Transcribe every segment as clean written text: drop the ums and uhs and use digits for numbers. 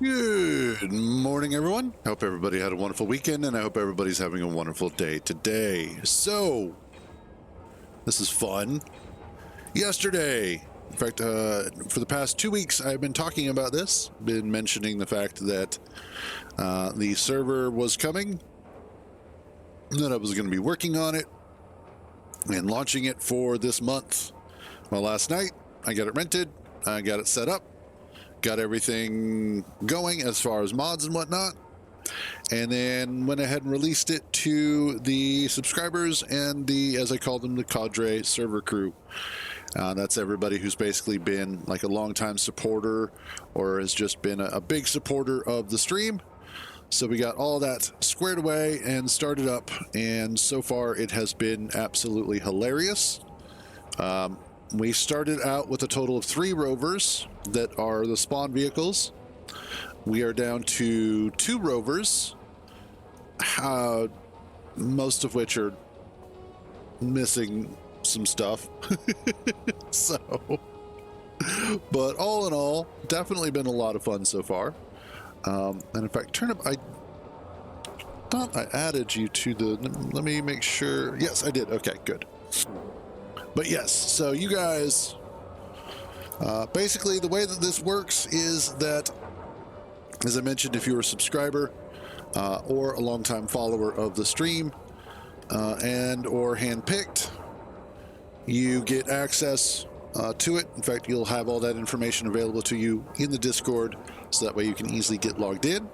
Good morning, everyone. Hope everybody had a wonderful weekend, and I hope everybody's having a wonderful day today. So, this is fun. Yesterday, in fact, for the past 2 weeks, I've been talking about this, been mentioning the fact that the server was coming, that I was going to be working on it and launching it for this month. Well, last night, I got it rented, I got it set up, got everything going as far as mods and whatnot, and then went ahead and released it to the subscribers and the, as I call them, the Cadre server crew. That's everybody who's basically been like a longtime supporter or has just been a big supporter of the stream. So we got all that squared away and started up, and so far it has been absolutely hilarious. We started out with a total of 3 rovers that are the spawn vehicles. We are down to 2 rovers, most of which are missing some stuff. So, but all in all, definitely been a lot of fun so far. And in fact, Turnip, I thought I added you to the, let me make sure. Yes, I did. Okay, good. But yes, so you guys, basically the way that this works is that, as I mentioned, if you're a subscriber or a longtime follower of the stream and or handpicked, you get access to it. In fact, you'll have all that information available to you in the Discord, so that way you can easily get logged in.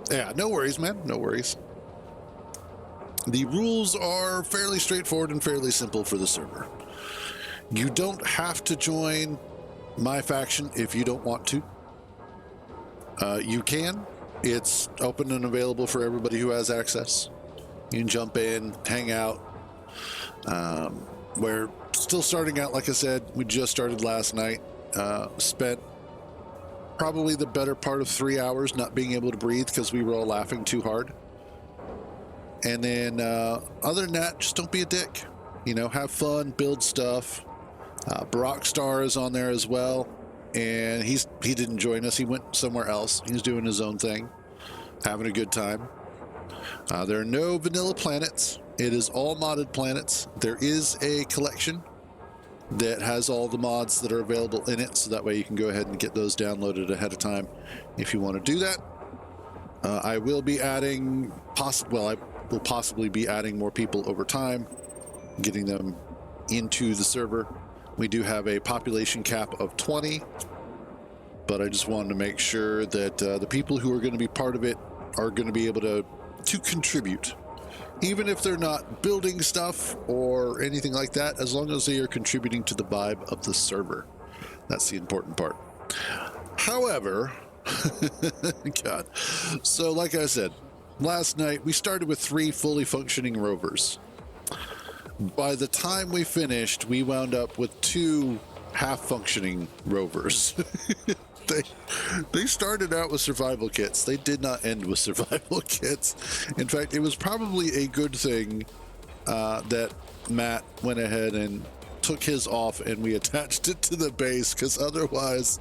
Yeah, no worries, man, no worries. The rules are fairly straightforward and fairly simple for the server. You don't have to join my faction if you don't want to. You can. It's open and available for everybody who has access. You can jump in, hang out. We're still starting out, like I said, we just started last night. Spent probably the better part of 3 hours not being able to breathe because we were all laughing too hard. And then other than that, just don't be a dick. You know, have fun, build stuff. Brockstar is on there as well, and he didn't join us. He went somewhere else. He's doing his own thing, having a good time. There are no vanilla planets. It is all modded planets. There is a collection that has all the mods that are available in it, so that way you can go ahead and get those downloaded ahead of time if you want to do that. I will be adding, I will possibly be adding more people over time, getting them into the server. We do have a population cap of 20, but I just wanted to make sure that the people who are going to be part of it are going to be able to contribute, even if they're not building stuff or anything like that, as long as they are contributing to the vibe of the server. That's the important part. However, God, so like I said, last night we started with 3 fully functioning rovers. By the time we finished, we wound up with 2 half-functioning rovers. They started out with survival kits. They did not end with survival kits. In fact, it was probably a good thing that Matt went ahead and took his off and we attached it to the base, because otherwise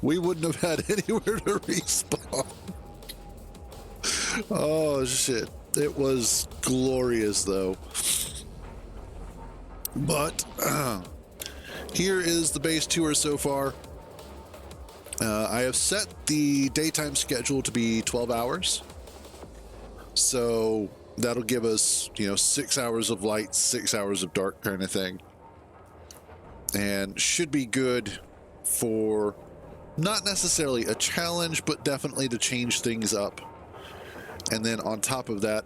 we wouldn't have had anywhere to respawn. Oh, shit. It was glorious, though. But here is the base tour so far. I have set the daytime schedule to be 12 hours. So that'll give us, 6 hours of light, 6 hours of dark kind of thing. And should be good for not necessarily a challenge, but definitely to change things up. And then on top of that,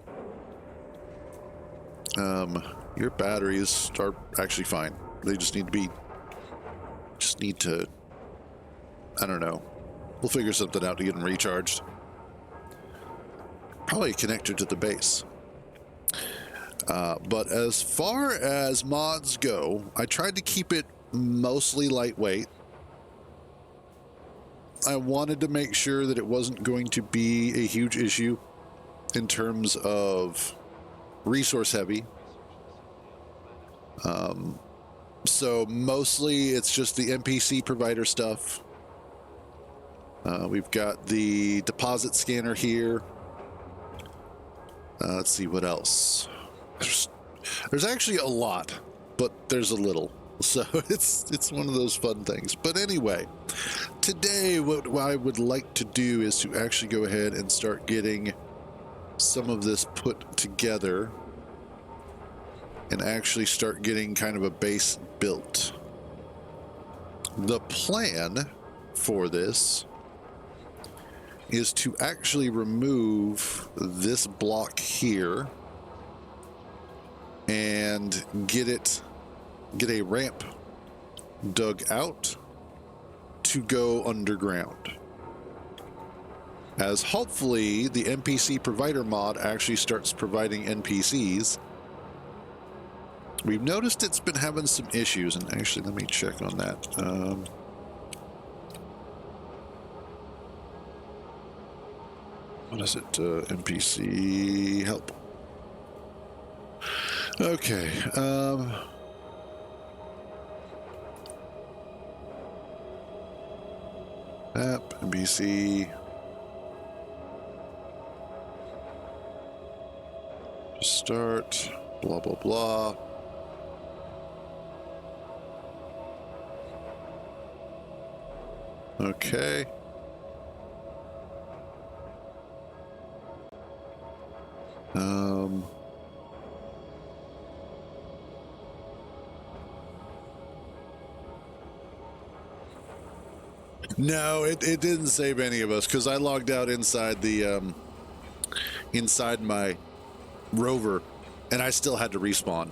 your batteries are actually fine. They just need to, I don't know. We'll figure something out to get them recharged. Probably connected to the base. But as far as mods go, I tried to keep it mostly lightweight. I wanted to make sure that it wasn't going to be a huge issue in terms of resource heavy. So mostly it's just the NPC provider stuff We've got the deposit scanner here. Let's see what else. There's actually a lot, but there's a little. So it's one of those fun things. But anyway, today what I would like to do is to actually go ahead and start getting some of this put together and actually start getting kind of a base built. The plan for this is to actually remove this block here and get a ramp dug out to go underground. As hopefully the NPC provider mod actually starts providing NPCs. We've noticed it's been having some issues, and actually let me check on that. What is it? NPC help. Okay. App, NPC. Start. Blah, blah, blah. Okay. No, it didn't save any of us because I logged out inside the inside my rover, and I still had to respawn.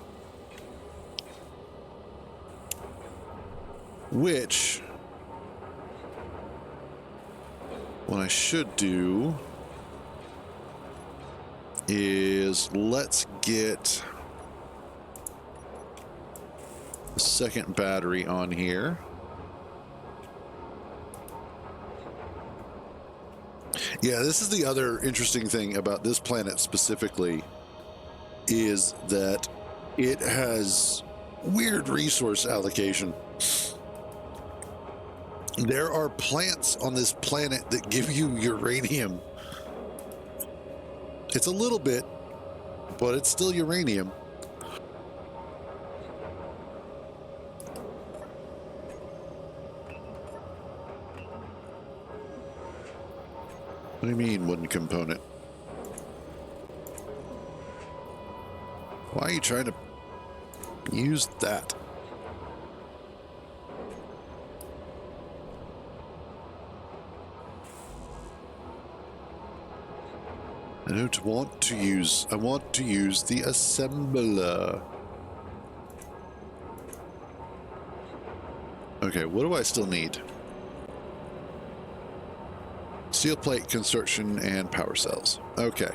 Which, what I should do is let's get the second battery on here. Yeah, this is the other interesting thing about this planet specifically, is that it has weird resource allocation. There are plants on this planet that give you uranium. It's a little bit, but it's still uranium. What do you mean, wooden component? Why are you trying to use that? I don't want to use, I want to use the assembler. Okay, what do I still need? Steel plate construction and power cells. Okay.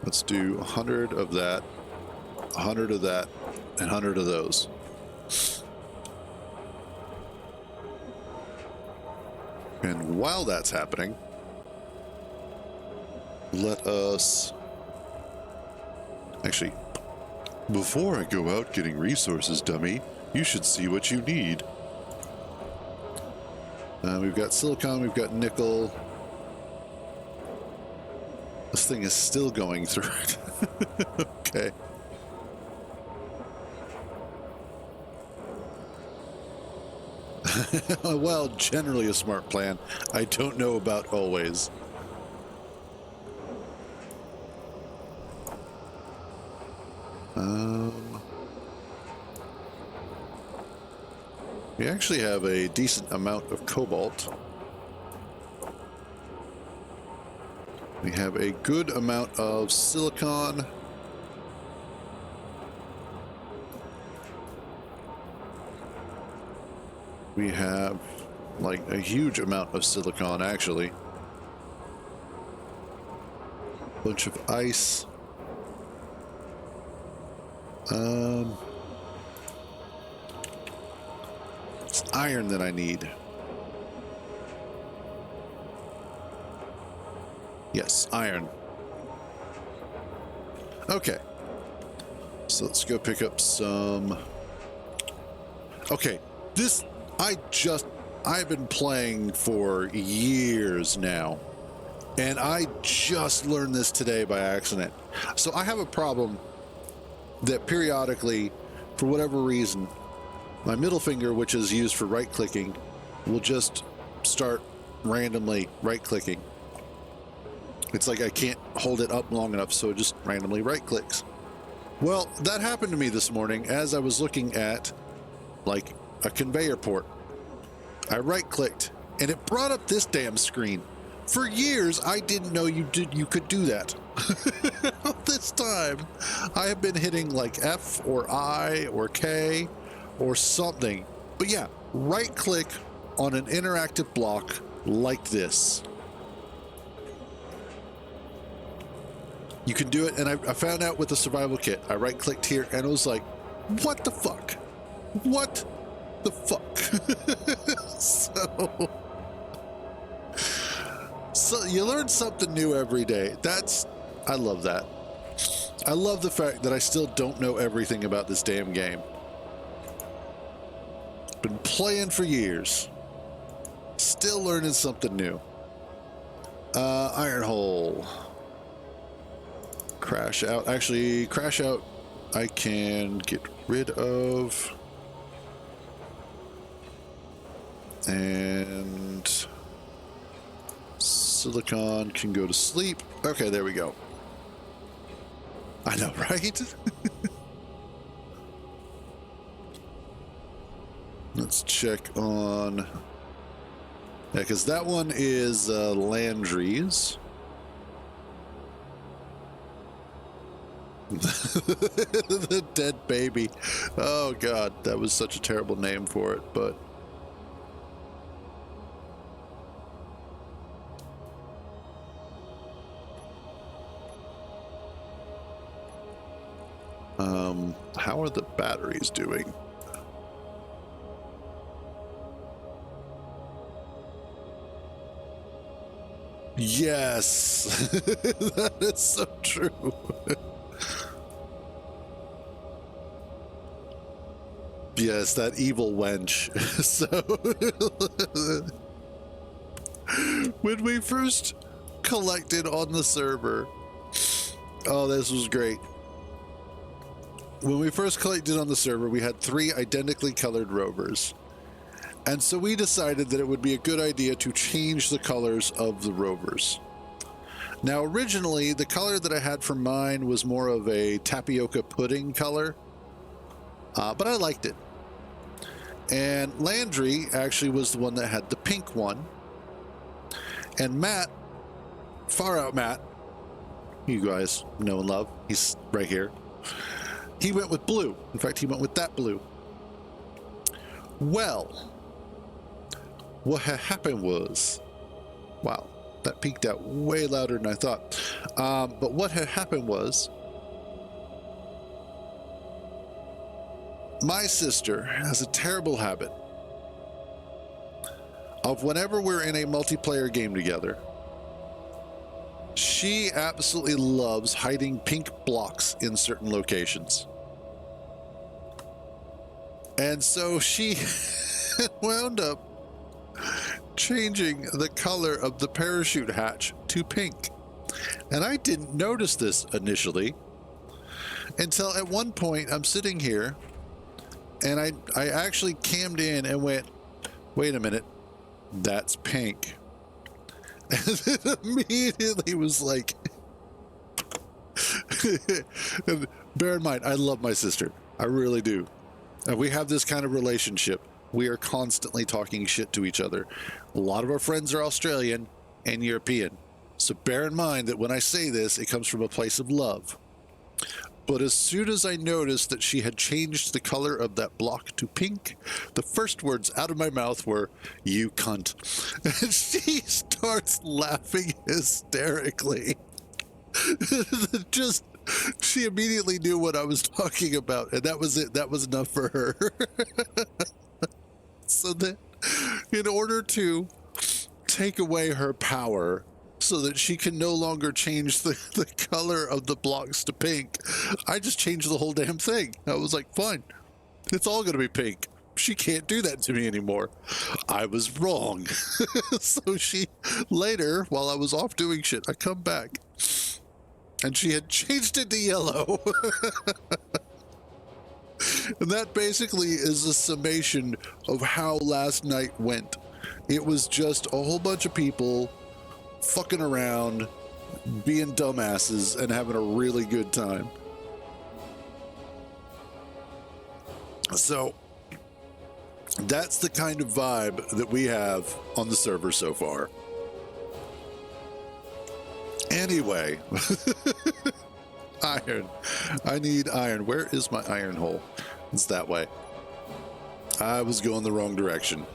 Let's do 100 of that, 100 of that, and 100 of those. And while that's happening, let us... Actually, before I go out getting resources, dummy, you should see what you need. We've got silicon, we've got nickel. This thing is still going through it. Okay. Well, generally a smart plan. I don't know about always. We actually have a decent amount of cobalt. We have a good amount of silicon. We have like a huge amount of silicon, actually. Bunch of ice. It's iron that I need. Yes, iron. Okay. So let's go pick up some Okay, I've been playing for years now, and I just learned this today by accident. So I have a problem that periodically, for whatever reason, my middle finger, which is used for right-clicking, will just start randomly right-clicking. It's like I can't hold it up long enough, so it just randomly right-clicks. Well, that happened to me this morning as I was looking at, like, a conveyor port. I right-clicked, and it brought up this damn screen. For years, I didn't know you could do that. This time, I have been hitting like F or I or K or something. But yeah, right-click on an interactive block like this. You can do it, and I found out with the survival kit. I right-clicked here, and it was like, what the fuck? What the fuck? So you learn something new every day. I love that. I love the fact that I still don't know everything about this damn game. Been playing for years. Still learning something new. Iron hole. Crash out. Actually, crash out I can get rid of. And silicon can go to sleep. Okay, there we go. I know, right? Let's check on... Yeah, because that one is Landry's. The dead baby. Oh, God. That was such a terrible name for it, but... how are the batteries doing? Yes, that is so true. Yes, that evil wench. So, when we first collected on the server, oh, this was great. When we first collected on the server, we had 3 identically colored rovers. And so we decided that it would be a good idea to change the colors of the rovers. Now, originally, the color that I had for mine was more of a tapioca pudding color, but I liked it. And Landry actually was the one that had the pink one. And Matt, Far Out Matt, you guys know and love, he's right here. He went with blue. In fact, he went with that blue. Well, what had happened was, wow, that peaked out way louder than I thought. But what had happened was, my sister has a terrible habit of whenever we're in a multiplayer game together, she absolutely loves hiding pink blocks in certain locations. And so she wound up changing the color of the parachute hatch to pink. And I didn't notice this initially until at one point I'm sitting here and I actually cammed in and went, wait a minute, that's pink. And it immediately was like, and bear in mind, I love my sister. I really do. And we have this kind of relationship. We are constantly talking shit to each other. A lot of our friends are Australian and European. So bear in mind that when I say this, it comes from a place of love. But as soon as I noticed that she had changed the color of that block to pink, the first words out of my mouth were, "You cunt." And she starts laughing hysterically. Just, she immediately knew what I was talking about, and that was it. That was enough for her. So that in order to take away her power so that she can no longer change the color of the blocks to pink, I just changed the whole damn thing. I was like, fine, it's all going to be pink. she can't do that to me anymore. I was wrong. So she, later, while I was off doing shit, I come back and she had changed it to yellow. And that basically is a summation of how last night went. It was just a whole bunch of people fucking around, being dumbasses, and having a really good time. So that's the kind of vibe that we have on the server so far. Anyway, iron. I need iron. Where is my iron hole? It's that way. I was going the wrong direction.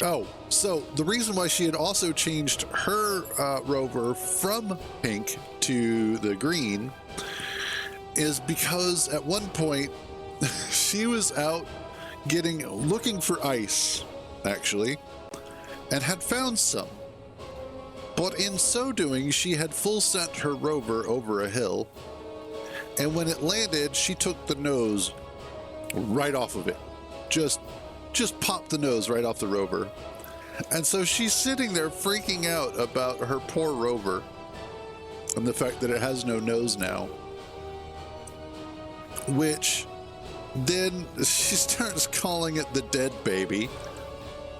Oh, so the reason why she had also changed her rover from pink to the green is because at one point she was out looking for ice, actually, and had found some. But in so doing, she had full sent her rover over a hill, and when it landed, she took the nose right off of it. Just popped the nose right off the rover. And so she's sitting there freaking out about her poor rover and the fact that it has no nose now. Which then she starts calling it the dead baby,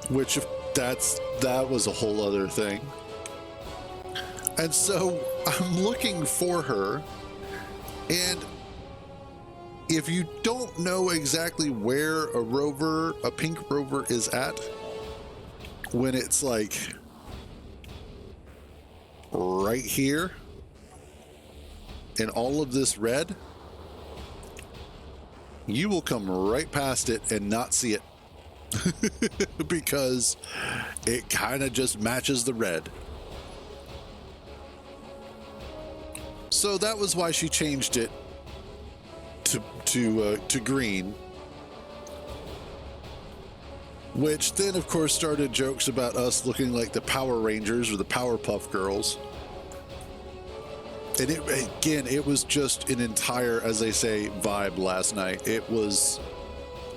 which that was a whole other thing. And so I'm looking for her, and if you don't know exactly where a pink rover is at, when it's like right here in all of this red, you will come right past it and not see it because it kind of just matches the red. So that was why she changed it to green, which then of course started jokes about us looking like the Power Rangers or the Powerpuff Girls. And it was just an entire, as they say, vibe last night. It was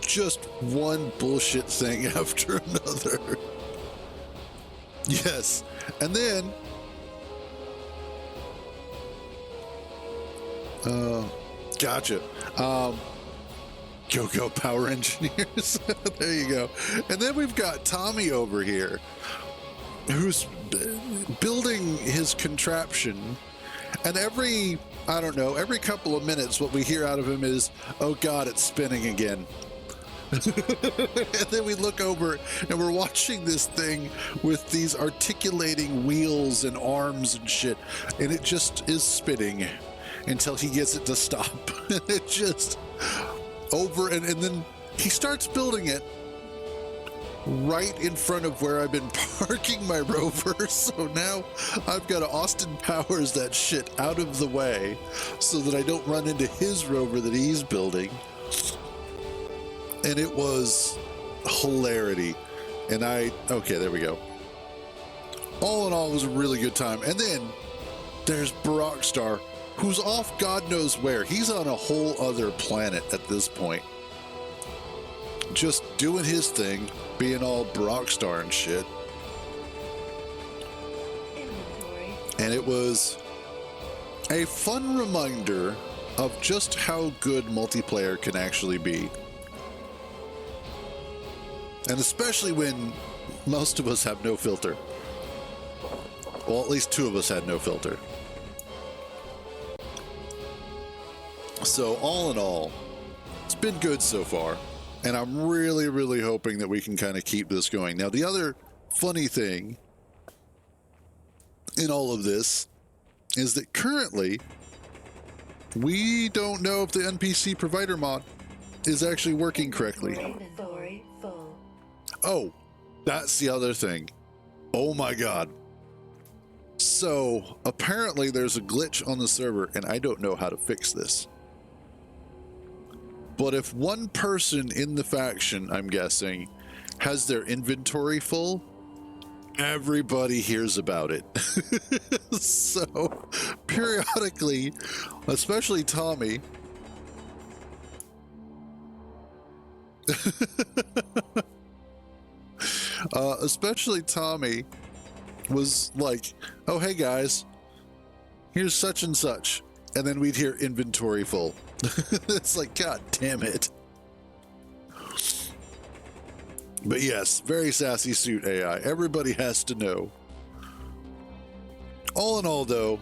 just one bullshit thing after another. Yes. And then gotcha. Go Power Engineers. There you go. And then we've got Tommy over here, who's building his contraption. And every couple of minutes, what we hear out of him is, "Oh God, it's spinning again." And then we look over and we're watching this thing with these articulating wheels and arms and shit. And it just is spinning until he gets it to stop. And it just over, and then he starts building it right in front of where I've been parking my rover. So now I've got to Austin Powers that shit out of the way so that I don't run into his rover that he's building. And it was hilarity. And okay, there we go. All in all, it was a really good time. And then there's Brockstar, who's off God knows where. He's on a whole other planet at this point. Just doing his thing, being all Brockstar and shit. Inventory. And it was a fun reminder of just how good multiplayer can actually be. And especially when most of us have no filter. Well, at least two of us had no filter. So all in all, it's been good so far. And I'm really, really hoping that we can kind of keep this going. Now, the other funny thing in all of this is that currently we don't know if the NPC provider mod is actually working correctly. Inventory full. Oh, that's the other thing. Oh my God. So apparently there's a glitch on the server and I don't know how to fix this. But if one person in the faction, I'm guessing, has their inventory full, everybody hears about it. So periodically, especially Tommy, Especially Tommy was like, oh, hey guys, here's such and such. And then we'd hear inventory full. It's like, God damn it. But yes, very sassy suit AI. Everybody has to know. All in all, though,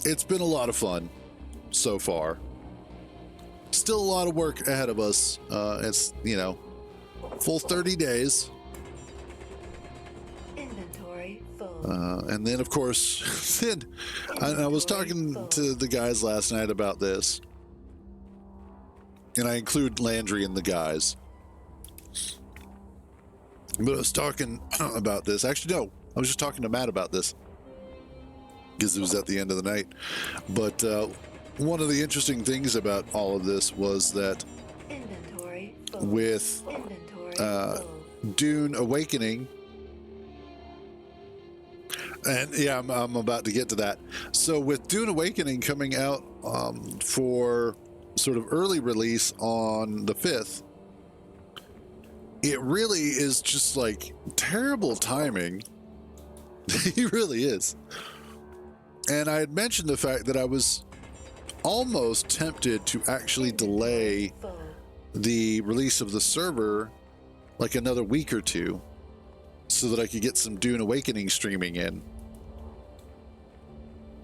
it's been a lot of fun so far. Still a lot of work ahead of us. It's, full 30 days. Inventory full. And then, of course, then I was talking to the guys last night about this. And I include Landry in the guys. But I was talking about this. Actually, no. I was just talking to Matt about this. Because it was at the end of the night. But one of the interesting things about all of this was that Inventory full. with Inventory full. Dune Awakening, and yeah, I'm about to get to that. So with Dune Awakening coming out for sort of early release on the 5th, it really is just like terrible timing. It really is. And I had mentioned the fact that I was almost tempted to actually delay Full. the release of the server like another week or two so that I could get some Dune Awakening streaming in.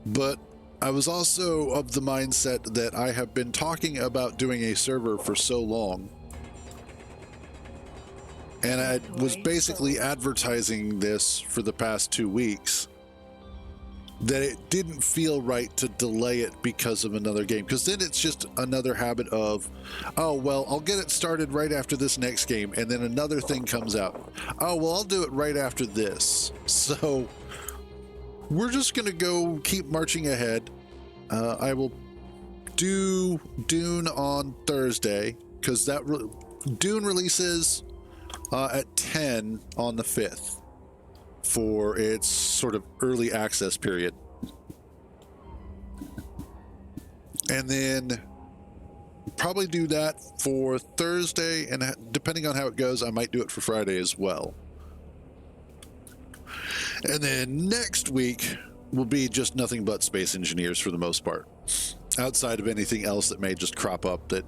But I was also of the mindset that I have been talking about doing a server for so long, and I was basically advertising this for the past 2 weeks, that it didn't feel right to delay it because of another game. Because then it's just another habit of, oh, well, I'll get it started right after this next game, and then another thing comes out. Oh, well, I'll do it right after this. So we're just going to go keep marching ahead. I will do Dune on Thursday, because that Dune releases at 10 on the 5th. For its sort of early access period. And then probably do that for Thursday, and depending on how it goes, I might do it for Friday as well. And then next week will be just nothing but Space Engineers for the most part, outside of anything else that may just crop up that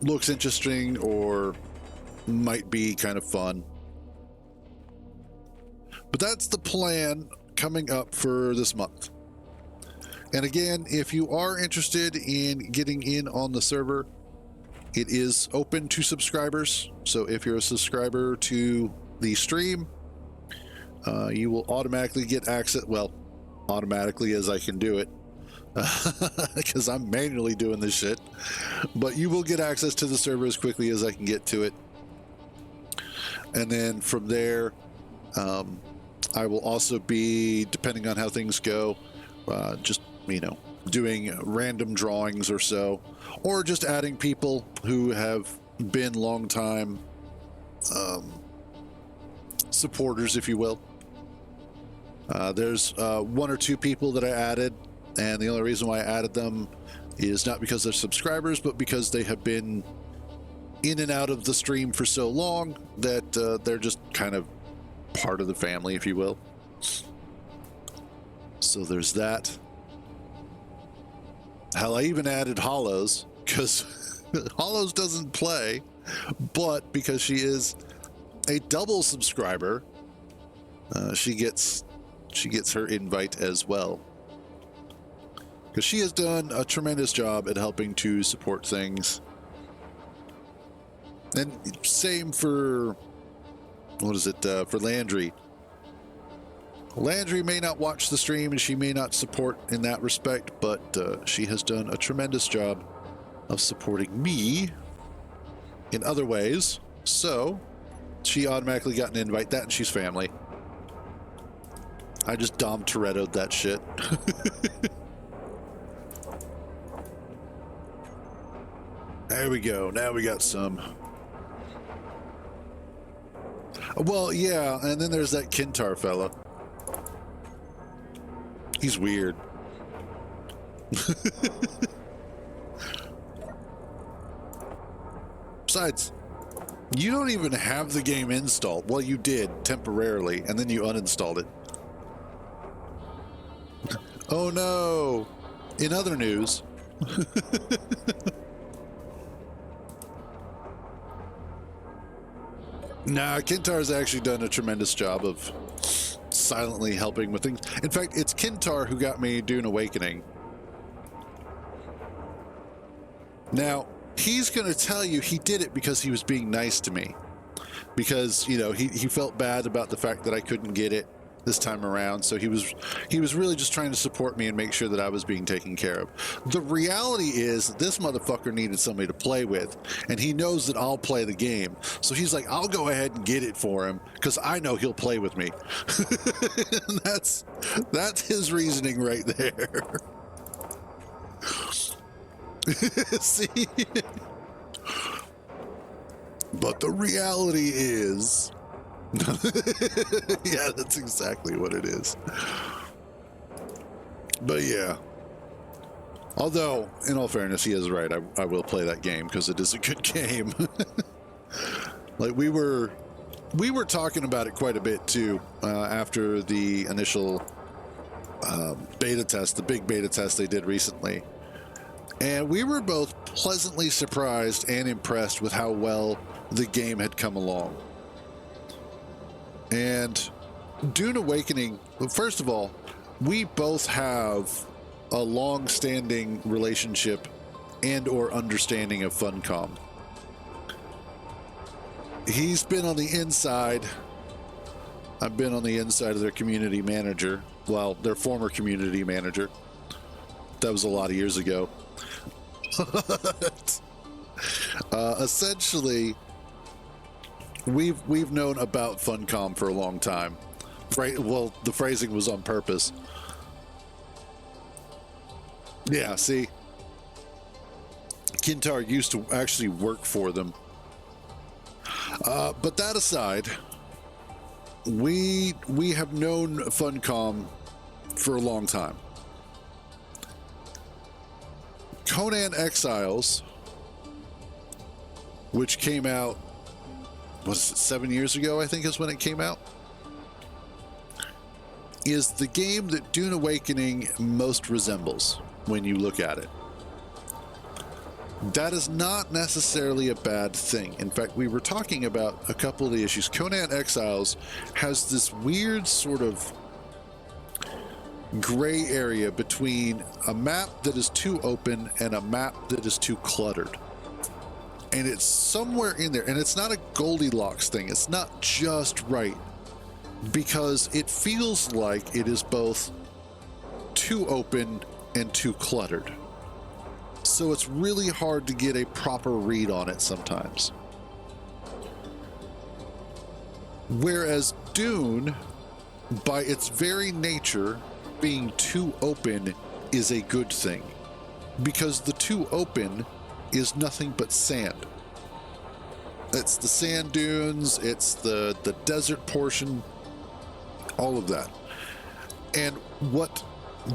looks interesting or might be kind of fun. But that's the plan coming up for this month. And again, if you are interested in getting in on the server, it is open to subscribers. So if you're a subscriber to the stream, you will automatically get access. Well, automatically as I can do it, because I'm manually doing this shit. But you will get access to the server as quickly as I can get to it. And then from there, I will also be, depending on how things go, just, doing random drawings or so, or just adding people who have been long-time supporters, if you will. There's 1 or 2 people that I added, and the only reason why I added them is not because they're subscribers, but because they have been in and out of the stream for so long that they're just kind of part of the family, if you will. So there's that. Hell, I even added Hollows, because Hollows doesn't play, but because she is a double subscriber, she gets her invite as well, because she has done a tremendous job at helping to support things. And same for for Landry. Landry may not watch the stream and she may not support in that respect, but she has done a tremendous job of supporting me in other ways. So she automatically got an invite. That, and she's family. I just Dom Toretto'd that shit. There we go. Now we got some. Well, yeah, and then there's that Kintar fella. He's weird. Besides, you don't even have the game installed. Well, you did temporarily, and then you uninstalled it. Oh no! In other news, nah, Kintar's actually done a tremendous job of silently helping with things. In fact, it's Kintar who got me Dune Awakening. Now, he's going to tell you he did it because he was being nice to me. Because, you know, he felt bad about the fact that I couldn't get it this time around. So he was really just trying to support me and make sure that I was being taken care of. The reality is that this motherfucker needed somebody to play with, and he knows that I'll play the game. So he's like, I'll go ahead and get it for him because I know he'll play with me. And that's his reasoning right there. See? But the reality is, yeah, that's exactly what it is. But yeah. Although, in all fairness, he is right. I will play that game because it is a good game. Like we were talking about it quite a bit too after the initial beta test, the big beta test they did recently. And we were both pleasantly surprised and impressed with how well the game had come along. And Dune Awakening, well, first of all, we both have a long-standing relationship and or understanding of Funcom. He's been on the inside. I've been on the inside of their community manager. Well, their former community manager. That was a lot of years ago. But, essentially, we've known about Funcom for a long time. Well, the phrasing was on purpose. Yeah, see, Kintar used to actually work for them. But that aside, we have known Funcom for a long time. Conan Exiles, which came out, what is it, 7 years ago, I think is when it came out, is the game that Dune Awakening most resembles when you look at it. That is not necessarily a bad thing. In fact, we were talking about a couple of the issues. Conan Exiles has this weird sort of gray area between a map that is too open and a map that is too cluttered. And it's somewhere in there, and it's not a Goldilocks thing. It's not just right, because it feels like it is both too open and too cluttered. So it's really hard to get a proper read on it sometimes. Whereas Dune, by its very nature, being too open is a good thing, because the too open is nothing but sand. It's the sand dunes, it's the desert portion, all of that. And what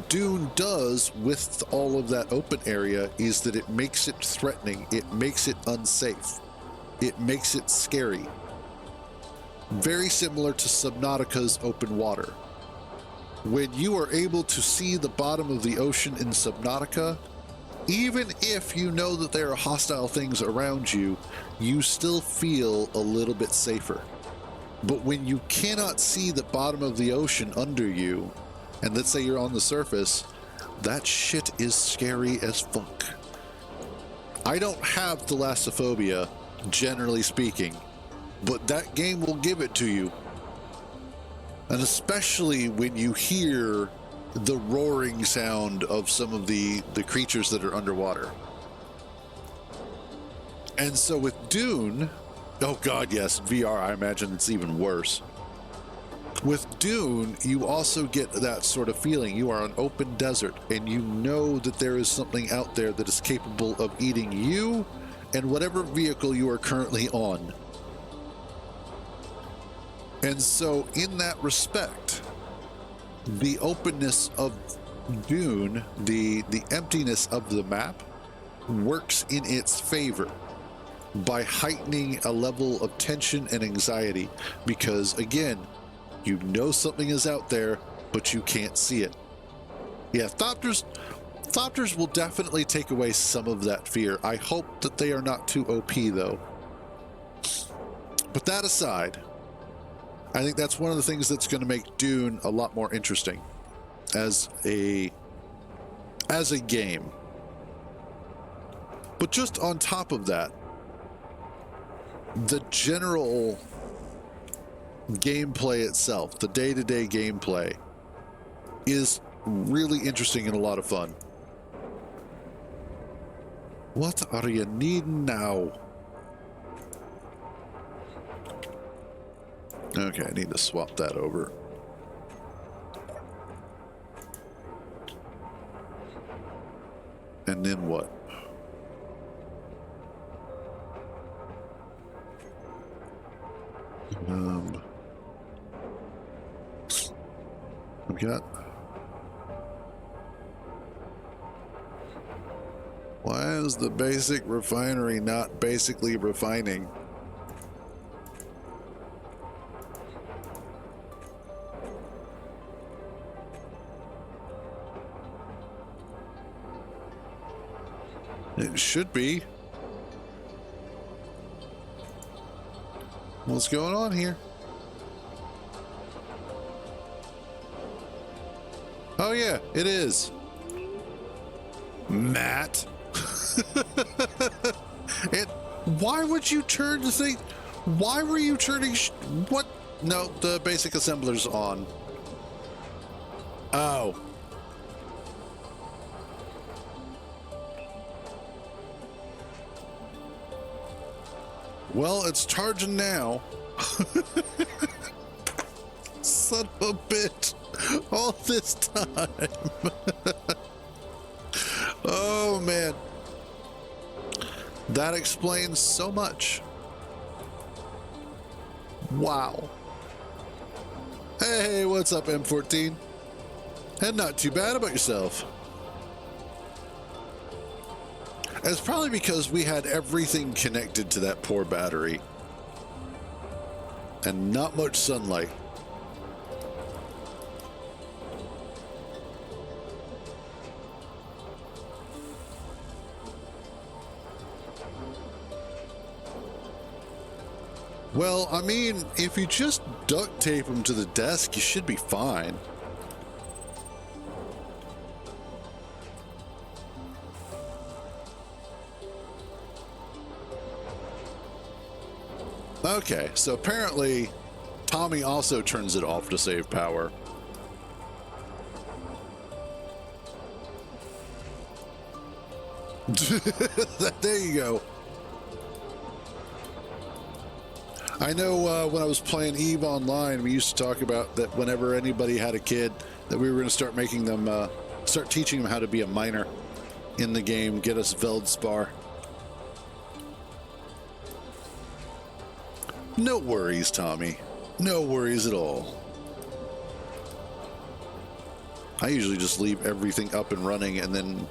Dune does with all of that open area is that it makes it threatening, it makes it unsafe, it makes it scary. Very similar to Subnautica's open water. When you are able to see the bottom of the ocean in Subnautica, even if you know that there are hostile things around you, you still feel a little bit safer. But when you cannot see the bottom of the ocean under you, and let's say you're on the surface, that shit is scary as fuck. I don't have thalassophobia, generally speaking, but that game will give it to you. And especially when you hear the roaring sound of some of the creatures that are underwater. And so with Dune, oh god, yes, VR, I imagine it's even worse. With Dune, you also get that sort of feeling. You are on open desert, and you know that there is something out there that is capable of eating you and whatever vehicle you are currently on. And so in that respect, the openness of Dune, the emptiness of the map, works in its favor. by heightening a level of tension and anxiety, because again, you know something is out there, but you can't see it. Yeah, Thopters will definitely take away some of that fear. I hope that they are not too OP though. But that aside, I think that's one of the things that's going to make Dune a lot more interesting as a game. But just on top of that, the general gameplay itself, the day-to-day gameplay, is really interesting and a lot of fun. What are you needing now? Okay, I need to swap that over. And then what? We got... Why is the basic refinery not basically refining? It should be. What's going on here? Oh yeah, it is. Matt. Why would you turn the thing? Why were you turning? What? No, the basic assembler's on. Oh. Well, it's charging now. Son of a bitch. All this time. Oh, man. That explains so much. Wow. Hey, what's up, M14? And not too bad about yourself. It's probably because we had everything connected to that poor battery. And not much sunlight. Well, I mean, if you just duct tape them to the desk, you should be fine. Okay, so apparently Tommy also turns it off to save power. There you go. I know when I was playing EVE Online, we used to talk about that whenever anybody had a kid, that we were going to start making them, start teaching them how to be a miner in the game, get us Veldspar. No worries, Tommy. No worries at all. I usually just leave everything up and running and then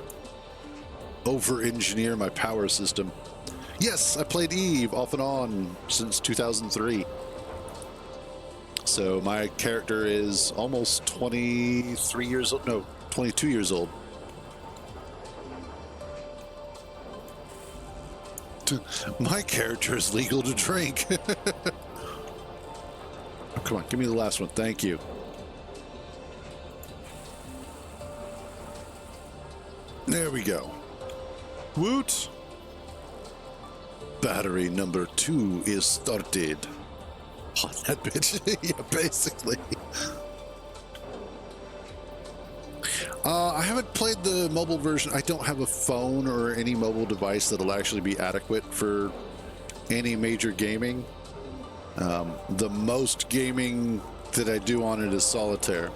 over-engineer my power system. Yes, I played EVE off and on since 2003. So my character is almost 23 years old. No, 22 years old. My character is legal to drink. Oh, come on, give me the last one. Thank you. There we go. Woot! Battery number 2 is started. Oh, that bitch. Yeah, basically. I haven't played the mobile version. I don't have a phone or any mobile device that'll actually be adequate for any major gaming. The most gaming that I do on it is solitaire.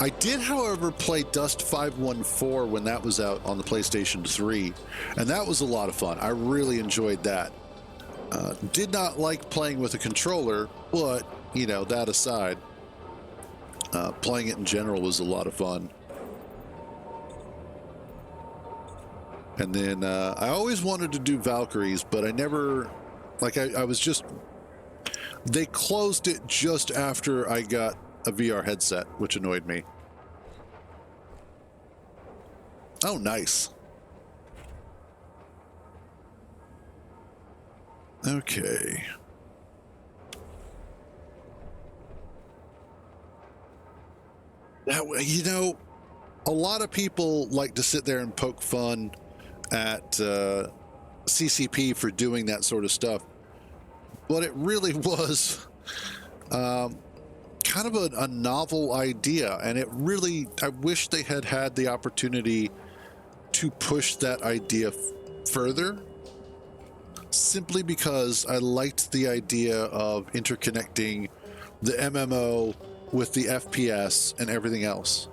I did, however, play Dust 514 when that was out on the PlayStation 3, and that was a lot of fun. I really enjoyed that. Did not like playing with a controller, but, you know, that aside, playing it in general was a lot of fun. And then I always wanted to do Valkyries, but I never, like I was just, they closed it just after I got a VR headset, which annoyed me. Oh, nice. Okay. That, you know, a lot of people like to sit there and poke fun at CCP for doing that sort of stuff, but it really was kind of a novel idea, and it really, I wish they had had the opportunity to push that idea further, simply because I liked the idea of interconnecting the MMO with the FPS and everything else.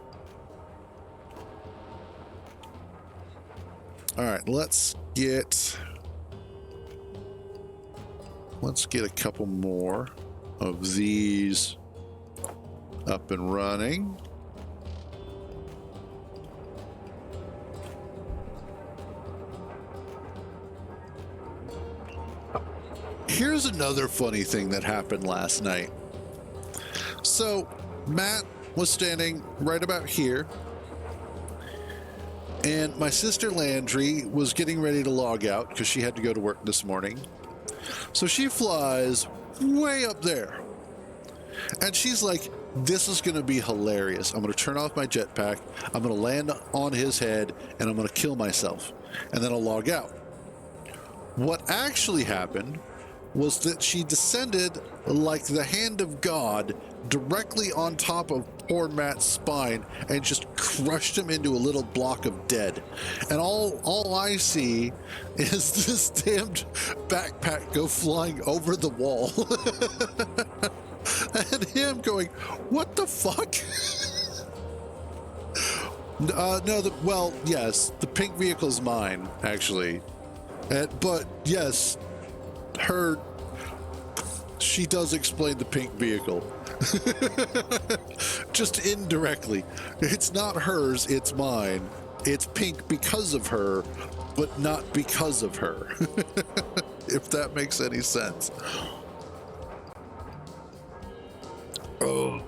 All right, let's get a couple more of these up and running. Here's another funny thing that happened last night. So Matt was standing right about here, and my sister Landry was getting ready to log out because she had to go to work this morning. So she flies way up there, and she's like, this is going to be hilarious. I'm going to turn off my jetpack, I'm going to land on his head, and I'm going to kill myself, and then I'll log out. What actually happened was that she descended like the hand of God directly on top of poor Matt's spine and just crushed him into a little block of dead. And all I see is this damned backpack go flying over the wall. And him going, what the fuck? No, well, yes, the pink vehicle's mine, actually. But yes, she does explain the pink vehicle. Just indirectly. It's not hers, it's mine. It's pink because of her, but not because of her. If that makes any sense. Oh.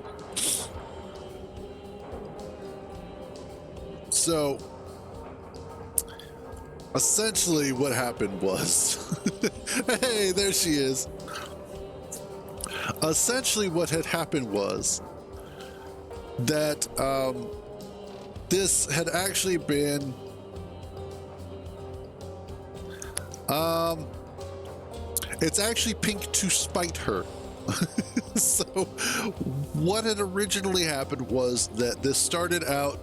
So, essentially what happened was, hey, there she is. Essentially what had happened was that this had actually been it's actually pink to spite her. So what had originally happened was that this started out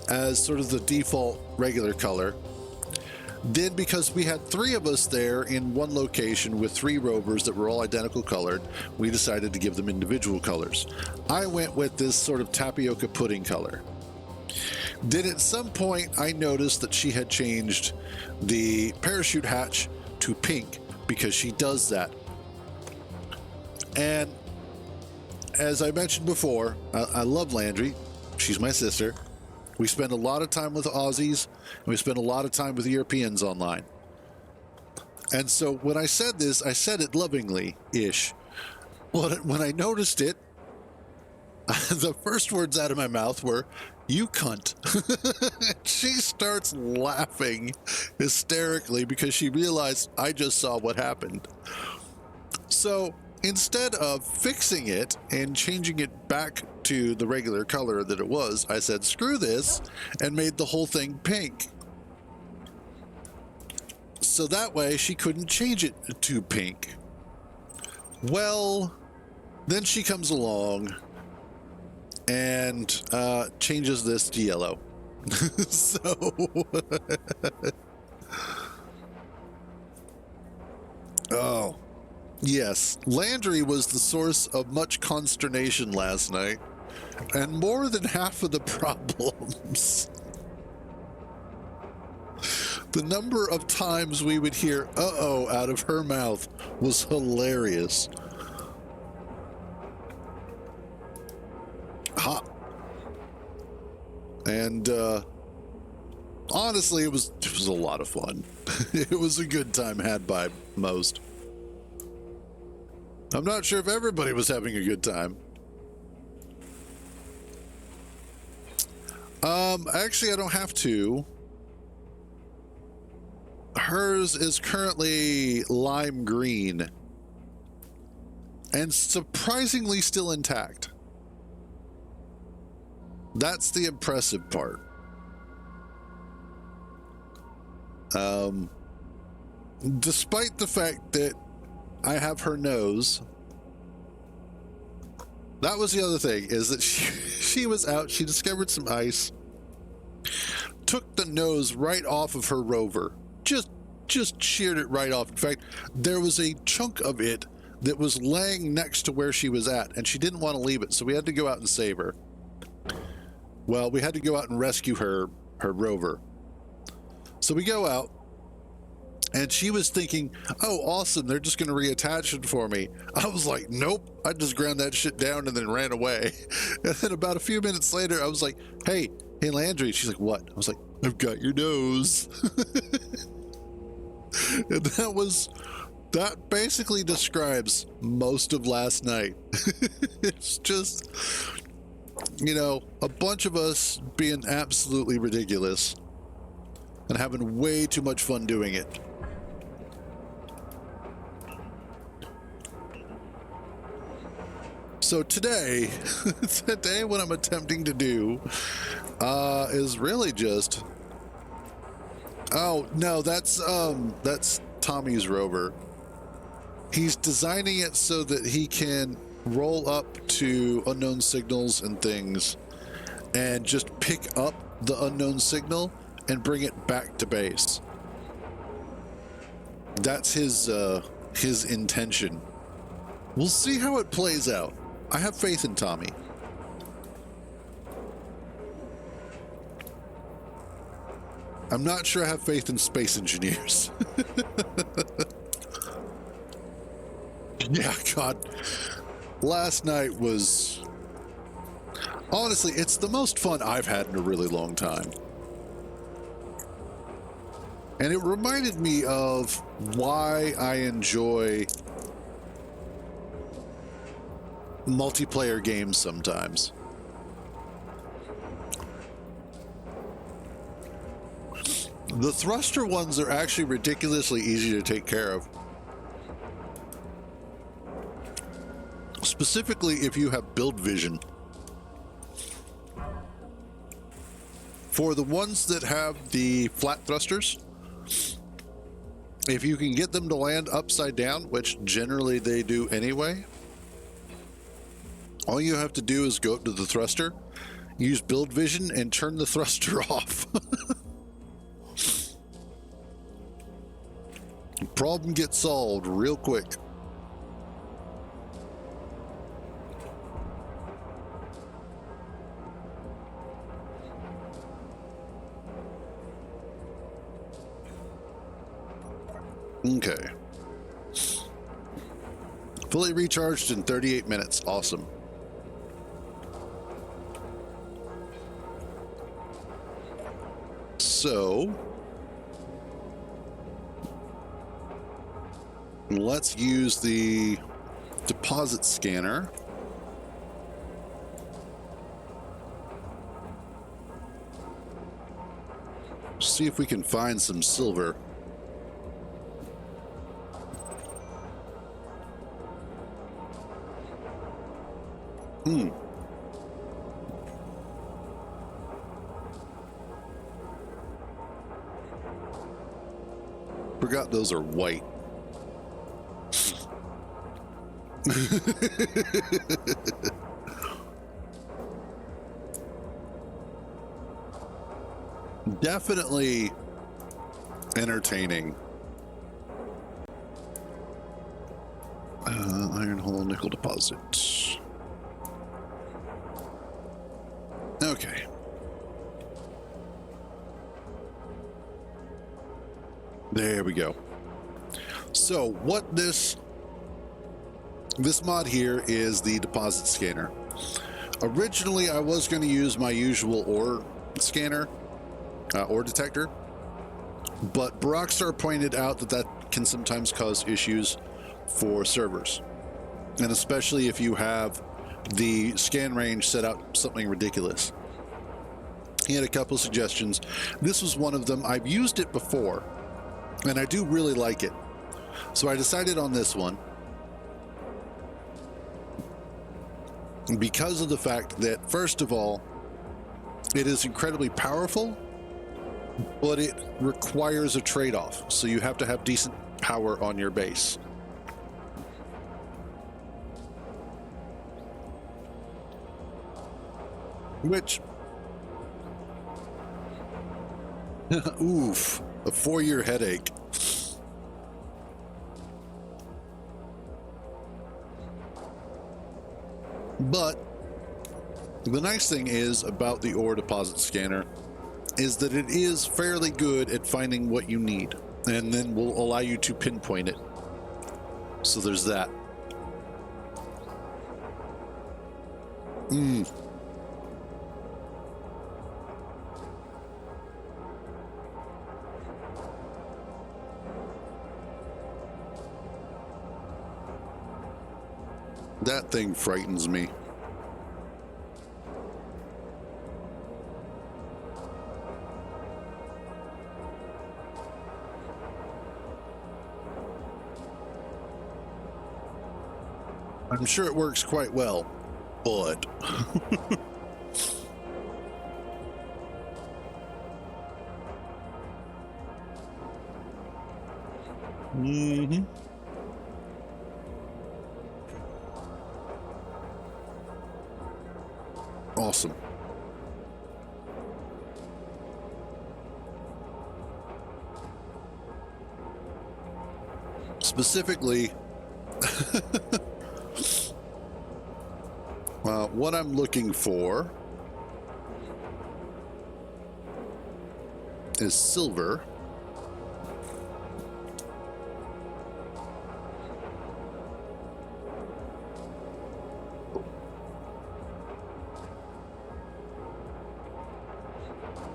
as sort of the default regular color. Then, because we had 3 of us there in one location with 3 rovers that were all identical colored, we decided to give them individual colors. I went with this sort of tapioca pudding color. Then at some point I noticed that she had changed the parachute hatch to pink, because she does that. And as I mentioned before, I love Landry. She's my sister. We spend a lot of time with Aussies, and we spend a lot of time with Europeans online. And so when I said this, I said it lovingly-ish. But when I noticed it, the first words out of my mouth were, "You cunt." She starts laughing hysterically because she realized I just saw what happened. So instead of fixing it and changing it back to the regular color that it was, I said, screw this, and made the whole thing pink. So that way she couldn't change it to pink. Well, then she comes along and changes this to yellow. So oh yes, Landry was the source of much consternation last night, and more than half of the problems. The number of times we would hear "uh-oh" out of her mouth was hilarious. Ha. And honestly, it was a lot of fun. It was a good time had by most. I'm not sure if everybody was having a good time. Actually, I don't have to. Hers is currently lime green and surprisingly still intact. That's the impressive part. Despite the fact that I have her nose, that was the other thing, is that she was out, she discovered some ice, took the nose right off of her rover, just sheared it right off. In fact, there was a chunk of it that was laying next to where she was at, and she didn't want to leave it, so we had to go out and save her. Well, we had to go out and rescue her rover. So we go out, and she was thinking, oh, awesome, they're just going to reattach it for me. I was like, nope. I just ground that shit down and then ran away. And then about a few minutes later, I was like, hey, Landry. She's like, what? I was like, I've got your nose. And that basically describes most of last night. It's just, you know, a bunch of us being absolutely ridiculous and having way too much fun doing it. So today what I'm attempting to do is really just, oh no, that's Tommy's rover. He's designing it so that he can roll up to unknown signals and things and just pick up the unknown signal and bring it back to base. That's his intention. We'll see how it plays out. I have faith in Tommy. I'm not sure I have faith in space engineers. Yeah, God. Last night was... honestly, it's the most fun I've had in a really long time. And it reminded me of why I enjoy multiplayer games sometimes. The thruster ones are actually ridiculously easy to take care of. Specifically if you have build vision. For the ones that have the flat thrusters, if you can get them to land upside down, which generally they do anyway, all you have to do is go up to the thruster, use build vision, and turn the thruster off. Problem gets solved real quick. Okay. Fully recharged in 38 minutes. Awesome. So, let's use the deposit scanner. See if we can find some silver. Forgot those are white. Definitely entertaining. Iron hull nickel deposit. Okay. There we go. So what this mod here is the deposit scanner. Originally, I was going to use my usual ore scanner, ore detector. But Brockstar pointed out that that can sometimes cause issues for servers. And especially if you have the scan range set out something ridiculous. He had a couple of suggestions. This was one of them. I've used it before, and I do really like it. So I decided on this one because of the fact that, first of all, it is incredibly powerful, but it requires a trade-off. So you have to have decent power on your base. Which, oof, a 4-year headache. But the nice thing is about the ore deposit scanner is that it is fairly good at finding what you need, and then will allow you to pinpoint it. So there's that. That thing frightens me. I'm sure it works quite well, but Awesome. Specifically, what I'm looking for is silver.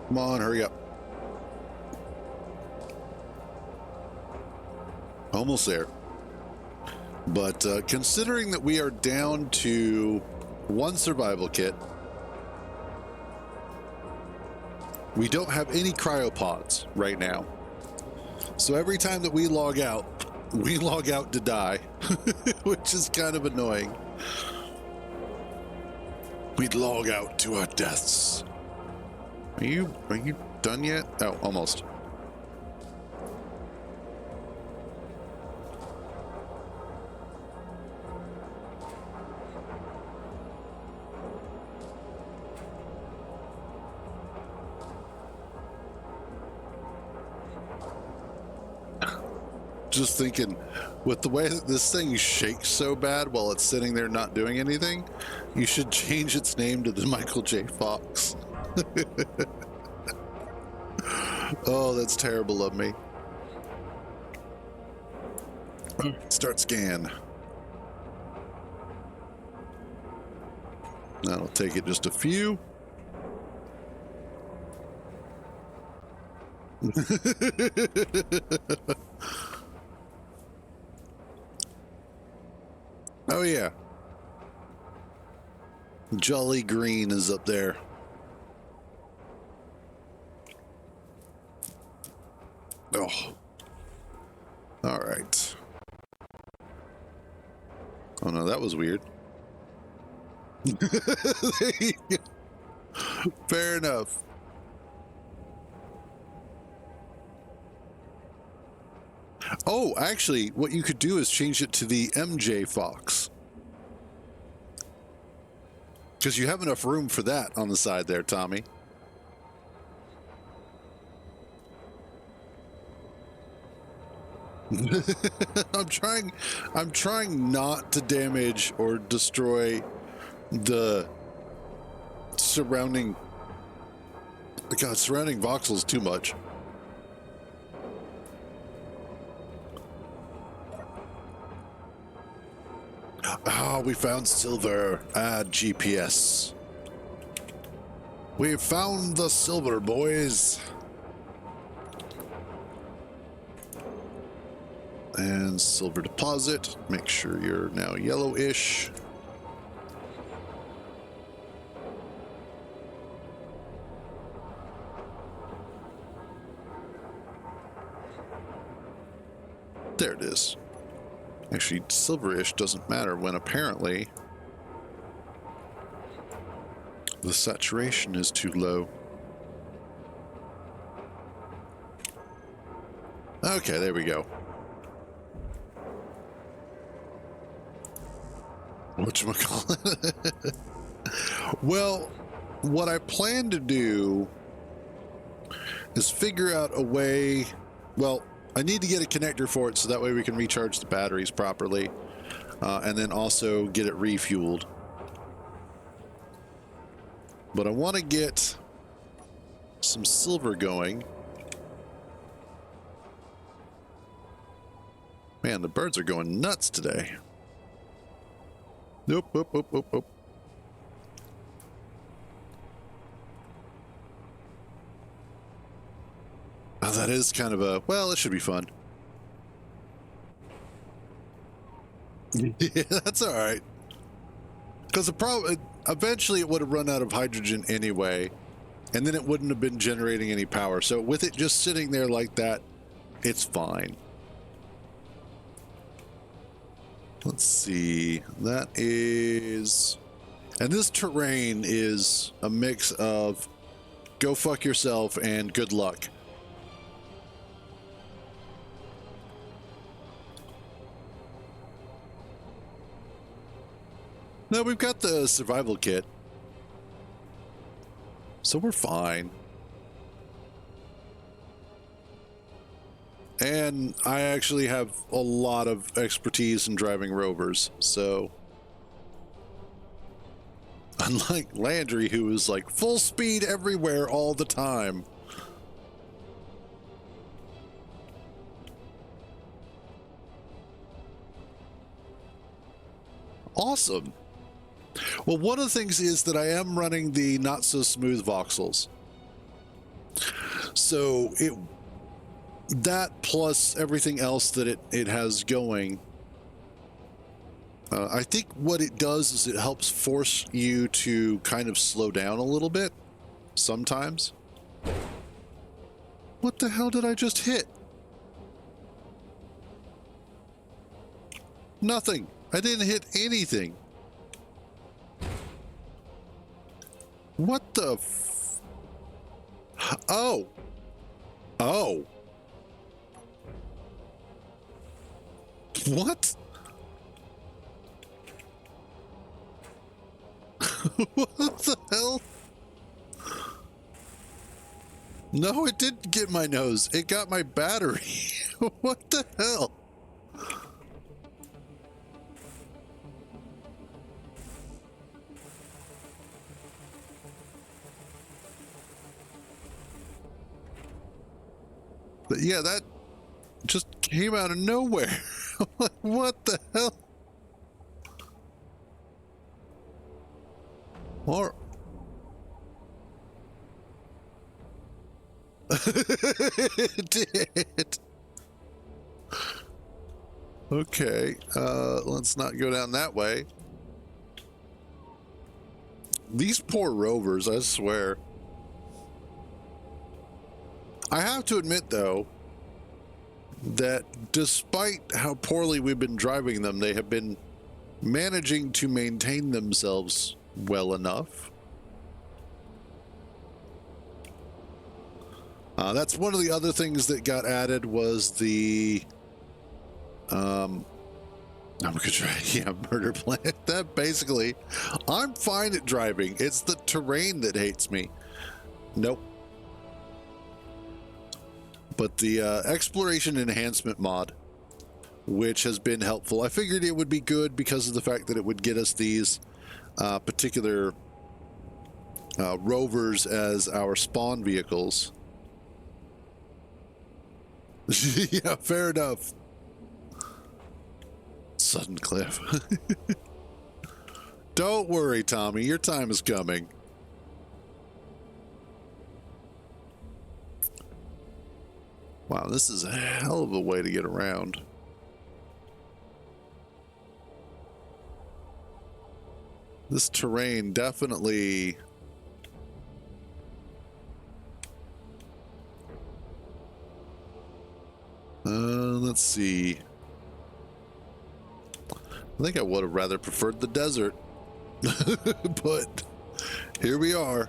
Come on, hurry up. Almost there. But considering that we are down to 1 survival kit, we don't have any cryopods right now. So every time that we log out to die, which is kind of annoying. We'd log out to our deaths. Are you done yet? Oh, almost. Just thinking, with the way that this thing shakes so bad while it's sitting there not doing anything, you should change its name to the Michael J. Fox. Oh, that's terrible of me. Start scan. That'll take it just a few. Oh yeah. Jolly Green is up there. Oh. All right. Oh no, that was weird. There you go. Fair enough. Oh, actually, what you could do is change it to the MJ Fox. Because you have enough room for that on the side there, Tommy. I'm trying not to damage or destroy the surrounding voxels too much. Ah, we found silver. Add GPS. We found the silver, boys. And silver deposit. Make sure you're now yellowish. There it is. Actually, silverish doesn't matter when apparently the saturation is too low. Okay, there we go. Whatchamacallit? Well, what I plan to do is figure out a way. Well, I need to get a connector for it so that way we can recharge the batteries properly, and then also get it refueled. But I want to get some silver going. Man, the birds are going nuts today. Nope, nope, nope, nope, nope. Oh, that is kind of a, well, it should be fun. Yeah, that's all right. Because the problem, eventually it would have run out of hydrogen anyway, and then it wouldn't have been generating any power. So with it just sitting there like that, it's fine. Let's see. That is, and this terrain is a mix of go fuck yourself and good luck. No, we've got the survival kit, so we're fine. And I actually have a lot of expertise in driving rovers, so unlike Landry, who is like full speed everywhere all the time. Awesome. Well, one of the things is that I am running the not so smooth voxels. So that plus everything else that it has going, I think what it does is it helps force you to kind of slow down a little bit sometimes. What the hell did I just hit? Nothing. I didn't hit anything. What the f... Oh. Oh. What? What the hell? No, it didn't get my nose. It got my battery. What the hell? But yeah, that just came out of nowhere. What the hell? Or it did. Okay, let's not go down that way. These poor rovers, I swear. I have to admit, though, that despite how poorly we've been driving them, they have been managing to maintain themselves well enough. That's one of the other things that got added was the I'm gonna try, yeah, murder plant. That basically, I'm fine at driving. It's the terrain that hates me. Nope. But the exploration enhancement mod, which has been helpful. I figured it would be good because of the fact that it would get us these particular rovers as our spawn vehicles. Yeah, fair enough. Sudden cliff. Don't worry, Tommy. Your time is coming. Wow, this is a hell of a way to get around. This terrain definitely... let's see. I think I would have rather preferred the desert. But here we are.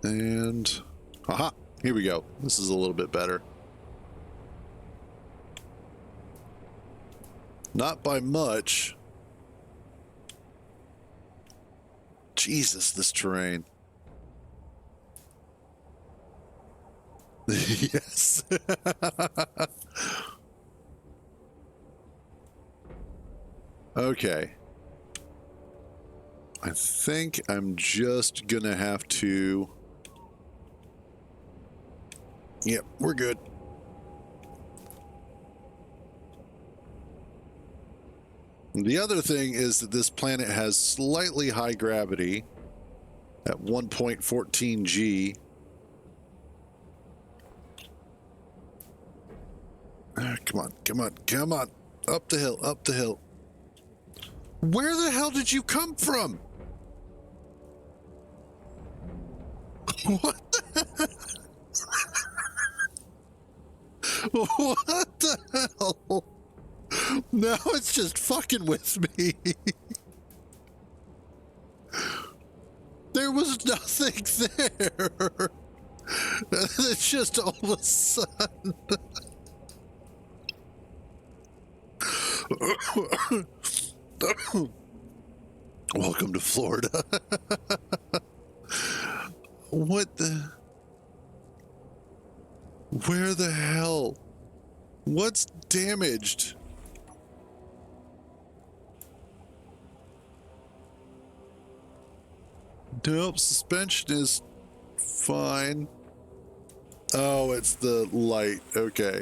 And... aha! Here we go. This is a little bit better. Not by much. Jesus, this terrain. Yes. Okay. I think I'm just gonna have to... yep, we're good. The other thing is that this planet has slightly high gravity at 1.14 G. Come on, come on, come on. Up the hill, up the hill. Where the hell did you come from? What the what the hell? Now it's just fucking with me. There was nothing there. It's just all of a sudden. Welcome to Florida. What the? Where the hell? What's damaged? Nope, suspension is fine. Oh, it's the light. Okay.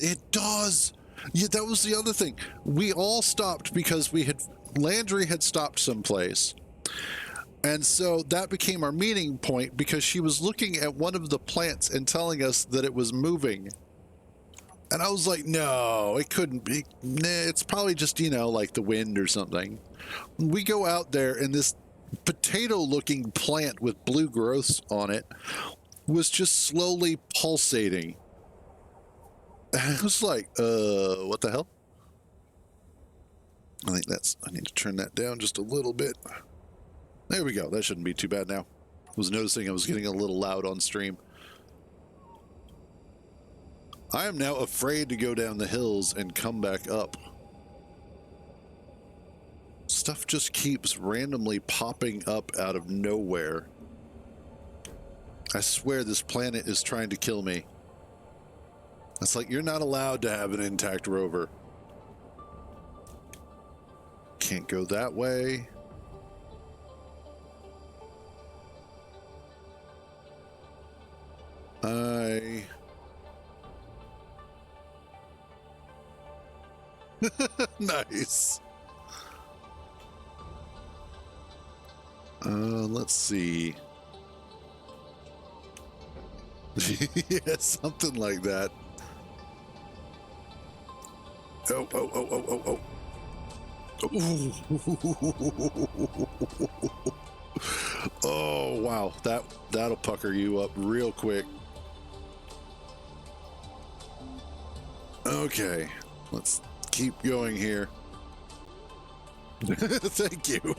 It does. Yeah, that was the other thing. We all stopped because Landry had stopped someplace. And so that became our meeting point because she was looking at one of the plants and telling us that it was moving. And I was like, no, it couldn't be. Nah, it's probably just, like the wind or something. We go out there and this potato-looking plant with blue growths on it was just slowly pulsating. And I was like, what the hell? I need to turn that down just a little bit. There we go. That shouldn't be too bad now. I was noticing I was getting a little loud on stream. I am now afraid to go down the hills and come back up. Stuff just keeps randomly popping up out of nowhere. I swear this planet is trying to kill me. It's like, you're not allowed to have an intact rover. Can't go that way. Nice. Let's see. Yeah, something like that. Oh. Oh, wow. That'll pucker you up real quick. Okay, let's keep going here. Thank you.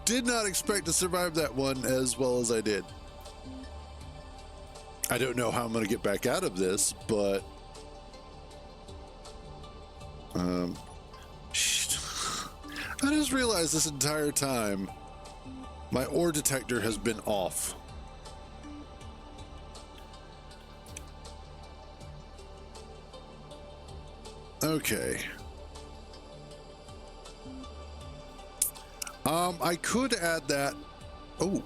Did not expect to survive that one as well as I did. I don't know how I'm going to get back out of this, but I just realized this entire time my ore detector has been off. Okay. I could add that. Oh.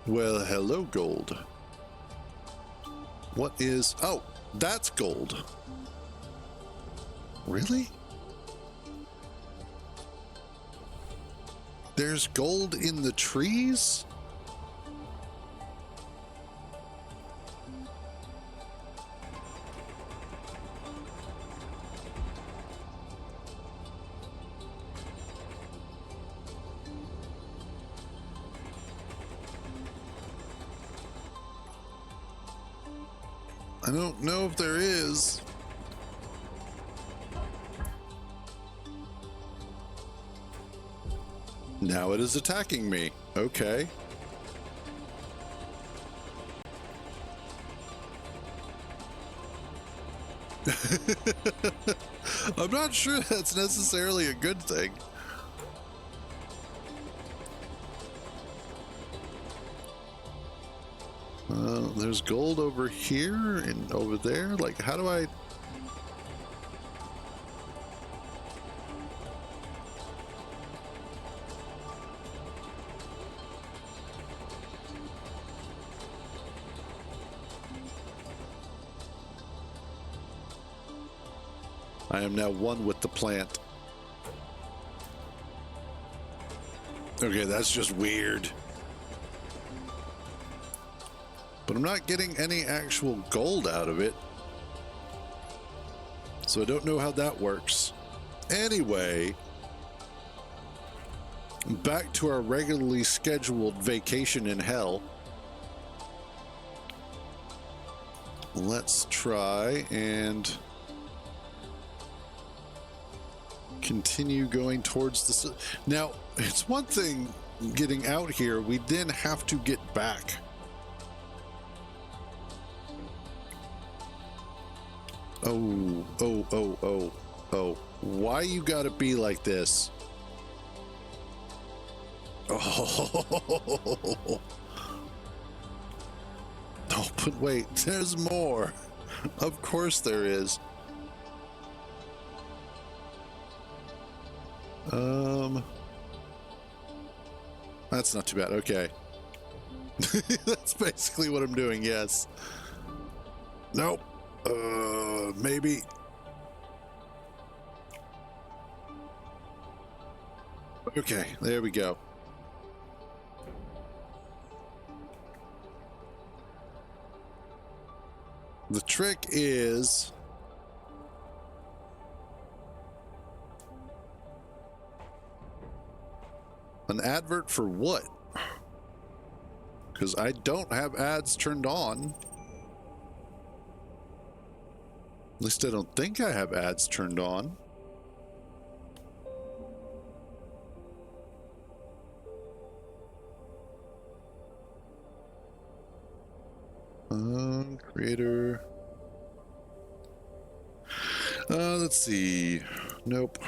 Well, hello, gold. What is... oh, that's gold. Really? There's gold in the trees? I don't know if there is. Now it is attacking me. Okay. I'm not sure that's necessarily a good thing. There's gold over here and over there. Like, how do I... I am now one with the plant. Okay, that's just weird. But I'm not getting any actual gold out of it. So I don't know how that works. Anyway, back to our regularly scheduled vacation in hell. Let's try and continue going towards the... Now, it's one thing getting out here. We then have to get back. Oh. Why you gotta be like this? Oh. Oh, but wait, there's more. Of course there is. That's not too bad. Okay. That's basically what I'm doing, yes. Nope. Maybe. Okay, there we go. The trick is an advert for what? Because I don't have ads turned on. At least I don't think I have ads turned on. Creator. Let's see. Nope.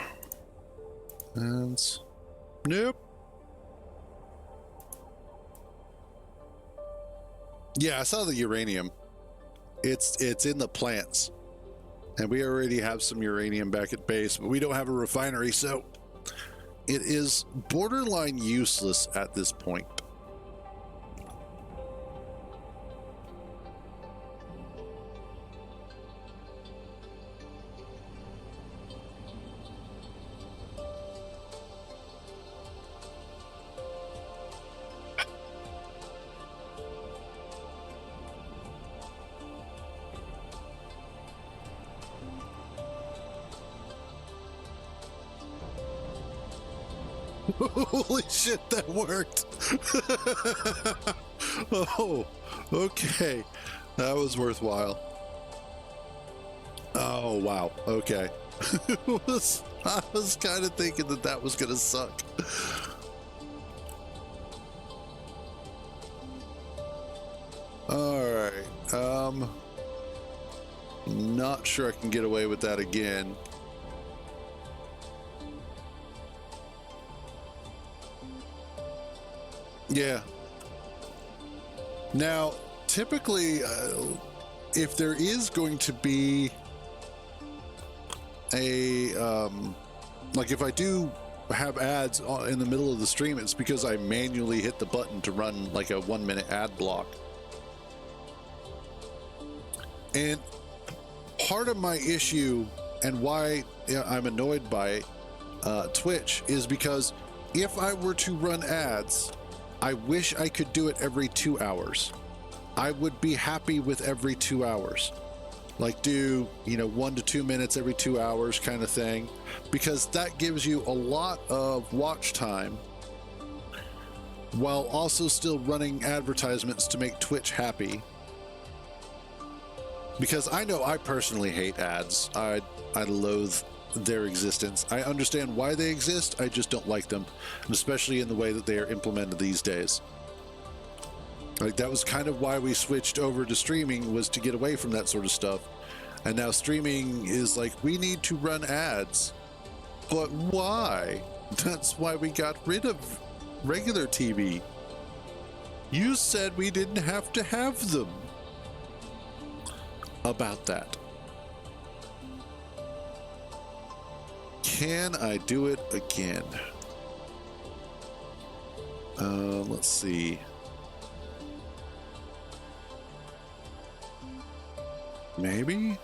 Ads. Nope. Yeah, I saw the uranium. It's in the plants. And we already have some uranium back at base, but we don't have a refinery, so it is borderline useless at this point. Holy shit, that worked. Oh, okay. That was worthwhile. Oh, wow. Okay. I was kind of thinking that was going to suck. All right. Not sure I can get away with that again. Yeah. Now, typically, if there is going to be a, like if I do have ads in the middle of the stream, it's because I manually hit the button to run like a 1-minute ad block. And part of my issue and why I'm annoyed by Twitch is because if I were to run ads, I wish I could do it every 2 hours. I would be happy with every 2 hours. Like do, 1 to 2 minutes every 2 hours kind of thing, because that gives you a lot of watch time while also still running advertisements to make Twitch happy. Because I know I personally hate ads. I loathe their existence. I understand why they exist, I just don't like them, and especially in the way that they are implemented these days. Like, that was kind of why we switched over to streaming, was to get away from that sort of stuff. And now streaming is like, we need to run ads. But why? That's why we got rid of regular TV. You said we didn't have to have them. About that. Can I do it again? Let's see. Maybe?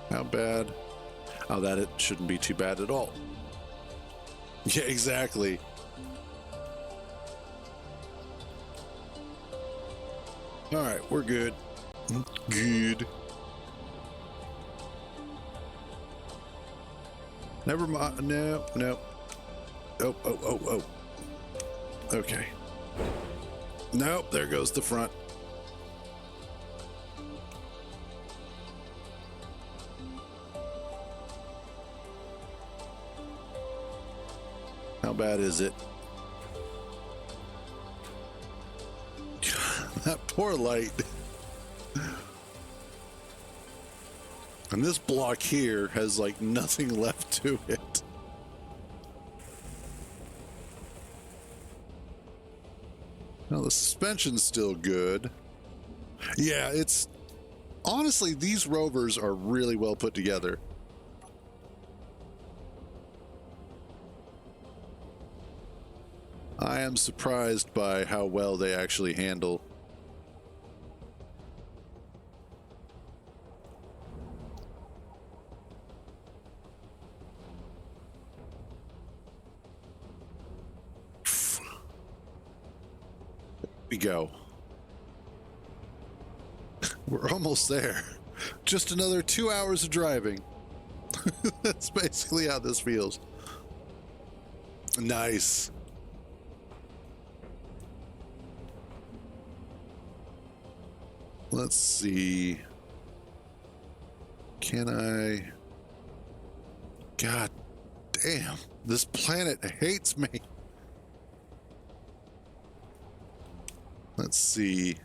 How bad? Oh, that it shouldn't be too bad at all. Yeah, exactly. All right, we're good. Good. Never mind. No, no. Oh. Okay. Nope, there goes the front. How bad is it? That poor light. And this block here has like nothing left to it. Well, the suspension's still good. Yeah, it's honestly, these rovers are really well put together. I am surprised by how well they actually handle. We go. We're almost there. Just another 2 hours of driving. That's basically how this feels. Nice. Let's see. Can I? God damn, this planet hates me. Let's see.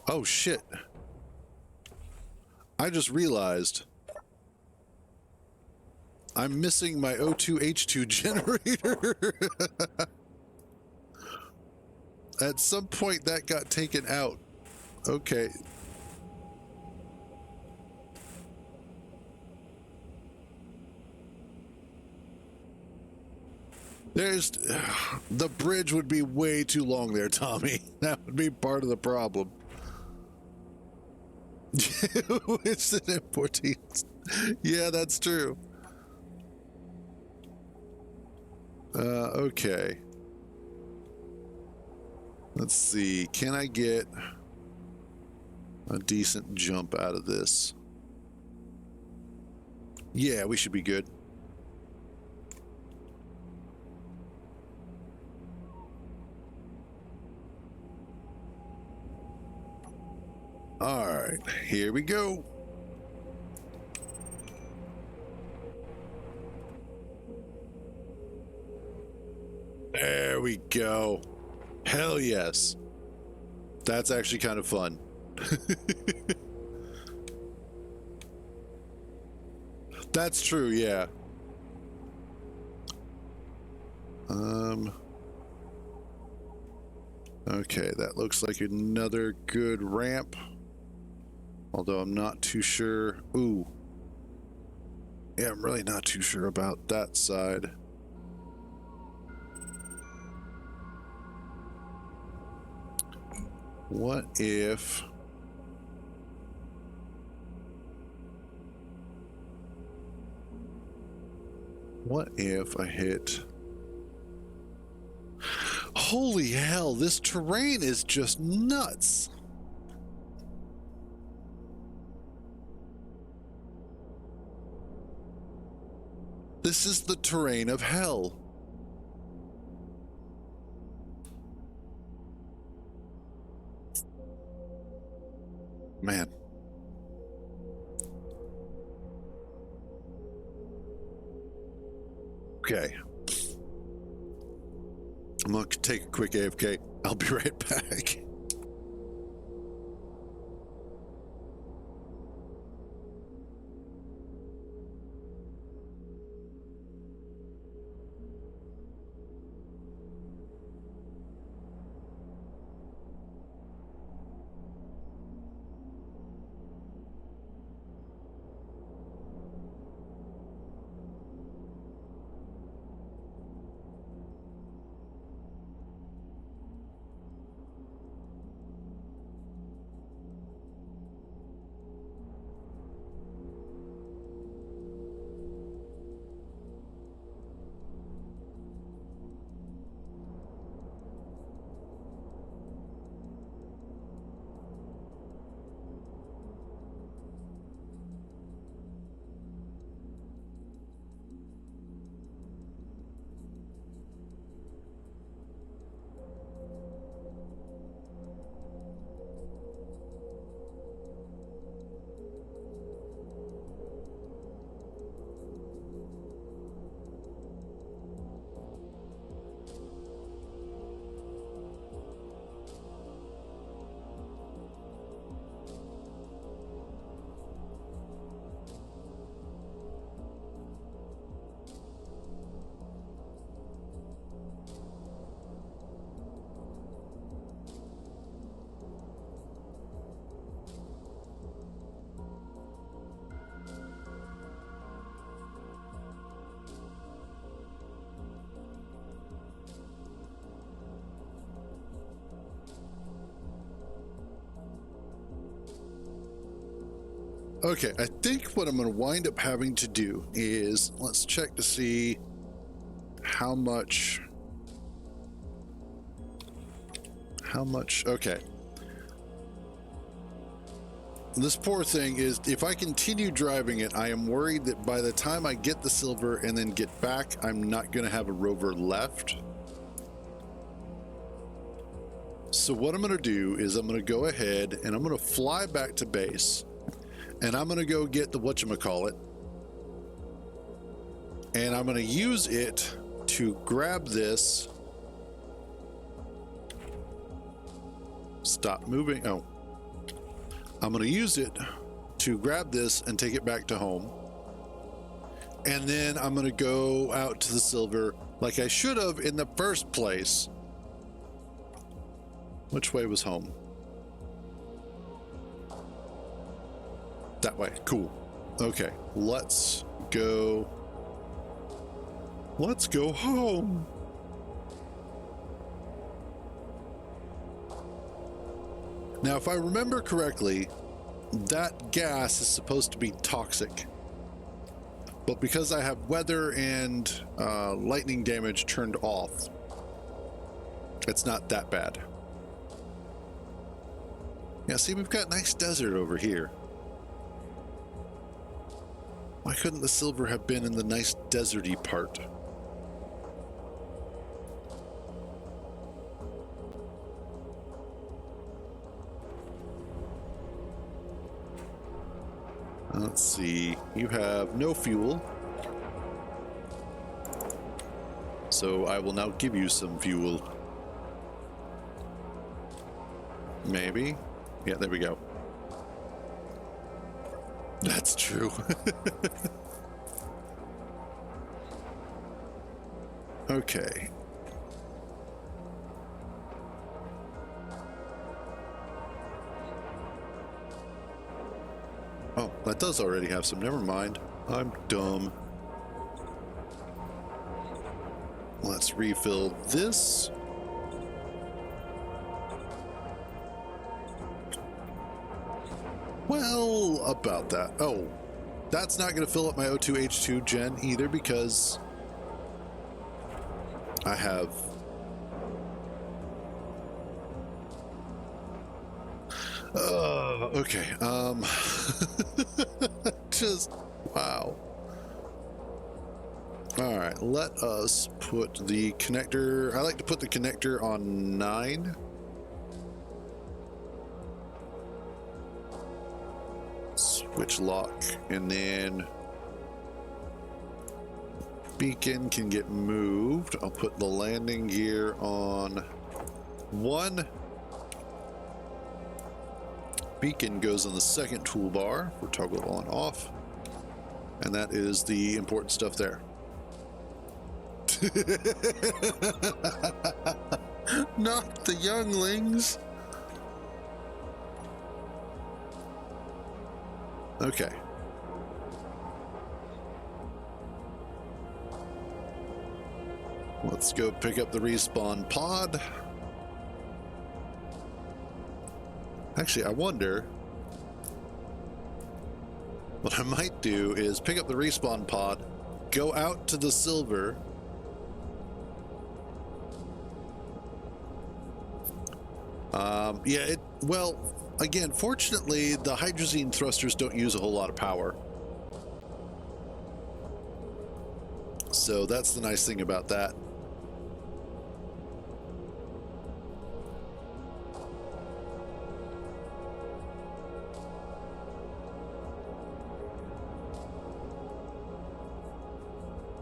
Oh shit. I just realized I'm missing my O2H2 generator. At some point that got taken out. Okay. There's the bridge would be way too long there, Tommy. That would be part of the problem. It's an M14. Yeah, that's true. Okay. Let's see. Can I get a decent jump out of this? Yeah, we should be good. All right, here we go. There we go. Hell yes. That's actually kind of fun. That's true, yeah. Okay, that looks like another good ramp. Although I'm not too sure. Ooh. Yeah, I'm really not too sure about that side. What if... What if I hit... Holy hell, this terrain is just nuts. This is the terrain of hell. Man. Okay. I'm going to take a quick AFK. I'll be right back. Okay, I think what I'm going to wind up having to do is, let's check to see how much, okay. This poor thing is, if I continue driving it, I am worried that by the time I get the silver and then get back, I'm not going to have a rover left. So what I'm going to do is I'm going to go ahead and I'm going to fly back to base. And I'm going to go get the whatchamacallit. And I'm going to use it to grab this. Stop moving. Oh. I'm going to use it to grab this and take it back to home. And then I'm going to go out to the silver like I should have in the first place. Which way was home? That way. Cool. Okay, let's go. Let's go home. Now, if I remember correctly, that gas is supposed to be toxic. But because I have weather and lightning damage turned off, it's not that bad. Yeah, see, we've got nice desert over here. Why couldn't the silver have been in the nice deserty part? Let's see. You have no fuel. So I will now give you some fuel. Maybe. Yeah, there we go. That's true. Okay. Oh, that does already have some. Never mind. I'm dumb. Let's refill this. Well, about that. Oh, that's not going to fill up my O2H2 gen either because I have... okay. Just, wow. All right, let us put the connector... I like to put the connector on 9. Switch lock, and then beacon can get moved. I'll put the landing gear on 1. Beacon goes on the second toolbar for toggle on off, and that is the important stuff there. Not the younglings. Okay. Let's go pick up the respawn pod. Actually, I wonder, what I might do is pick up the respawn pod, go out to the silver, yeah, well, again, fortunately, the hydrazine thrusters don't use a whole lot of power. So that's the nice thing about that.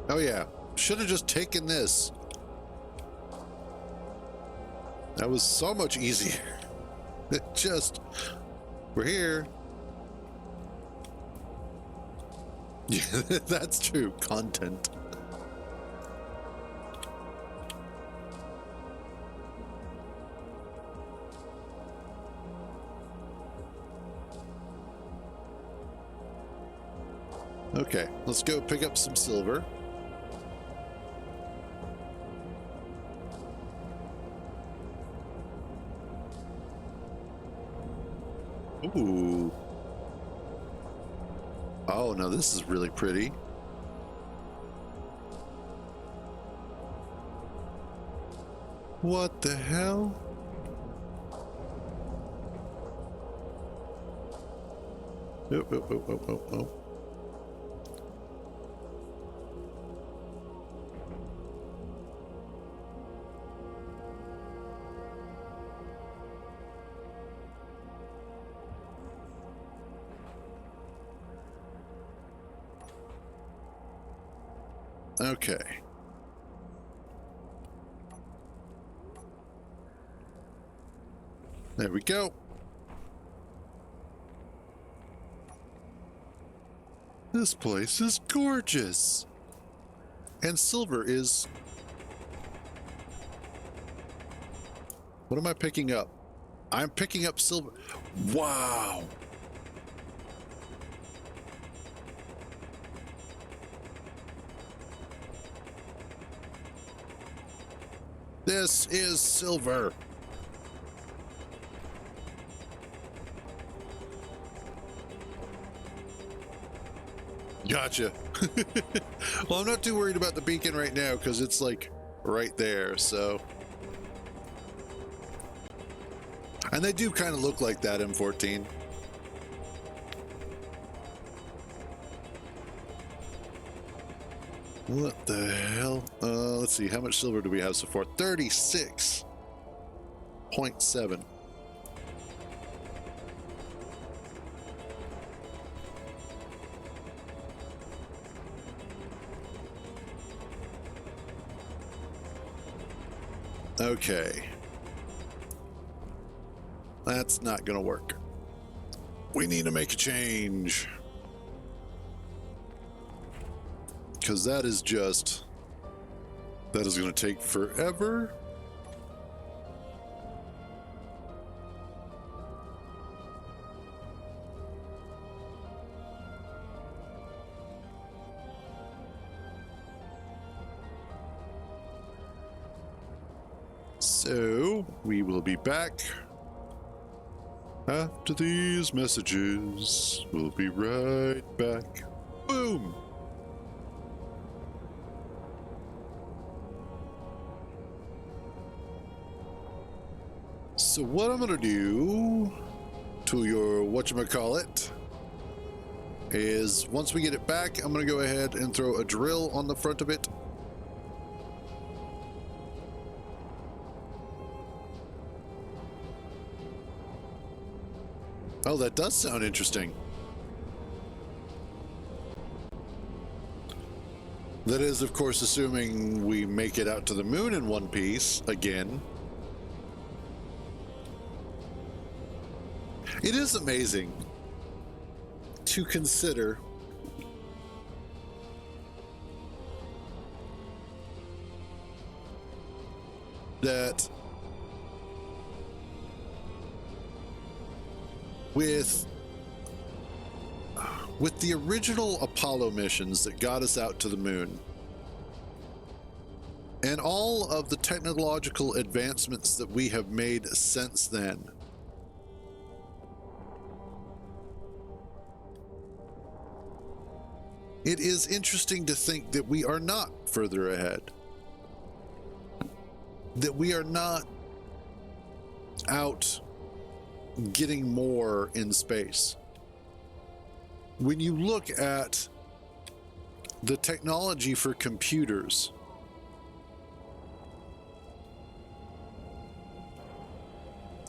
Oh yeah, should have just taken this. That was so much easier. It just, we're here. Yeah, that's true. Content. Okay, let's go pick up some silver. Ooh. Oh, no, this is really pretty. What the hell? Oh, oh, oh, oh, oh, oh. Okay. There we go. This place is gorgeous. And silver is... What am I picking up? I'm picking up silver. Wow. This is silver. Gotcha. Well, I'm not too worried about the beacon right now because it's like right there, so. And they do kind of look like that M14. What the hell? Let's see, how much silver do we have so far? 36.7. Okay. That's not gonna work. We need to make a change. Because that is just... That is going to take forever. So, we will be back after these messages. We'll be right back. Boom! So what I'm gonna do to your whatchamacallit is once we get it back, I'm gonna go ahead and throw a drill on the front of it. Oh, that does sound interesting. That is, of course, assuming we make it out to the moon in one piece again. It is amazing to consider that with the original Apollo missions that got us out to the moon and all of the technological advancements that we have made since then, it is interesting to think that we are not further ahead, that we are not out getting more in space. When you look at the technology for computers,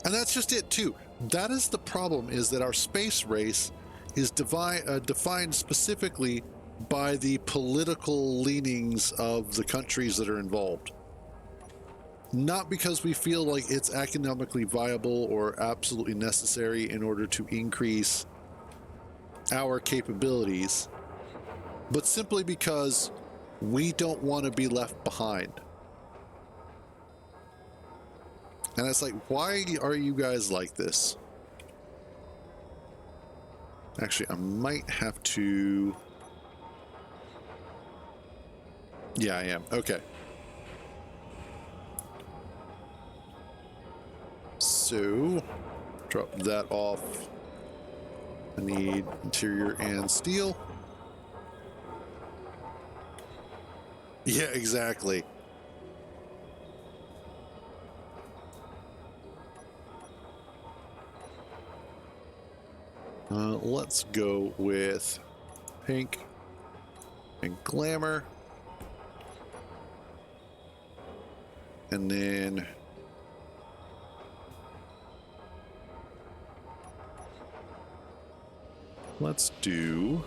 and that's just it too. That is the problem, is that our space race is defined specifically by the political leanings of the countries that are involved. Not because we feel like it's economically viable or absolutely necessary in order to increase our capabilities, but simply because we don't want to be left behind. And it's like, why are you guys like this? Actually, I might have to... Yeah, I am. Okay. So, drop that off. I need interior and steel. Yeah, exactly. Let's go with pink and glamour. And then let's do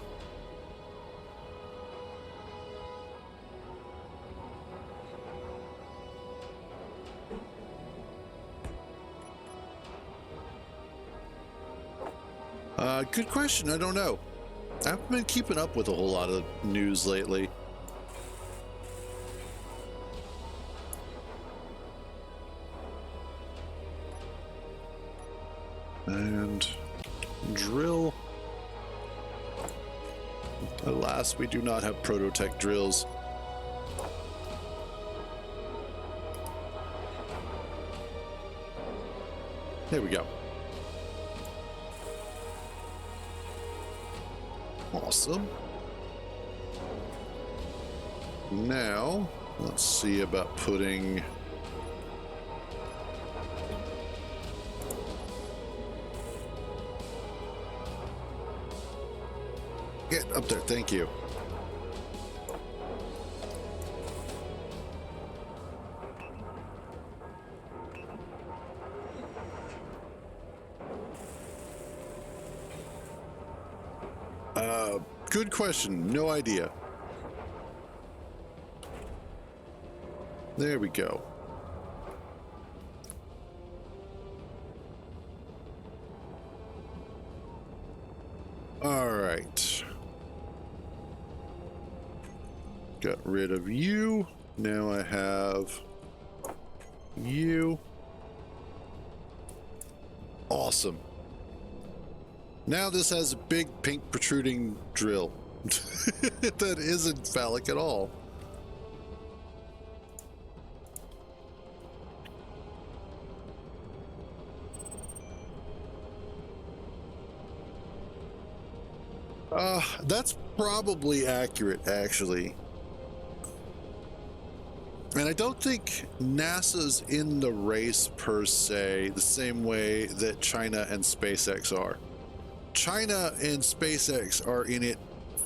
good question. I don't know. I haven't been keeping up with a whole lot of news lately. And drill. Alas, we do not have prototech drills. There we go. Awesome. Now, let's see about putting... Get up there, thank you. Good question. No idea. There we go. All right. Got rid of you. Now I have you. Awesome. Now this has a big pink protruding drill that isn't phallic at all. That's probably accurate, actually. And I don't think NASA's in the race per se, the same way that China and SpaceX are. China and SpaceX are in it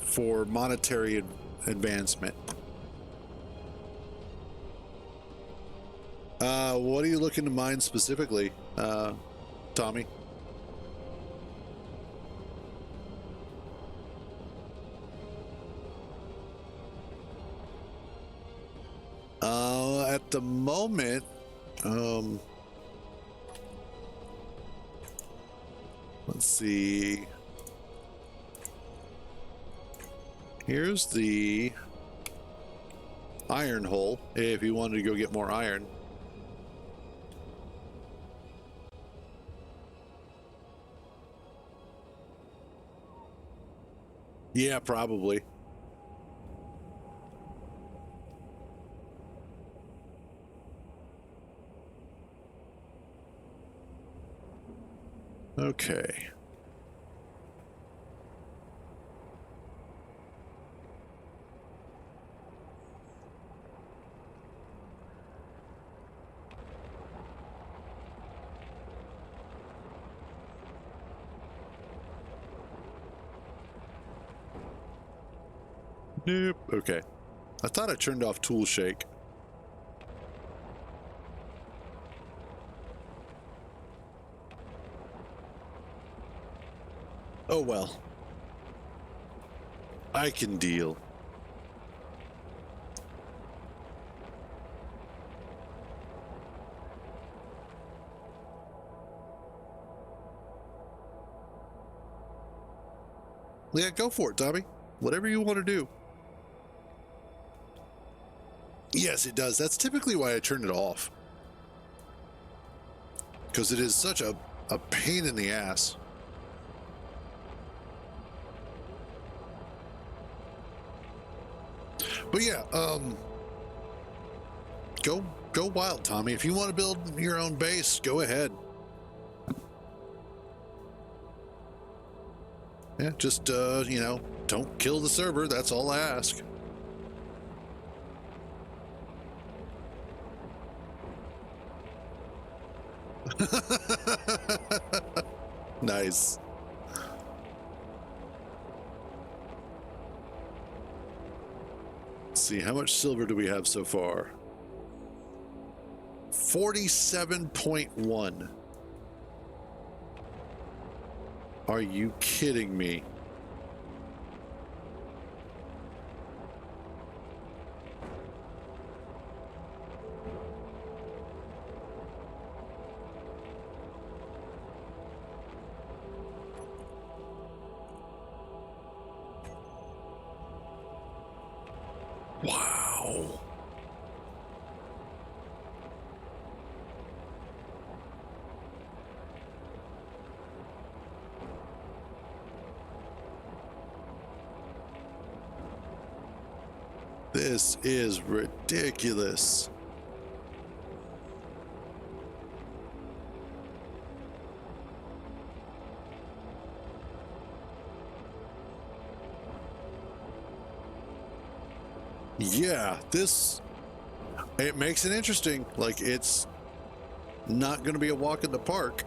for monetary advancement. What are you looking to mine specifically, Tommy? At the moment, let's see. Here's the iron hole if you wanted to go get more iron. Yeah, probably. Okay. Nope. Okay. I thought I turned off tool shake. Oh well. I can deal. Yeah, go for it, Tommy. Whatever you want to do. Yes, it does. That's typically why I turn it off. Because it is such a pain in the ass. But yeah, go wild, Tommy. If you want to build your own base, go ahead. Yeah, just you know, don't kill the server. That's all I ask. Nice. Let's see, how much silver do we have so far? 47.1. Are you kidding me? Wow. This is ridiculous. Yeah, it makes it interesting. Like, it's not going to be a walk in the park.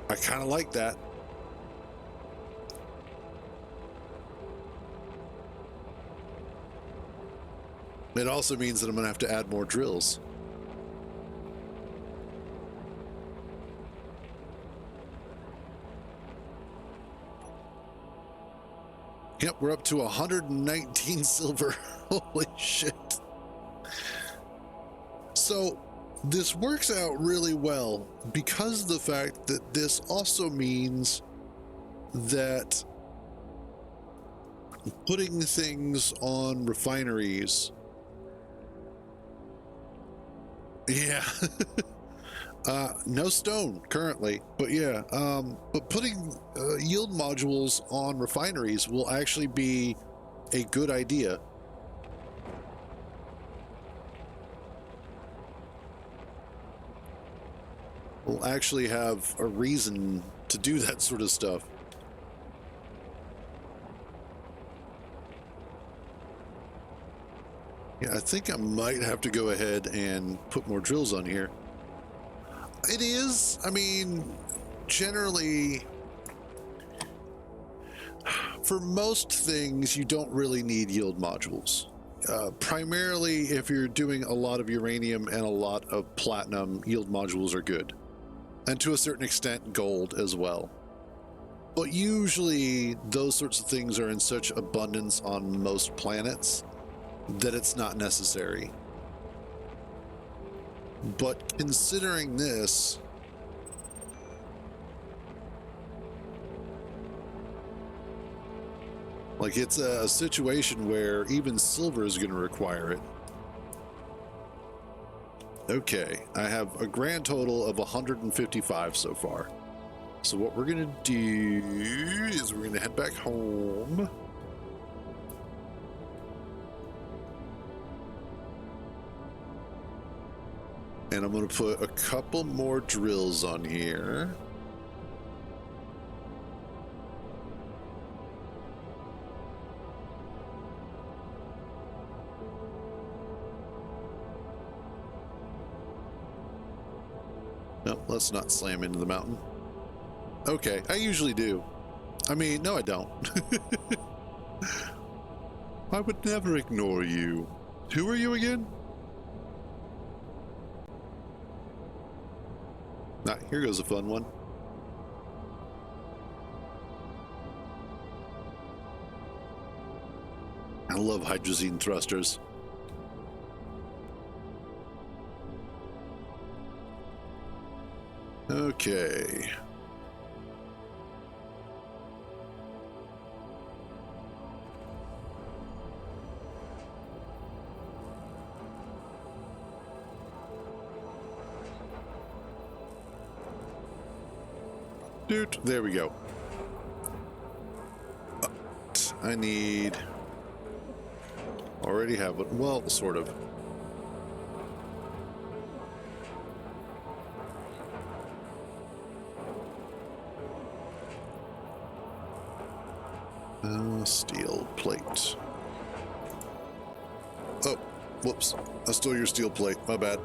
I kind of like that. It also means that I'm going to have to add more drills. Yep, we're up to 119 silver. Holy shit. So this works out really well because of the fact that this also means that putting things on refineries. Yeah. No stone currently, but yeah, but putting yield modules on refineries will actually be a good idea. We'll actually have a reason to do that sort of stuff. Yeah, I think I might have to go ahead and put more drills on here. It is, I mean, generally, for most things, you don't really need yield modules. Primarily, if you're doing a lot of uranium and a lot of platinum, yield modules are good. And to a certain extent, gold as well. But usually, those sorts of things are in such abundance on most planets that it's not necessary. But considering this, like, it's a situation where even silver is going to require it. Okay, I have a grand total of 155 so far. So what we're going to do is we're going to head back home. And I'm going to put a couple more drills on here. No, let's not slam into the mountain. Okay, I usually do. I mean, no, I don't. I would never ignore you. Who are you again? Ah, here goes a fun one. I love hydrazine thrusters. Okay. Dude, there we go. I need... Already have it. Well, sort of. Steel plate. Oh, whoops. I stole your steel plate. My bad.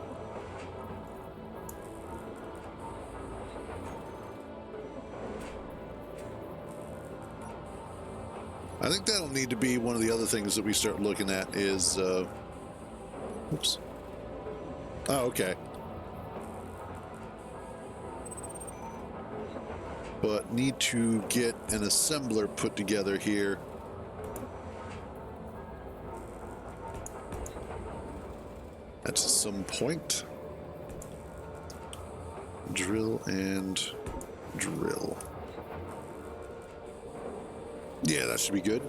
I think that'll need to be one of the other things that we start looking at is, oops. Oh, okay. But need to get an assembler put together here. At some point. Drill and drill. Yeah, that should be good.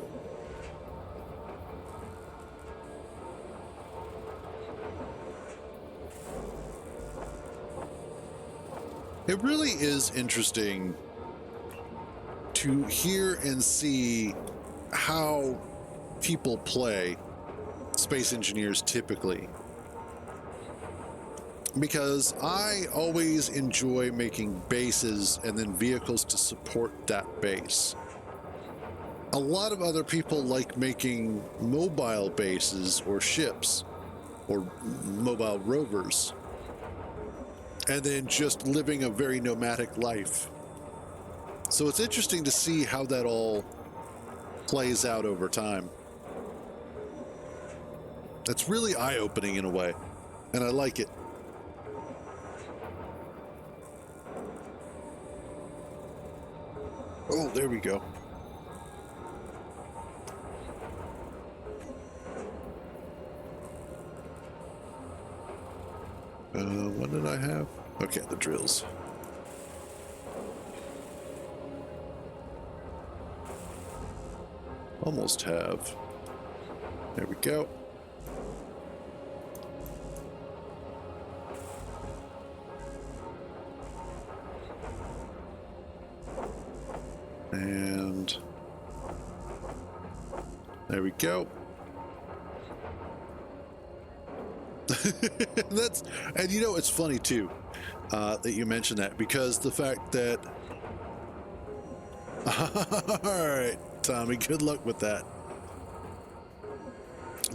It really is interesting to hear and see how people play space engineers typically. Because I always enjoy making bases and then vehicles to support that base. A lot of other people like making mobile bases or ships or mobile rovers and then just living a very nomadic life. So it's interesting to see how that all plays out over time. It's really eye-opening in a way, and I like it. Oh, there we go. What did I have? Okay, the drills. Almost have. There we go. And there we go. And you know, it's funny too that you mentioned that, because the fact that all right, Tommy, good luck with that.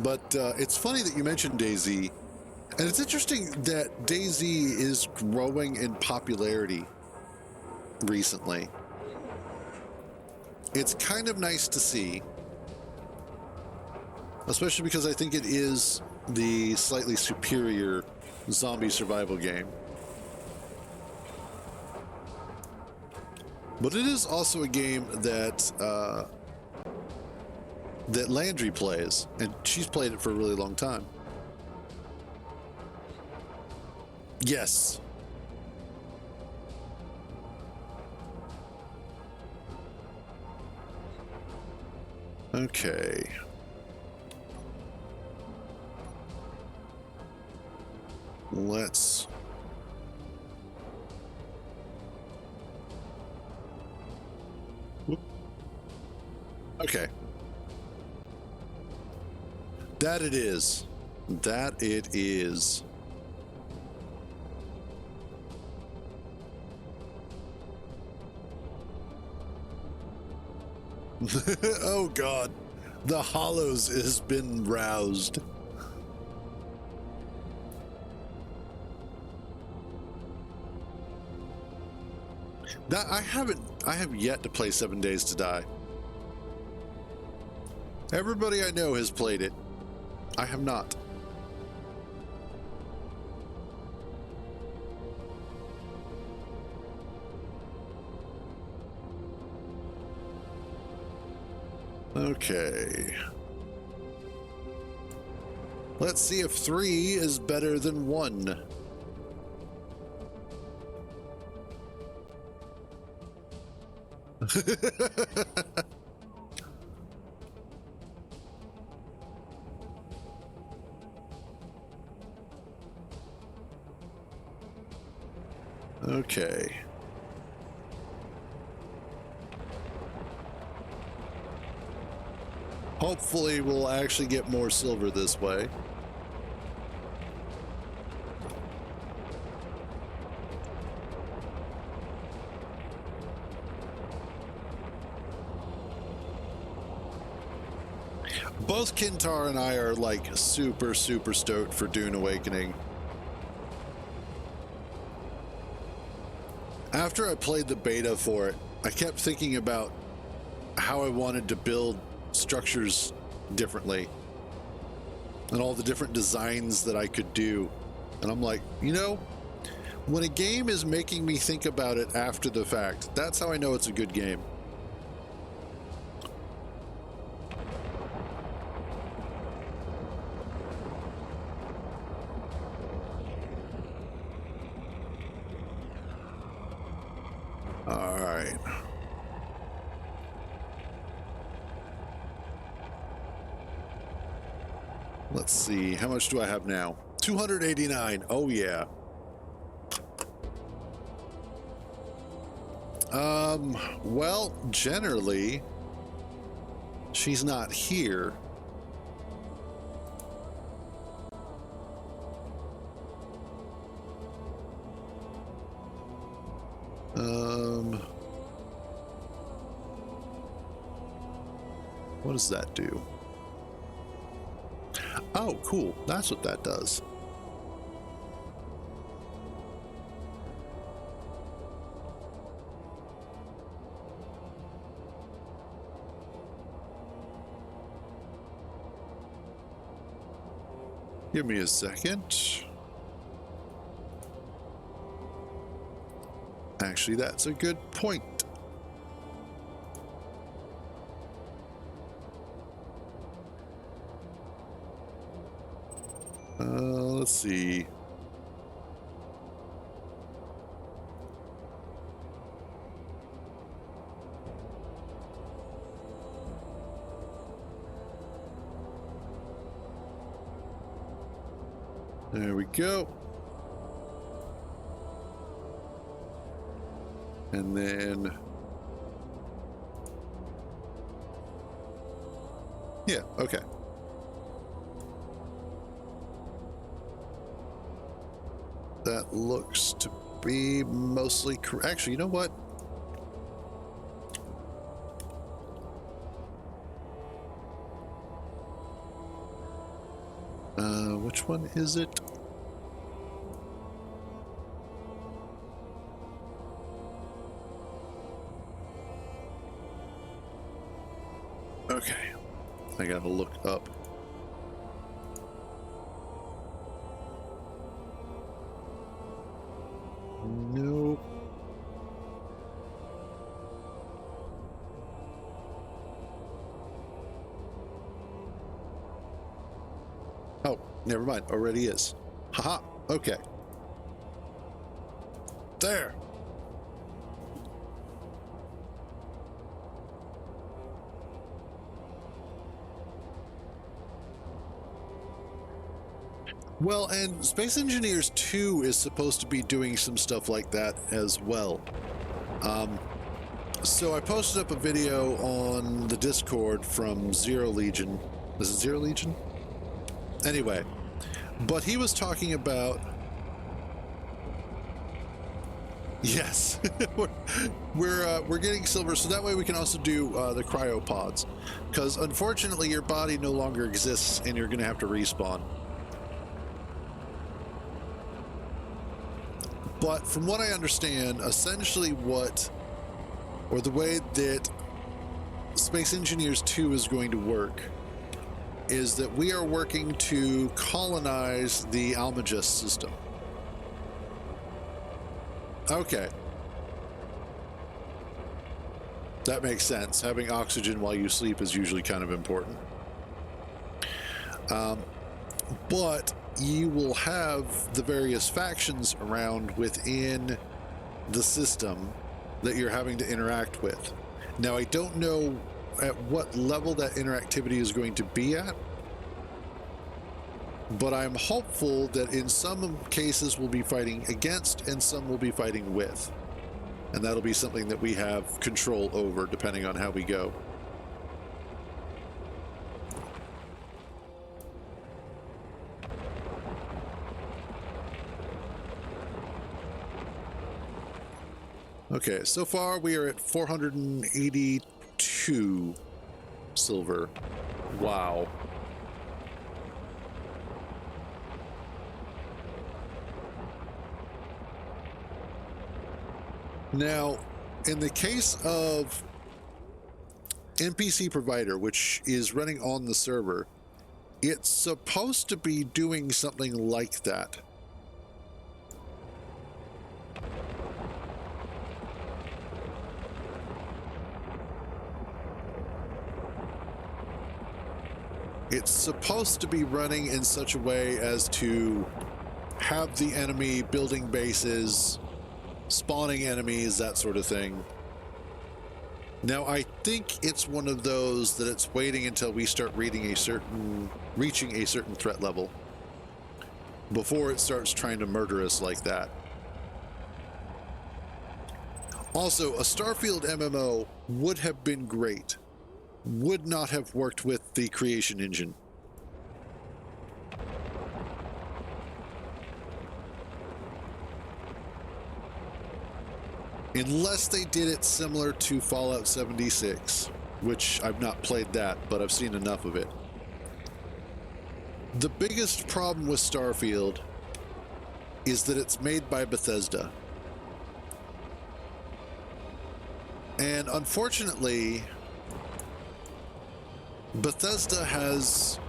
But it's funny that you mentioned DayZ, and it's interesting that DayZ is growing in popularity recently. It's kind of nice to see, especially because I think it is the slightly superior zombie survival game. But it is also a game that that Landry plays, and she's played it for a really long time. Yes. Okay. Let's... Whoop. Okay. That it is. That it is. Oh God. The Hollows has been roused. That I have yet to play 7 Days to Die. Everybody I know has played it. I have not. Okay. Let's see if 3 is better than 1. Okay. Hopefully we'll actually get more silver this way. Both Kintar and I are like super stoked for Dune Awakening. After I played the beta for it, I kept thinking about how I wanted to build structures differently and all the different designs that I could do. And I'm like, you know, when a game is making me think about it after the fact, that's how I know it's a good game. All right. Let's see. How much do I have now? 289. Oh, yeah. Well, generally, she's not here. What does that do? Oh, cool. That's what that does. Give me a second. Actually, that's a good point. Let's see. There we go. And then... yeah, okay. That looks to be mostly correct. Actually, you know what? Which one is it? Okay, I gotta look up. Nope. Oh, never mind. Already is. Haha. Okay. There. Well, and Space Engineers 2 is supposed to be doing some stuff like that as well. So I posted up a video on the Discord from Zero Legion. Is it Zero Legion? Anyway, but he was talking about... Yes, we're getting silver, so that way we can also do the cryopods. Because unfortunately your body no longer exists and you're going to have to respawn. But from what I understand, essentially the way that Space Engineers 2 is going to work is that we are working to colonize the Almagest system. Okay. That makes sense. Having oxygen while you sleep is usually kind of important. But you will have the various factions around within the system that you're having to interact with. Now, I don't know at what level that interactivity is going to be at, but I'm hopeful that in some cases we'll be fighting against and some will be fighting with. And that'll be something that we have control over depending on how we go. Okay, so far we are at 482 silver. Wow. Now, in the case of NPC Provider, which is running on the server, it's supposed to be doing something like that. It's supposed to be running in such a way as to have the enemy building bases, spawning enemies, that sort of thing. Now, I think it's one of those that it's waiting until we start reaching a certain threat level before it starts trying to murder us like that. Also, a Starfield MMO would have been great. Would not have worked with the creation engine. Unless they did it similar to Fallout 76, which I've not played that, but I've seen enough of it. The biggest problem with Starfield is that it's made by Bethesda. And unfortunately, Bethesda has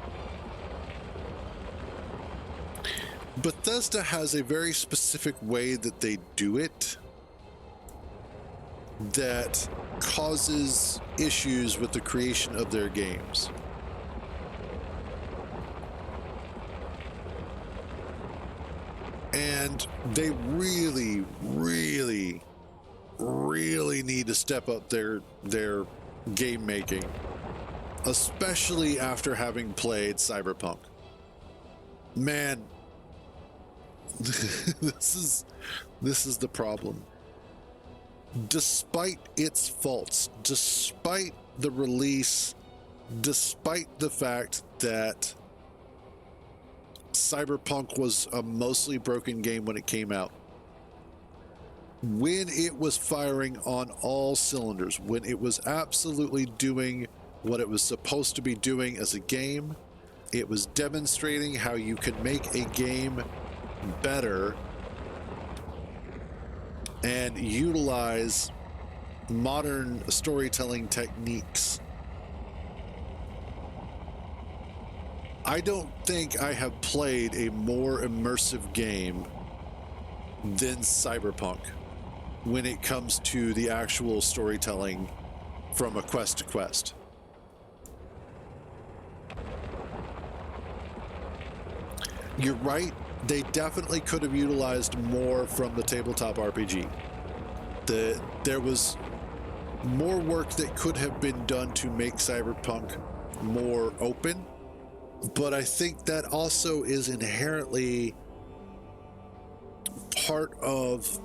a very specific way that they do it that causes issues with the creation of their games. And they really, really, really need to step up their game making, especially after having played Cyberpunk. Man, this is the problem. Despite its faults, despite the release, despite the fact that Cyberpunk was a mostly broken game when it came out, when it was firing on all cylinders, when it was absolutely doing what it was supposed to be doing as a game, It was demonstrating how you can make a game better and utilize modern storytelling techniques. I don't think I have played a more immersive game than Cyberpunk when it comes to the actual storytelling from a quest to quest. You're right, they definitely could have utilized more from the tabletop RPG. There was more work that could have been done to make Cyberpunk more open, but I think that also is inherently part of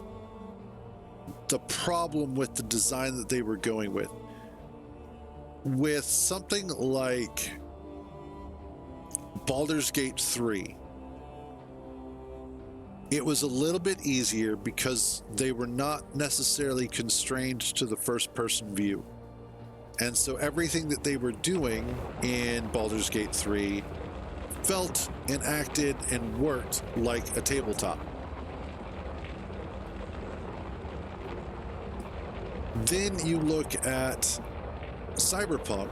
the problem with the design that they were going with. With something like Baldur's Gate 3, it was a little bit easier because they were not necessarily constrained to the first-person view. And so everything that they were doing in Baldur's Gate 3 felt and acted and worked like a tabletop. Then you look at Cyberpunk,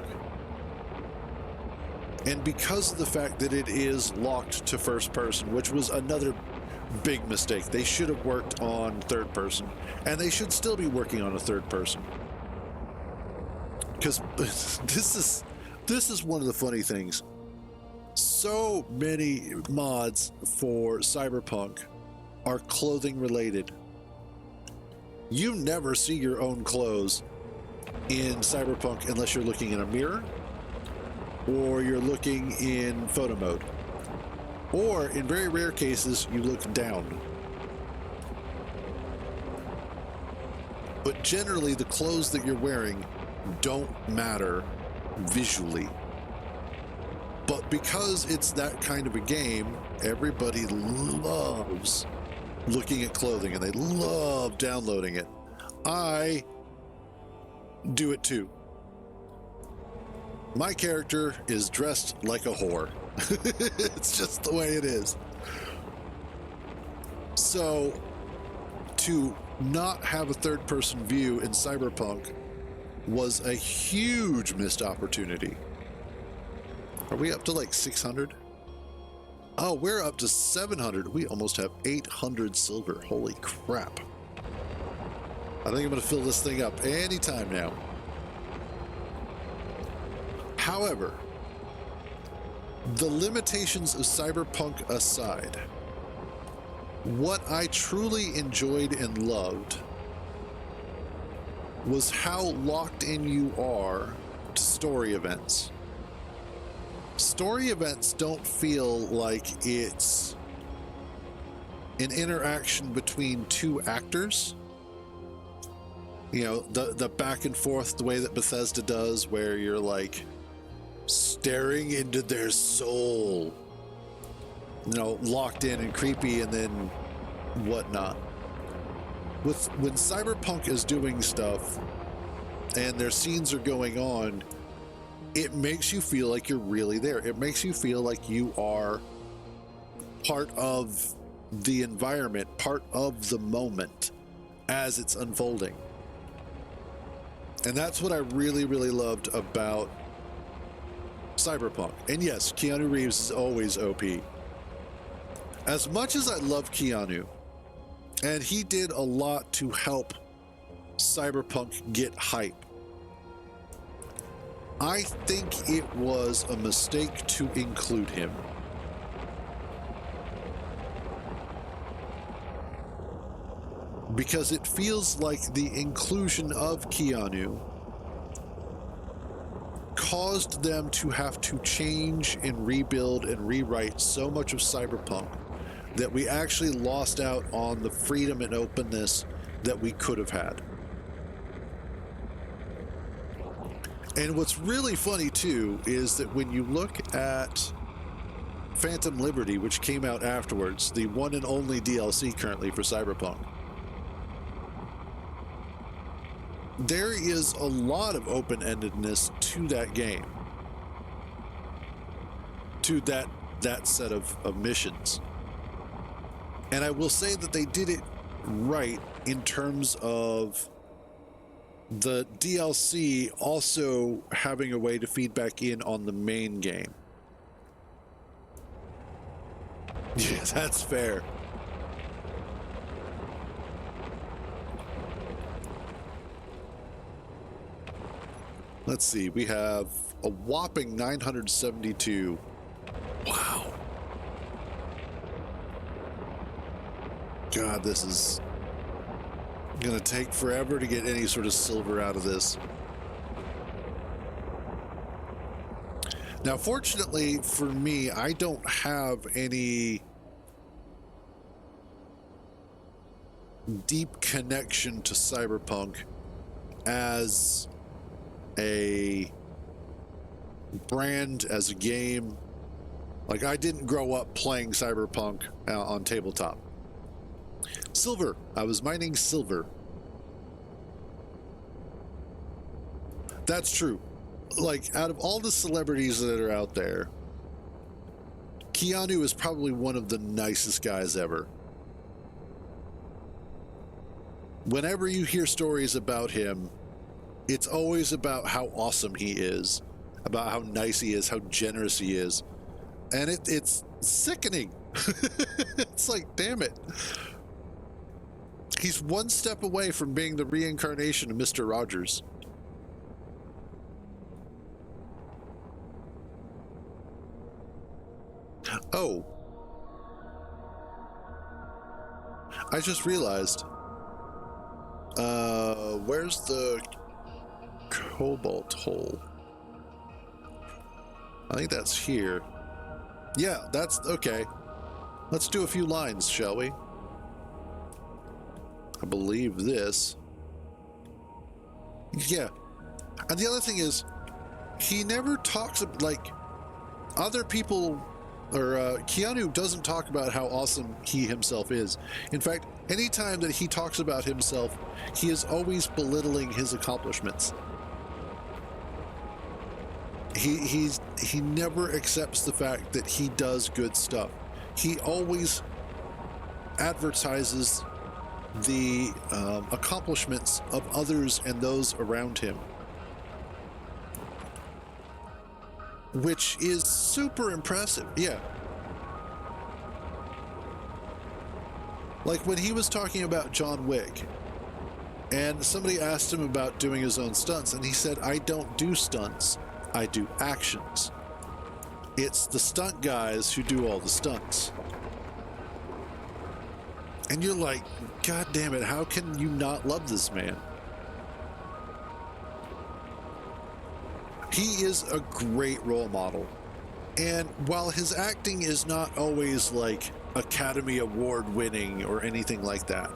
and because of the fact that it is locked to first person, which was another big mistake. They should have worked on third person, and they should still be working on a third person. Because this is one of the funny things. So many mods for Cyberpunk are clothing related. You never see your own clothes in Cyberpunk unless you're looking in a mirror or you're looking in photo mode. Or, in very rare cases, you look down. But generally, the clothes that you're wearing don't matter visually. But because it's that kind of a game, everybody loves looking at clothing and they love downloading it. I do it too. My character is dressed like a whore. It's just the way it is. So, to not have a third-person view in Cyberpunk was a huge missed opportunity. Are we up to like 600? Oh, we're up to 700. We almost have 800 silver. Holy crap. I think I'm going to fill this thing up anytime now. However, the limitations of Cyberpunk aside, what I truly enjoyed and loved was how locked in you are to story events. Story events don't feel like it's an interaction between two actors. You know, the back and forth, the way that Bethesda does, where you're like staring into their soul, you know, locked in and creepy and then whatnot. When Cyberpunk is doing stuff and their scenes are going on, it makes you feel like you're really there. It makes you feel like you are part of the environment, part of the moment as it's unfolding. And that's what I really, really loved about Cyberpunk. And yes, Keanu Reeves is always OP. As much as I love Keanu, and he did a lot to help Cyberpunk get hype, I think it was a mistake to include him. Because it feels like the inclusion of Keanu caused them to have to change and rebuild and rewrite so much of Cyberpunk that we actually lost out on the freedom and openness that we could have had. And what's really funny too is that when you look at Phantom Liberty, which came out afterwards, the one and only DLC currently for Cyberpunk, there is a lot of open-endedness to that game. to that set of missions. And I will say that they did it right in terms of the DLC also having a way to feed back in on the main game. Yeah, that's fair. Let's see, we have a whopping 972. Wow. God, this is gonna take forever to get any sort of silver out of this. Now, fortunately for me, I don't have any deep connection to Cyberpunk as a brand, as a game. Like, I didn't grow up playing Cyberpunk on tabletop. Silver. I was mining silver. That's true. Like, out of all the celebrities that are out there, Keanu is probably one of the nicest guys ever. Whenever you hear stories about him, it's always about how awesome he is, about how nice he is, how generous he is. And it's sickening. It's like, damn it. He's one step away from being the reincarnation of Mr. Rogers. Oh. I just realized. Where's the cobalt hole? I think that's here. Yeah, that's okay. Let's do a few lines, shall we? I believe this. Yeah. And the other thing is, he never talks about, like, other people, or Keanu doesn't talk about how awesome he himself is. In fact, anytime that he talks about himself, he is always belittling his accomplishments. He never accepts the fact that he does good stuff. He always advertises the accomplishments of others and those around him, which is super impressive. Yeah. Like when he was talking about John Wick, and somebody asked him about doing his own stunts, and he said, I don't do stunts, I do actions. It's the stunt guys who do all the stunts. And you're like, God damn it, how can you not love this man? He is a great role model. And while his acting is not always like Academy Award winning or anything like that,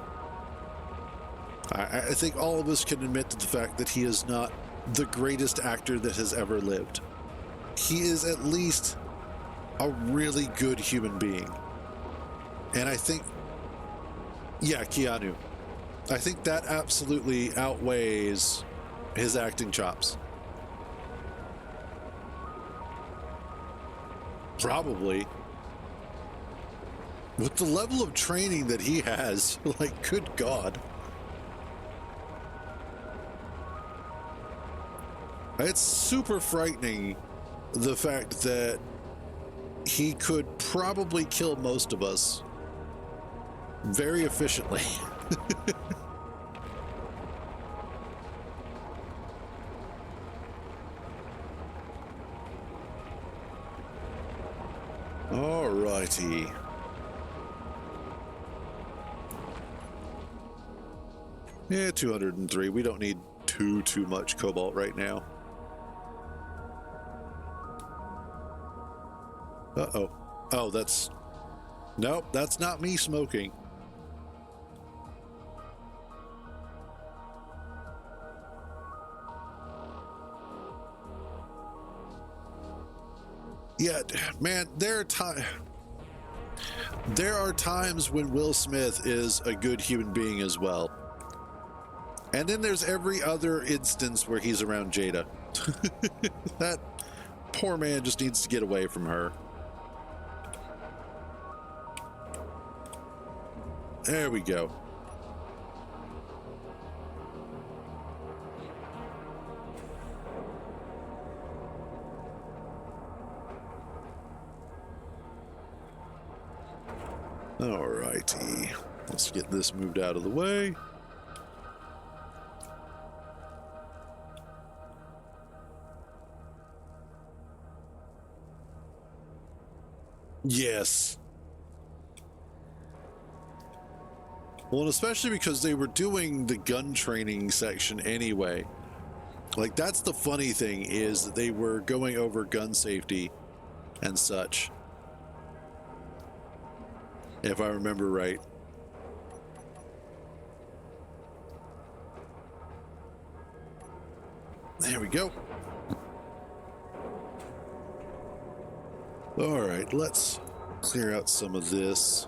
I think all of us can admit to the fact that he is not the greatest actor that has ever lived. He is at least a really good human being. And I think, yeah, Keanu, I think that absolutely outweighs his acting chops. Probably. With the level of training that he has, like, good God. It's super frightening, the fact that he could probably kill most of us very efficiently. Alrighty. Yeah, 203. We don't need too much cobalt right now. Uh-oh. Oh, that's... Nope, that's not me smoking. Yeah, man, there are times when Will Smith is a good human being as well. And then there's every other instance where he's around Jada. That poor man just needs to get away from her. There we go. Alrighty. Let's get this moved out of the way. Yes. Well, and especially because they were doing the gun training section anyway. Like, that's the funny thing, is that they were going over gun safety and such. If I remember right. There we go. All right, let's clear out some of this.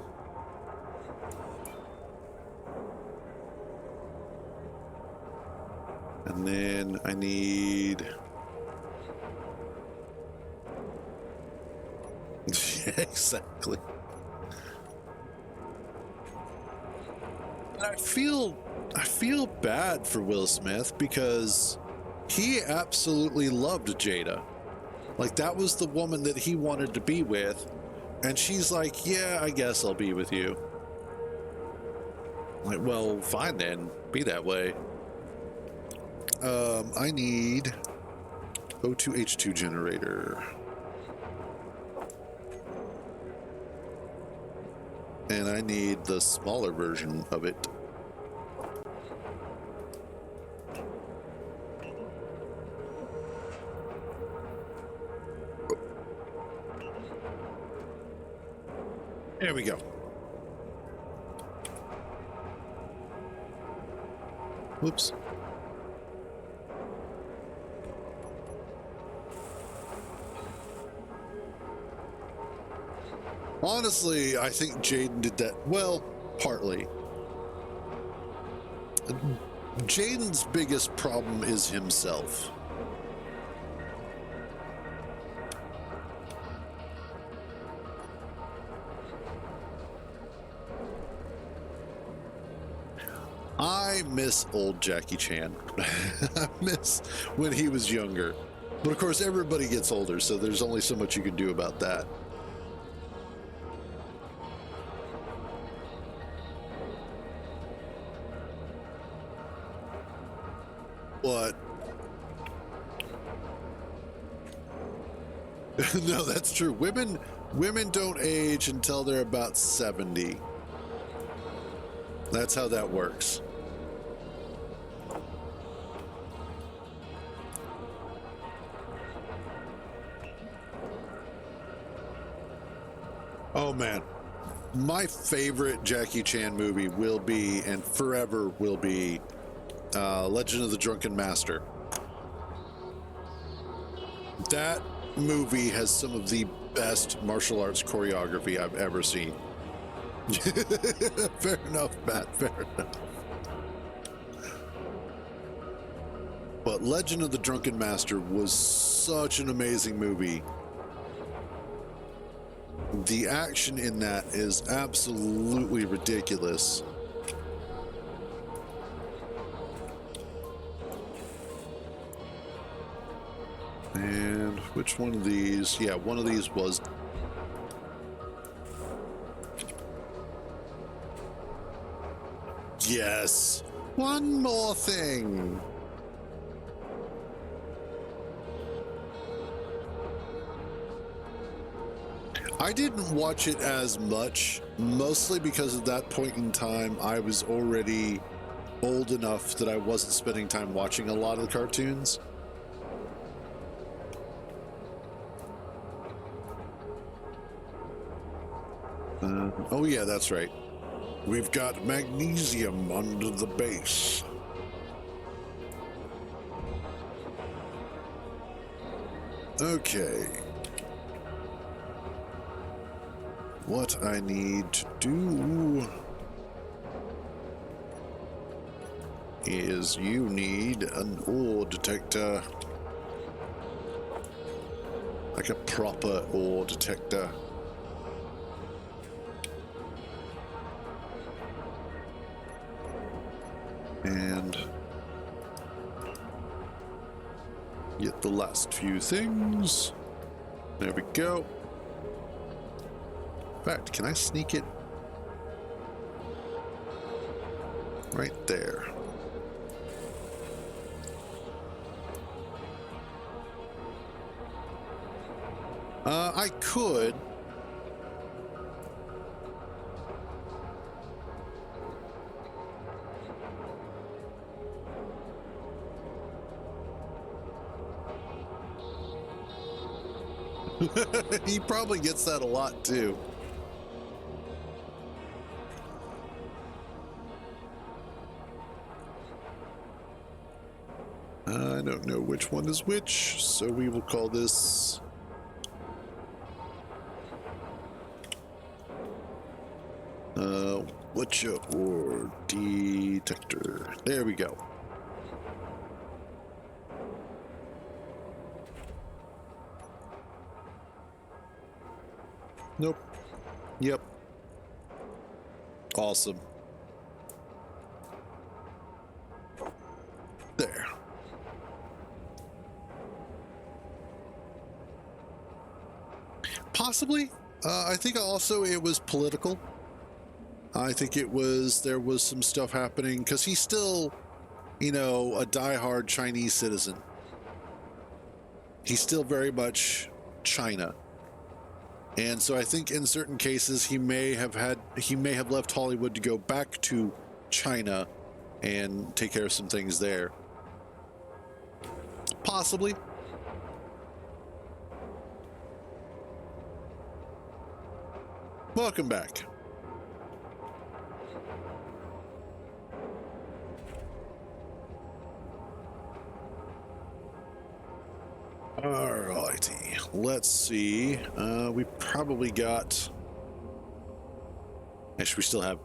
And then I need... Yeah, exactly. And I feel bad for Will Smith because he absolutely loved Jada. Like, that was the woman that he wanted to be with, and she's like, yeah, I guess I'll be with you. Like, well, fine then, be that way. I need O2H2 generator. And I need the smaller version of it. There we go. Whoops. Honestly, I think Jaden did that well, partly. Jaden's biggest problem is himself. I miss old Jackie Chan. I miss when he was younger. But of course, everybody gets older, so there's only so much you can do about that. What? No, that's true. Women don't age until they're about 70. That's how that works. Oh man, my favorite Jackie Chan movie will be, and forever will be, Legend of the Drunken Master. That movie has some of the best martial arts choreography I've ever seen. Fair enough, Matt, fair enough. But Legend of the Drunken Master was such an amazing movie. The action in that is absolutely ridiculous. And which one of these? Yeah, one of these was... Yes! One more thing! I didn't watch it as much, mostly because at that point in time, I was already old enough that I wasn't spending time watching a lot of the cartoons. Oh yeah, that's right. We've got magnesium under the base. Okay. What I need to do is you need an ore detector. Like a proper ore detector. And get the last few things. There we go. In fact, can I sneak it? Right there. I could. He probably gets that a lot too. I don't know which one is which, so we will call this whatcha or detector. There we go. Nope. Yep. Awesome. There. Possibly. I think also it was political. I think there was some stuff happening because he's still, you know, a diehard Chinese citizen. He's still very much China. And so I think in certain cases he may have left Hollywood to go back to China and take care of some things there. Possibly. Welcome back. Alrighty, let's see. We probably got. Actually, we still have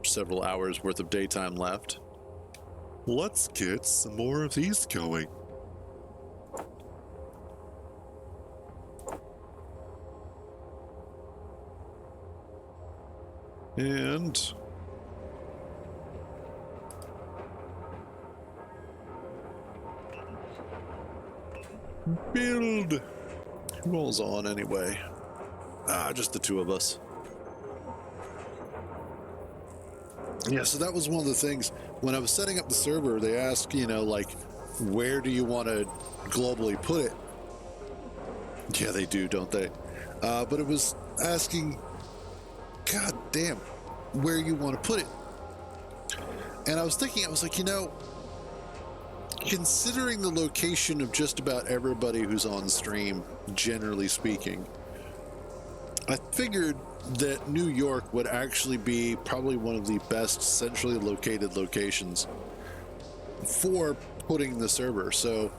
several hours worth of daytime left. Let's get some more of these going. And build. Who all's on anyway? Just the two of us. Yeah, so that was one of the things when I was setting up the server. They asked, you know, like, where do you want to globally put it? Yeah, they do, don't they? But it was asking, God damn, where you want to put it. And I was thinking, I was like, you know, considering the location of just about everybody who's on stream, generally speaking, I figured that New York would actually be probably one of the best centrally located locations for putting the server. So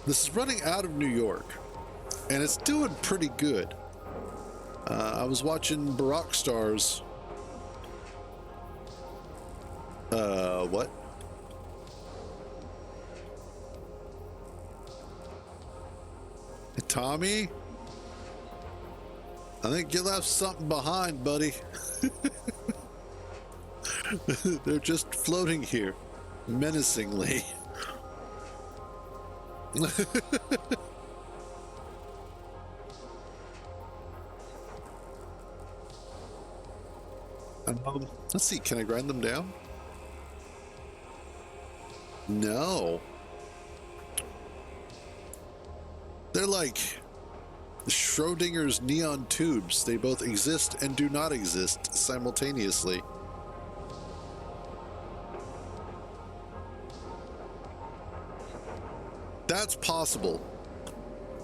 this is running out of New York, and it's doing pretty good. I was watching Barack Stars. What? Hey, Tommy? I think you left something behind, buddy. They're just floating here, menacingly. Let's see, can I grind them down? No. They're like Schrodinger's neon tubes. They both exist and do not exist simultaneously. That's possible.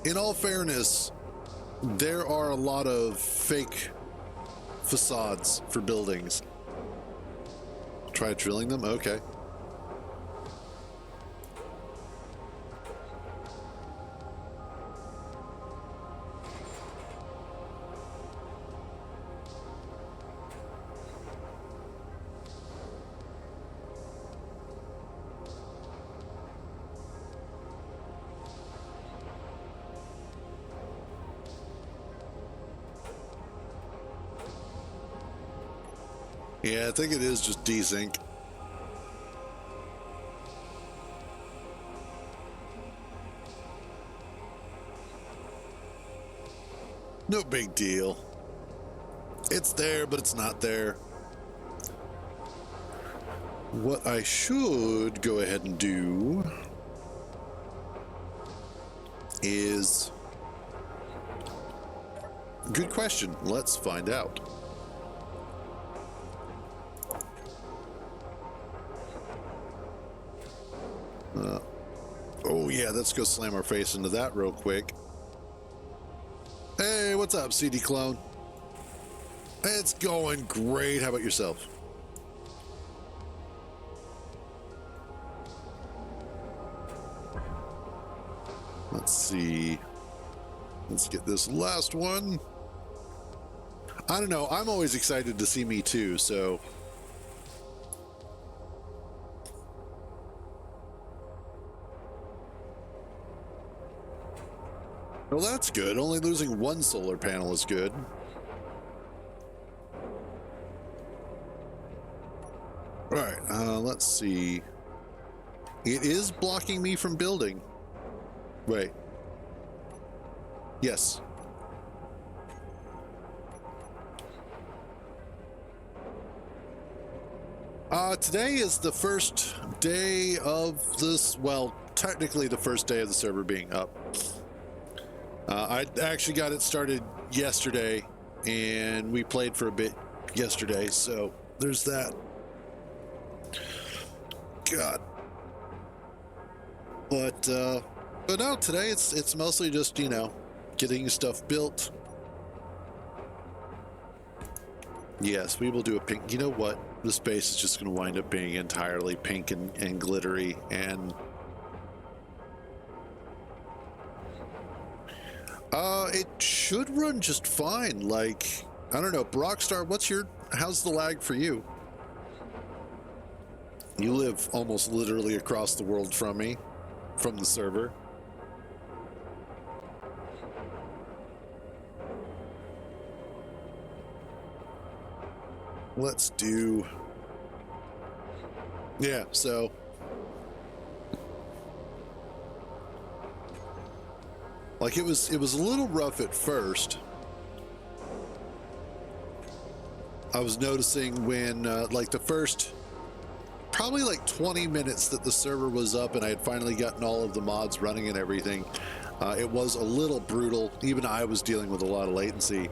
In all fairness, there are a lot of fake facades for buildings. Try drilling them? Okay. Yeah, I think it is just desync. No big deal. It's there, but it's not there. What I should go ahead and do is... Good question. Let's find out. Oh yeah, let's go slam our face into that real quick. Hey, what's up, CD clone? It's going great. How about yourself? Let's see. Let's get this last one. I don't know. I'm always excited to see me too, so... Well, that's good. Only losing one solar panel is good. All right, let's see. It is blocking me from building. Wait. Yes. Today is the first day of this, well, technically the first day of the server being up. I actually got it started yesterday, and we played for a bit yesterday, so there's that. God. But no, today it's mostly just, you know, getting stuff built. Yes, we will do a pink. You know what? This base is just going to wind up being entirely pink and glittery, and it should run just fine. Like, I don't know, Brockstar, how's the lag for you? You live almost literally across the world from me, from the server. Let's do... Yeah, so... Like, it was a little rough at first. I was noticing when, like, the first... Probably like 20 minutes that the server was up and I had finally gotten all of the mods running and everything, it was a little brutal. Even I was dealing with a lot of latency.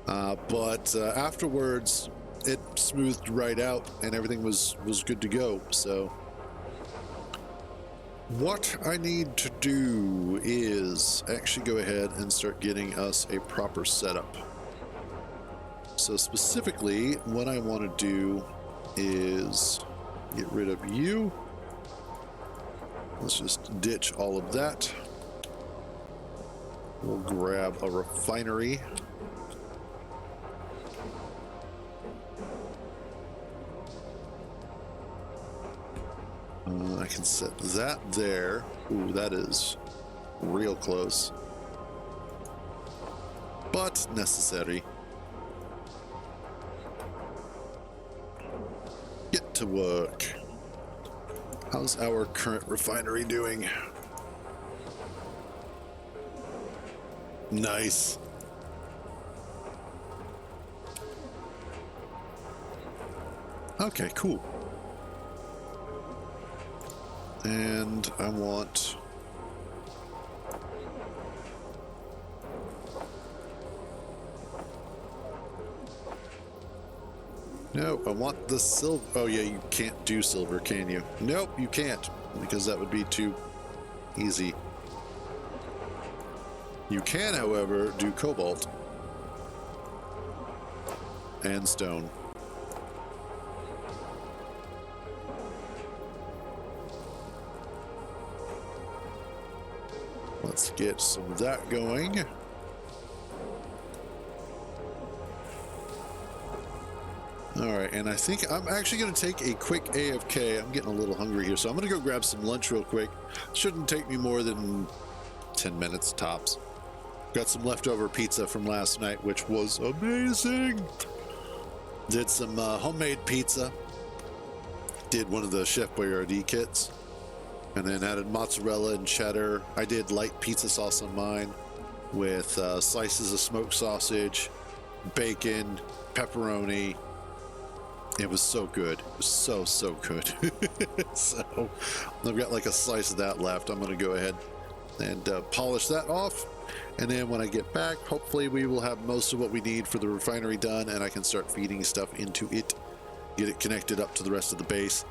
But afterwards, it smoothed right out and everything was good to go. So what I need to do is actually go ahead and start getting us a proper setup. So specifically, what I want to do is get rid of you. Let's just ditch all of that. We'll grab a refinery. I can set that there. Ooh, that is real close, but necessary. Get to work. How's our current refinery doing? Nice. Okay, cool. And I want... No, I want the silver. Oh yeah, you can't do silver, can you? Nope, you can't, because that would be too easy. You can, however, do cobalt and stone. Let's get some of that going. All right, and I think I'm actually going to take a quick AFK. I'm getting a little hungry here, so I'm going to go grab some lunch real quick. Shouldn't take me more than 10 minutes tops. Got some leftover pizza from last night, which was amazing. Did some homemade pizza. Did one of the Chef Boyardee kits. And then added mozzarella and cheddar. I did light pizza sauce on mine. with slices of smoked sausage, bacon, pepperoni. It was so good. It was so good. So I've got like a slice of that left. I'm going to go ahead and polish that off. And then when I get back, hopefully we will have most of what we need for the refinery done, and I can start feeding stuff into it, get it connected up to the rest of the base,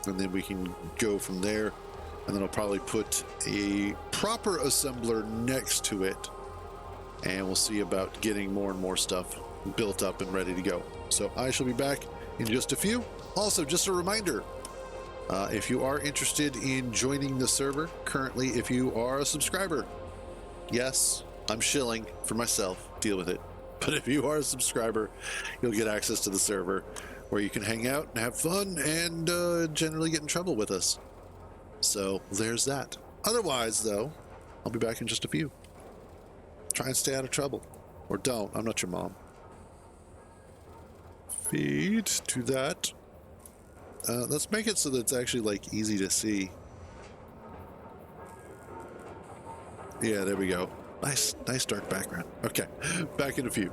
and then we can go from there. And then I'll probably put a proper assembler next to it, and we'll see about getting more and more stuff built up and ready to go. So I shall be back in just a few. Also, just a reminder, if you are interested in joining the server, currently, if you are a subscriber, yes, I'm shilling for myself, deal with it. But if you are a subscriber, you'll get access to the server where you can hang out and have fun and generally get in trouble with us. So there's that. Otherwise, though, I'll be back in just a few. Try and stay out of trouble. Or don't. I'm not your mom. Feed to that. Let's make it so that it's actually like easy to see. Yeah, there we go. Nice dark background. Okay, back in a few.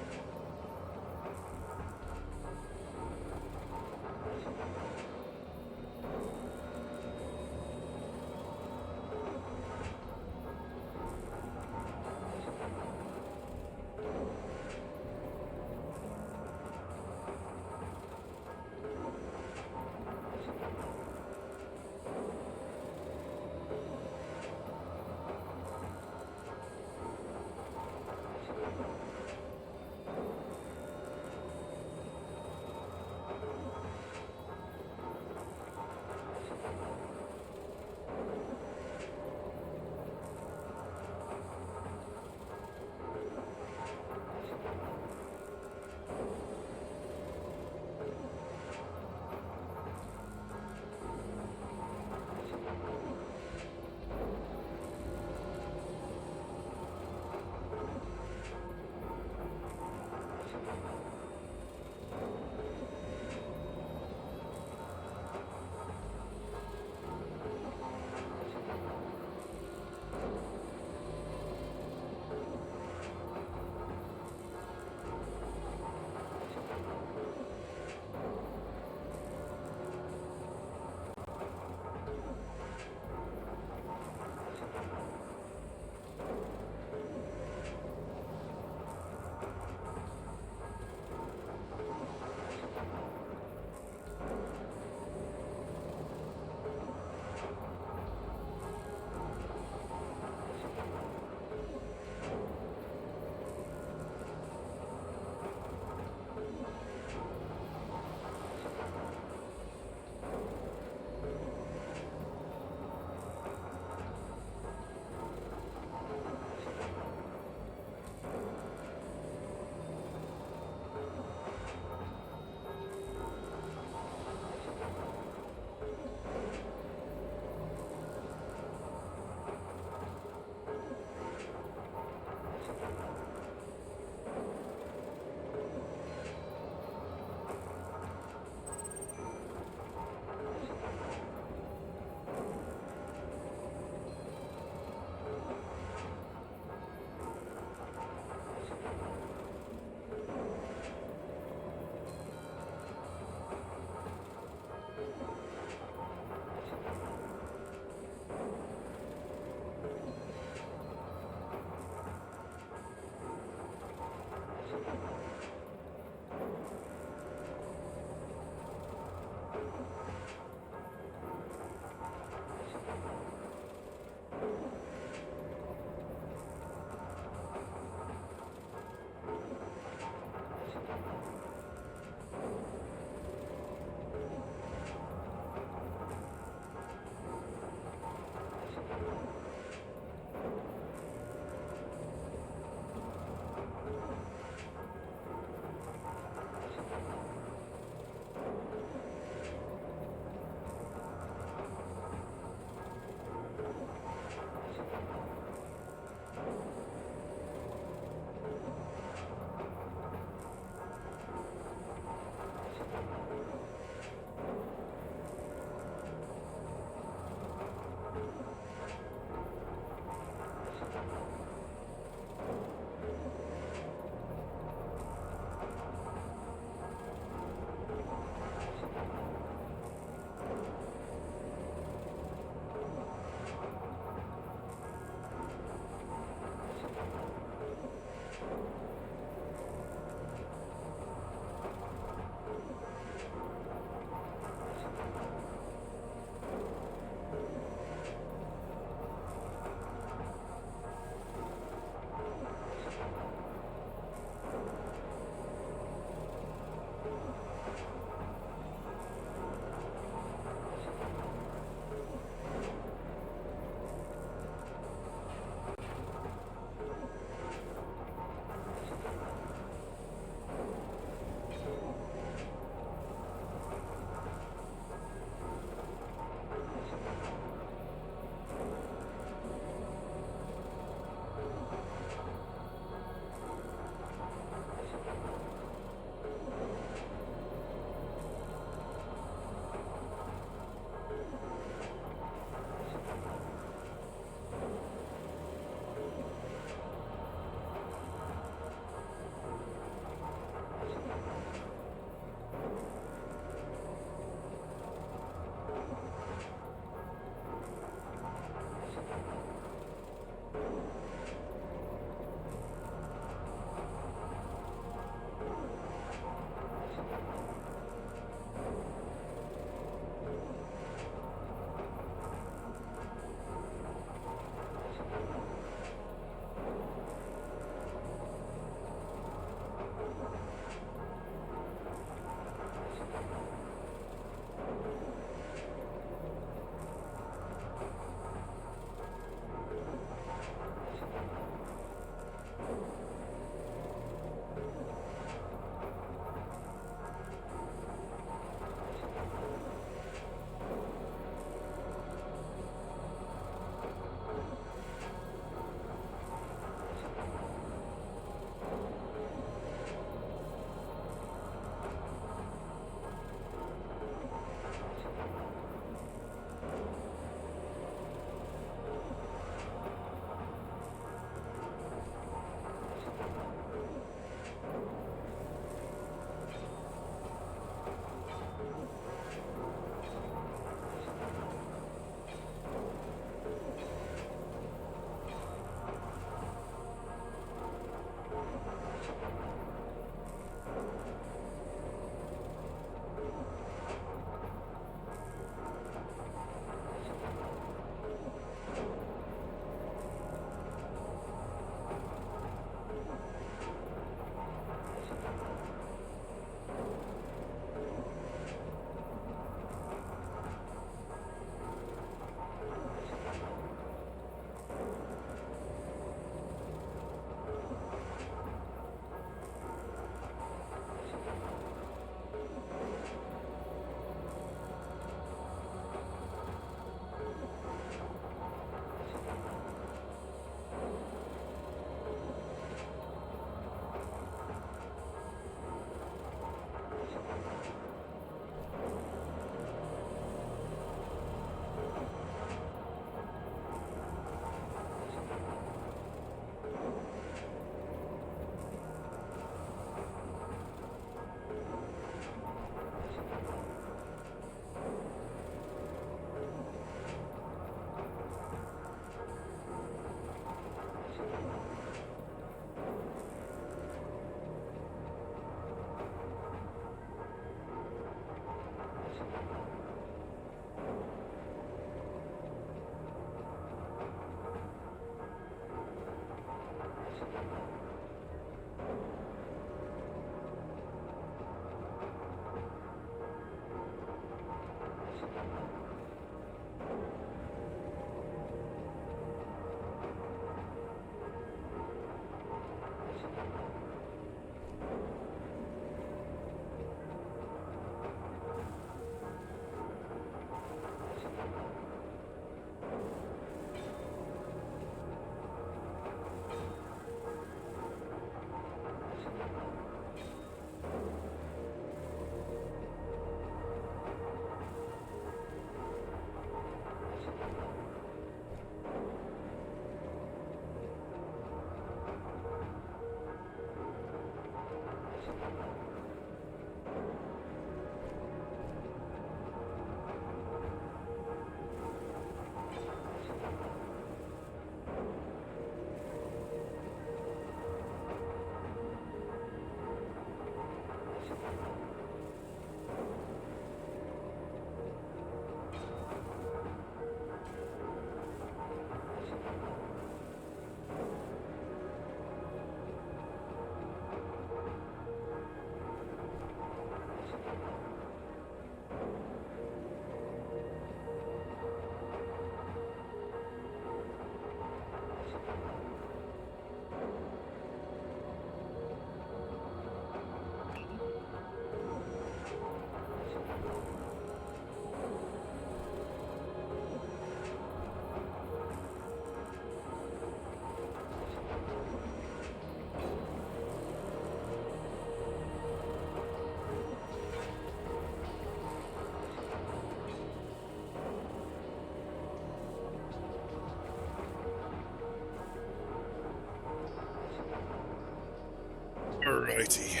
Alrighty.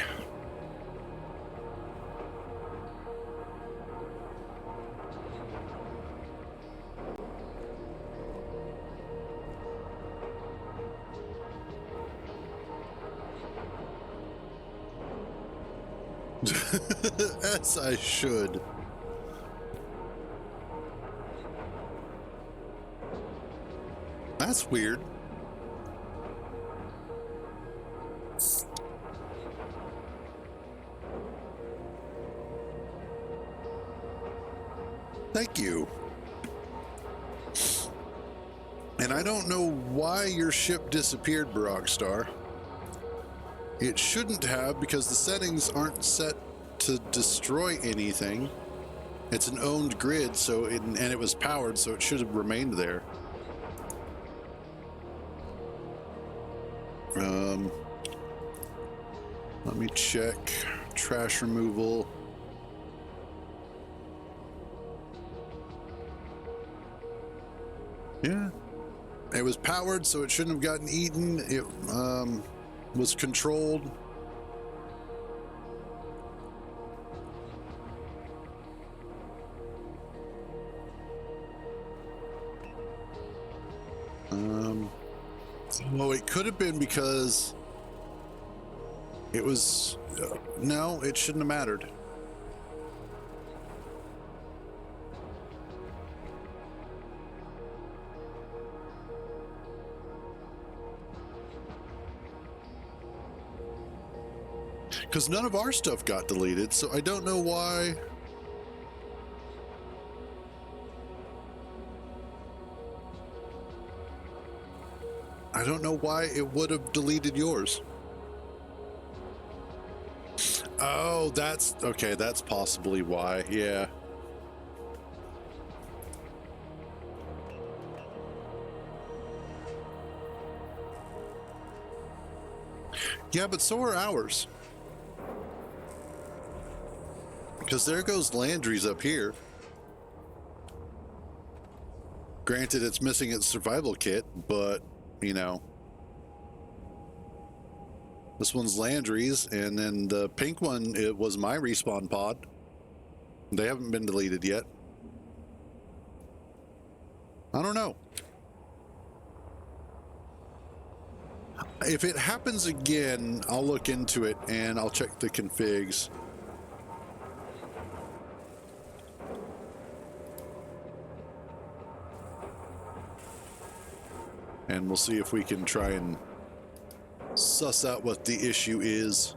As I should. That's weird. Thank you. And I don't know why your ship disappeared, Barogstar. It shouldn't have, because the settings aren't set to destroy anything. It's an owned grid, so and it was powered, so it should have remained there. Let me check. Trash removal. Yeah. It was powered, so it shouldn't have gotten eaten. It was controlled. Well, it could have been because it was... no, it shouldn't have mattered. Because none of our stuff got deleted, so I don't know why. I don't know why it would have deleted yours. Oh, that's okay. That's possibly why. Yeah. Yeah, but so are ours. Because there goes Landry's up here. Granted, it's missing its survival kit, but, you know. This one's Landry's, and then the pink one, it was my respawn pod. They haven't been deleted yet. I don't know. If it happens again, I'll look into it, and I'll check the configs. And we'll see if we can try and suss out what the issue is.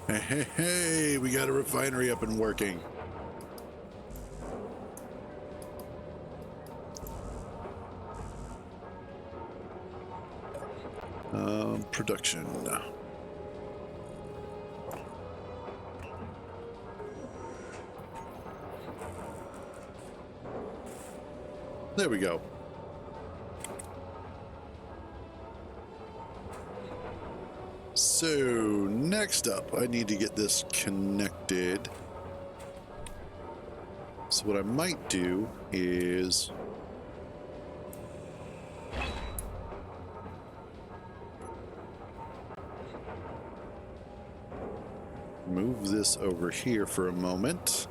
Hey, hey, hey, we got a refinery up and working. Production. There we go. So, next up, I need to get this connected. So what I might do is... move this over here for a moment.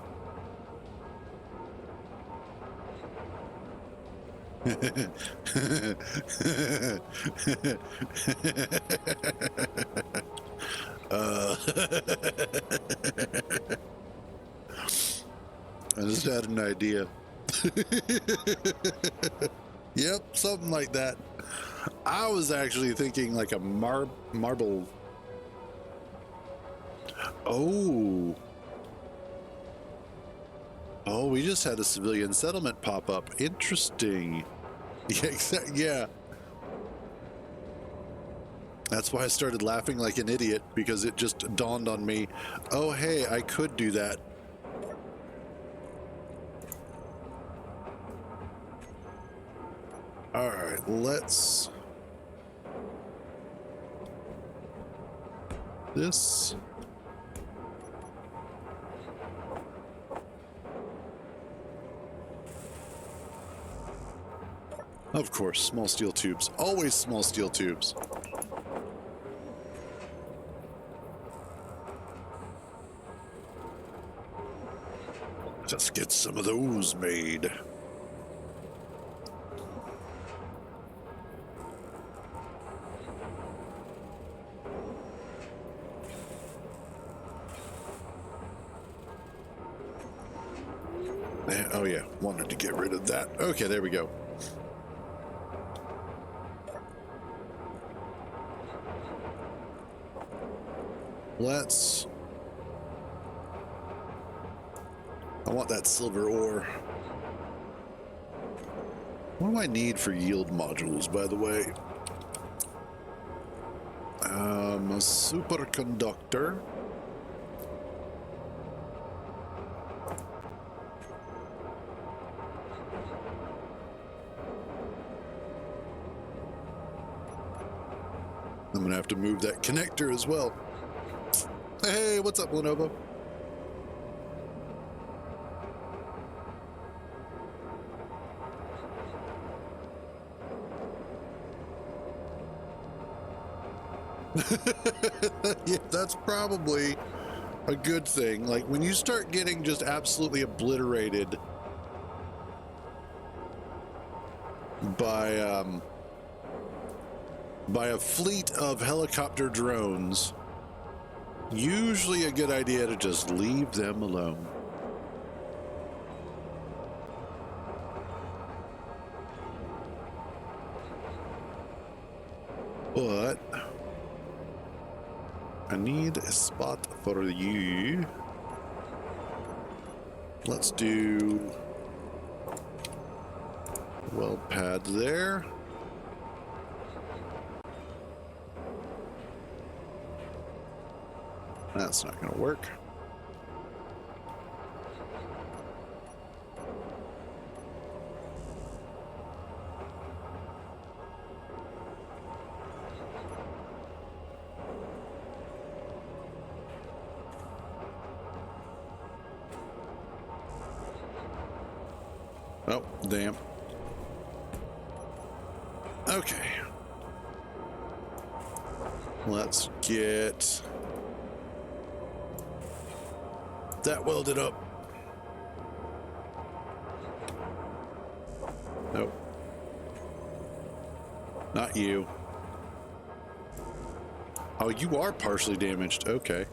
I just had an idea. Yep, something like that. I was actually thinking like a marble. Oh. Oh, we just had a civilian settlement pop up. Interesting. Yeah, yeah. That's why I started laughing like an idiot, because it just dawned on me, oh, hey, I could do that. All right, let's... this... Of course, small steel tubes. Always small steel tubes. Let's get some of those made. Oh yeah, wanted to get rid of that. Okay, there we go. I want that silver ore. What do I need for yield modules, by the way? A superconductor. I'm gonna have to move that connector as well. Hey, what's up, Lenovo? Yeah, that's probably a good thing. Like when you start getting just absolutely obliterated by a fleet of helicopter drones, usually a good idea to just leave them alone. But I need a spot for you. Let's do weld pad there. That's not going to work. Oh, damn. Okay. Let's get that welded up. Nope. Not you. Oh, you are partially damaged. Okay.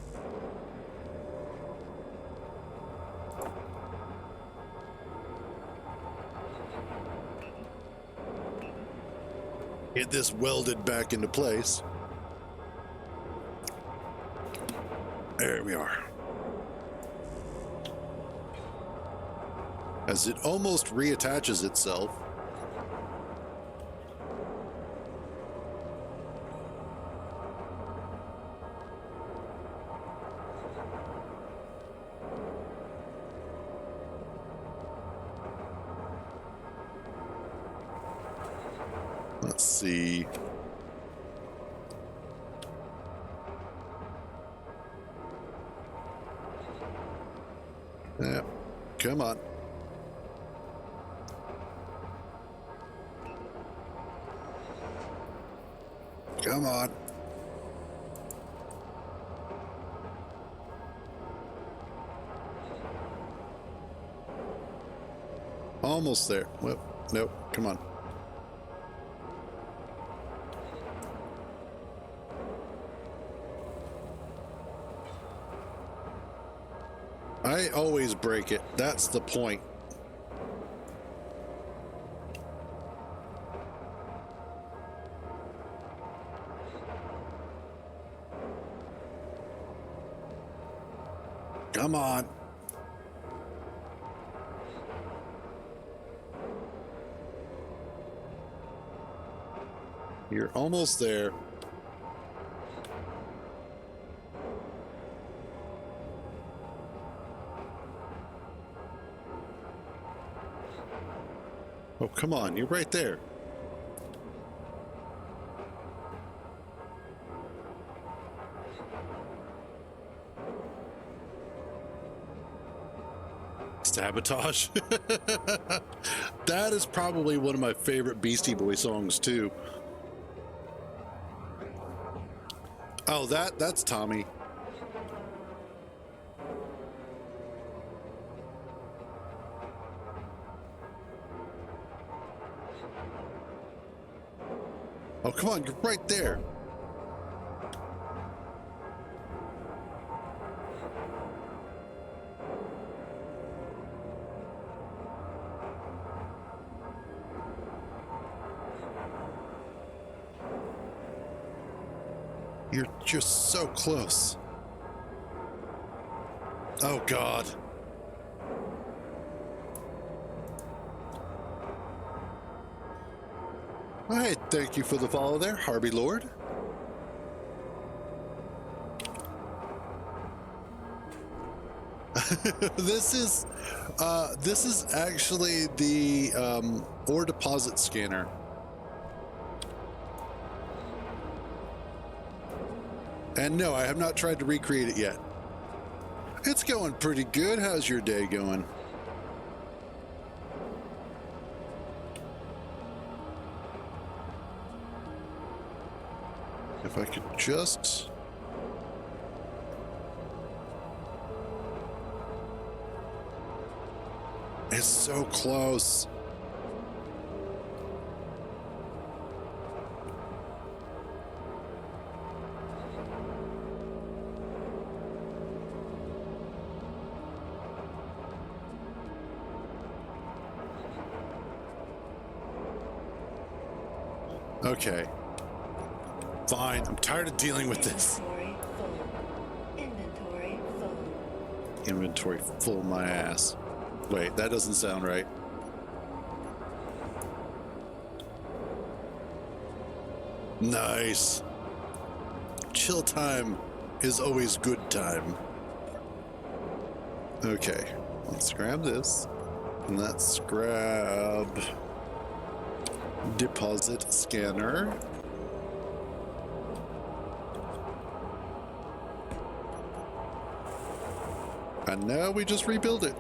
Get this welded back into place. There we are. As it almost reattaches itself. Let's see. Yeah, come on. Come on. Almost there. Well, nope. Come on. I always break it. That's the point. Come on. You're almost there. Oh, come on. You're right there. Sabotage. That is probably one of my favorite Beastie Boy songs too. Oh, that's Tommy. Oh, come on, you're right there. You're just so close. Oh, God. All right, thank you for the follow there, Harvey Lord. This is actually the ore deposit scanner. And no, I have not tried to recreate it yet. It's going pretty good. How's your day going? If I could just... It's so close. Okay. Fine. I'm tired of dealing with this. Inventory full. Inventory full my ass. Wait, that doesn't sound right. Nice. Chill time is always good time. Okay, let's grab this. And let's grab deposit scanner. And now we just rebuild it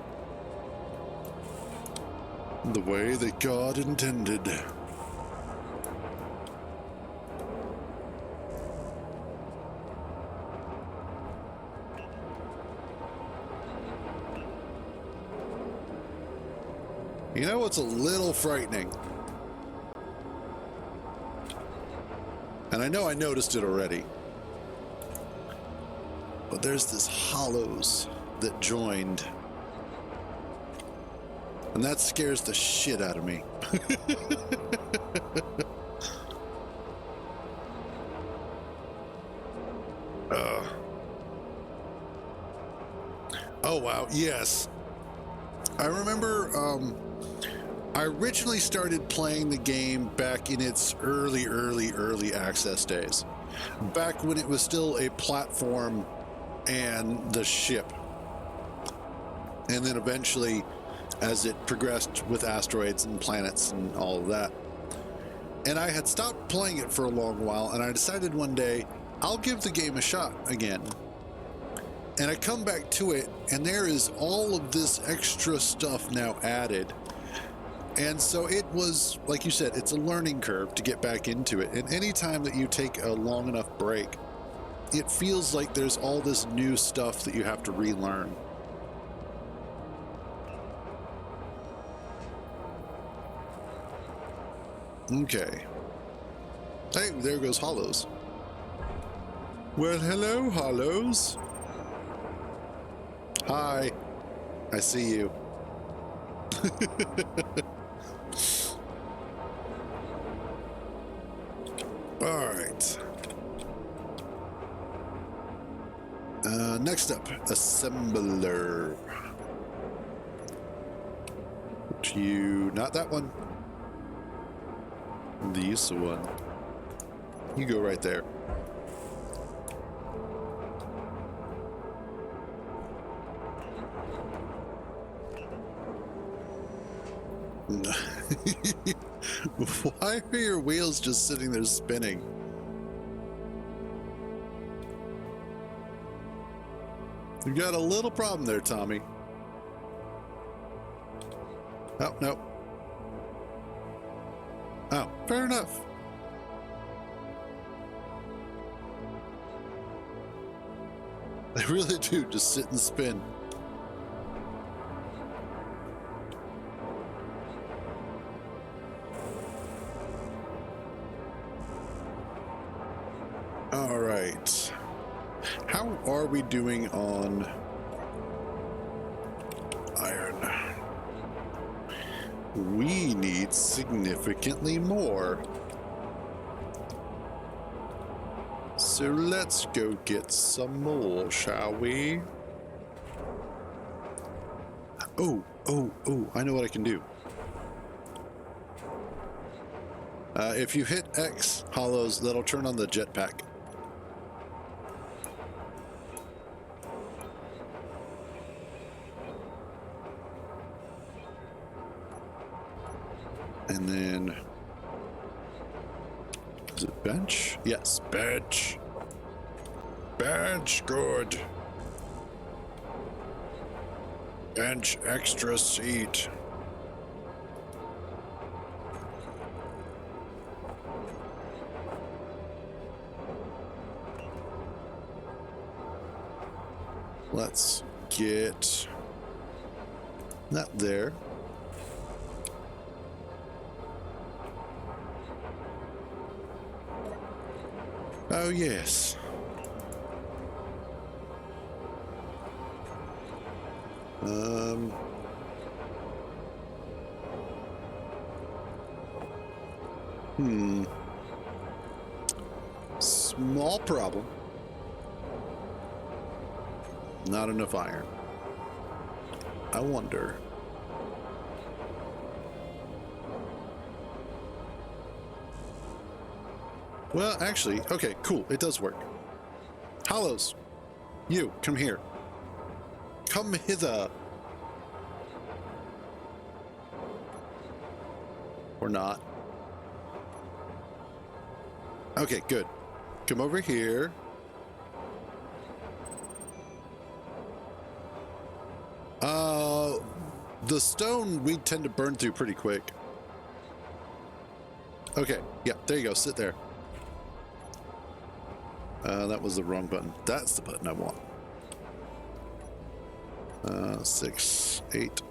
the way that God intended. You know what's a little frightening? And I know I noticed it already, but there's this hollows that joined, and that scares the shit out of me. Oh wow, yes. I remember I originally started playing the game back in its early access days, back when it was still a platform and the ship. And then eventually, as it progressed with asteroids and planets and all of that. And I had stopped playing it for a long while, and I decided one day, I'll give the game a shot again. And I come back to it, and there is all of this extra stuff now added. And so it was, like you said, it's a learning curve to get back into it. And anytime that you take a long enough break, it feels like there's all this new stuff that you have to relearn. Okay. Hey, there goes Hollows. Well, hello, Hollows. Hi. I see you. All right. Next up, assembler. Not that one. This one. You go right there. Why are your wheels just sitting there spinning? You got a little problem there, Tommy. Oh, no. Oh, fair enough. They really do just sit and spin. All right. How are we doing on iron? We need significantly more. So let's go get some more, shall we? Oh, I know what I can do. If you hit X hollows, that'll turn on the jetpack. And then, is it bench? Yes, bench. Bench, good. Bench extra seat. Let's get that there. Oh, yes. Small problem. Not enough iron. I wonder. Well, actually, okay, cool. It does work. Hollows, you, come here. Come hither. Or not. Okay, good. Come over here. The stone we tend to burn through pretty quick. Okay, yeah, there you go. Sit there. That was the wrong button. That's the button I want. 6, 8.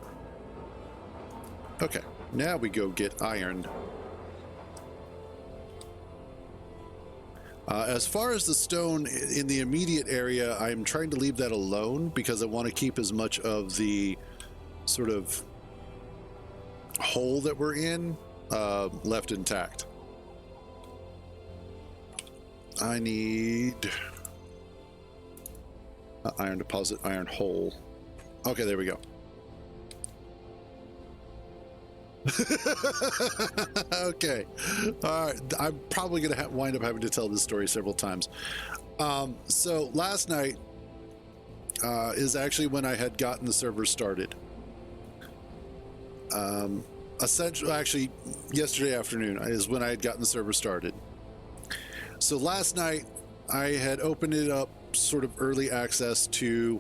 Okay, now we go get iron. As far as the stone in the immediate area, I'm trying to leave that alone because I want to keep as much of the sort of hole that we're in left intact. I need iron deposit, iron hole. Okay, there we go. Okay. All right. I'm probably going to wind up having to tell this story several times. So last night is actually when I had gotten the server started. Essentially, actually, yesterday afternoon is when I had gotten the server started. So last night I had opened it up sort of early access to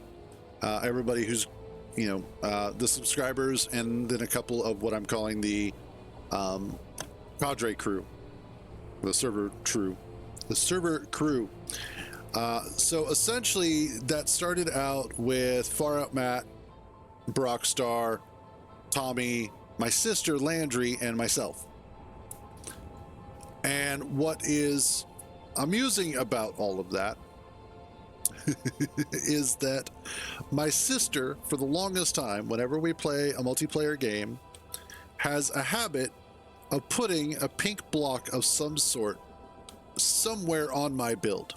everybody who's, the subscribers, and then a couple of what I'm calling the Cadre crew, the server crew. So essentially that started out with Far Out Matt, Brockstar, Tommy, my sister Landry, and myself. And what is amusing about all of that is that my sister, for the longest time, whenever we play a multiplayer game, has a habit of putting a pink block of some sort somewhere on my build.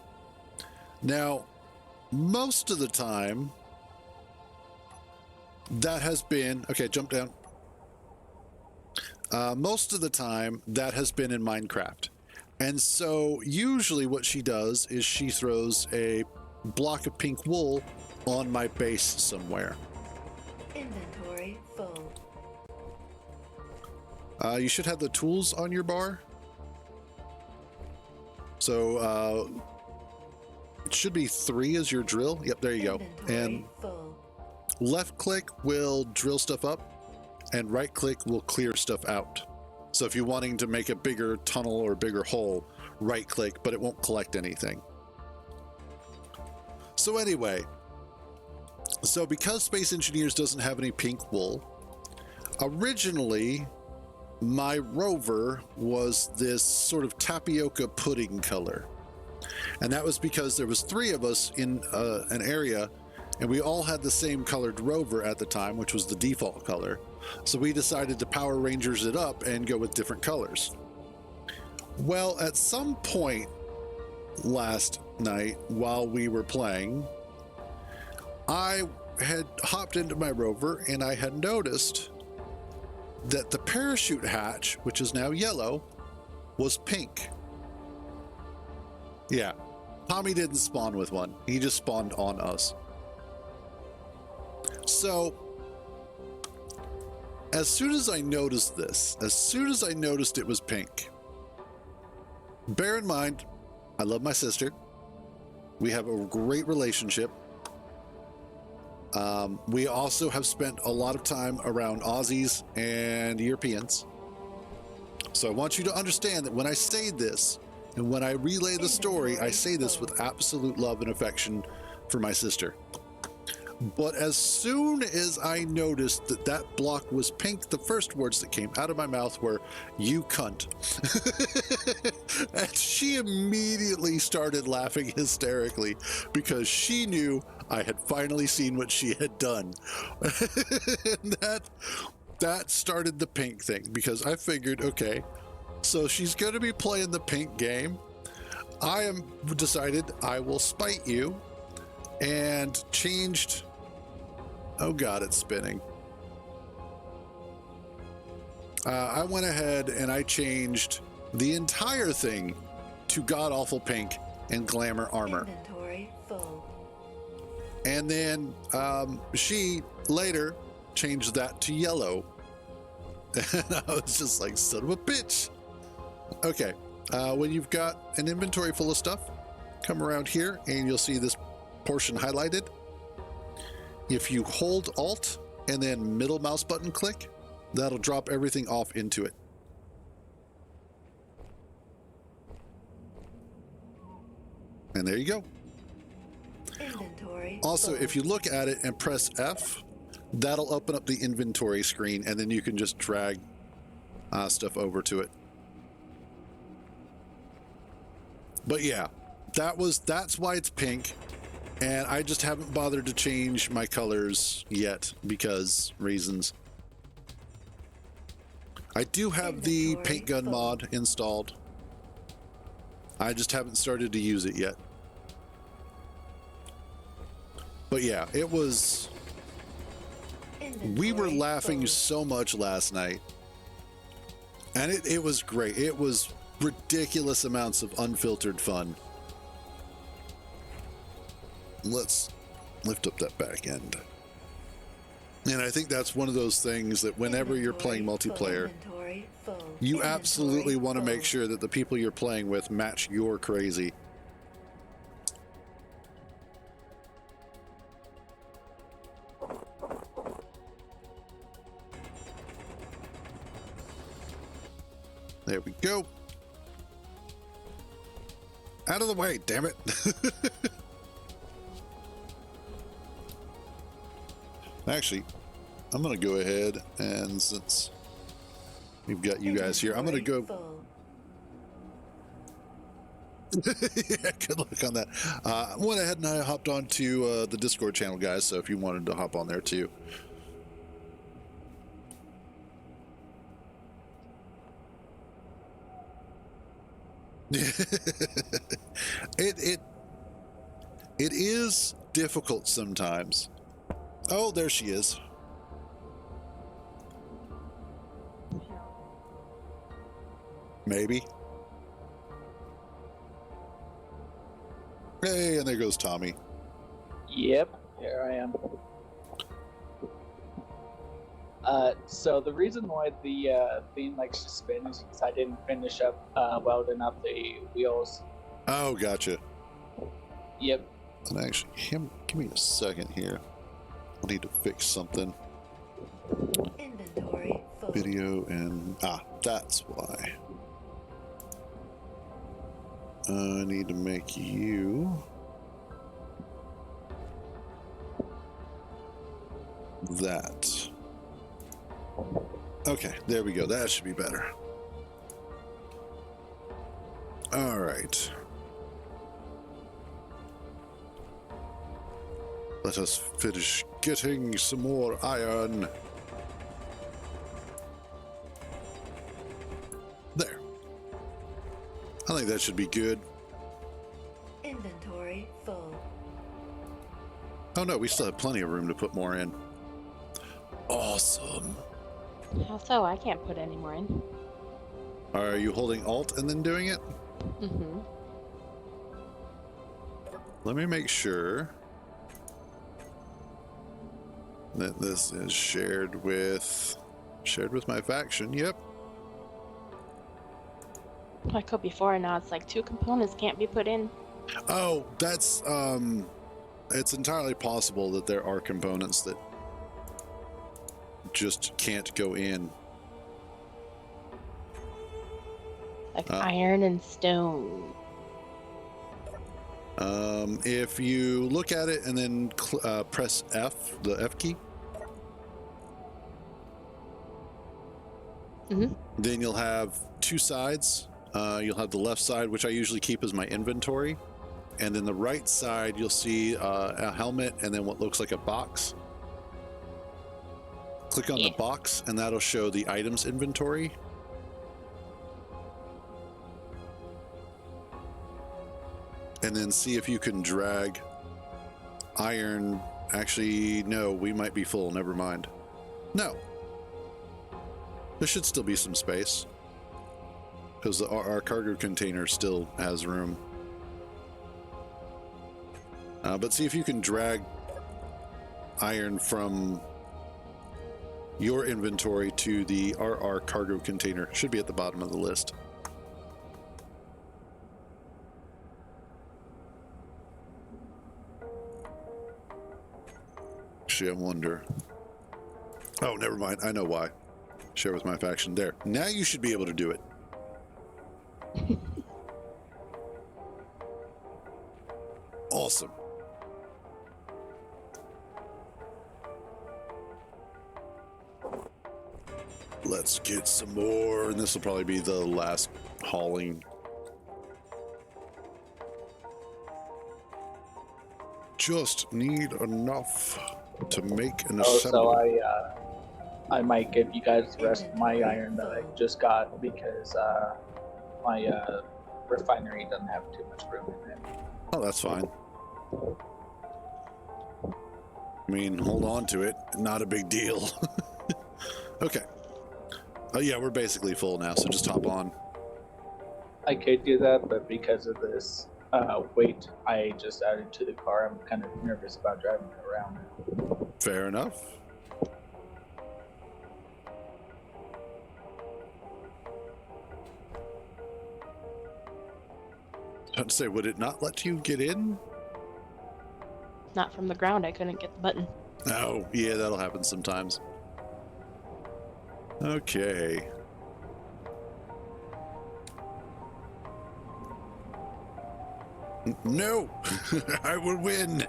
Now, most of the time, that has been... Okay, jump down. Most of the time, that has been in Minecraft. And so, usually what she does is she throws a block of pink wool on my base somewhere. Inventory full. You should have the tools on your bar. So, it should be 3 as your drill. Yep, there you go. And full. left click will drill stuff up, and right click will clear stuff out. So if you're wanting to make a bigger tunnel or bigger hole, right click, but it won't collect anything. So anyway, so because Space Engineers doesn't have any pink wool, originally my rover was this sort of tapioca pudding color. And that was because there was 3 of us in an area, and we all had the same colored rover at the time, which was the default color. So we decided to Power Rangers it up and go with different colors. Well, at some point last night while we were playing, I had hopped into my rover and I had noticed that the parachute hatch, which is now yellow, was pink. Yeah, Tommy didn't spawn with one. He just spawned on us. So, as soon as I noticed this, as soon as I noticed it was pink, bear in mind, I love my sister. We have a great relationship. We also have spent a lot of time around Aussies and Europeans. So I want you to understand that when I say this, and when I relay the story, I say this with absolute love and affection for my sister. But as soon as I noticed that that block was pink, the first words that came out of my mouth were, "You cunt." And she immediately started laughing hysterically because she knew I had finally seen what she had done. And that started the pink thing, because I figured, okay, so she's going to be playing the pink game. I decided I will spite you, and changed. Oh God, it's spinning. I went ahead and I changed the entire thing to god awful pink and glamour armor. Inventory full. And then she later changed that to yellow. And I was just like, son of a bitch. Okay, when you've got an inventory full of stuff, come around here and you'll see this portion highlighted. If you hold Alt and then middle mouse button click, that'll drop everything off into it. And there you go. Inventory Also, full. if you look at it and press F, that'll open up the inventory screen, and then you can just drag stuff over to it. But yeah, that's why it's pink. And I just haven't bothered to change my colors yet because reasons. I do have the Inventory paint gun full. mod installed. I just haven't started to use it yet. But yeah, it was... We were Inventory laughing full. so much last night. And it was great. It was ridiculous amounts of unfiltered fun. Let's lift up that back end. And I think that's one of those things that whenever you're playing multiplayer, you absolutely want to make sure that the people you're playing with match your crazy. There we go. Out of the way, damn it. Actually, I'm going to go ahead, and since we've got you guys here, I'm going to go... Yeah, good luck on that. I went ahead and I hopped onto the Discord channel, guys, so if you wanted to hop on there too. It is difficult sometimes. Oh, there she is. Maybe. Hey, and there goes Tommy. Yep, here I am. So the reason why the thing likes to spin is because I didn't finish up welding up the wheels. Oh, gotcha. Yep. And actually, give me a second here. I need to fix something. Inventory Video and that's why. I need to make you that. Okay, there we go. That should be better. All right. Let us finish getting some more iron. There. I think that should be good. Inventory full. Oh no, we still have plenty of room to put more in. Awesome. How so? I can't put any more in. Are you holding Alt and then doing it? Mm-hmm. Let me make sure that this is shared with my faction. Yep. I could before, and now it's like 2 components can't be put in. Oh, that's it's entirely possible that there are components that just can't go in. Like iron and stone. If you look at it and then press F, the F key, then you'll have 2 sides. You'll have the left side, which I usually keep as my inventory, and then the right side you'll see a helmet and then what looks like a box. Click on the box and that'll show the items inventory. And then see if you can drag iron. Actually, no, we might be full. Never mind. No. There should still be some space. Because our cargo container still has room. But see if you can drag iron from your inventory to the RR cargo container. Should be at the bottom of the list. Actually, I wonder. Oh, never mind. I know why. Share with my faction. There. Now you should be able to do it. Awesome. Let's get some more, and this will probably be the last hauling. Just need enough to make an assembly. So I might give you guys the rest of my iron that I just got because my refinery doesn't have too much room in it. Oh, that's fine. I mean, hold on to it. Not a big deal. Okay. Oh yeah, we're basically full now, so just hop on. I could do that, but because of this weight I just added to the car, I'm kind of nervous about driving it around. Fair enough. I'd say, would it not let you get in? Not from the ground. I couldn't get the button. Oh, yeah, that'll happen sometimes. Okay. No! I will win!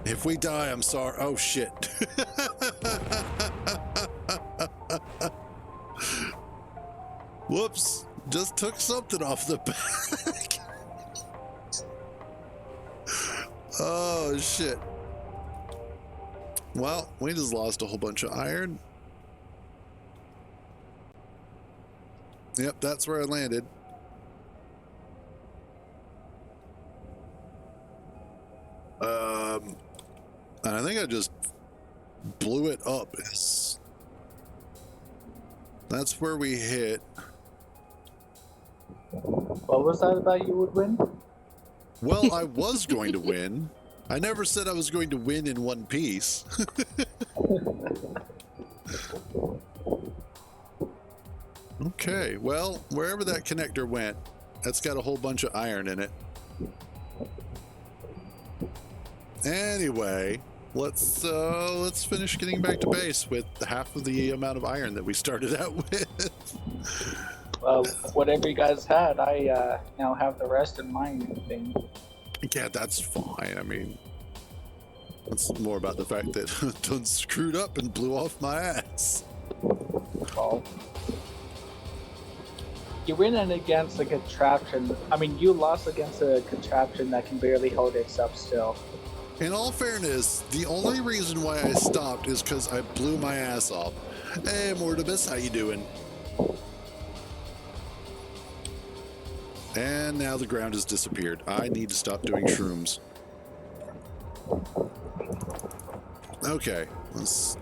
If we die, I'm sorry. Oh, shit. Whoops. Just took something off the back. Oh, shit. Well, we just lost a whole bunch of iron. Yep, that's where I landed. And I think I just blew it up. That's where we hit. What was that about you would win? Well, I was going to win. I never said I was going to win in one piece. Okay, well, wherever that connector went, that's got a whole bunch of iron in it. Anyway, let's finish getting back to base with half of the amount of iron that we started out with. Whatever you guys had, I now have the rest in my thing. Yeah, that's fine. I mean, it's more about the fact that done screwed up and blew off my ass. Well, you win against a contraption. I mean, you lost against a contraption that can barely hold itself still. In all fairness, the only reason why I stopped is because I blew my ass off. Hey, Mortimus, how you doing? And now the ground has disappeared. I need to stop doing shrooms. Okay, let's...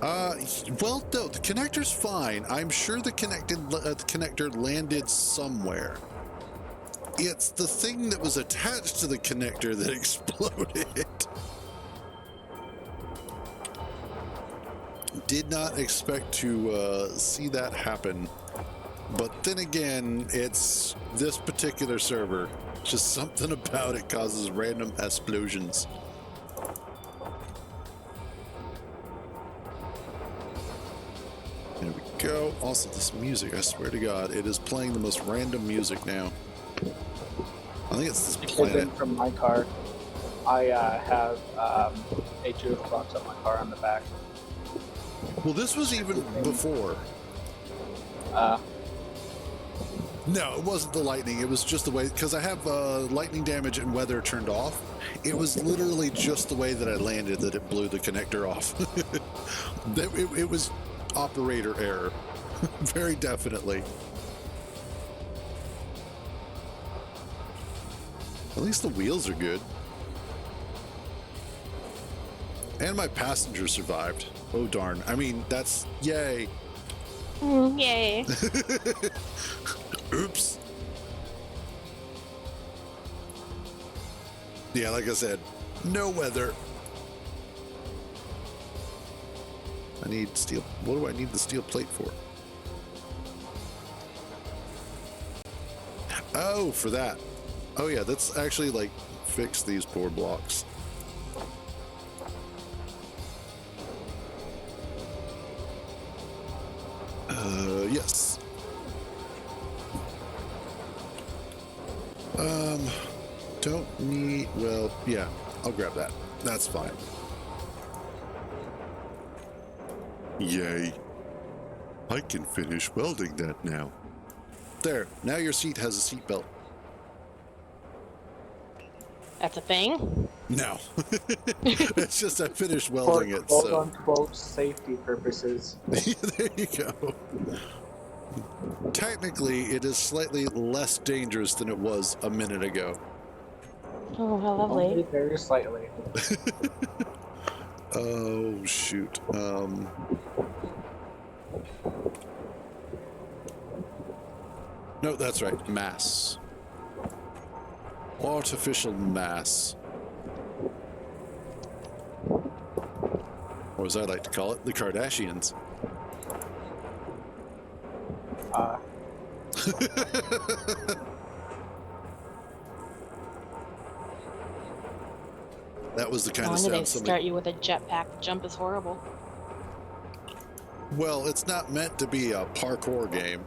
well, no, the connector's fine. I'm sure the connector landed somewhere. It's the thing that was attached to the connector that exploded. Did not expect to see that happen. But then again, it's this particular server. Just something about it causes random explosions. There we go. Also, this music, I swear to God, it is playing the most random music now. I think it's this planet. From my car, I have a jukebox on my car on the back. Well, this was even before. No, it wasn't the lightning. It was just the way, because I have lightning damage and weather turned off. It was literally just the way that I landed that it blew the connector off. It was operator error. Very definitely. At least the wheels are good. And my passenger survived. Oh, darn. I mean, that's yay. Yay. Oops. Yeah, like I said, no weather. I need steel. What do I need the steel plate for? Oh, for that. Oh yeah, that's actually like fix these poor blocks. Yes. Don't need, well, yeah, I'll grab that. That's fine. Yay. I can finish welding that now. There, now your seat has a seat belt. That's a thing? No. It's just I finished welding it, so. Quote-unquote safety purposes. There you go. Technically, it is slightly less dangerous than it was a minute ago. Oh, how lovely. Only very slightly. Oh, shoot. No, that's right. Mass. Artificial mass. Or as I like to call it, the Kardashians. That was the kind of Why do they sound somebody... start you with a jetpack? Jump is horrible. Well, it's not meant to be a parkour game.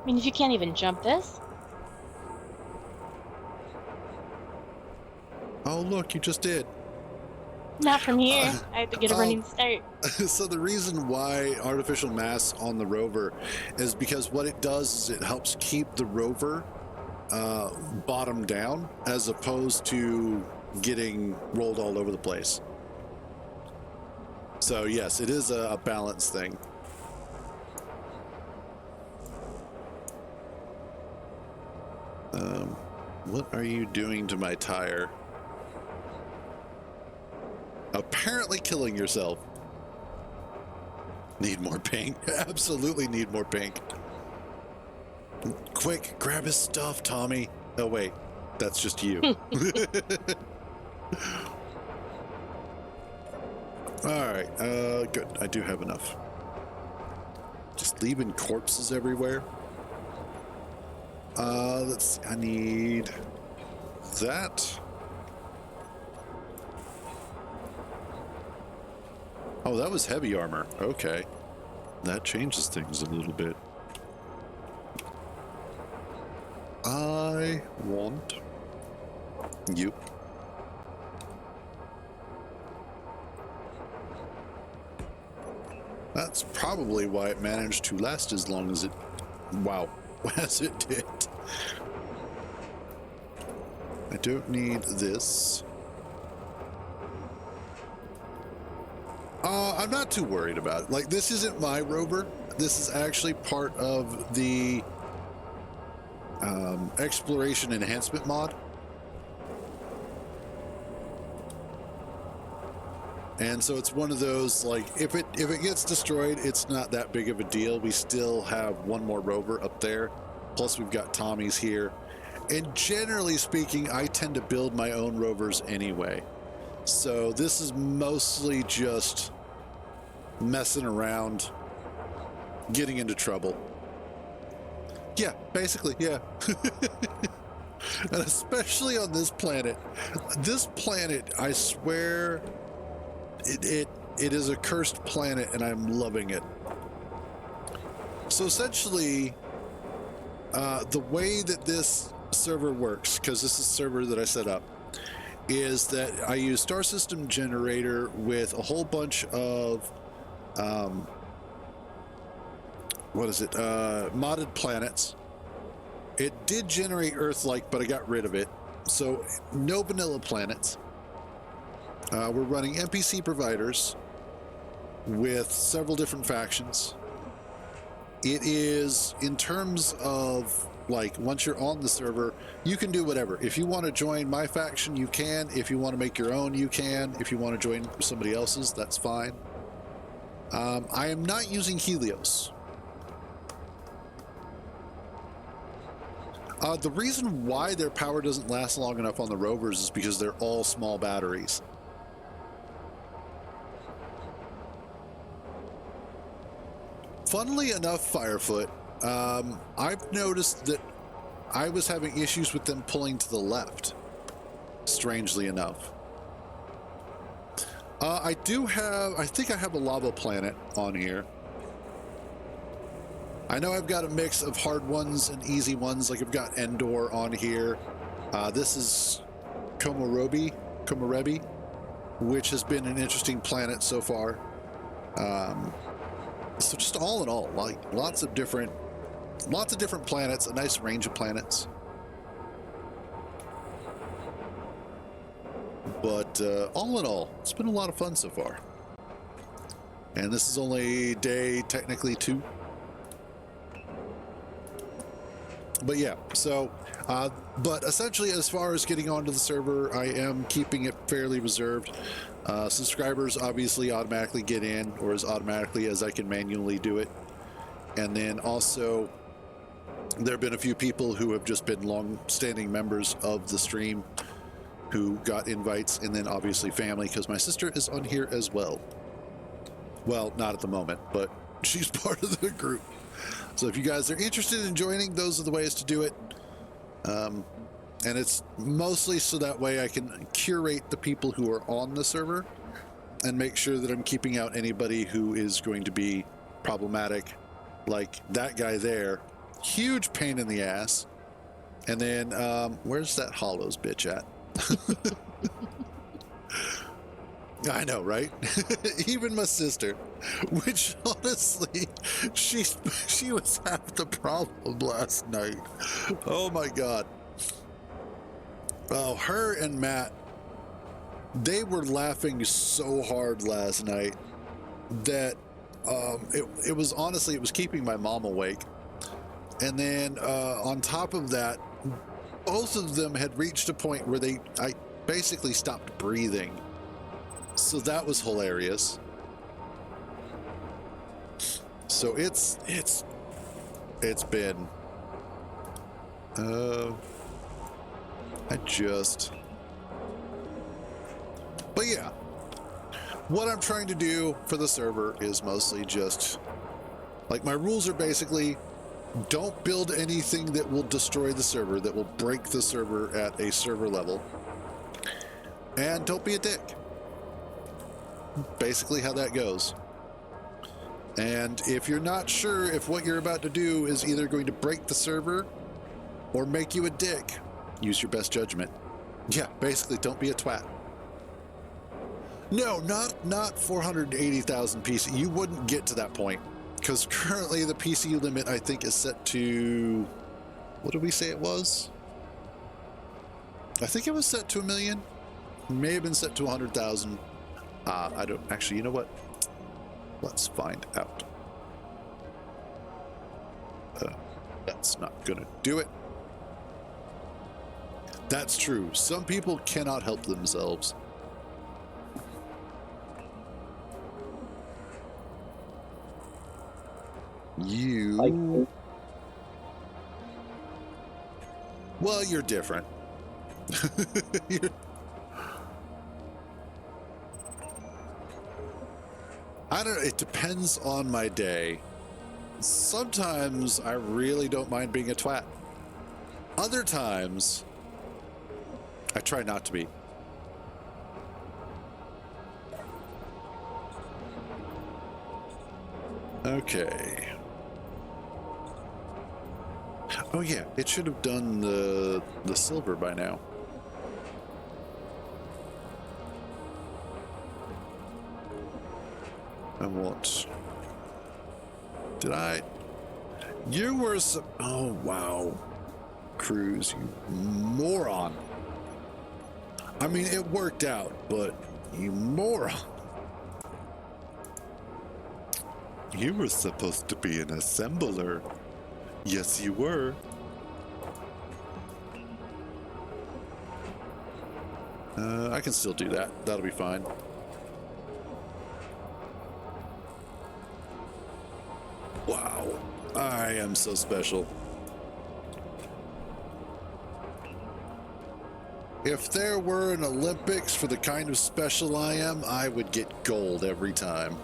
I mean, if you can't even jump this. Oh, look, you just did. Not from here. I have to get a running start. So the reason why artificial mass on the rover is because what it does is it helps keep the rover bottom down as opposed to getting rolled all over the place. So yes, it is a balance thing. What are you doing to my tire? Apparently killing yourself. Need more paint. Absolutely need more paint. Quick, grab his stuff, Tommy. Oh, wait. That's just you. Alright, good. I do have enough. Just leaving corpses everywhere. Let's see. I need that. Oh, that was heavy armor. Okay. That changes things a little bit. I want you. That's probably why it managed to last as long as it, wow, as it did. I don't need this. I'm not too worried about it. Like, this isn't my rover. This is actually part of the exploration enhancement mod. And so it's one of those, like, if it gets destroyed, it's not that big of a deal. We still have one more rover up there. Plus we've got Tommy's here. And generally speaking, I tend to build my own rovers anyway. So this is mostly just messing around, getting into trouble. Yeah, basically, yeah. And especially on this planet. This planet, I swear, it is a cursed planet, and I'm loving it. So essentially, the way that this server works, because this is a server that I set up, is that I use Star System Generator with a whole bunch of modded planets. It did generate Earth-like, but I got rid of it. So no vanilla planets. We're running NPC providers with several different factions. It is, in terms of, like, once you're on the server, you can do whatever. If you want to join my faction, you can. If you want to make your own, you can. If you want to join somebody else's, that's fine. I am not using Helios. The reason why their power doesn't last long enough on the rovers is because they're all small batteries. Funnily enough, Firefoot, I've noticed that I was having issues with them pulling to the left, strangely enough. I think I have a lava planet on here. I know I've got a mix of hard ones and easy ones, like I've got Endor on here. This is Komorebi, which has been an interesting planet so far. So just all in all, like lots of different planets, a nice range of planets. But all in all, it's been a lot of fun so far. And this is only day technically 2. But yeah, so, but essentially as far as getting onto the server, I am keeping it fairly reserved. Subscribers obviously automatically get in, or as automatically as I can manually do it. And then also, there have been a few people who have just been long-standing members of the stream who got invites, and then obviously family, because my sister is on here as well. Well, not at the moment, but she's part of the group. So if you guys are interested in joining, those are the ways to do it. And it's mostly so that way I can curate the people who are on the server and make sure that I'm keeping out anybody who is going to be problematic, like that guy there. Huge pain in the ass. And then, where's that Hollows bitch at? I know, right? Even my sister, which honestly, she was half the problem last night. Oh my God. Oh, her and Matt, they were laughing so hard last night that it was honestly, it was keeping my mom awake. And then on top of that, both of them had reached a point where I basically stopped breathing. So that was hilarious. So it's been but yeah, what I'm trying to do for the server is mostly just, like, my rules are basically Don't build anything that will destroy the server, that will break the server at a server level. And don't be a dick. Basically how that goes. And if you're not sure if what you're about to do is either going to break the server or make you a dick, use your best judgment. Yeah, basically don't be a twat. No, not 480,000 PC. You wouldn't get to that point. Because currently the PC limit, I think, is set to... What did we say it was? I think it was set to 1 million. May have been set to 100,000. I don't... Actually, you know what? Let's find out. That's not going to do it. That's true. Some people cannot help themselves. You... Well, you're different. I don't know. It depends on my day. Sometimes I really don't mind being a twat. Other times, I try not to be. Okay. Oh yeah, it should have done the silver by now. And what? Did I? You were some... Oh wow, Cruz, you moron. I mean, it worked out, but you moron. You were supposed to be an assembler. Yes, you were. I can still do that. That'll be fine. Wow. I am so special. If there were an Olympics for the kind of special I am, I would get gold every time.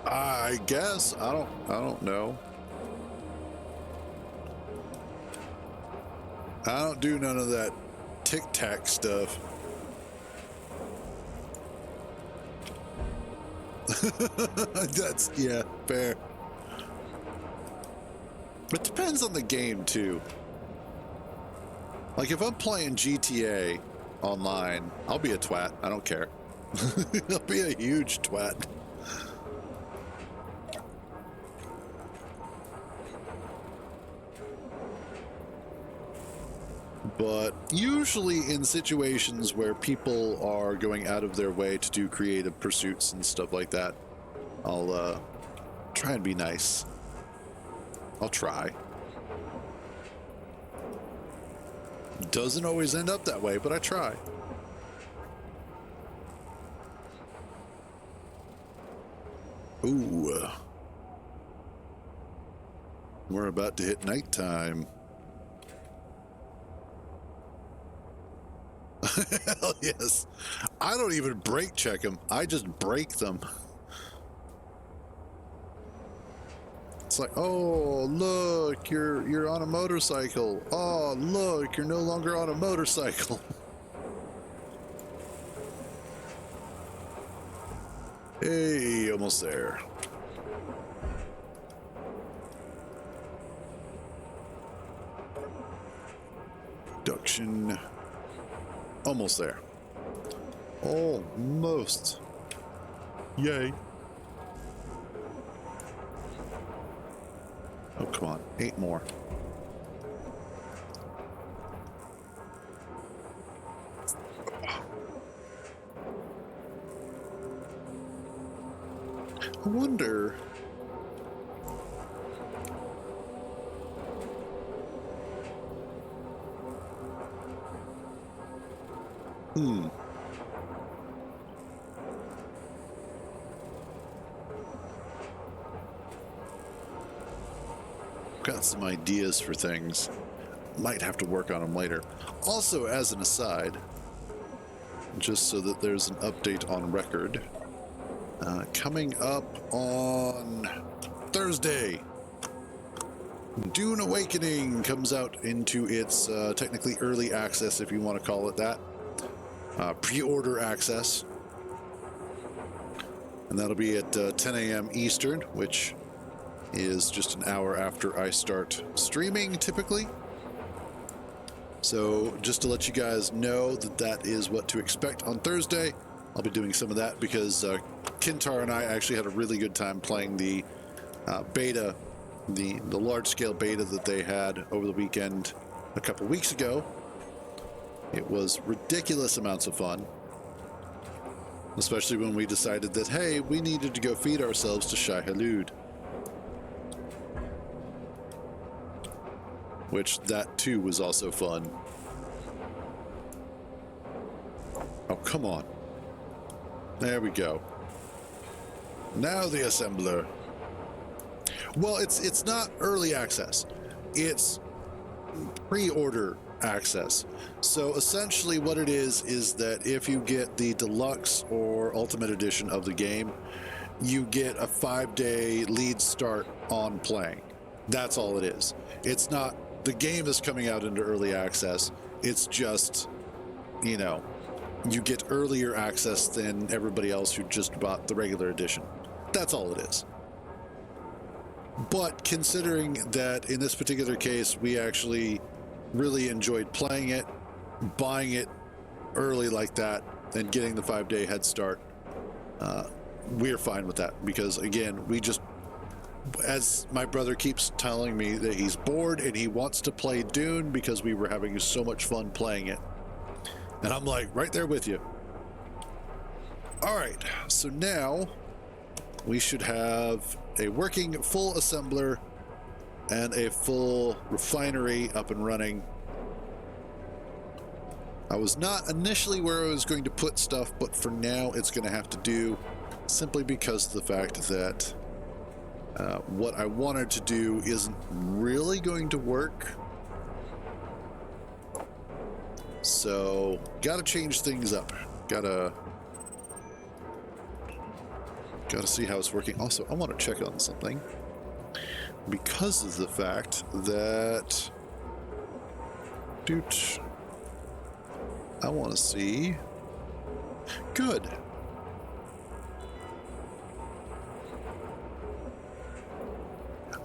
I guess. I don't know. I don't do none of that tic-tac stuff. That's, yeah, fair. It depends on the game, too. Like, if I'm playing GTA online, I'll be a twat. I don't care. I'll be a huge twat. But usually in situations where people are going out of their way to do creative pursuits and stuff like that, I'll try and be nice. I'll try. Doesn't always end up that way, but I try. Ooh. We're about to hit nighttime. Hell yes. I don't even brake check them. I just break them. It's like, oh, look, you're on a motorcycle. Oh, look, you're no longer on a motorcycle. Hey, almost there. Production. Almost there. Almost. Yay. Oh, come on. 8 more. I wonder... Got some ideas for things. might have to work on them later. Also, as an aside, just so that there's an update on record, coming up on Thursday, Dune Awakening comes out into its technically early access, if you want to call it that. Pre-order access. And that'll be at 10 a.m. Eastern, which is just an hour after I start streaming, typically. So just to let you guys know that that is what to expect on Thursday. I'll be doing some of that because Kintar and I actually had a really good time playing the beta, the large-scale beta that they had over the weekend a couple weeks ago. It was ridiculous amounts of fun, especially when we decided that, hey, we needed to go feed ourselves to Shai Halud. Which, that too was also fun. Oh, come on. There we go. Now the assembler. Well, it's not early access. It's pre-order access. So essentially what it is that if you get the deluxe or ultimate edition of the game, you get a 5-day lead start on playing. That's all it is. It's not the game is coming out into early access. It's just, you know, you get earlier access than everybody else who just bought the regular edition. That's all it is. But considering that in this particular case, we actually really enjoyed playing it, buying it early like that, and getting the 5-day head start, we're fine with that. Because again, we just, as my brother keeps telling me that he's bored and he wants to play Dune because we were having so much fun playing it. And I'm like, right there with you. All right, so now we should have a working full assembler and a full refinery up and running. I was not initially where I was going to put stuff, but for now it's going to have to do, simply because of the fact that what I wanted to do isn't really going to work. So, gotta change things up. Gotta see how it's working. Also, I want to check on something. Because of the fact that... I want to see... Good.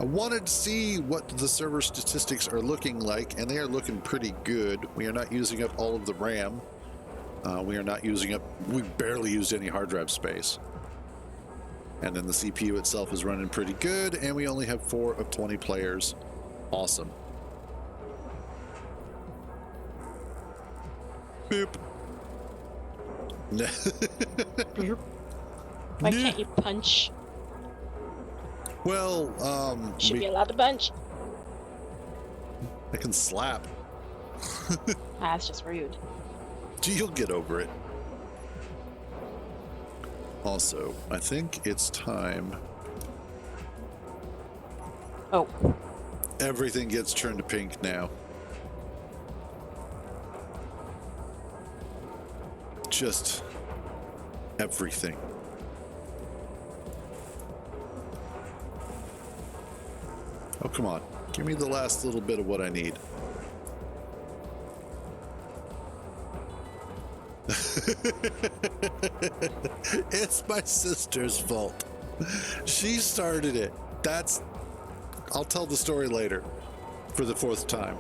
I wanted to see what the server statistics are looking like, and they are looking pretty good. We are not using up all of the RAM. We barely used any hard drive space. And then the CPU itself is running pretty good, and we only have 4 of 20 players. Awesome. Boop. Why can't you punch? Well, Should be allowed to punch. I can slap. That's just rude. You'll get over it. Also, I think it's time. Oh. Everything gets turned to pink now. Just everything. Oh, come on. Give me the last little bit of what I need. It's my sister's fault. She started it. I'll tell the story later for the 4th time.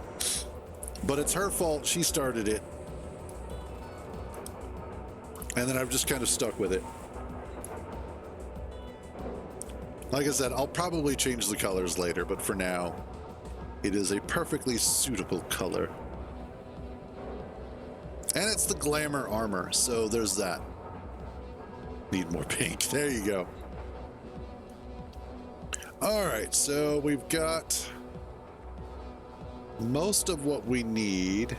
But it's her fault. She started it. And then I've just kind of stuck with it. Like I said, I'll probably change the colors later, but for now, it is a perfectly suitable color. And it's the glamour armor, so there's that. Need more pink. There you go. All right, so we've got most of what we need.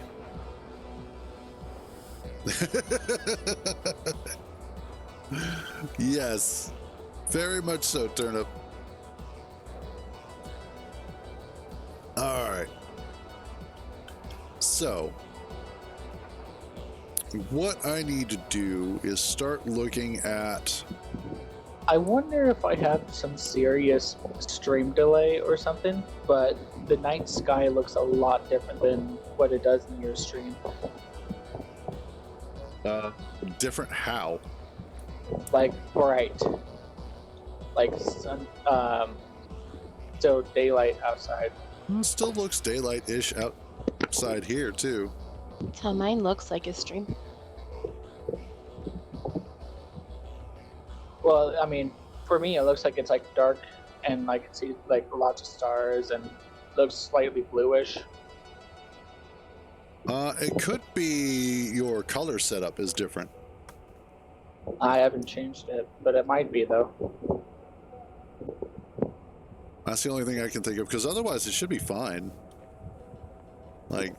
Yes, very much so, Turnip. All right. So, what I need to do is start looking at. I wonder if I have some serious stream delay or something, but the night sky looks a lot different than what it does in your stream. Different how? Like bright, like sun, so daylight outside. Still looks daylight-ish outside here too. That's how mine looks like his stream. Well, I mean, for me, it looks like it's like dark, and I can see like lots of stars, and looks slightly bluish. It could be your color setup is different. I haven't changed it, but it might be though. That's the only thing I can think of, because otherwise it should be fine. Like,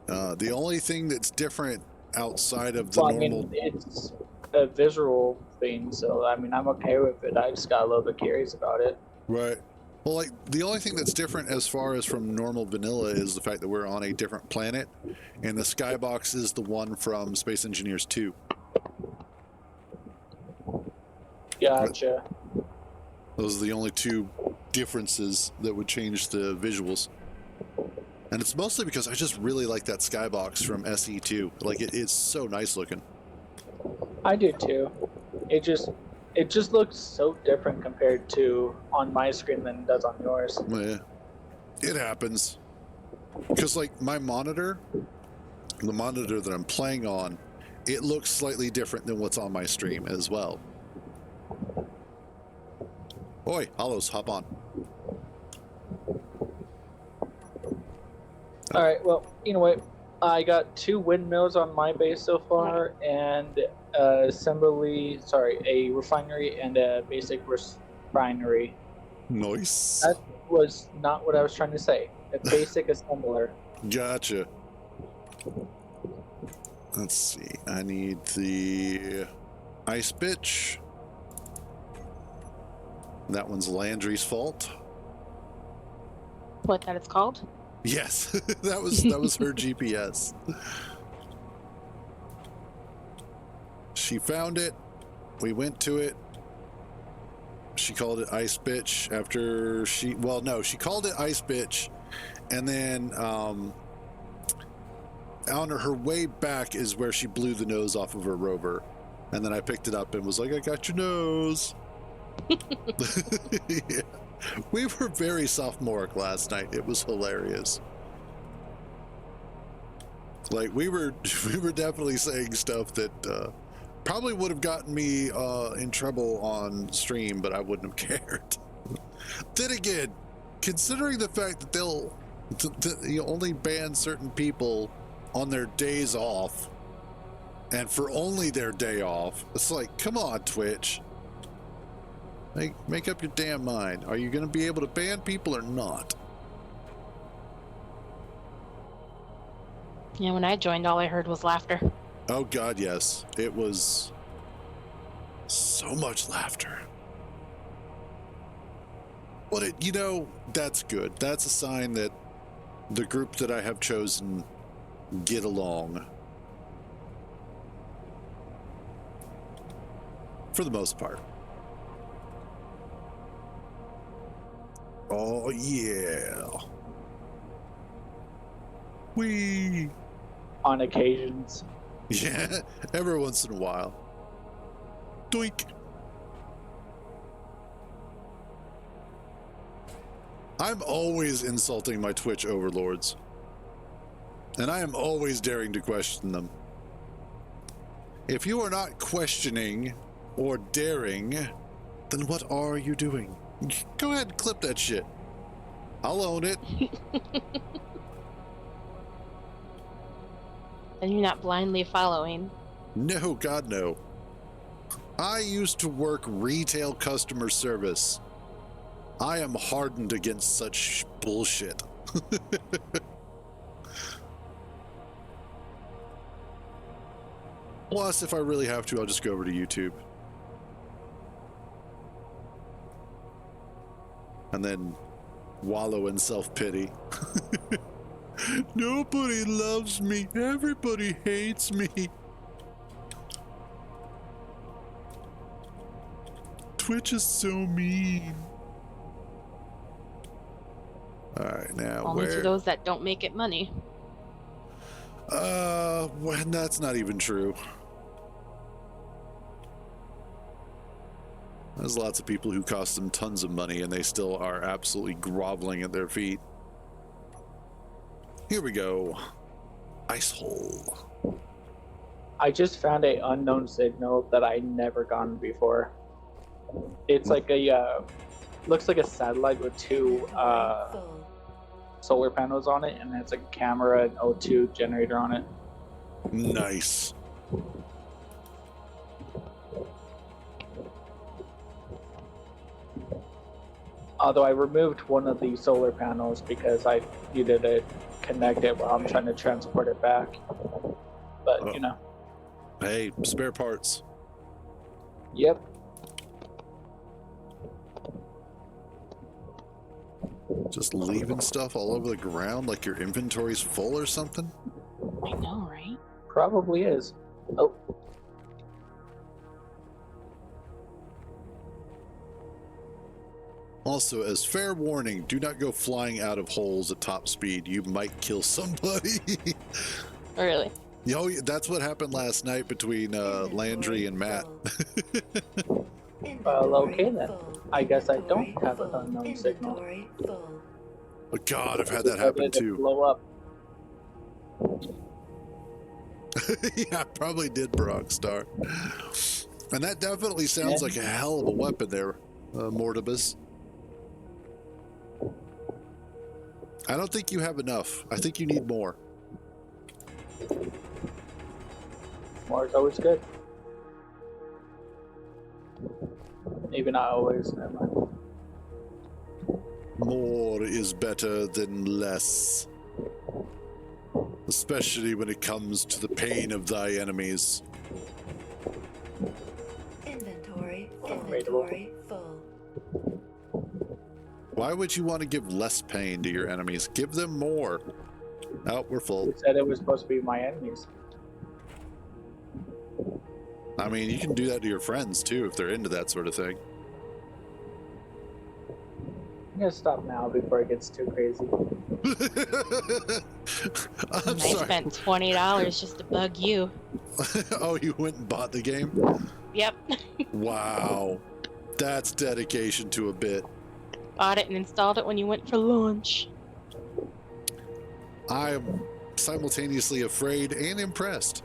the only thing that's different outside of the Well, I normal. mean, it's a visual thing, so I mean, I'm okay with it. I just got a little bit curious about it. Right. Well, like, the only thing that's different as far as from normal vanilla is the fact that we're on a different planet, and the skybox is the one from Space Engineers 2. Gotcha. Those are the only two differences that would change the visuals. And it's mostly because I just really like that skybox from SE2. Like, it is so nice looking. I do too. It just looks so different compared to on my screen than it does on yours. Yeah, it happens. Because, like, my monitor, the monitor that I'm playing on, it looks slightly different than what's on my stream as well. Oi, Hollows, hop on. All right. Well, you know what? I got 2 windmills on my base so far, and a refinery and a basic refinery. Nice. That was not what I was trying to say. A basic assembler. Gotcha. Let's see. I need the ice bitch. That one's Landry's fault. What that it's called? Yes, that was her GPS. She found it. We went to it. She called it Ice Bitch after she called it Ice Bitch, and then on her way back is where she blew the nose off of her rover, and then I picked it up and was like, "I got your nose." Yeah. We were very sophomoric last night. It was hilarious. Like, we were definitely saying stuff that probably would have gotten me in trouble on stream, but I wouldn't have cared. Then again, considering the fact that they'll only ban certain people on their days off, and for only their day off, it's like, come on, Twitch. Make up your damn mind. Are you going to be able to ban people or not? Yeah, when I joined, all I heard was laughter. Oh, God, yes. It was so much laughter. But that's good. That's a sign that the group that I have chosen get along. For the most part. Oh, yeah. Whee! On occasions. Yeah, every once in a while. Doink! I'm always insulting my Twitch overlords. And I am always daring to question them. If you are not questioning or daring, then what are you doing? Go ahead and clip that shit. I'll own it. And you're not blindly following. No, God, no. I used to work retail customer service. I am hardened against such bullshit. Plus, if I really have to, I'll just go over to YouTube. And then wallow in self-pity. Nobody loves me. Everybody hates me. Twitch is so mean. All right, now Only where? to those that don't make it money. Well, that's not even true. There's lots of people who cost them tons of money and they still are absolutely groveling at their feet. Here we go. Ice hole. I just found a unknown signal that I never gotten before. It's like a looks like a satellite with two Full. solar panels on it, and it's a camera and O2 generator on it. Nice. Although I removed one of the solar panels because I needed to connect it while I'm trying to transport it back. But you know. Hey, spare parts. Yep. Just leaving stuff all over the ground like your inventory's full or something? I know, right? Probably is. Oh. Also, as fair warning, do not go flying out of holes at top speed. You might kill somebody. Oh, really? Yo, that's what happened last night between Landry and Matt. Well, okay then. I guess I don't have an unknown signal. Inventory full. Oh, God, I've had that happen Did it too. blow up? Yeah, I probably did, Brockstar. And that definitely sounds like a hell of a weapon there, Mortibus. I don't think you have enough. I think you need more. More is always good. Maybe not always. Never mind. More is better than less. Especially when it comes to the pain of thy enemies. Inventory full. Why would you want to give less pain to your enemies? Give them more. Oh, we're full. Who said it was supposed to be my enemies? I mean, you can do that to your friends too if they're into that sort of thing. I'm gonna stop now before it gets too crazy. I'm I sorry. spent $20 just to bug you. Oh, you went and bought the game? Yep. Wow. That's dedication to a bit. Bought it and installed it when you went for lunch. I'm simultaneously afraid and impressed.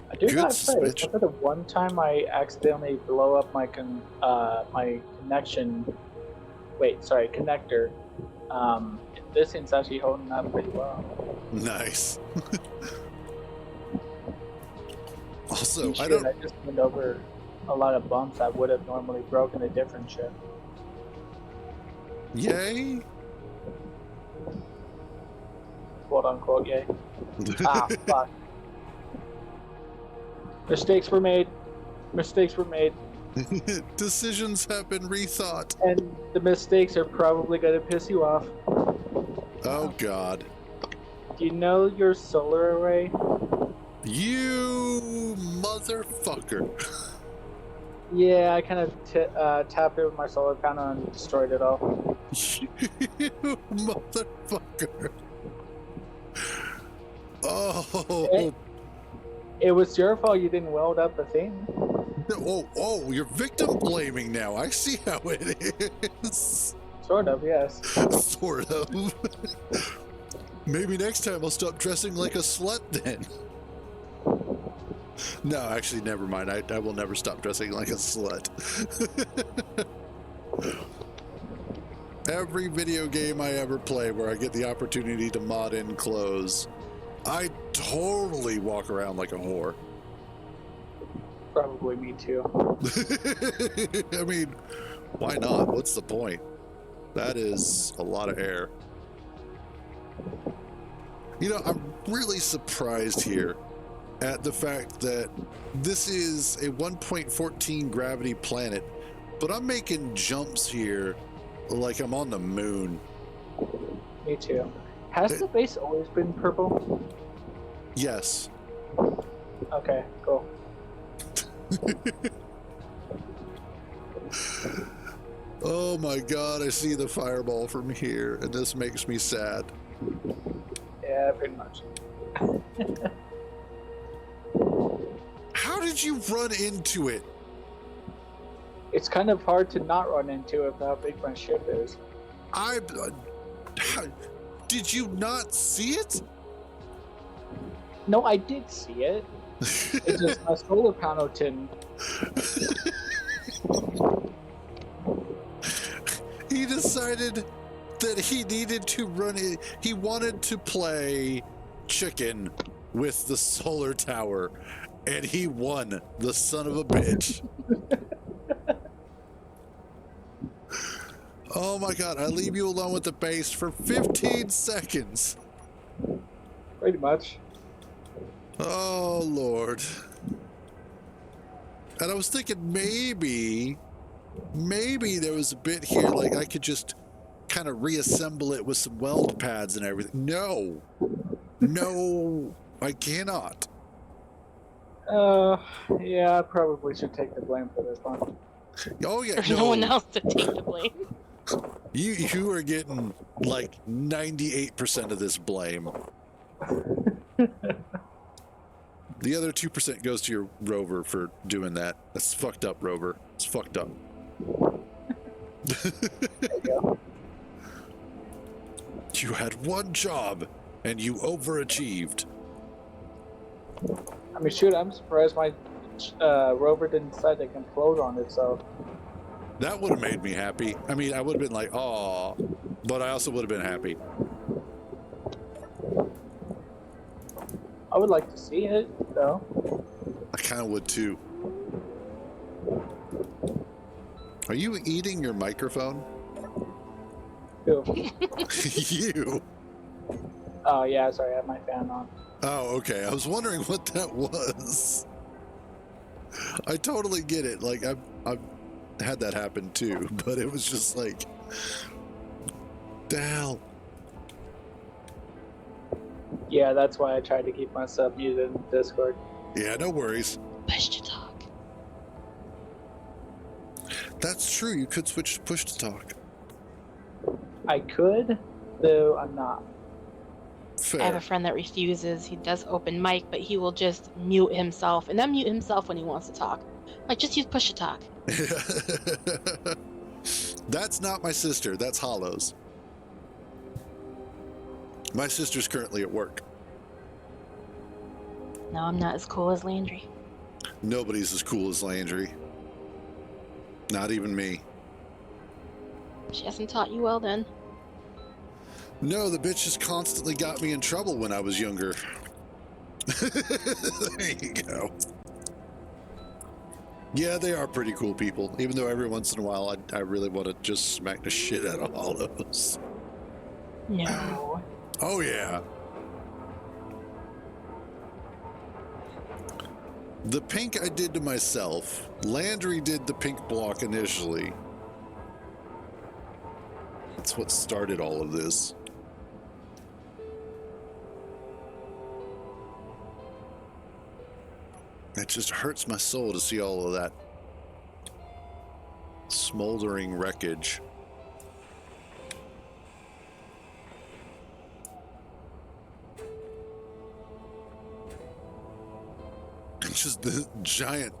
I do Good gotta say, switch. except for the one time I accidentally blow up my my connection. Wait, sorry, connector. This thing's actually holding up pretty well. Nice. Also, Shit, I don't. I just went over a lot of bumps that would have normally broken a different ship. Yay! Quote unquote, yay. Ah, fuck. Mistakes were made. Mistakes were made. Decisions have been rethought. And the mistakes are probably going to piss you off. Oh, God. Do you know your solar array? You motherfucker. Yeah, I kind of tapped it with my solar panel and destroyed it all. You motherfucker. Oh. It was your fault you didn't weld up the thing. Oh, you're victim blaming now. I see how it is. Sort of, yes. Sort of. Maybe next time I'll stop dressing like a slut then. No, actually, never mind. I will never stop dressing like a slut. Every video game I ever play where I get the opportunity to mod in clothes, I totally walk around like a whore. Probably me too. I mean, why not? What's the point? That is a lot of air. You know, I'm really surprised here at the fact that this is a 1.14 gravity planet, but I'm making jumps here like I'm on the moon. Me too. Has the base always been purple? Yes. Okay, cool. Oh my god, I see the fireball from here, and this makes me sad. Yeah, pretty much. How did you run into it? It's kind of hard to not run into it with how big my ship is. Did you not see it? No, I did see it. It's just my solar panel didn't. He decided that he needed to run it. He wanted to play chicken with the solar tower, and he won, the son of a bitch. Oh my god, I leave you alone with the base for 15 seconds. Pretty much. Oh Lord. And I was thinking maybe there was a bit here like I could just kind of reassemble it with some weld pads and everything. No, I cannot. Yeah, I probably should take the blame for this one. Oh yeah, There's no one else to take the blame. You are getting like 98% of this blame. The other 2% goes to your rover for doing that. That's fucked up, rover. It's fucked up. There you go. You had one job, and you overachieved. I mean, shoot, I'm surprised my rover didn't decide to implode on itself. That would have made me happy. I mean, I would have been like, "Aw," but I also would have been happy. I would like to see it, though. I kind of would too. Are you eating your microphone? Ew. You. Oh, yeah, sorry, I have my fan on. Oh, okay. I was wondering what that was. I totally get it. Like, I've had that happen too, but it was just like, the hell. Yeah, that's why I tried to keep myself muted in Discord. Yeah, no worries. Push to talk. That's true. You could switch to push to talk. I could, though I'm not. I have a Fair. friend that refuses. He does open mic, but he will just mute himself and unmute himself when he wants to talk. Like, just use push to talk. That's not my sister. That's Hollow's. My sister's currently at work. No, I'm not as cool as Landry. Nobody's as cool as Landry. Not even me. She hasn't taught you well then. No, the bitch just constantly got me in trouble when I was younger. There you go. Yeah, they are pretty cool people. Even though every once in a while I really want to just smack the shit out of all of us. No. Oh, yeah. The pink I did to myself. Landry did the pink block initially. That's what started all of this. It just hurts my soul to see all of that smoldering wreckage. It's just the giant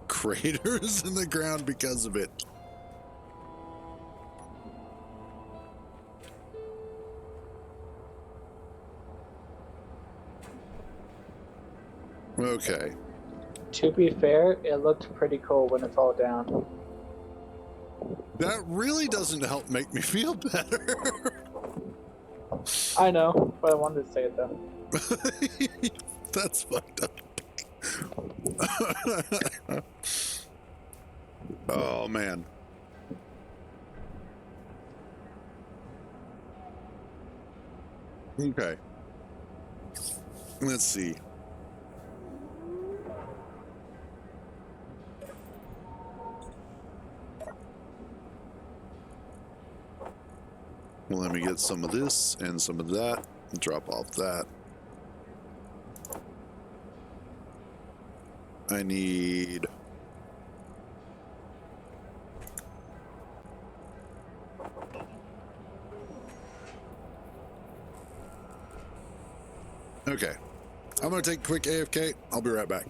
craters in the ground because of it. Okay. To be fair, it looked pretty cool when it's all down. That really doesn't help make me feel better. I know, but I wanted to say it though. That's fucked up. Oh, man. Okay. Let's see. Well, let me get some of this and some of that. And drop off that. I need... Okay. I'm going to take a quick AFK. I'll be right back.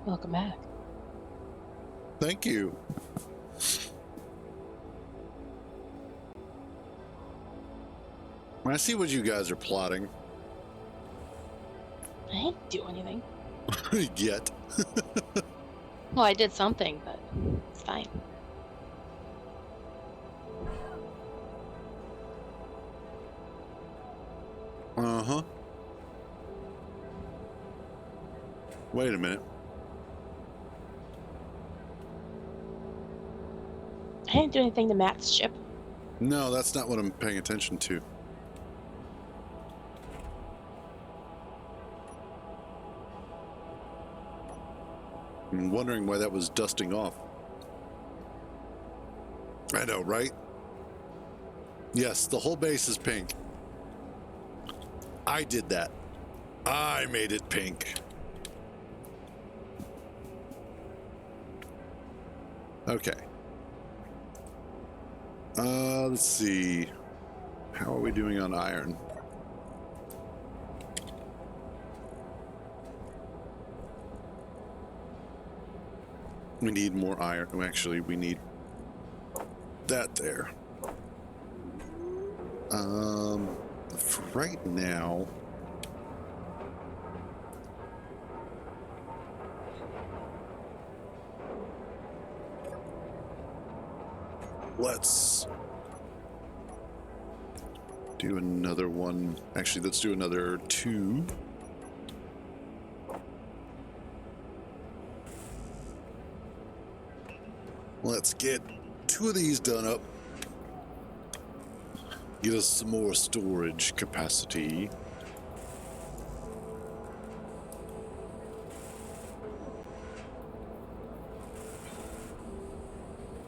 Welcome back. Thank you. I see what you guys are plotting. I didn't do anything. Yet. Well, I did something, but it's fine. Uh-huh. Wait a minute. I didn't do anything to Matt's ship. No, that's not what I'm paying attention to. I'm wondering why that was dusting off. I know, right? Yes, the whole base is pink. I did that. I made it pink. Okay. Let's see. How are we doing on iron? We need more iron. Oh, actually, we need that there. For right now, let's do another one. Actually, let's do another 2. Let's get 2 of these done up. Get us some more storage capacity.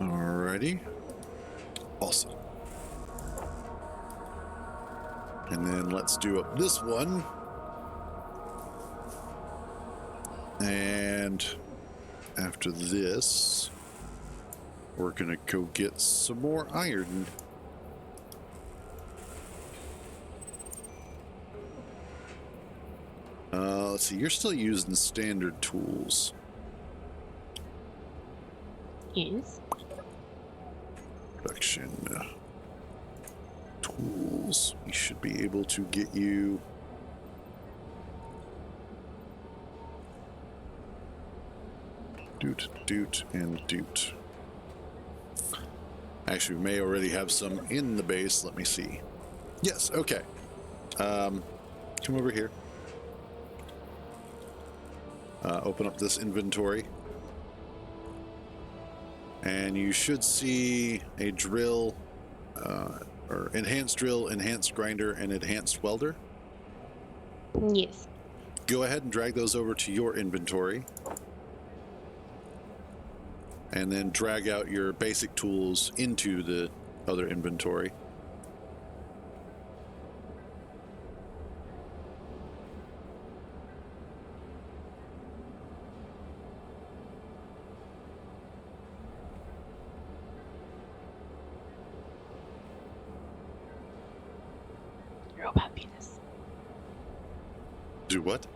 Alrighty. Awesome. And then let's do up this one. And after this, we're gonna go get some more iron. Let's see, you're still using standard tools. Yes. Production tools. We should be able to get you Doot, and doot. Actually, we may already have some in the base. Let me see. Yes, okay. Come over here. Open up this inventory. And you should see a drill, or enhanced drill, enhanced grinder, and enhanced welder. Yes. Go ahead and drag those over to your inventory. And then drag out your basic tools into the other inventory. Robot penis. Do what?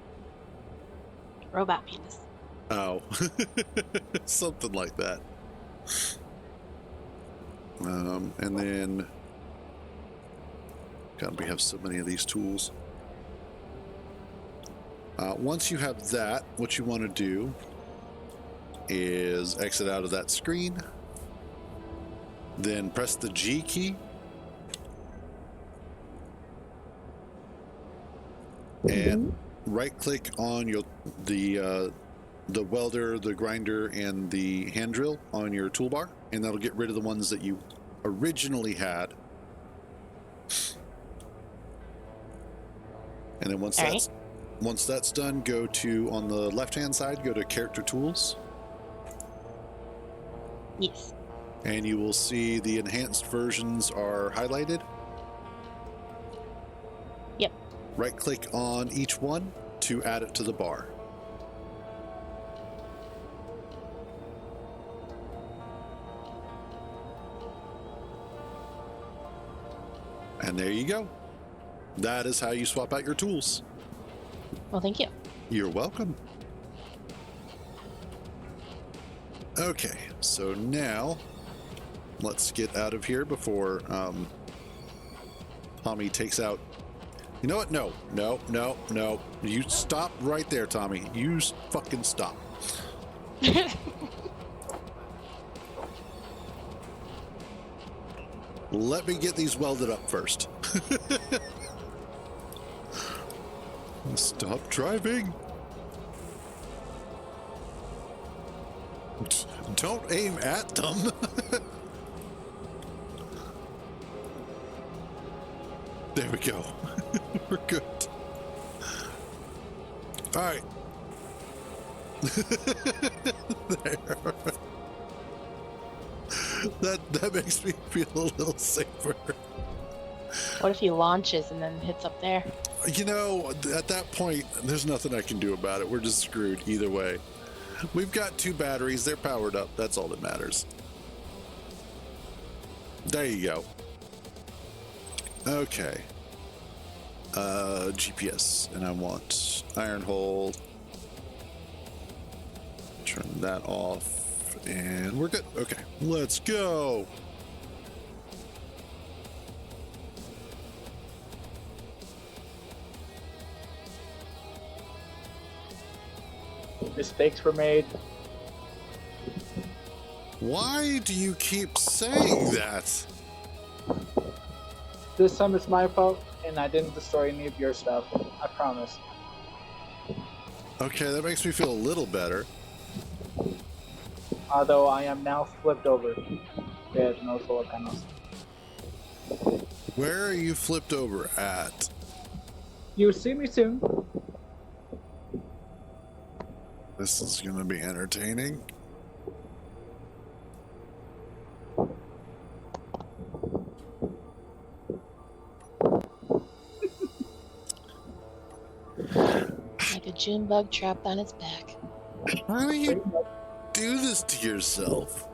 Robot penis. Oh, something like that. And then, God, we have so many of these tools. Once you have that, what you want to do is exit out of that screen, then press the G key, and right-click on the welder, the grinder, and the hand drill on your toolbar, and that'll get rid of the ones that you originally had. And then once that's done, go to, on the left-hand side, go to Character Tools. Yes. And you will see the enhanced versions are highlighted. Yep. Right-click on each one to add it to the bar. And there you go. That is how you swap out your tools. Well, thank you. You're welcome. Okay, so now let's get out of here before Tommy takes out. You know what? No. You stop right there, Tommy. You fucking stop. Let me get these welded up first. Stop driving. Don't aim at them. There we go. We're good. All right. There. That makes me feel a little safer. What if he launches and then hits up there? You know, at that point, there's nothing I can do about it. We're just screwed either way. We've got 2 batteries. They're powered up. That's all that matters. There you go. Okay. GPS. And I want iron hole. Turn that off. And we're good. Okay. Let's go. Mistakes were made. Why do you keep saying that? This time it's my fault, and I didn't destroy any of your stuff. I promise. Okay, that makes me feel a little better. Although I am now flipped over. There's no solar panels. Where are you flipped over at? You'll see me soon. This is going to be entertaining. Like a June bug trapped on its back. How do you do this to yourself?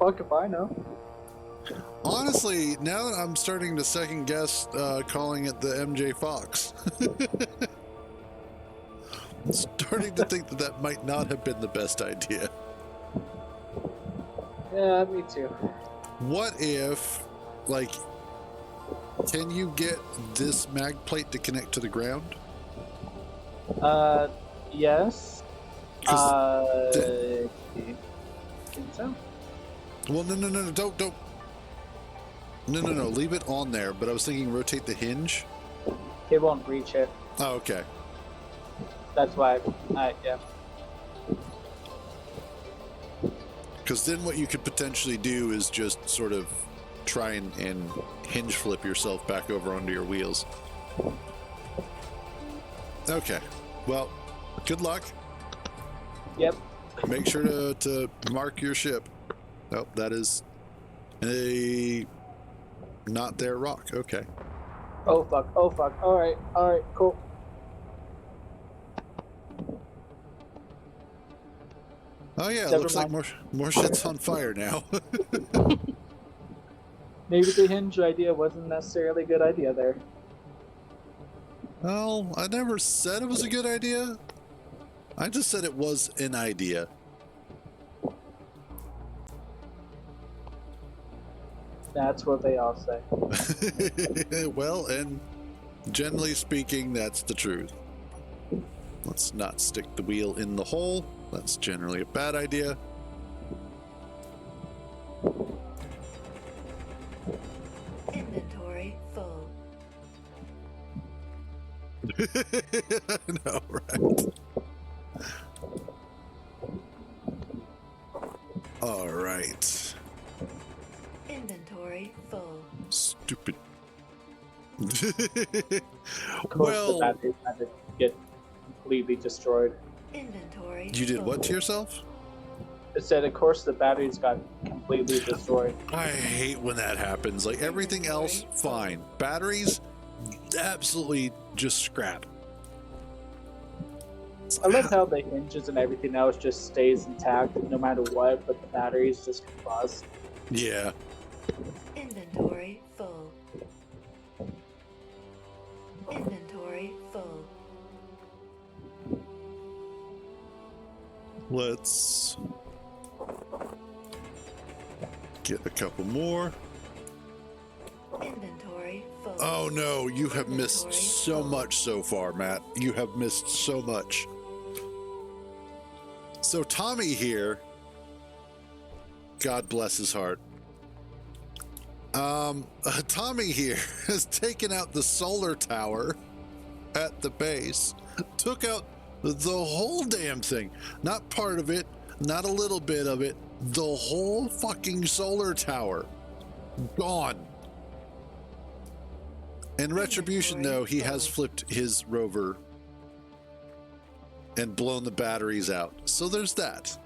Fuck if I know. Honestly, now that I'm starting to second guess calling it the MJ Fox. I'm starting to think that might not have been the best idea. Yeah, me too. What if, like, can you get this mag plate to connect to the ground? Yes. Think so? Well, no, don't. No, leave it on there. But I was thinking rotate the hinge. It won't reach it. Oh, okay. That's why. Yeah. Because then what you could potentially do is just sort of try and hinge flip yourself back over onto your wheels. Okay. Well, good luck. Yep. Make sure to mark your ship. Oh, that is a not their rock. Okay. Oh fuck. All right. Cool. Oh yeah, it Never looks mind. like more shit's on fire now. Maybe the hinge idea wasn't necessarily a good idea there. Well, I never said it was a good idea. I just said it was an idea. That's what they all say. Well, and generally speaking, that's the truth. Let's not stick the wheel in the hole. That's generally a bad idea. Inventory full. I know, right? All right. Inventory full. Stupid. Of course, Well, the batteries had to get completely destroyed. Inventory you did full. what to yourself? It said, of course, the batteries got completely destroyed. I hate when that happens. Like everything else, fine. Batteries, absolutely just scrap. I love how the hinges and everything else just stays intact no matter what, but the batteries just combust. Yeah. Inventory full. Inventory full. Let's get a couple more. Inventory full. Oh no, you have missed so much so far, Matt. You have missed so much. So Tommy here, God bless his heart. Tommy here has taken out the solar tower at the base, took out the whole damn thing. Not part of it, not a little bit of it, the whole fucking solar tower. Gone. In retribution, though, he has flipped his rover and blown the batteries out. So there's that.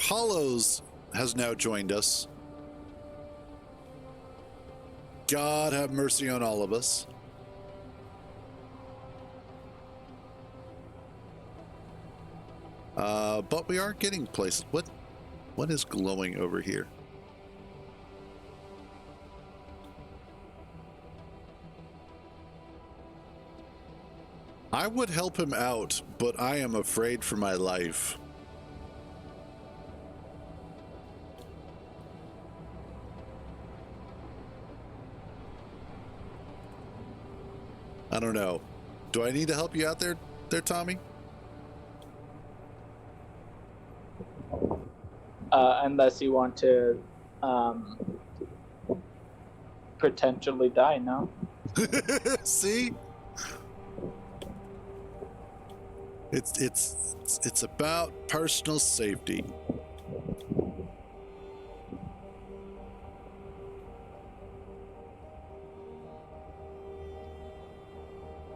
Hollows has now joined us. God have mercy on all of us. But we are getting places. What is glowing over here? I would help him out, but I am afraid for my life. I don't know. Do I need to help you out there, Tommy? Unless you want to potentially die, no? See? It's about personal safety.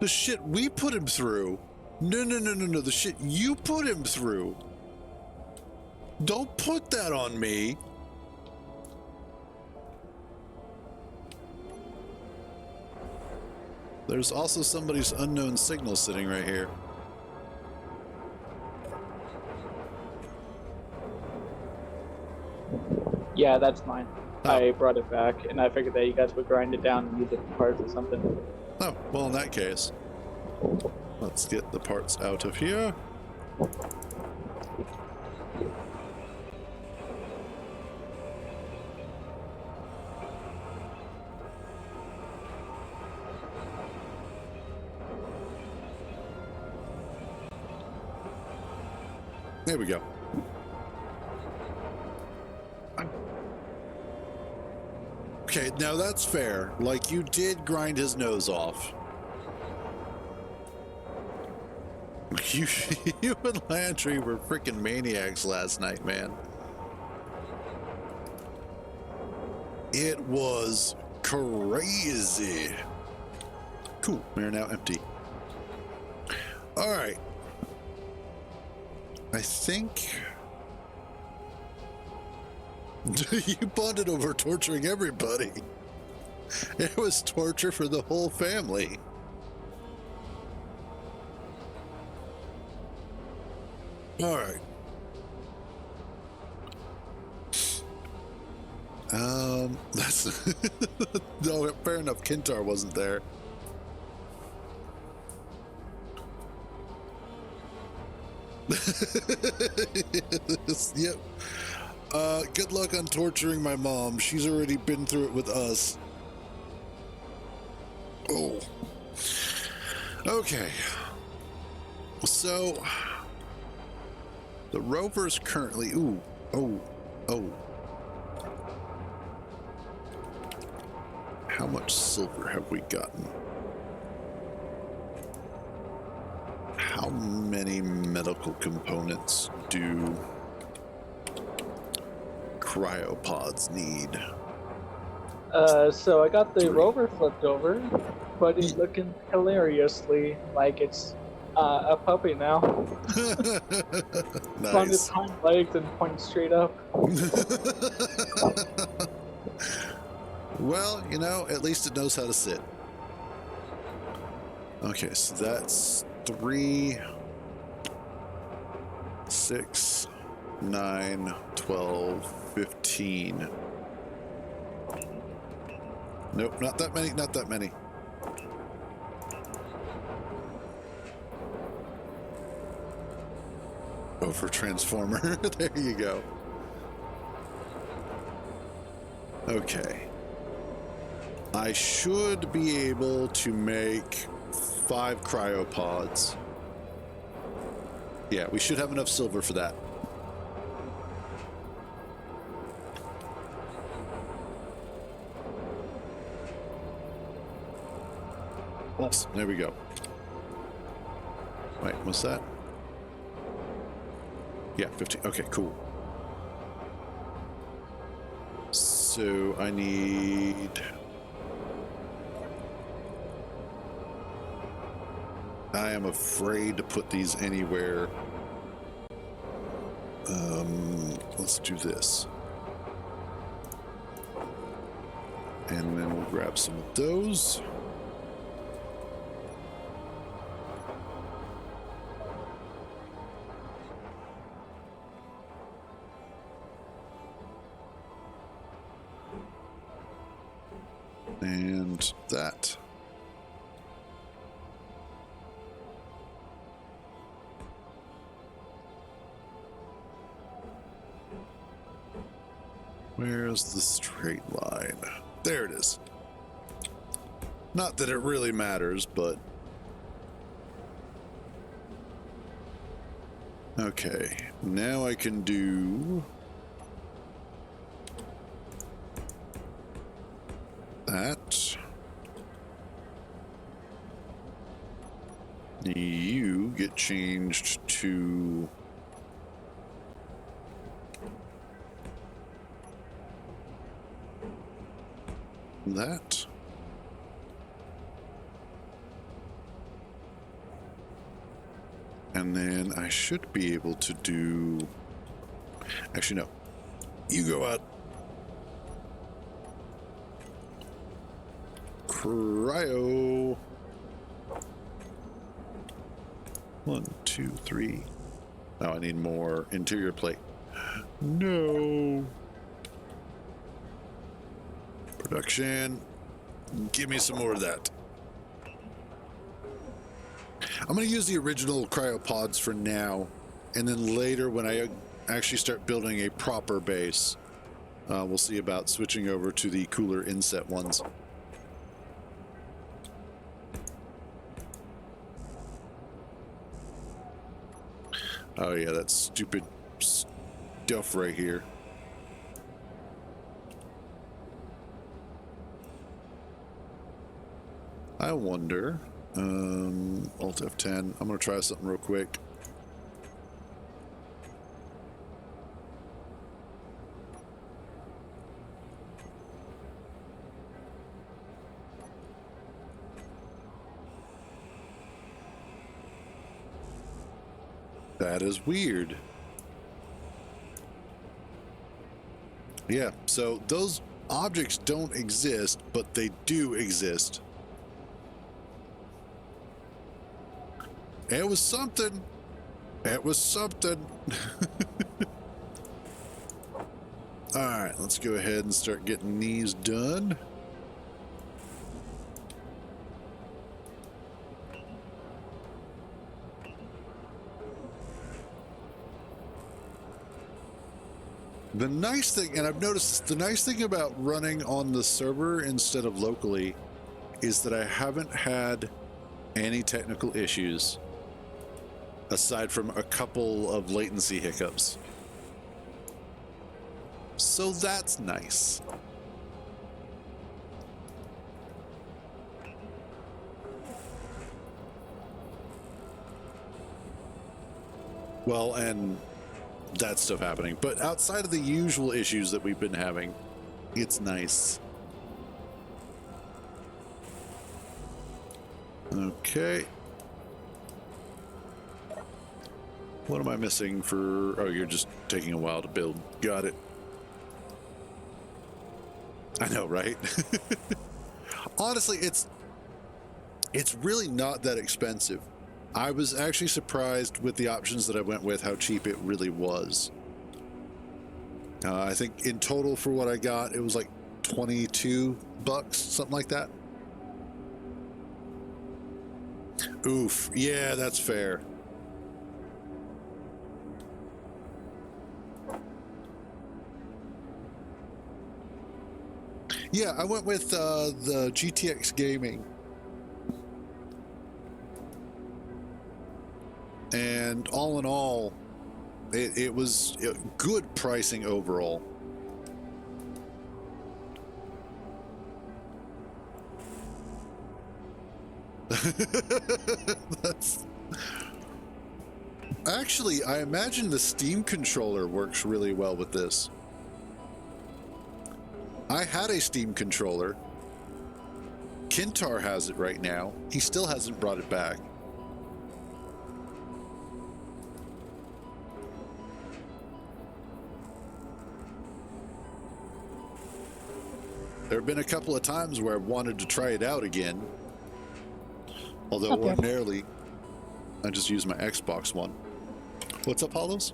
The shit we put him through. No. The shit you put him through. Don't put that on me. There's also somebody's unknown signal sitting right here. Yeah, that's mine. Oh. I brought it back, and I figured that you guys would grind it down and use it for parts or something. Oh, well, in that case, let's get the parts out of here. There we go. Okay, now that's fair. Like, you did grind his nose off. You and Landry were freaking maniacs last night, man. It was crazy. Cool, we're now empty. All right. I think you bonded over torturing everybody. It was torture for the whole family. All right. That's no, fair enough. Kintar wasn't there. Yep. Good luck on torturing my mom. She's already been through it with us. Oh. Okay. So the rover's currently oh. How much silver have we gotten? How many medical components do cryopods need? So I got the 3. rover flipped over, but it's looking hilariously like it's a puppy now. It's on its Nice. hind legs and pointing straight up. Well, you know, at least it knows how to sit. Okay, so that's 3, 6, 9, 12, 15. Nope, not that many, not that many. Oh, for Transformer. There you go. Okay. I should be able to make 5 cryopods. Yeah, we should have enough silver for that. Awesome. There we go. Wait, what's that? Yeah, 15. Okay, cool. So I need... I am afraid to put these anywhere. Let's do this. And then we'll grab some of those. And that. Where's the straight line? There it is. Not that it really matters, but... Okay, now I can do... that. You get changed to... that. And then I should be able to do... Actually, no. You go out. Cryo. 1, 2, 3. Oh, I need more interior plate. No. Production. Give me some more of that. I'm going to use the original cryopods for now, and then later when I actually start building a proper base, we'll see about switching over to the cooler inset ones. Oh yeah, that stupid stuff right here. I wonder, Alt F10, I'm gonna try something real quick. That is weird. Yeah, so those objects don't exist, but they do exist. It was something. It was something. All right, let's go ahead and start getting these done. The nice thing, and I've noticed the nice thing about running on the server instead of locally is that I haven't had any technical issues aside from a couple of latency hiccups. So that's nice. Well, and that stuff happening, but outside of the usual issues that we've been having, it's nice. Okay. What am I missing for? Oh, you're just taking a while to build. Got it. I know, right? Honestly, it's really not that expensive. I was actually surprised with the options that I went with, how cheap it really was. I think in total for what I got, it was like $22, something like that. Oof. Yeah, that's fair. Yeah, I went with the GTX Gaming. And all in all, it was good pricing overall. That's... Actually, I imagine the Steam controller works really well with this. I had a Steam controller. Kintar has it right now. He still hasn't brought it back. There have been a couple of times where I've wanted to try it out again. Although Okay. ordinarily, I just use my Xbox One. What's up, Hollows?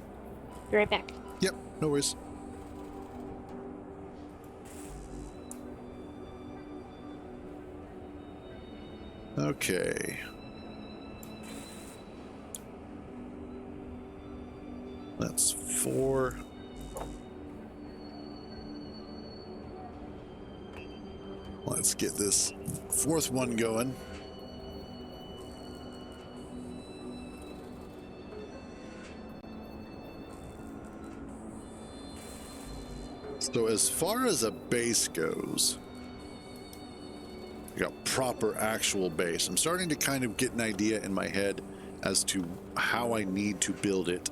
Be right back. Yep, no worries. Okay. That's 4. Let's get this 4th one going. So as far as a base goes, I got proper actual base. I'm starting to kind of get an idea in my head as to how I need to build it.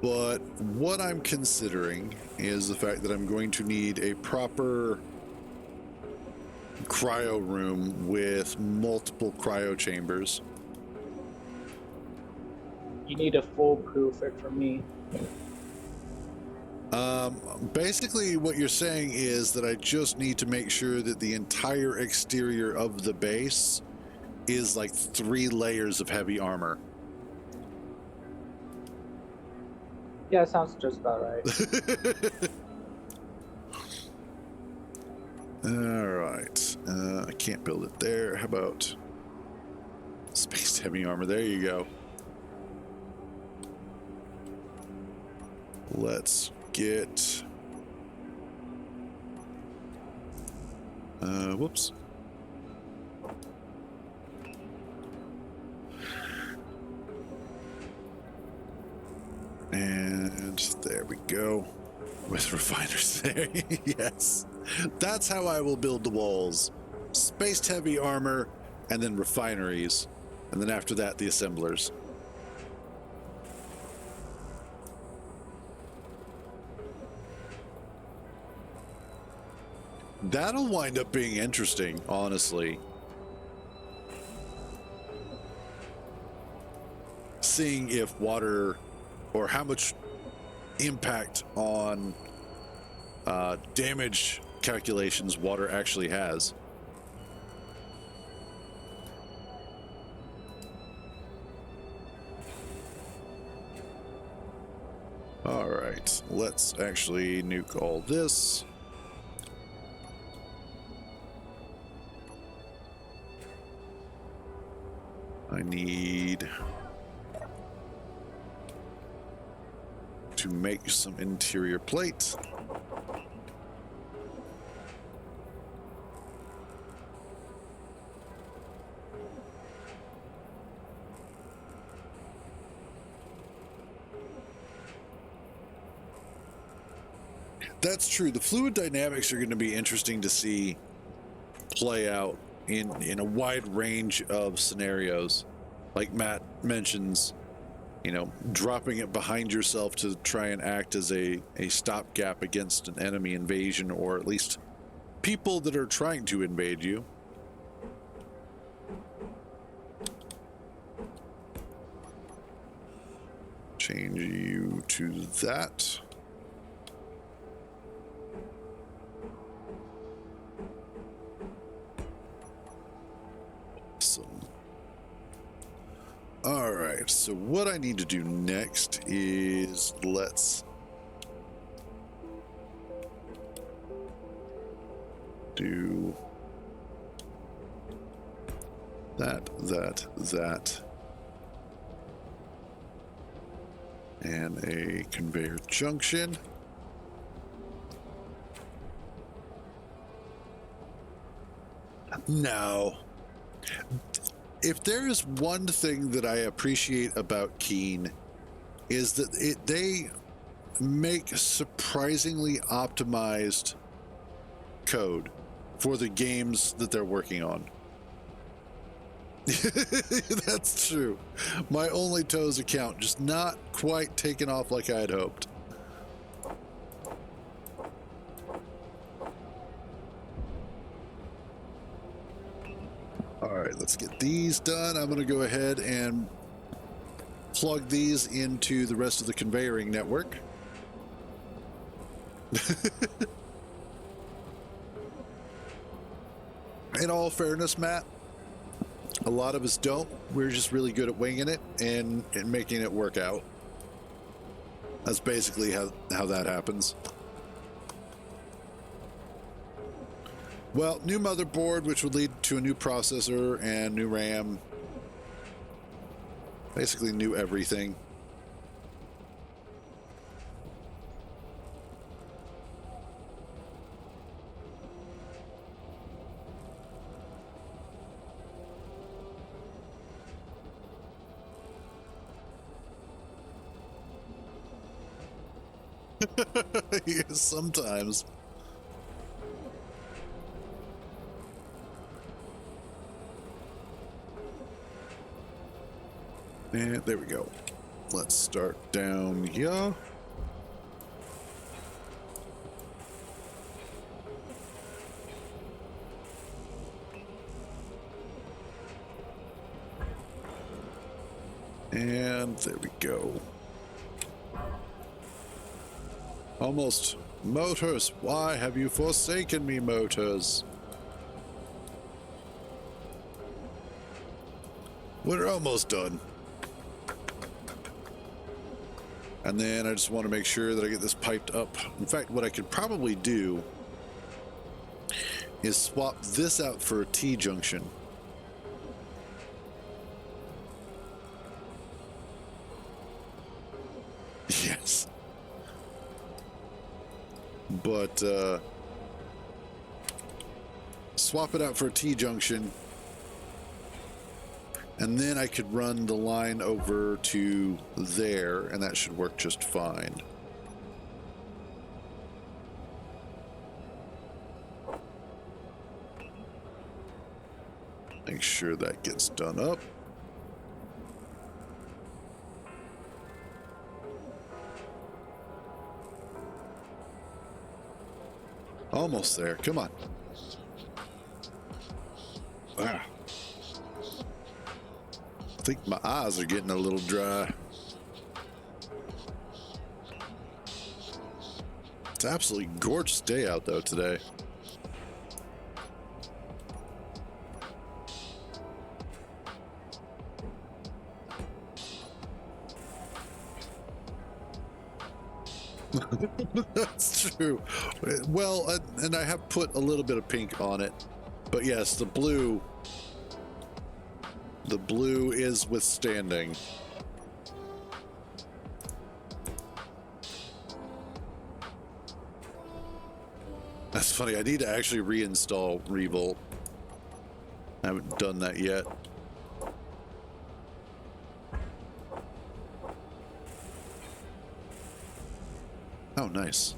But what I'm considering is the fact that I'm going to need a proper cryo room with multiple cryo chambers. You need a foolproof it for me. Basically what you're saying is that I just need to make sure that the entire exterior of the base is like 3 layers of heavy armor. Yeah, sounds just about right. All right. I can't build it there. How about spaced heavy armor? There you go. Let's get... whoops. And there we go. With refiners there. Yes. That's how I will build the walls. Spaced heavy armor, and then refineries. And then after that, the assemblers. That'll wind up being interesting, honestly. Seeing if water, or how much impact on damage calculations water actually has. All right, let's actually nuke all this. I need to make some interior plate. That's true. The fluid dynamics are going to be interesting to see play out in a wide range of scenarios. Like Matt mentions, you know, dropping it behind yourself to try and act as a stopgap against an enemy invasion, or at least people that are trying to invade you. Change you to that. All right, so what I need to do next is let's do that, and a conveyor junction. Now, if there is one thing that I appreciate about Keen, is that they make surprisingly optimized code for the games that they're working on. That's true. My Only Toes account just not quite taken off like I had hoped. All right, let's get these done. I'm going to go ahead and plug these into the rest of the conveyoring network. In all fairness, Matt, a lot of us don't. We're just really good at winging it and making it work out. That's basically how that happens. Well, new motherboard, which would lead to a new processor and new RAM. Basically new everything. Yes, sometimes. And there we go. Let's start down here. And there we go. Almost. Motors, why have you forsaken me, motors? We're almost done. And then I just want to make sure that I get this piped up. In fact, what I could probably do is swap this out for a T-junction. Yes. But swap it out for a T-junction. And then I could run the line over to there, and that should work just fine. Make sure that gets done up. Almost there. Come on. Ah. I think my eyes are getting a little dry. It's an absolutely gorgeous day out though today. That's true. Well, and I have put a little bit of pink on it, but yes, the blue is withstanding. That's funny. I need to actually reinstall Revolt. I haven't done that yet. Oh, nice.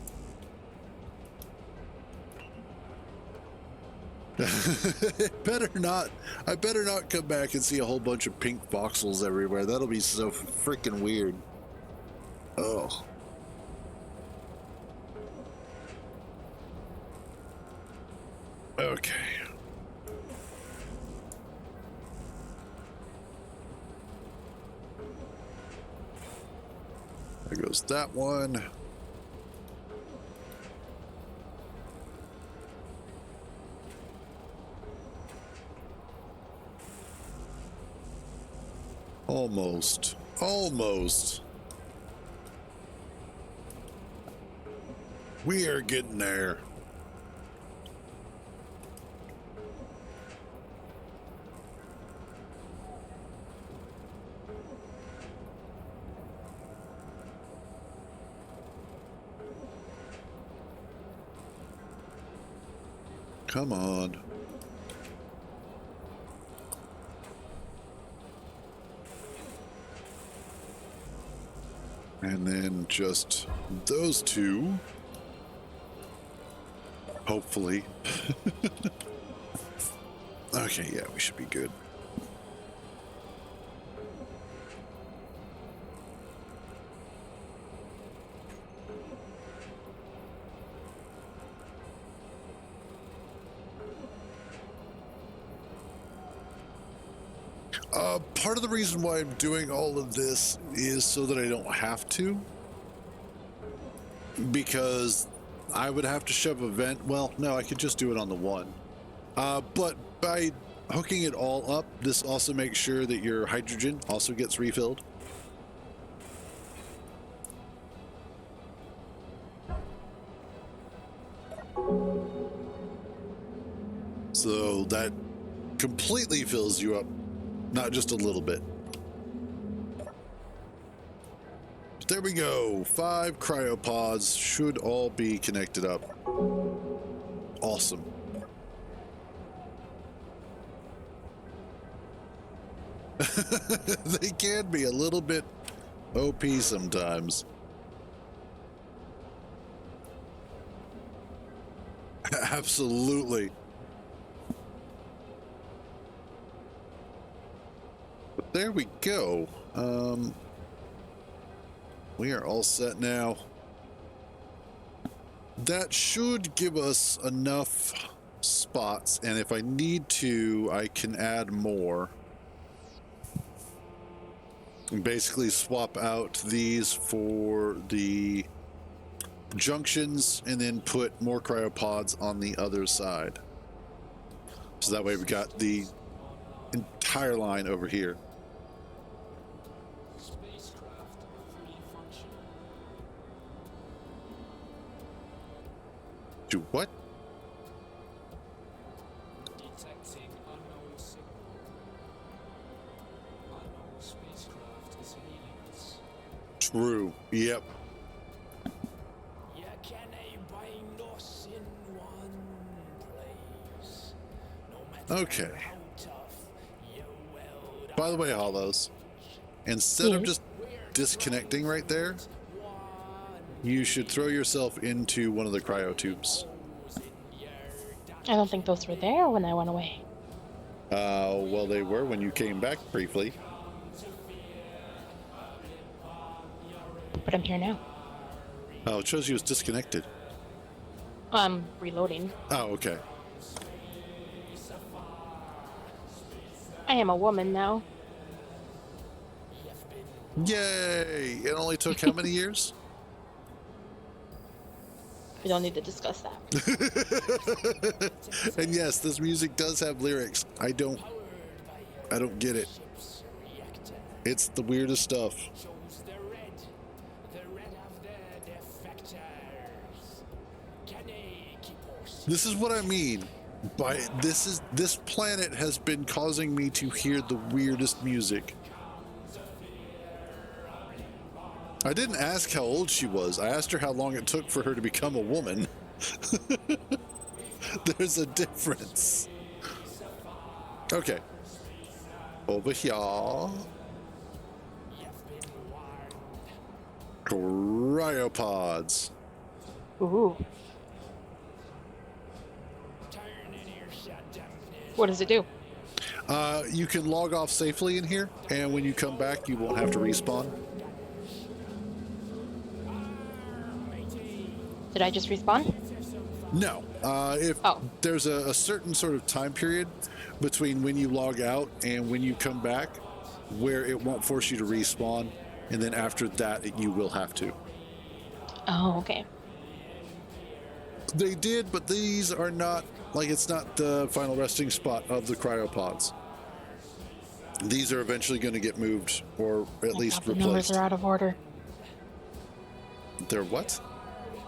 I better not come back and see a whole bunch of pink voxels everywhere. That'll be so freaking weird. Oh. Okay. There goes that one. Almost. We are getting there. Come on. And then just those two. Hopefully. Okay, yeah, we should be good. Part of the reason why I'm doing all of this is so that I don't have to. Because I would have to shove a vent. Well, no, I could just do it on the one. But by hooking it all up, this also makes sure that your hydrogen also gets refilled. So that completely fills you up. Not just a little bit. But there we go. 5 cryopods should all be connected up. Awesome. They can be a little bit OP sometimes. Absolutely. There we go. We are all set now. That should give us enough spots, and if I need to, I can add more. And basically swap out these for the junctions and then put more cryopods on the other side. So that way we got the entire line over here. Do what? Detecting unknown signal. Unknown spacecraft is hailing us. True. Yep. You can bind us in one place. No matter Okay. how tough, you weld By the way, Hollows, instead of Yes. just disconnecting right there, you should throw yourself into one of the cryo tubes. I don't think those were there when I went away. Well, they were when you came back briefly. But I'm here now. Oh, it shows you was disconnected. I'm reloading. Oh, okay. I am a woman now. Yay! It only took how many years? We don't need to discuss that. And yes, this music does have lyrics. I don't get it. It's the weirdest stuff. This is what I mean by this planet has been causing me to hear the weirdest music. I didn't ask how old she was. I asked her how long it took for her to become a woman. There's a difference. Okay. Over here. Cryopods. Ooh. What does it do? You can log off safely in here, and when you come back, you won't have to respawn. Did I just respawn? No. If Oh. there's a certain sort of time period between when you log out and when you come back where it won't force you to respawn, and then after that, you will have to. Oh, okay. They did, but these are not, like, it's not the final resting spot of the cryopods. These are eventually going to get moved, or at I least thought the numbers replaced. are out of order. They're what?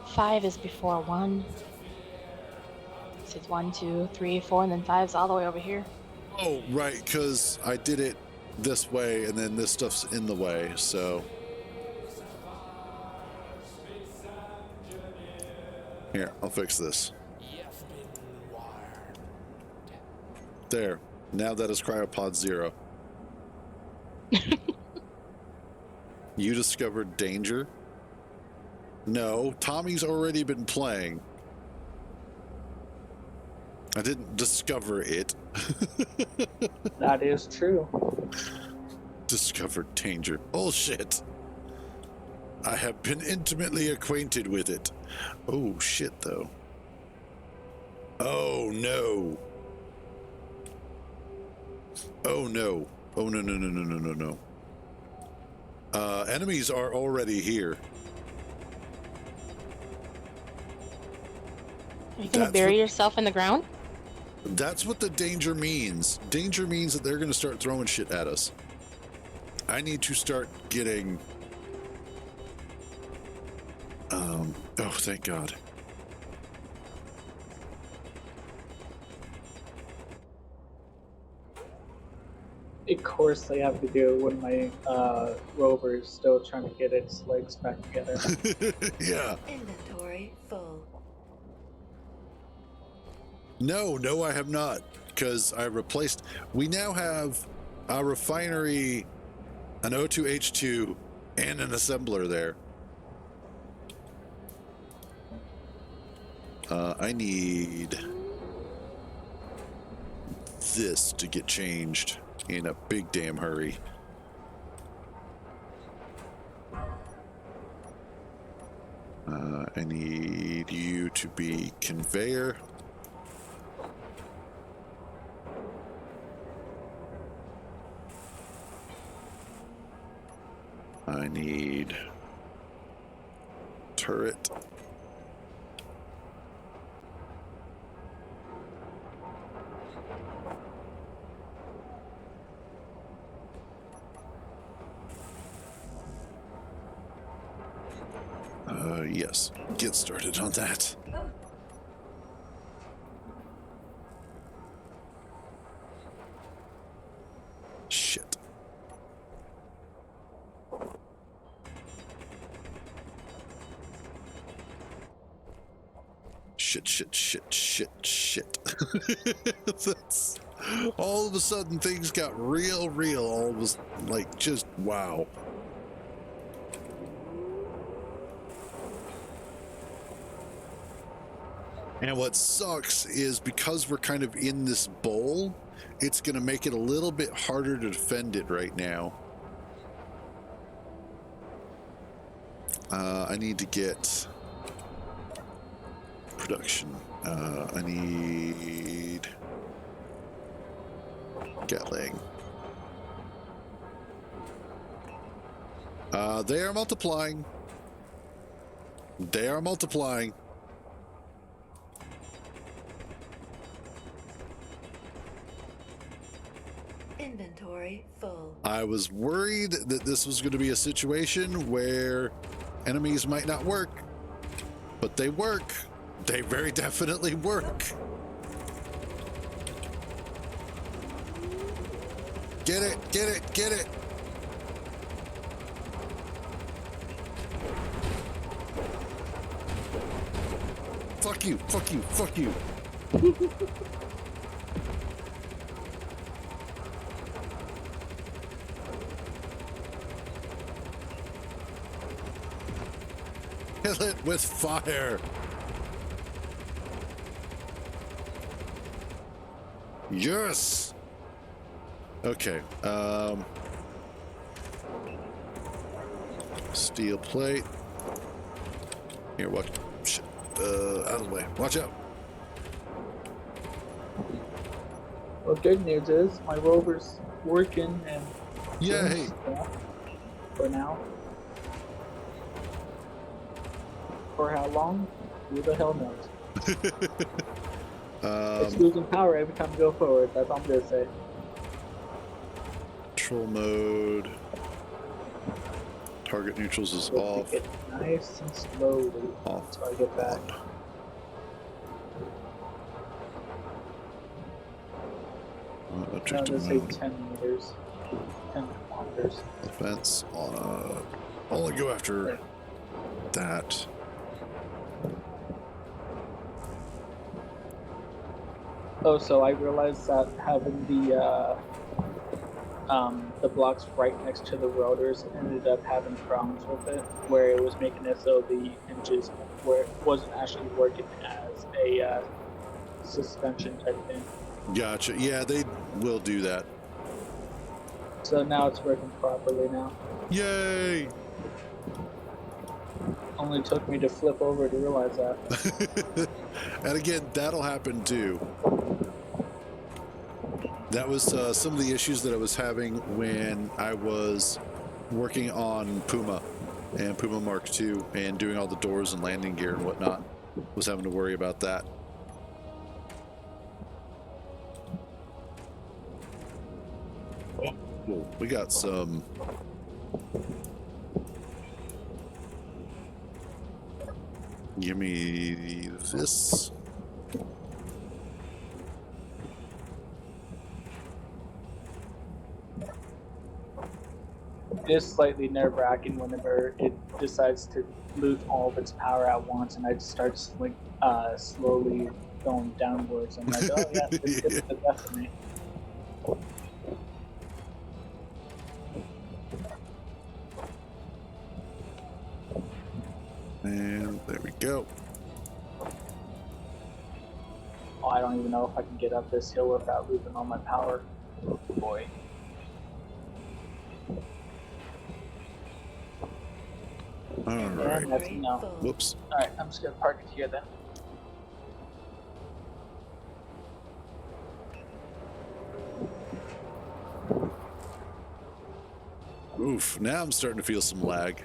5 is before 1. So it's 1, 2, 3, 4, and then 5's all the way over here. Oh, right, because I did it this way, and then this stuff's in the way, so... Here, I'll fix this. There. Now that is Cryopod 0. You discovered danger? No, Tommy's already been playing. I didn't discover it. That is true. Discovered danger. Bullshit. I have been intimately acquainted with it. Oh, shit, though. Oh, no. Oh, no. Oh, no, no, no, no, no, no, no. Enemies are already here. Are you gonna That's bury what- yourself in the ground? That's what the danger means. Danger means that they're going to start throwing shit at us. I need to start getting... oh, thank God. Of course, I have to do it when my rover is still trying to get its legs back together. Yeah. Inventory full. No, I have not, because I replaced... We now have a refinery, an O2H2, and an assembler there. I need this to get changed in a big damn hurry. I need you to be conveyor. I need turret. Yes, get started on that. Shit. Shit. That's... All of a sudden, things got real. All of a like, just wow. And what sucks is because we're kind of in this bowl, it's going to make it a little bit harder to defend it right now. I need to get production. I need Gatling. They are multiplying. They are multiplying. Inventory full. I was worried that this was going to be a situation where enemies might not work, but they work. They very definitely work. Get it, get it, get it. Fuck you, fuck you, fuck you. Kill it with fire. Yes. Okay. Steel plate. Here, what? Shit. Out of the way. Watch out. Well, good news is my rover's working and Yay. doing stuff for now. For how long? Who the hell knows? It's losing power every time we go forward. That's all I'm gonna say. Control mode. Target neutrals is We'll off. take it nice and slowly Off. until I get back. On. Now Objective just say mode. 10 meters. 10 kilometers. Offense on. Only go after that. Oh, so I realized that having the blocks right next to the rotors ended up having problems with it, where it was making it so the hinges where it wasn't actually working as a suspension type thing. Gotcha. Yeah, they will do that. So now it's working properly now. Yay! Only took me to flip over to realize that. And again, that'll happen too. That was some of the issues that I was having when I was working on Puma and Puma Mark II and doing all the doors and landing gear and whatnot. Was having to worry about that. Oh, we got some. Give me this. It is slightly nerve-wracking whenever it decides to lose all of its power at once, and I just start slowly going downwards. I'm like, oh yeah, this is the death of me. And there we go. Oh, I don't even know if I can get up this hill without losing all my power. Oh boy. All right. That's no. Whoops. Alright, I'm just gonna park it here then. Oof. Now I'm starting to feel some lag.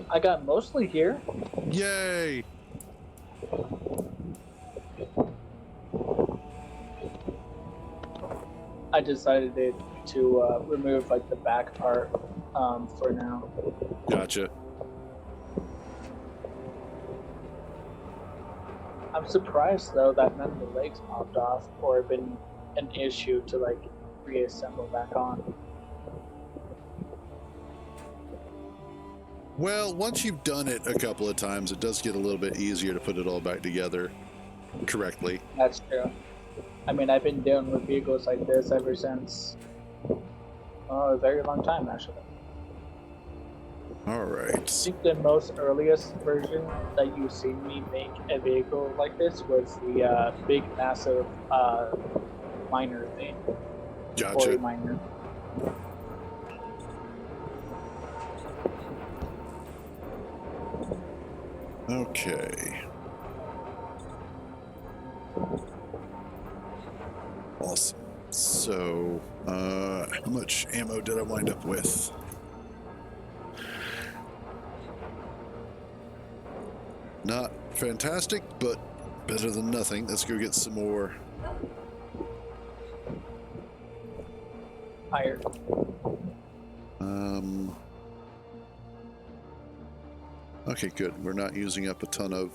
I got mostly here. Yay! I decided to remove like the back part for now. Gotcha. I'm surprised though that none of the legs popped off or been an issue to like reassemble back on. Well, once you've done it a couple of times, it does get a little bit easier to put it all back together correctly. That's true. I mean, I've been dealing with vehicles like this ever since a very long time, actually. All I right. think the most earliest version that you've seen me make a vehicle like this was the big, massive miner thing. Gotcha. Quarry miner. Okay. Awesome. So, how much ammo did I wind up with? Not fantastic, but better than nothing. Let's go get some more. Higher. Okay, good. We're not using up a ton of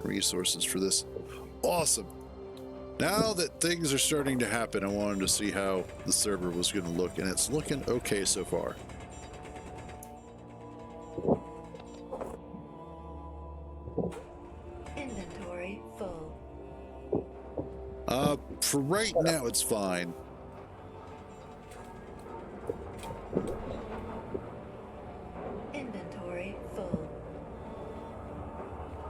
resources for this. Awesome. Now that things are starting to happen, I wanted to see how the server was going to look, and it's looking okay so far. Inventory full. For right now, it's fine. Inventory full.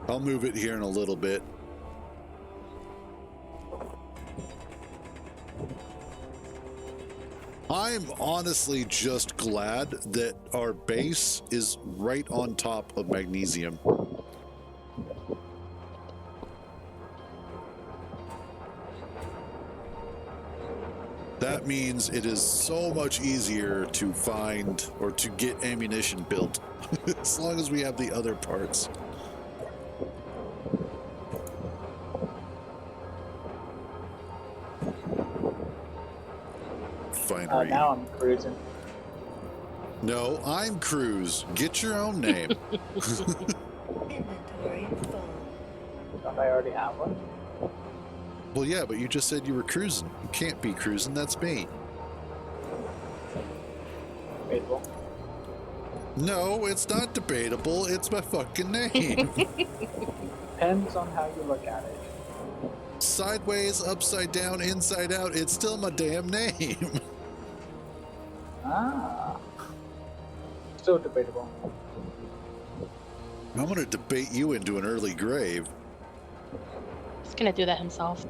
I'll move it here in a little bit. I'm honestly just glad that our base is right on top of magnesium. That means it is so much easier to find or to get ammunition built as long as we have the other parts. Finery. Now I'm cruising. No, I'm Cruz. Get your own name. Inventory full. Don't I already have one? Well, yeah, but you just said you were cruising. You can't be cruising. That's me. Debatable. No, it's not debatable. It's my fucking name. Depends on how you look at it. Sideways, upside down, inside out. It's still my damn name. Ah. Still debatable. I'm going to debate you into an early grave. He's gonna do that himself.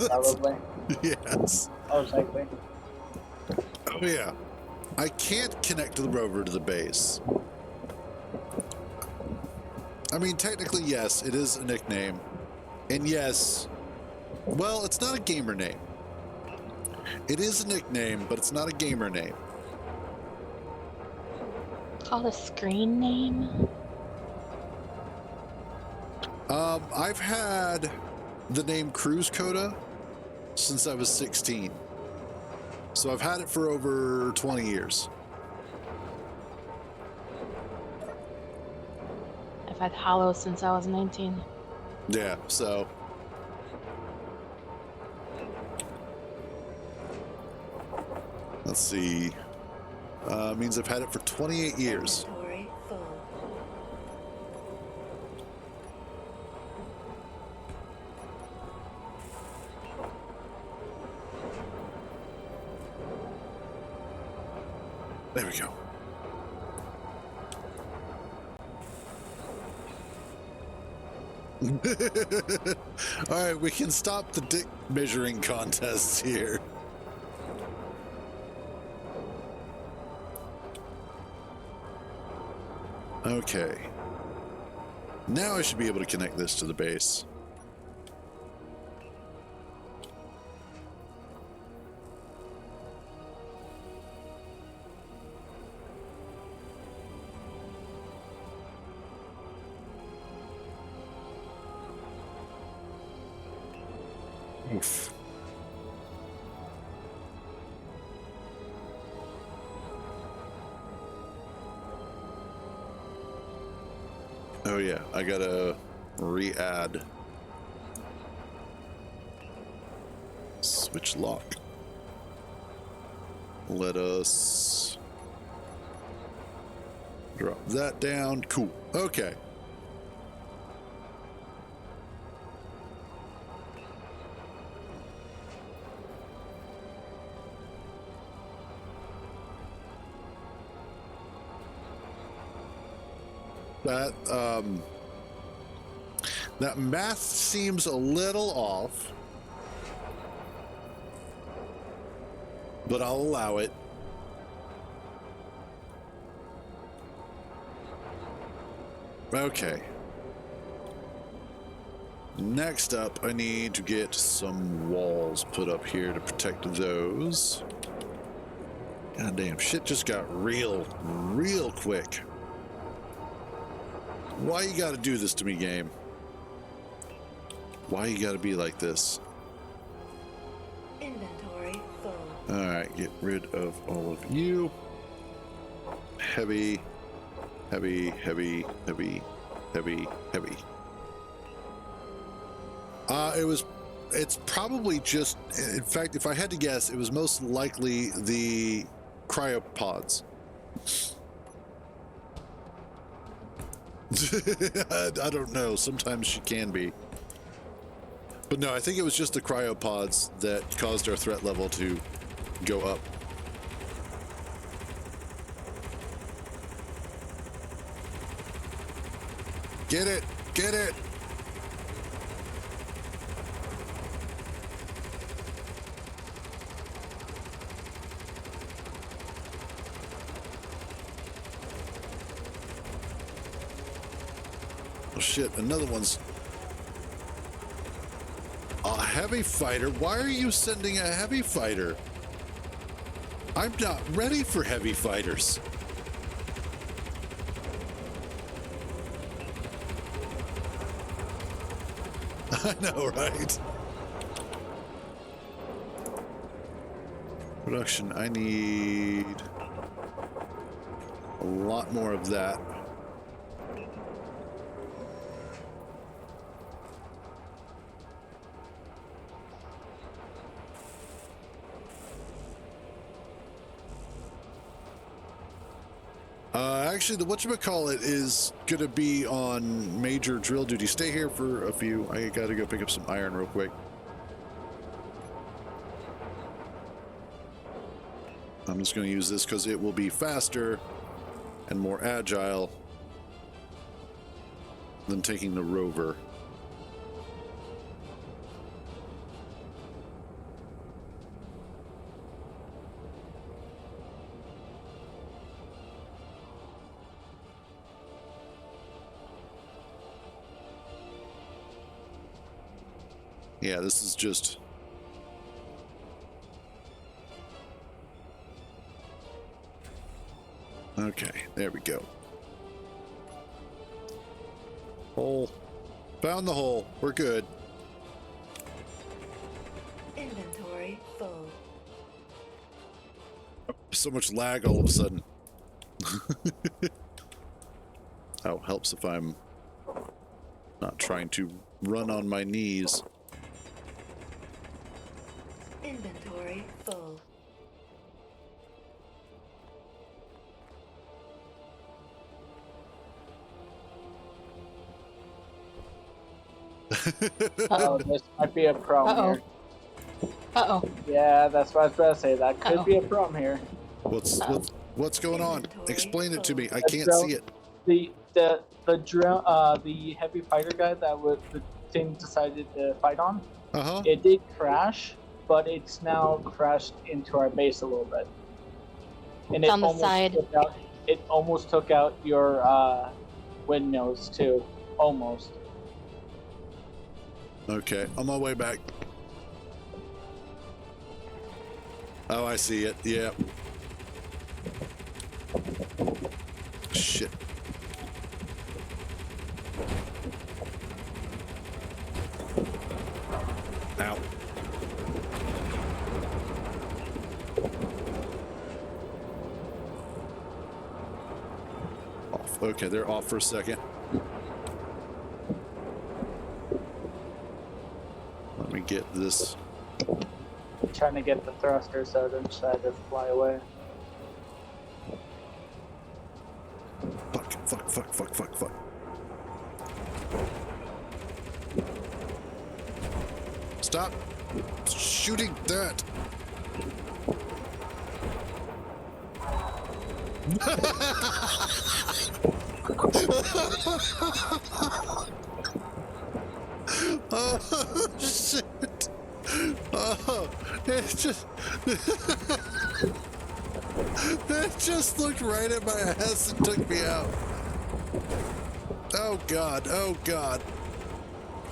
Probably. Yes. Most likely. Oh, yeah. I can't connect the rover to the base. I mean, technically, yes, it is a nickname. And yes, well, it's not a gamer name. It is a nickname, but it's not a gamer name. Called a screen name? I've had the name Cruise Coda since I was 16. So I've had it for over 20 years. I've had Hollow since I was 19. Yeah, so. Let's see. Means I've had it for 28 years. Inventory full. There we go. All right, we can stop the dick measuring contests here. Okay. Now I should be able to connect this to the base. Oof. Oh yeah, I gotta re-add. Switch lock. Let us Drop that down. Cool. Okay. That math seems a little off, but I'll allow it. Okay. Next up, I need to get some walls put up here to protect those. God damn, shit just got real quick. Why you gotta do this to me, game? Why you gotta be like this? Inventory full. Alright, get rid of all of you. Heavy. It's probably just, in fact, if I had to guess, it was most likely the cryopods. I don't know. Sometimes she can be. But no, I think it was just the cryopods that caused our threat level to go up. Get it! Get it! Oh shit, another one's a heavy fighter. Why are you sending a heavy fighter? I'm not ready for heavy fighters. I know, right? Production, I need a lot more of that. Actually, the whatchamacallit is going to be on major drill duty. Stay here for a few. I got to go pick up some iron real quick. I'm just going to use this because it will be faster and more agile than taking the rover. Yeah, this is just... Okay, there we go. Hole. Found the hole. We're good. Inventory full. So much lag all of a sudden. Oh, helps if I'm not trying to run on my knees. Inventory full. Oh, this might be a problem here. Uh-oh. Yeah, that's what I was about to say. That could be a problem here. What's going on? Explain it to me. I can't So, see it. The drill, the heavy fighter guy that the team decided to fight on, Uh-huh. it did crash, but it's now crashed into our base a little bit. And It's on the side. It almost took out your windmills too. Almost. Okay, on my way back. Oh, I see it. Yeah. Shit. Ow. Off. Okay, they're off for a second. Let me get this. Trying to get the thruster so I don't decide to fly away. Fuck. Stop shooting that. Oh, shit. Oh, it just looked right at my ass and took me out. Oh God.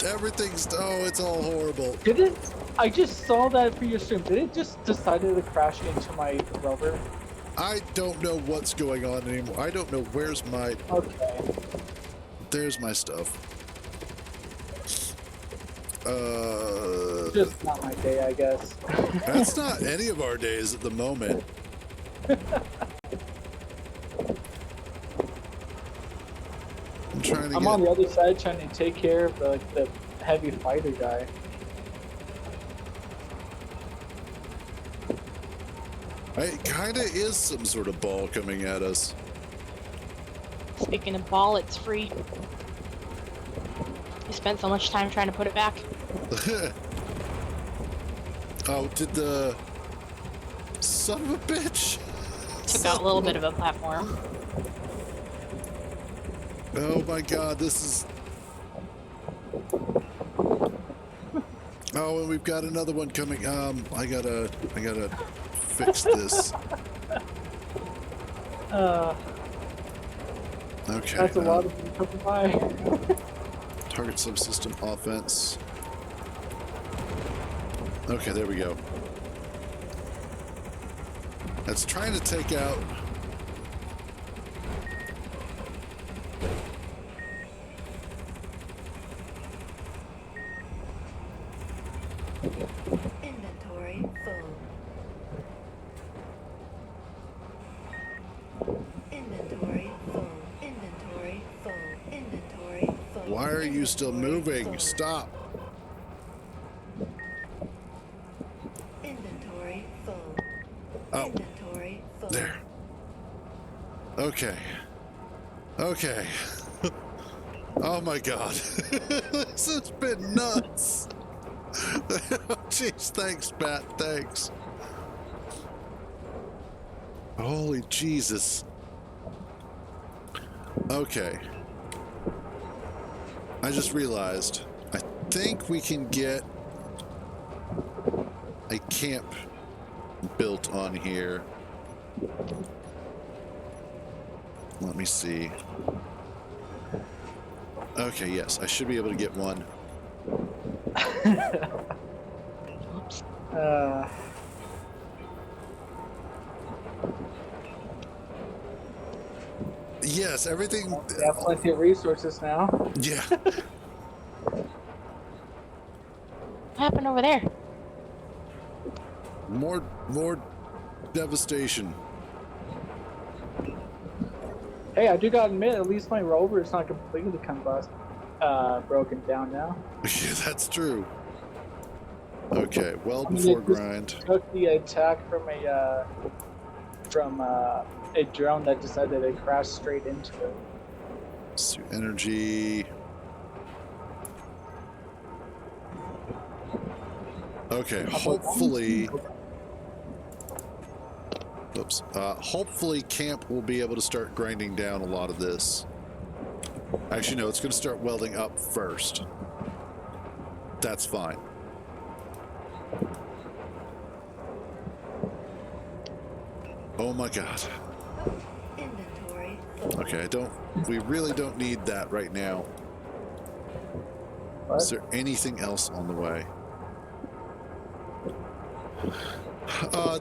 It's all horrible. Did it? I just saw that for your stream. Did it just decided to crash into my rover? I don't know what's going on anymore. I don't know where's my... Okay. There's my stuff. Just not my day, I guess. That's not any of our days at the moment. I'm trying to I'm on the other side trying to take care of the heavy fighter guy. It kind of is some sort of ball coming at us. Speaking of ball, it's free. You spent so much time trying to put it back. Oh, did the... Son of a bitch! Took out a little bit of a platform. Oh my God, this is... Oh, and we've got another one coming. I gotta fix this. Okay. That's a lot of them coming by. Target subsystem offense. Okay, there we go. That's trying to take out... Inventory full. Inventory full. Inventory full. Inventory full. Why are you still moving? Full. Stop. Inventory full. Oh, Inventory full. there. Okay. Okay. Oh my God. This has been nuts. Jeez, thanks, Pat. Thanks. Holy Jesus. Okay. I just realized. I think we can get a camp built on here. Let me see. Okay, yes, I should be able to get one. Oops. Yes, everything. We have plenty of resources now. Yeah. What happened over there? More devastation. Hey, I do gotta admit, at least my rover is not completely broken down now. Yeah, that's true. Okay, well I mean, before it just grind. took the attack from a drone that decided to crash straight into it. Suit energy. Okay, hopefully. Oops. Hopefully camp will be able to start grinding down a lot of this. Actually, no, it's going to start welding up first. That's fine. Oh my God. Inventory full. Okay, we really don't need that right now. What? Is there anything else on the way?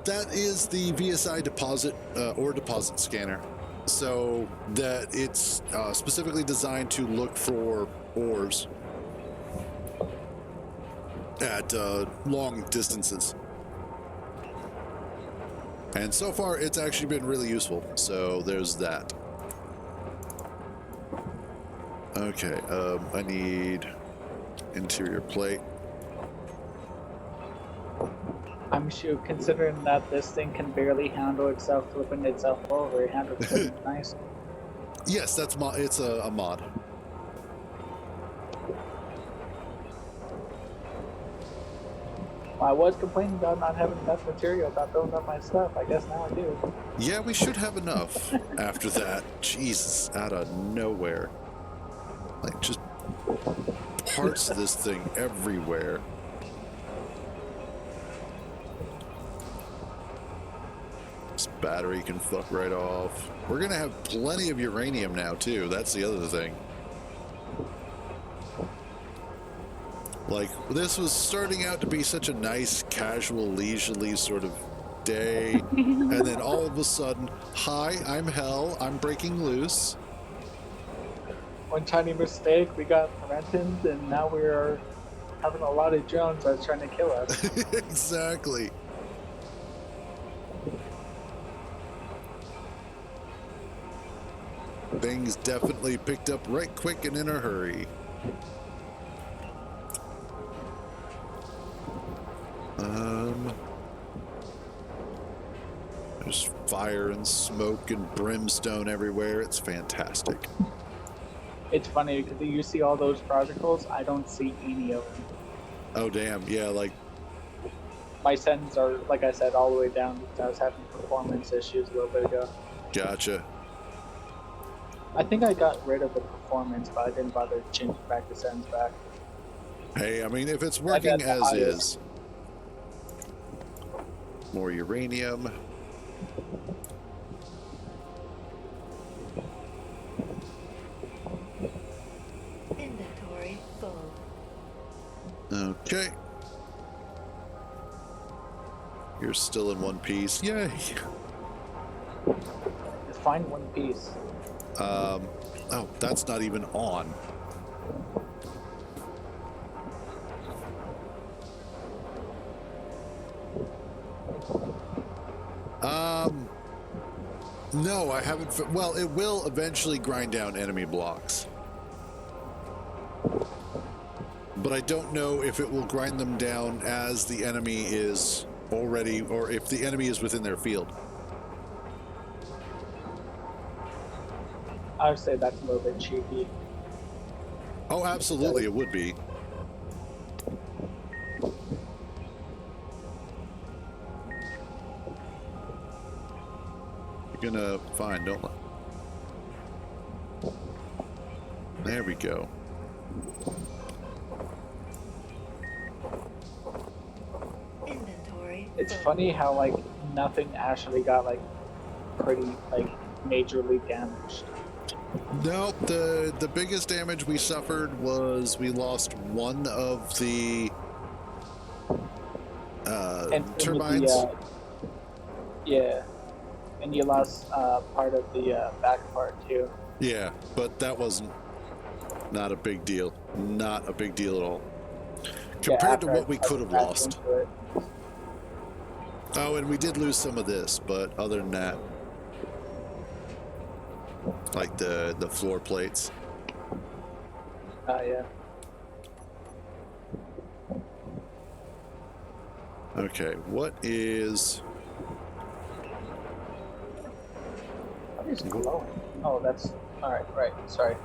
That is the VSI deposit or deposit scanner. So that it's specifically designed to look for ores at long distances. And so far, it's actually been really useful. So there's that. Okay, I need interior plate. I'm sure, considering that this thing can barely handle itself, flipping itself over, it handles it nice. Yes, that's it's a mod. I was complaining about not having enough material about building up my stuff. I guess now I do. Yeah, we should have enough after that. Jesus, out of nowhere. Like, just parts of this thing everywhere. This battery can fuck right off. We're gonna have plenty of uranium now, too. That's the other thing. Like, this was starting out to be such a nice, casual, leisurely sort of day. And then all of a sudden, hi, I'm Hell. I'm breaking loose. One tiny mistake, we got threatened, and now we are having a lot of drones that's trying to kill us. Exactly. Things definitely picked up right quick and in a hurry. There's fire and smoke and brimstone everywhere. It's fantastic. It's funny because you see all those particles, I don't see any of them. Oh, damn. Yeah, like, My settings are, like I said, all the way down because I was having performance issues a little bit ago. gotcha. I think I got rid of the performance, but I didn't bother changing back the settings back. Hey, I mean, if it's got working the as highest. is. More uranium. Inventory full. Okay. You're still in one piece. Yay. Just find one piece. Oh, that's not even on. No, I haven't. Well, it will eventually grind down enemy blocks. But I don't know if it will grind them down as the enemy is already, or if the enemy is within their field. I would say that's a little bit cheeky. Oh, absolutely, it would be. You're gonna find, don't let. There we go. Inventory It's full. funny how like nothing actually got like pretty like majorly damaged. No, the biggest damage we suffered was we lost one of the And some of turbines. Yeah, and you lost part of the back part too. Yeah, but that wasn't not a big deal. Not a big deal at all. Compared to after what we I could have crashed lost. into it. Oh, and we did lose some of this, but other than that, like the floor plates. Yeah. Okay, what is... What is glowing? Oh, that's alright. Right. Sorry.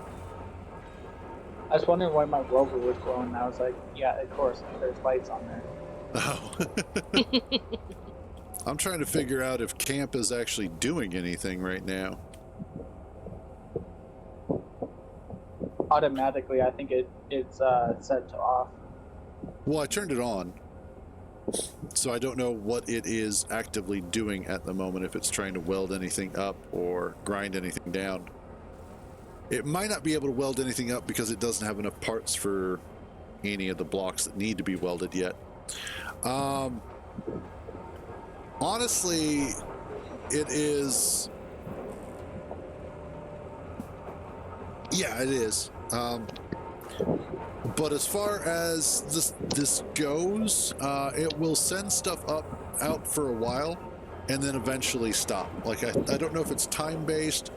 I was wondering why my rover was glowing. And I was like, yeah, of course. There's lights on there. Oh. I'm trying to figure out if camp is actually doing anything right now. Automatically, I think it's set to off. Well, I turned it on, so I don't know what it is actively doing at the moment, if it's trying to weld anything up or grind anything down. It might not be able to weld anything up because it doesn't have enough parts for any of the blocks that need to be welded yet. Honestly, it is... Yeah, it is. But as far as this goes, it will send stuff out for a while and then eventually stop. Like, I don't know if it's time-based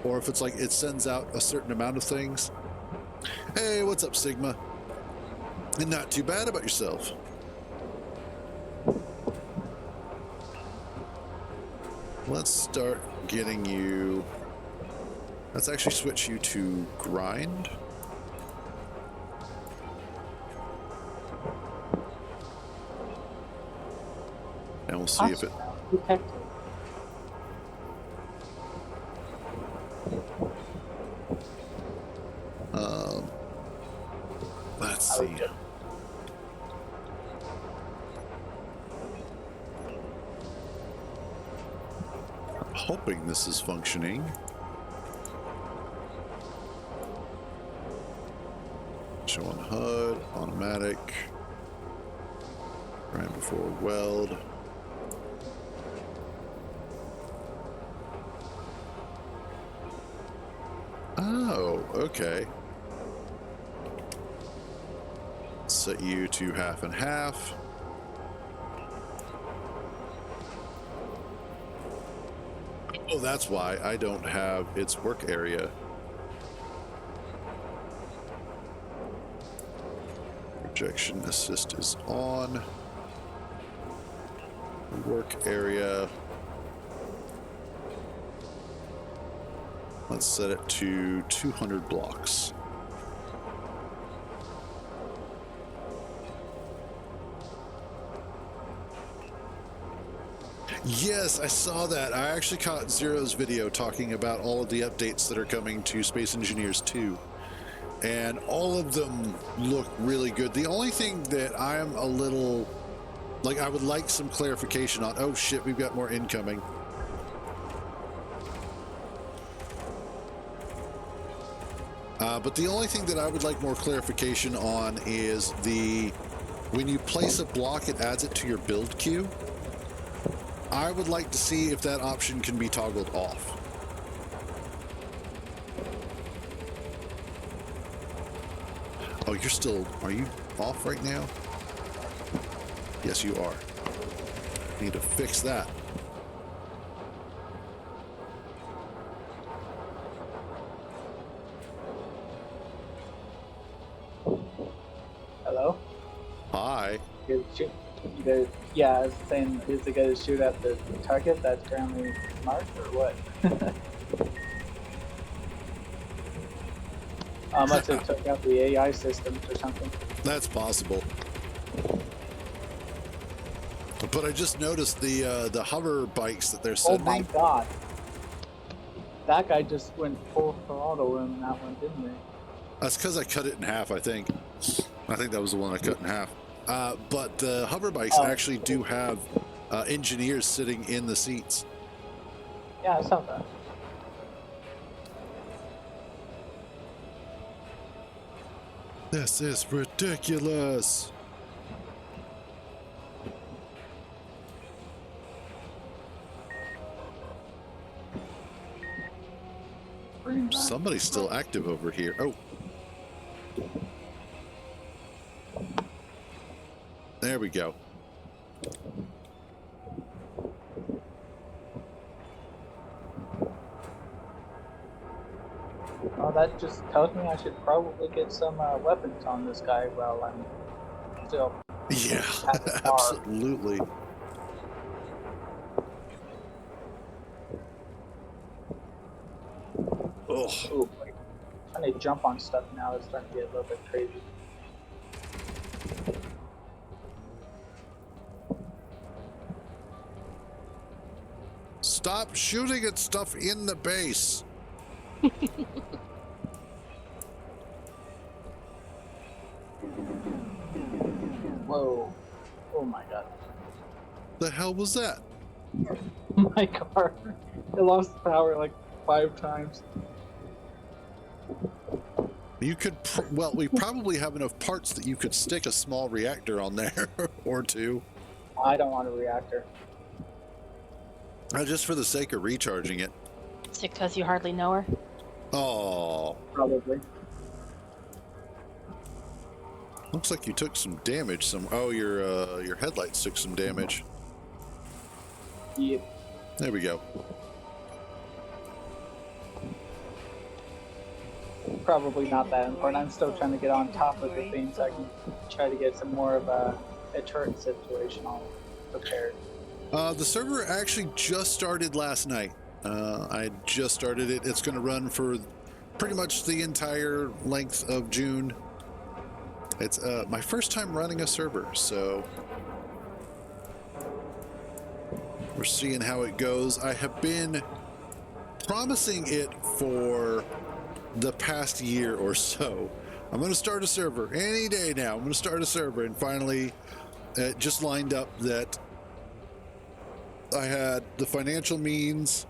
or if it's like it sends out a certain amount of things. Hey, what's up, Sigma? And not too bad about yourself. Let's start getting you... Let's actually switch you to grind. And we'll see if it... Detected. Let's see. I'm hoping this is functioning. Show on HUD, automatic. Right before weld. Oh, okay. Set you to half and half. Oh, that's why I don't have its work area. Projection assist is on. Work area. Let's set it to 200 blocks. Yes, I saw that. I actually caught Zero's video talking about all of the updates that are coming to Space Engineers 2. And all of them look really good. The only thing that I'm a little... like, I would like some clarification on... oh shit, we've got more incoming. But the only thing that I would like more clarification on is the... when you place a block, it adds it to your build queue. I would like to see if that option can be toggled off. Oh, you're still... are you off right now? Yes, you are. Need to fix that. Hello? Hi. Yeah, I was saying, is it going to shoot at the target that's currently marked, or what? Unless it took out the AI systems or something. That's possible. But I just noticed the hover bikes that they're Oh sending. my god. That guy just went full throttle in that one, didn't he? That's because I cut it in half, I think. I think that was the one I cut in half. But the hover bikes actually do have engineers sitting in the seats. Yeah, I saw that. This is ridiculous. Somebody's still active over here. Oh. There we go. Oh, that just tells me I should probably get some weapons on this guy while I'm still Yeah, at the bar. absolutely. Oh, Ooh, like, trying to jump on stuff now is starting to get a little bit crazy. stop shooting at stuff in the base. Whoa. Oh my god. The hell was that? My car. It lost power like 5 times. You could, well, we probably have enough parts that you could stick a small reactor on there or two. I don't want a reactor. Just for the sake of recharging it. Is it because you hardly know her? Oh, Probably. looks like you took some damage. Oh, your headlights took some damage. Yep. There we go. Probably not that important. I'm still trying to get on top of the thing so I can try to get some more of a turret situation all prepared. The server actually just started last night. I just started it. It's going to run for pretty much the entire length of June. It's my first time running a server, so we're seeing how it goes. I have been promising it for the past year or so. I'm going to start a server any day now. I'm going to start a server, and finally it just lined up that I had the financial means,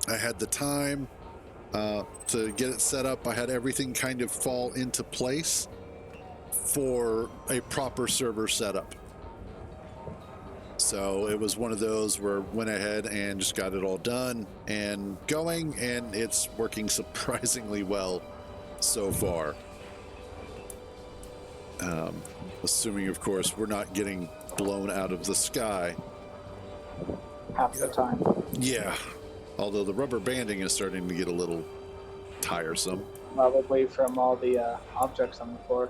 I had the time to get it set up. I had everything kind of fall into place for a proper server setup. So it was one of those where I went ahead and just got it all done and going, and it's working surprisingly well so far. Assuming, of course, we're not getting blown out of the sky. Half the time. Yeah. Although the rubber banding is starting to get a little tiresome. Probably from all the objects on the floor.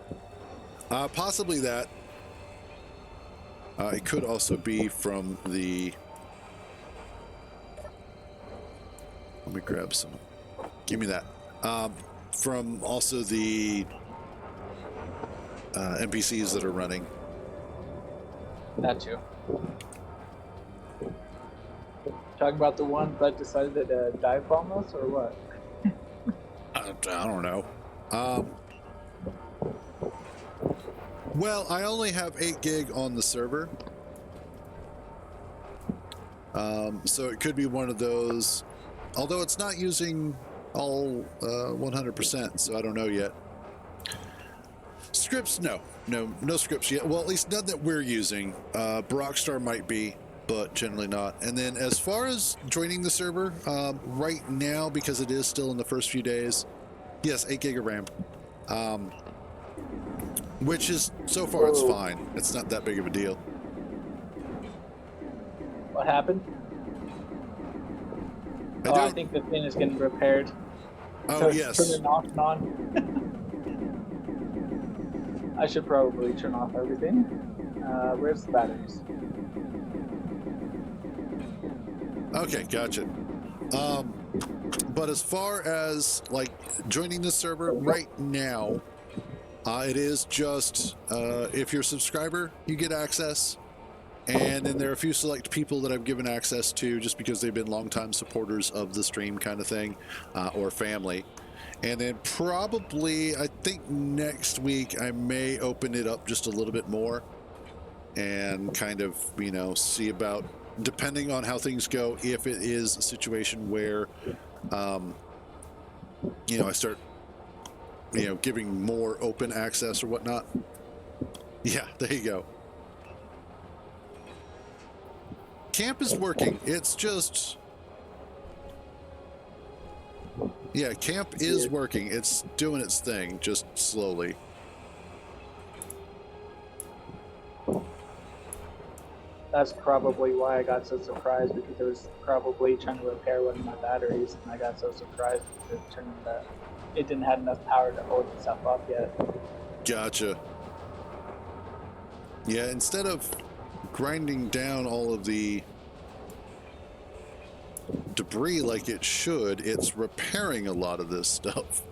Possibly that. It could also be from the... Let me grab some. Give me that. From also the NPCs that are running. That too. Talking about the ones that decided to dive bomb us, or what? I don't know. Well, I only have 8 gig on the server. So it could be one of those, although it's not using all 100%, so I don't know yet. Scripts, no scripts yet. Well, at least none that we're using. Brockstar might be, but generally not. And then as far as joining the server, right now, because it is still in the first few days, yes, 8 gig of RAM. Which is, so far, it's fine. It's not that big of a deal. What happened? I think the thing is getting repaired. Oh, So yes. turn it off and on. I should probably turn off everything. Where's the batteries? Okay, gotcha. But as far as, like, joining the server right now, it is just, if you're a subscriber, you get access. And then there are a few select people that I've given access to just because they've been longtime supporters of the stream kind of thing, or family. And then probably, I think next week, I may open it up just a little bit more and kind of, see about, depending on how things go, if it is a situation where, I start, giving more open access or whatnot. Yeah, there you go. Camp is working. It's just... Yeah, camp is working. It's doing its thing, just slowly. That's probably why I got so surprised, because it was probably trying to repair one of my batteries, and I got so surprised because it didn't have enough power to hold itself up yet. Gotcha. Yeah, instead of grinding down all of the debris like it should, it's repairing a lot of this stuff.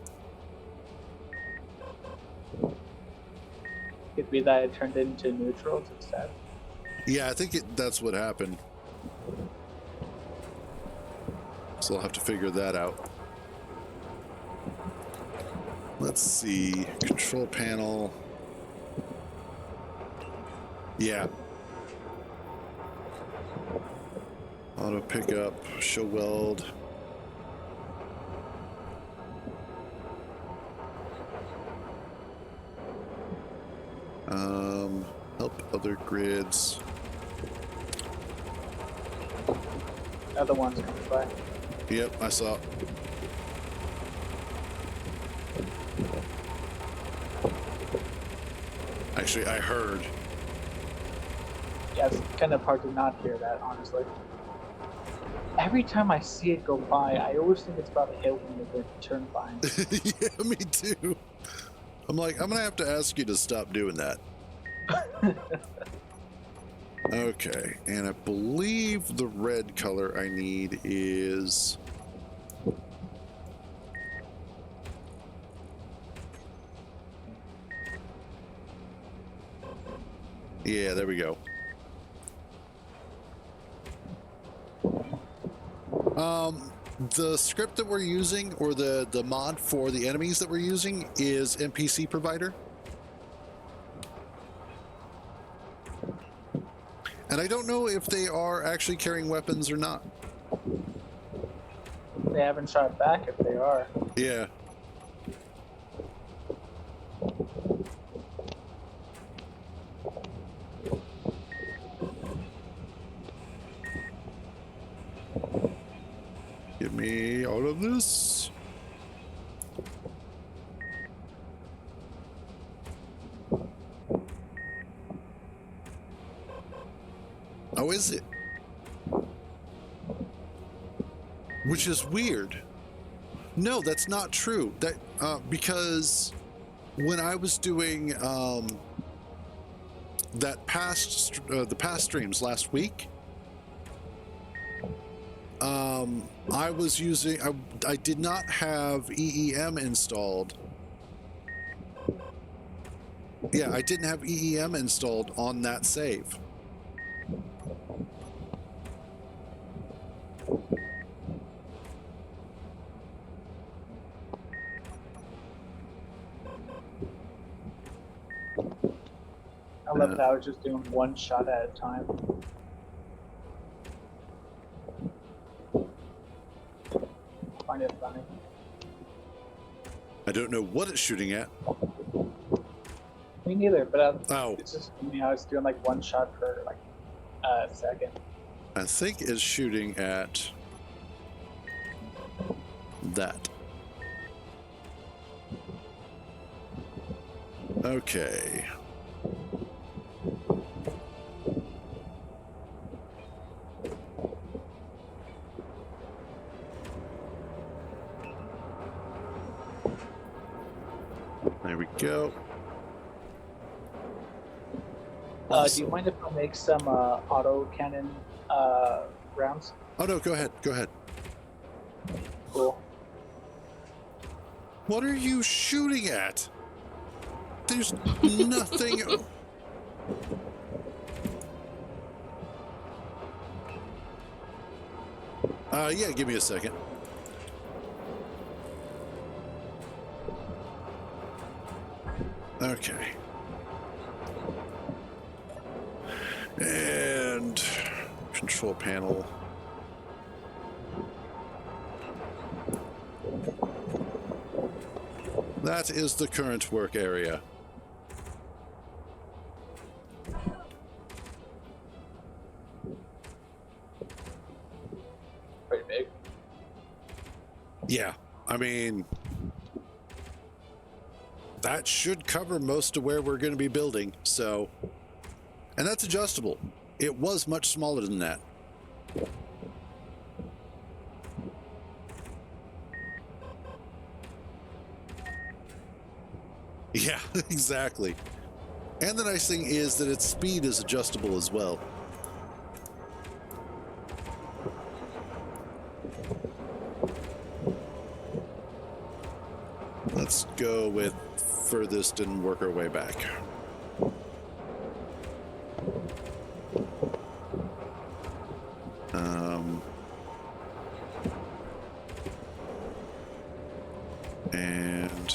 Could be that it turned into neutrals instead. Yeah, I think that's what happened. So I'll have to figure that out. Let's see. Control panel. Yeah. Auto pickup, show weld. Help other grids. Other ones coming by. Yep, I saw. Actually, I heard. Yeah, it's kind of hard to not hear that, honestly. Every time I see it go by, I always think it's about to hit one of the turn vines. Yeah, me too. I'm like, I'm gonna have to ask you to stop doing that. Okay, and I believe the red color I need is... Yeah, there we go. The script that we're using, or the mod for the enemies that we're using, is NPC provider. And I don't know if they are actually carrying weapons or not. They haven't shot back if they are. Yeah. Give me all of this. Oh, is it? Which is weird. No, that's not true. That because when I was doing the past streams last week, I was using I did not have EEM installed. Yeah, I didn't have EEM installed on that save. I love that I was just doing one shot at a time. Find it funny. I don't know what it's shooting at. Me neither, but Oh, it's just me. I was doing like one shot per like a second. I think it's shooting at that. Okay. There we go. Do you mind if I make some auto cannon rounds? Oh no, go ahead. Go ahead. Cool. What are you shooting at? There's nothing. Yeah, give me a second. Okay. And control panel. That is the current work area. Pretty big. Yeah, I mean, that should cover most of where we're going to be building, so... And that's adjustable. It was much smaller than that. Yeah, exactly. And the nice thing is that its speed is adjustable as well. Let's go with furthest and work our way back. And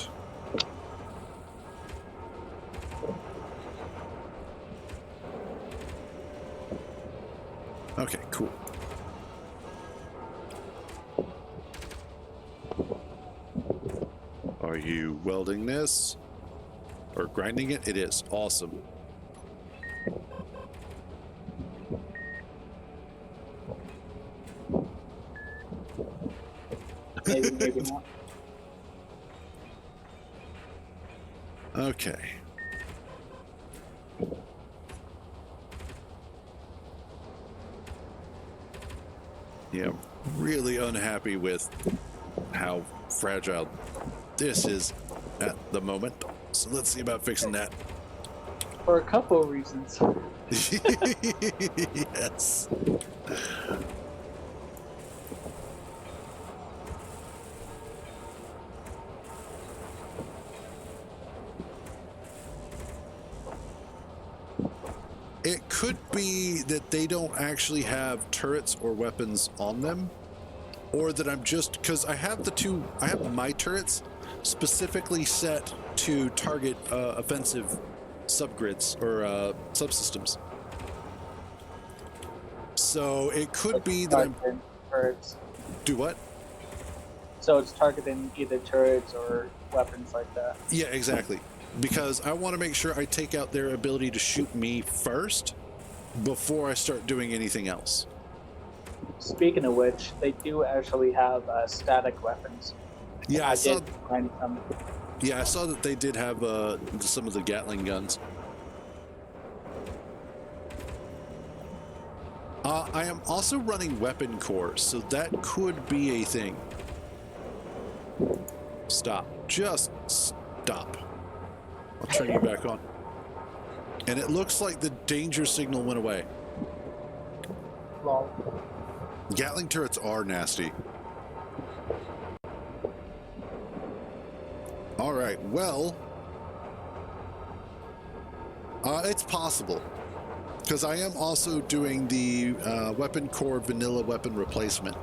okay, cool. Are you welding this or grinding it? It is awesome. Maybe, maybe not. Okay. Yeah, really unhappy with how fragile this is at the moment. So let's see about fixing that. For a couple of reasons. Yes. It could be that they don't actually have turrets or weapons on them, or that I'm just, because I have my turrets specifically set to target offensive subgrids or subsystems. So it could be that I'm targeting turrets. do what? So it's targeting either turrets or weapons like that. Yeah, exactly. Because I want to make sure I take out their ability to shoot me first before I start doing anything else. Speaking of which, they do actually have static weapons. Yeah, I saw. did find some. Yeah, I saw that they did have some of the Gatling guns. I am also running weapon cores, so that could be a thing. Stop. Just stop. I'll turn you back on. And it looks like the danger signal went away. Lol. Gatling turrets are nasty. All right, well, it's possible. Because I am also doing the weapon core vanilla weapon replacement.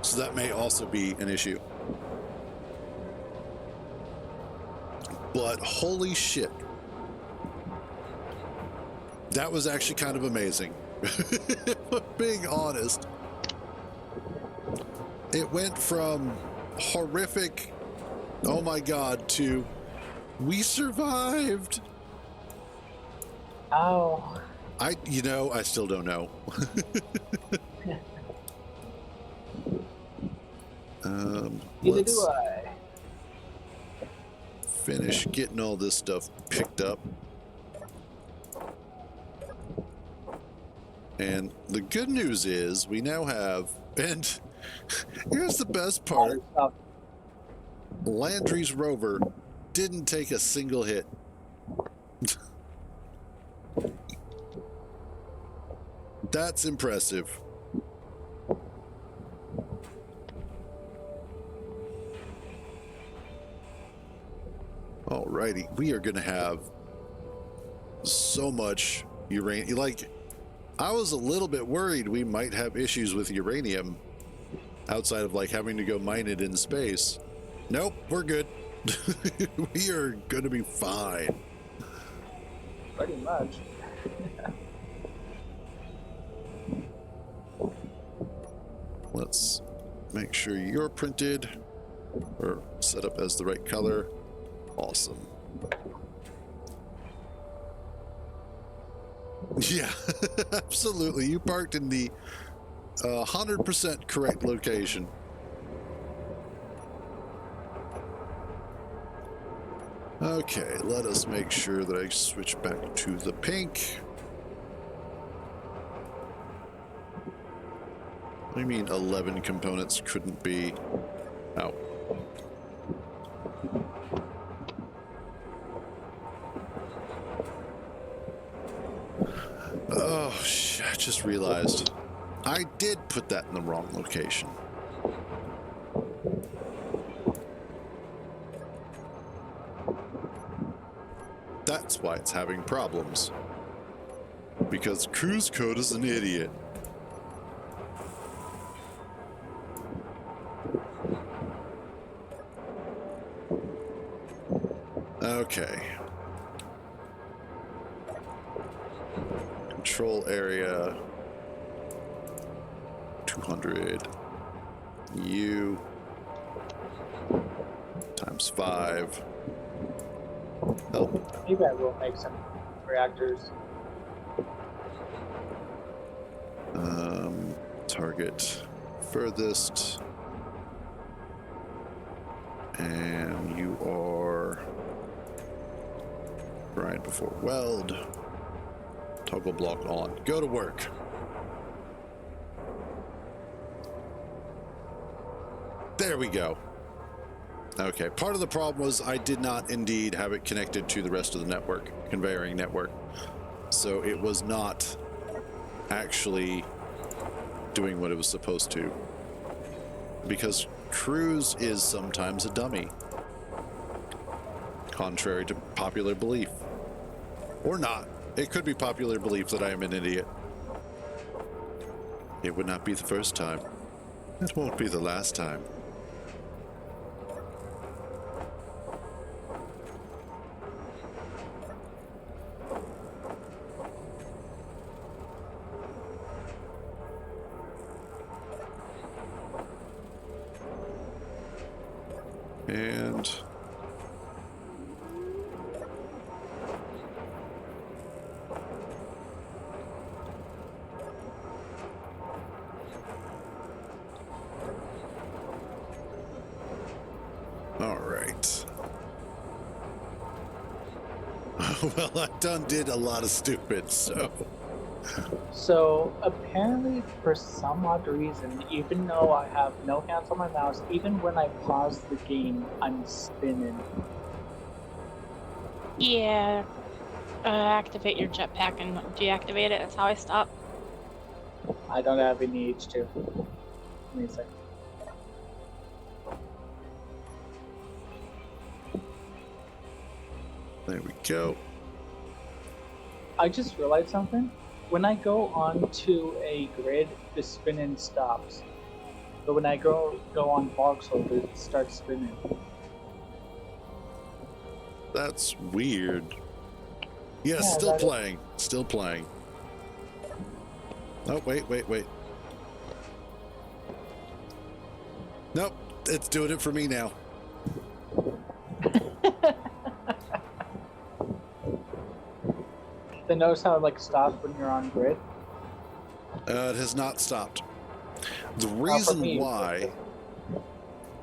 So that may also be an issue. But holy shit. That was actually kind of amazing. Being honest. It went from horrific, oh my god, to we survived. Ow. I still don't know. Neither Let's do I. finish getting all this stuff picked up. And the good news is we now have, and here's the best part, Landry's rover didn't take a single hit. That's impressive. Alrighty, we are gonna have so much uranium. Like, I was a little bit worried we might have issues with uranium outside of like having to go mine it in space. Nope, we're good. We are gonna be fine. Pretty much. Let's make sure you're printed or set up as the right color. Awesome. Yeah, absolutely. You parked in the 100% correct location. Okay, let us make sure that I switch back to the pink. What do you mean 11 components couldn't be? Oh. Oh, shit, I just realized. I did put that in the wrong location. That's why it's having problems. Because Cruise Code is an idiot. Okay. Control area 200 U times 5. Help. Maybe I will make some reactors. Target furthest. And you are grind before weld. Toggle block on. Go to work. There we go. Okay, part of the problem was I did not indeed have it connected to the rest of the network, conveying network. So it was not actually doing what it was supposed to. Because Cruise is sometimes a dummy. Contrary to popular belief. Or not. It could be popular belief that I am an idiot. It would not be the first time. It won't be the last time. And all right. Well, I did a lot of stupid, so. So apparently, for some odd reason, even though I have no hands on my mouse, even when I pause the game, I'm spinning. Yeah. Activate your jetpack and deactivate it. That's how I stop. I don't have any H2. Give me a second. There we go. I just realized something. When I go onto a grid, the spinning stops. But when I go on voxel, it starts spinning. That's weird. Yes, Yeah, still that- playing. Still playing. Oh, wait. Nope, it's doing it for me now. Then notice how it like stops when you're on grid? It has not stopped. The for reason me, why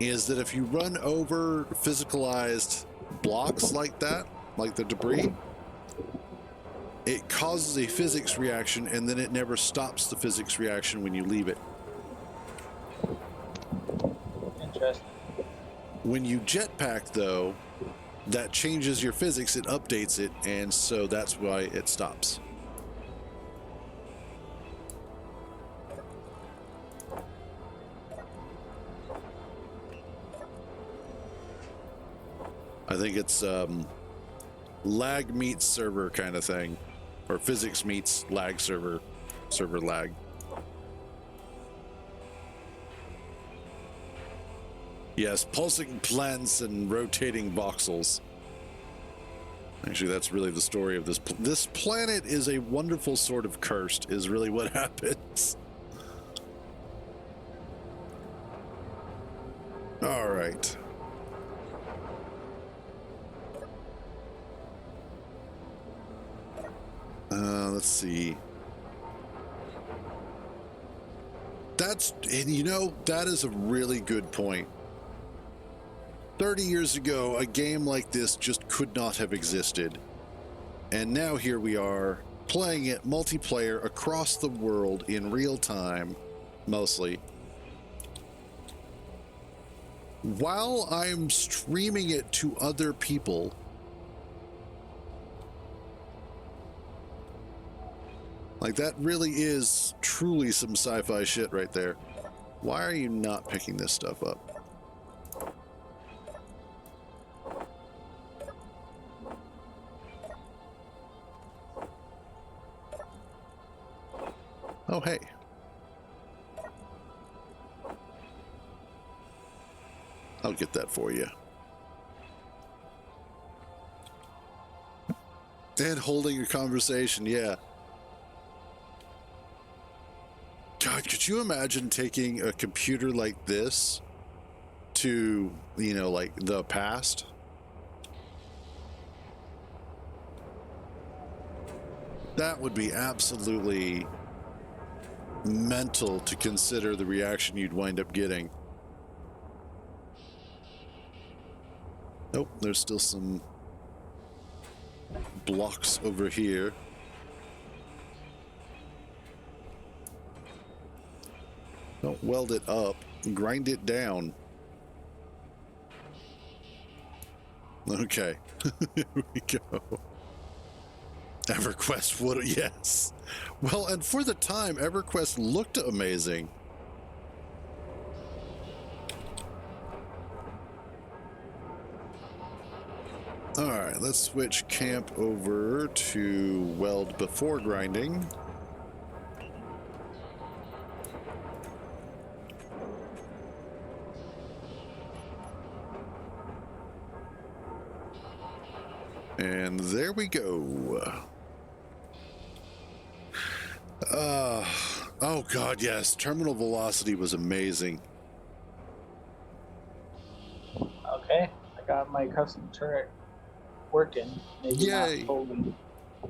is that if you run over physicalized blocks like that, like the debris, it causes a physics reaction and then it never stops the physics reaction when you leave it. Interesting. When you jetpack, though, that changes your physics, it updates it, and so that's why it stops. I think it's lag meets server kind of thing, or physics meets lag server lag. Yes, pulsing plants and rotating voxels. Actually, that's really the story of this. This planet is a wonderful sort of cursed, is really what happens. All right. Let's see. And you know, that is a really good point. 30 years ago, a game like this just could not have existed. And now here we are, playing it multiplayer across the world in real time, mostly. While I'm streaming it to other people. Like, that really is truly some sci-fi shit right there. Why are you not picking this stuff up? Oh, hey. I'll get that for you. And holding a conversation, yeah. God, could you imagine taking a computer like this to, you know, like the past? That would be absolutely mental to consider the reaction you'd wind up getting. Nope, there's still some blocks over here. Don't weld it up, grind it down. Okay. Here we go. EverQuest would, yes. Well, and for the time, EverQuest looked amazing. All right, let's switch camp over to weld before grinding. And there we go. Oh God, yes. Terminal velocity was amazing. Okay, I got my custom turret working. Maybe Yay. not fully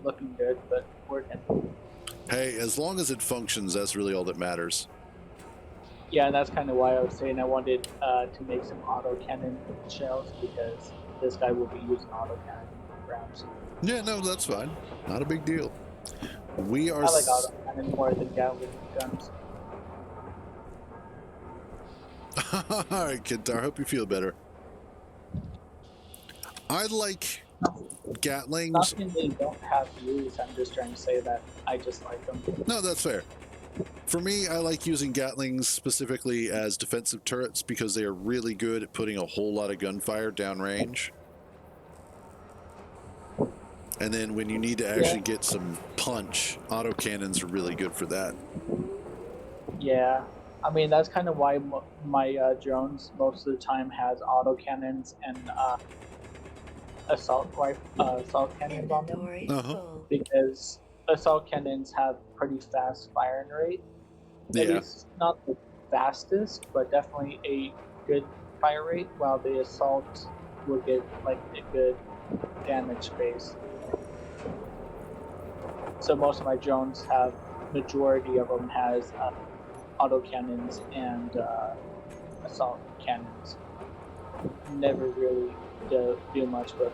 looking good, but working. Hey, as long as it functions, that's really all that matters. Yeah, and that's kind of why I was saying I wanted to make some autocannon shells, because this guy will be using autocannon rounds. Yeah, no, that's fine. Not a big deal. We are. I like autocannon more than Gatling guns. All right, Kintar, I hope you feel better. I like Gatlings. Nothing they don't have use. I'm just trying to say that I just like them. No, that's fair. For me, I like using Gatlings specifically as defensive turrets because they are really good at putting a whole lot of gunfire downrange. And then when you need to actually get some punch, autocannons are really good for that. Yeah, I mean that's kind of why my drones most of the time has autocannons and assault cannons on them, Inventory Uh-huh. full. because assault cannons have pretty fast firing rate. Maybe Yeah. it's not the fastest, but definitely a good fire rate, while the assault will get like a good damage base. So most of my drones have, majority of them has autocannons and assault cannons. Never really do much with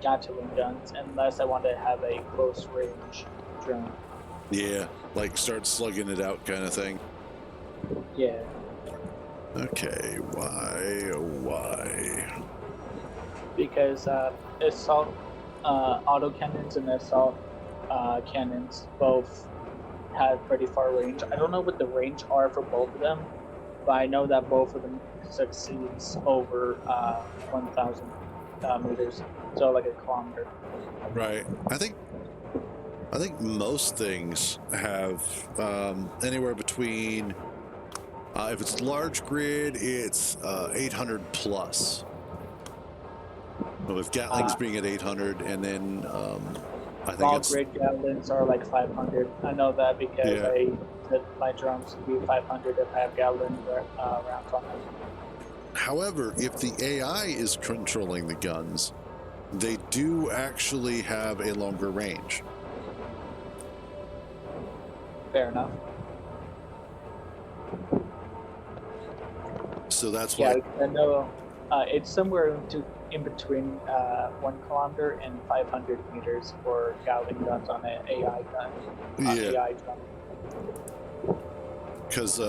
Gatling guns unless I want to have a close range drone. Yeah, like start slugging it out kind of thing. Yeah. Okay, why, oh why? Because assault autocannons and assault cannons both have pretty far range. I don't know what the range are for both of them, but I know that both of them succeeds over 1,000 meters, so like a kilometer. Right. I think most things have anywhere between, if it's large grid, it's 800 plus. With Gatlings being at 800, and then I think Small it's grid Gatlings are like 500. I know that because Yeah. I set my drones to be 500 if I have Gatling rounds on them. However, if the AI is controlling the guns, they do actually have a longer range. Fair enough. So that's why. Yeah, I know it's somewhere in between 1 kilometer and 500 meters for Gatling guns on an AI gun. Yeah. AI gun. Because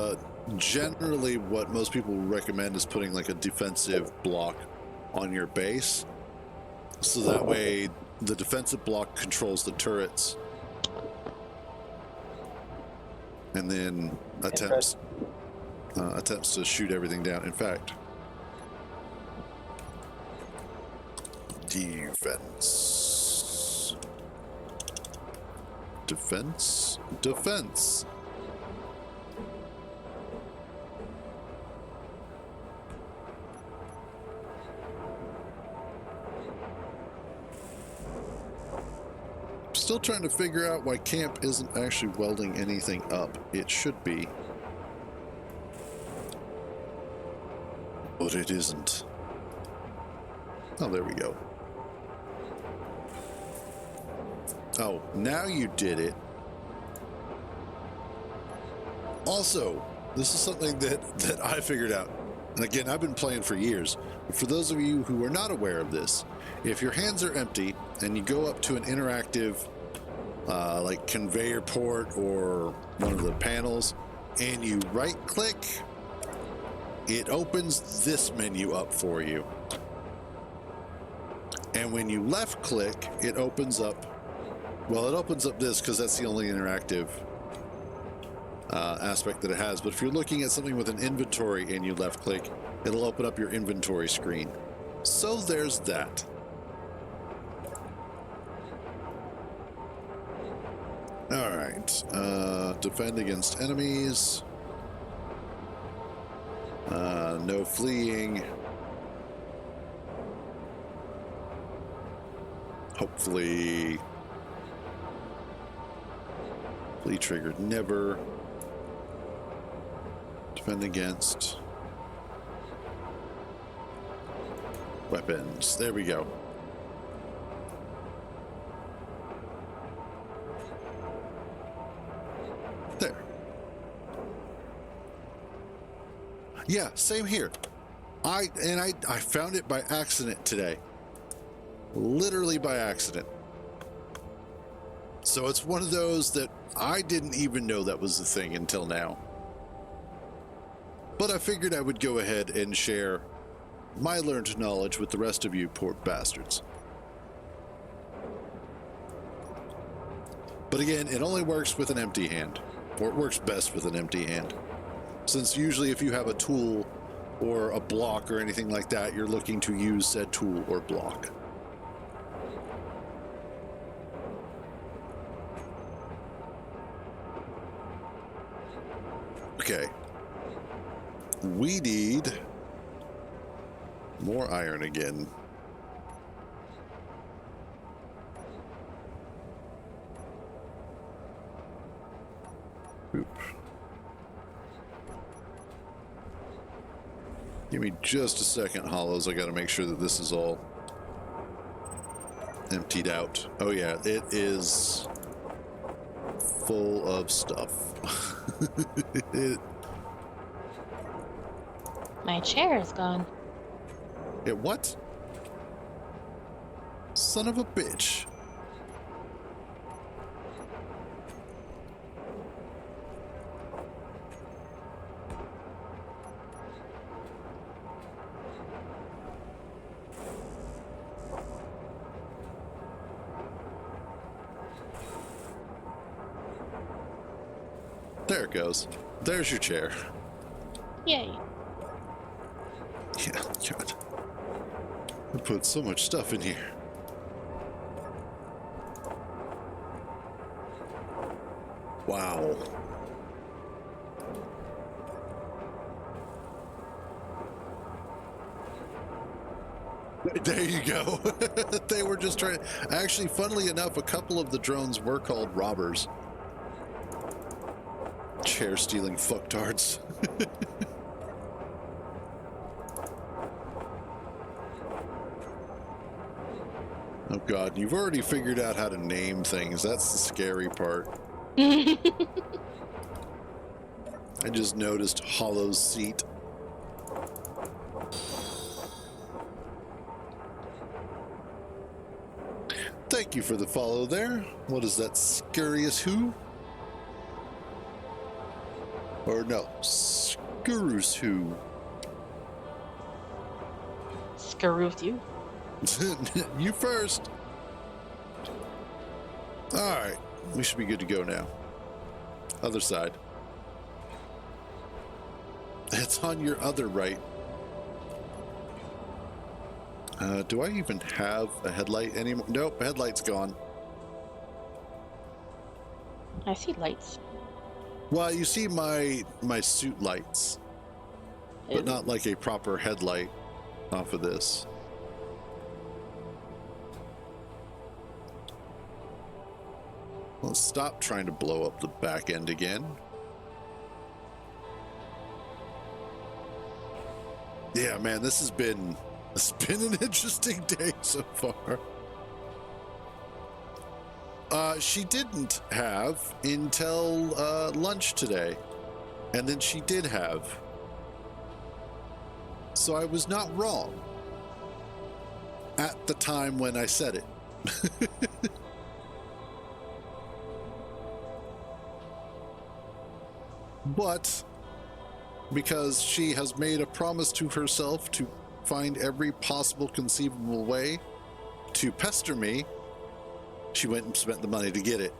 generally what most people recommend is putting like a defensive block on your base, so that way the defensive block controls the turrets and then attempts to shoot everything down. In fact, defense. Still trying to figure out why camp isn't actually welding anything up. It should be. But it isn't. Oh, there we go. Oh, now you did it. Also, this is something that I figured out. And again, I've been playing for years. But for those of you who are not aware of this, if your hands are empty and you go up to an interactive like conveyor port or one of the panels and you right click it opens this menu up for you. And when you left click, it opens up, well, it opens up this because that's the only interactive aspect that it has. But if you're looking at something with an inventory and you left click, it'll open up your inventory screen. So there's that. All right. Defend against enemies. No fleeing. Hopefully. Flee triggered never. Defend against. Weapons. There we go. There. Yeah, same here. I found it by accident today. Literally by accident. So it's one of those that I didn't even know that was the thing until now. But I figured I would go ahead and share my learned knowledge with the rest of you poor bastards. But again, it only works with an empty hand. Or it works best with an empty hand. Since usually if you have a tool or a block or anything like that, you're looking to use said tool or block. Okay. We need more iron again. Oop. Give me just a second, Hollows. I gotta make sure that this is all emptied out. Oh yeah, it is full of stuff. My chair is gone. It what? Son of a bitch. There it goes. There's your chair. Yay. Yeah, God. I put so much stuff in here. Wow. There you go. They were just trying. Actually, funnily enough, a couple of the drones were called robbers. Chair stealing fucktards. Oh God, you've already figured out how to name things. That's the scary part. I just noticed Hollow's seat. Thank you for the follow there. What is that, Scurious Who? Or no, Scurus Who? Screw with you. You first. All right, we should be good to go now. Other side. It's on your other right. Do I even have a headlight anymore? Nope, headlight's gone. I see lights. Well, you see my suit lights, but not like a proper headlight off of this. Let's stop trying to blow up the back end again. Yeah, man, it's been an interesting day so far. She didn't have until lunch today, and then she did have. So I was not wrong at the time when I said it. But because she has made a promise to herself to find every possible conceivable way to pester me. She went and spent the money to get it.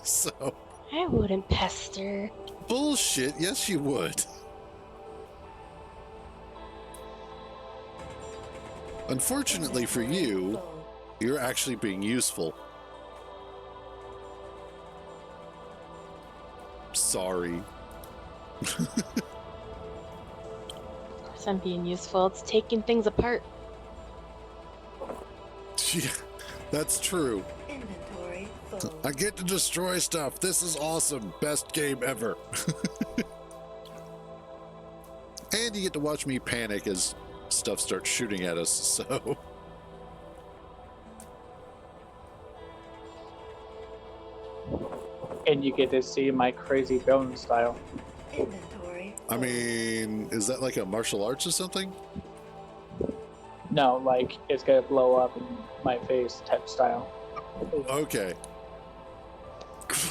So, I wouldn't pester. bullshit. Yes, you would. Unfortunately for you, Full. you're actually being useful. Sorry. Of course I'm being useful. It's taking things apart. Yeah, that's true. Inventory full. I get to destroy stuff. This is awesome. Best game ever. And you get to watch me panic as stuff starts shooting at us, so... And you get to see my crazy bone style. Inventory I full. mean, is that like a martial arts or something? No, like it's gonna blow up in my face type style. Okay.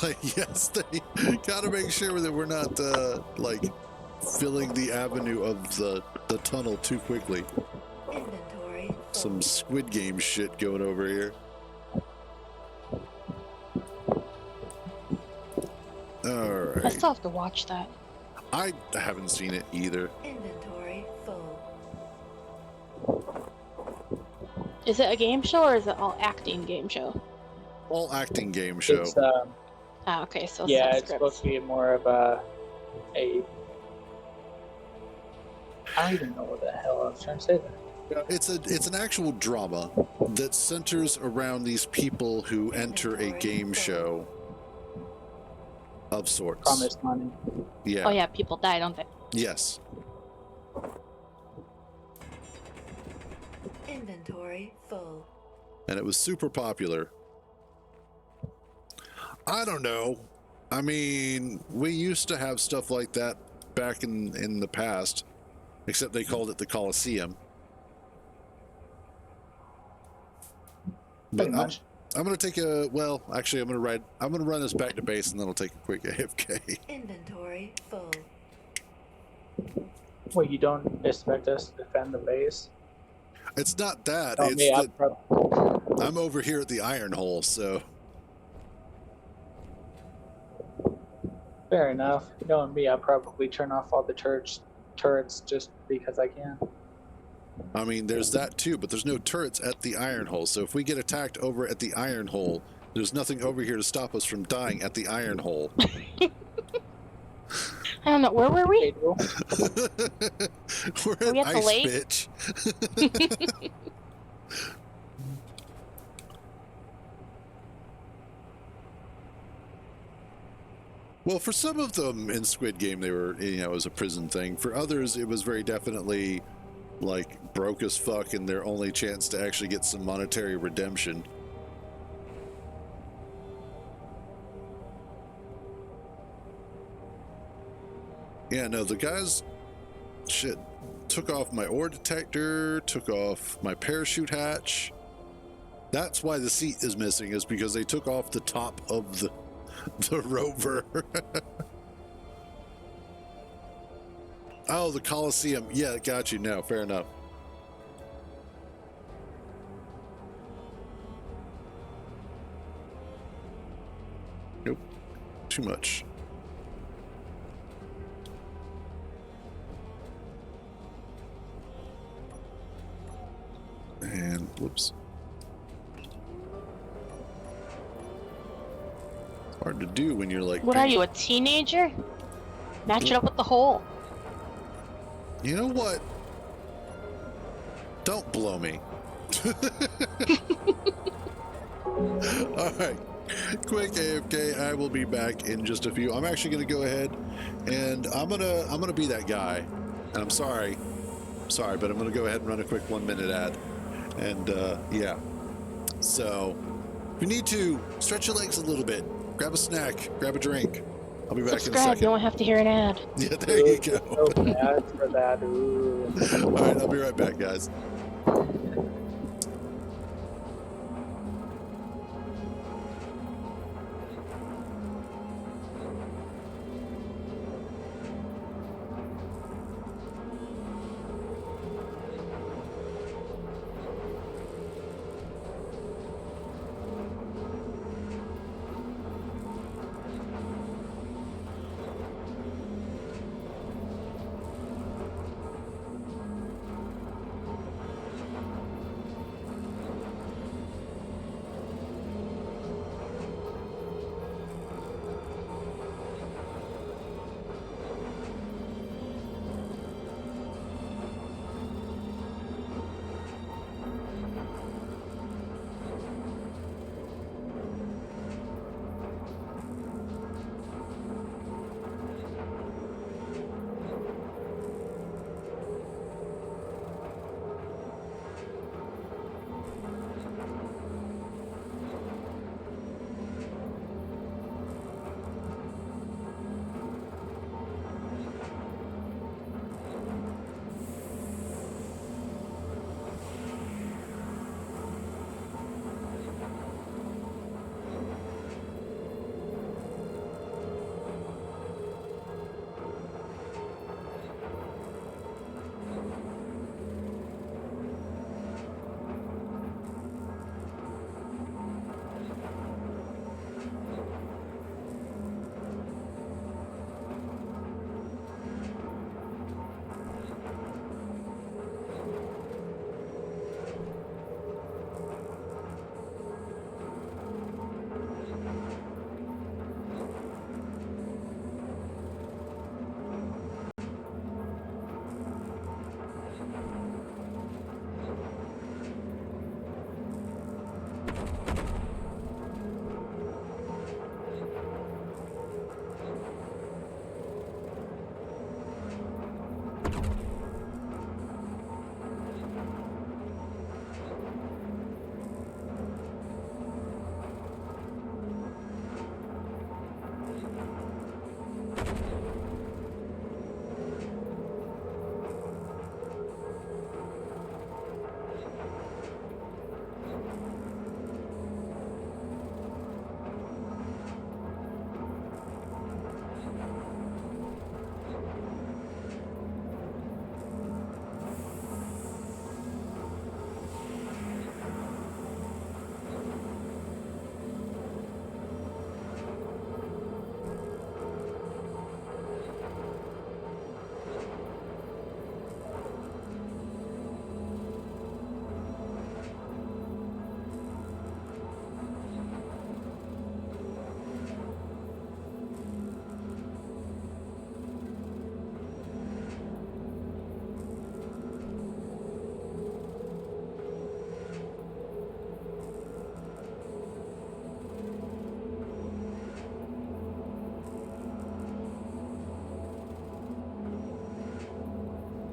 But yes, they gotta make sure that we're not, like, filling the avenue of the tunnel too quickly. Inventory full. Some Squid Game shit going over here. I Alright. still have to watch that. I haven't seen it either. Inventory full. Is it a game show or is it all acting game show? All acting game show. It's Ah, okay, so yeah, set it's supposed to be more of a I don't even know what the hell I was trying to say there. It's an actual drama that centers around these people who enter a game show of sorts. Promised money. Yeah. Oh yeah, people die, don't they? Yes. Inventory full. And it was super popular. I don't know. I mean, we used to have stuff like that back in the past, except they called it the Coliseum. But Pretty much. I'm gonna take a actually I'm gonna run this back to base and then I'll take a quick AFK. Inventory full. Wait, you don't expect us to defend the base? It's not that. Oh, It's me, that I'm over here at the iron hole, so fair enough. Knowing me, I'll probably turn off all the turrets just because I can. I mean there's that too, but there's no turrets at the iron hole. So if we get attacked over at the iron hole, there's nothing over here to stop us from dying at the iron hole. I don't know. Where were we? Cadre. We're Are we at at the Ice lake? Bitch. Well, for some of them in Squid Game, they were, it was a prison thing. For others, it was very definitely like broke as fuck and their only chance to actually get some monetary redemption. Yeah, no, the guys, shit, took off my ore detector, took off my parachute hatch. That's why the seat is missing, is because they took off the top of the rover. Oh, the Coliseum. Yeah, got you now. Fair enough. Nope. Too much. And whoops. Hard to do when you're like. What are you, a teenager? Match it up with the hole. You know what? Don't blow me. All right. Quick AFK. I will be back in just a few. I'm actually going to go ahead and I'm gonna be that guy. And I'm sorry, but I'm going to go ahead and run a quick 1 minute ad. And yeah. So if you need to stretch your legs a little bit, grab a snack, grab a drink. I'll be back in a Subscribe, second. you don't have to hear an ad. Yeah, there you go. So bad for that. Ooh. All right, I'll be right back, guys.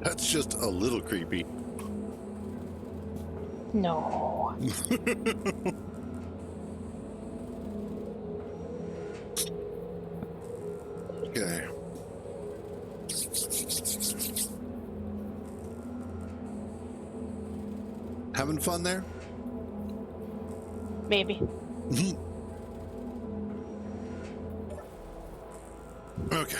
That's just a little creepy. No. Okay. Having fun there? Maybe. Okay.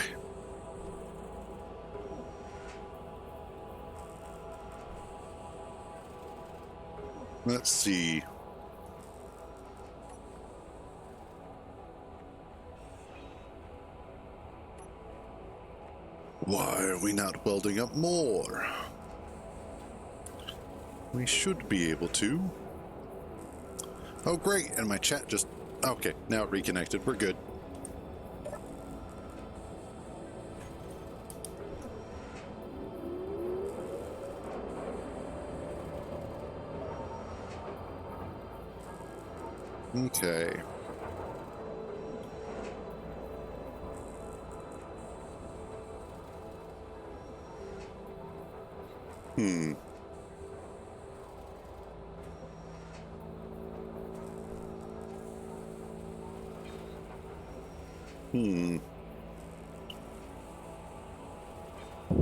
Let's see. Why are we not welding up more? We should be able to. Oh, great. And my chat just... Okay, now it reconnected. We're good. Okay.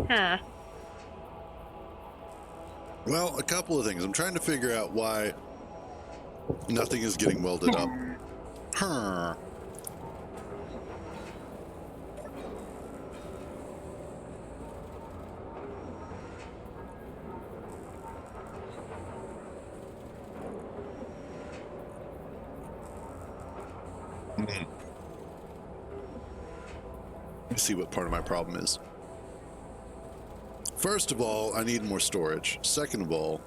Huh. Well, a couple of things. I'm trying to figure out why nothing is getting welded up. Huh. Let's see what part of my problem is. First of all, I need more storage. Second of all,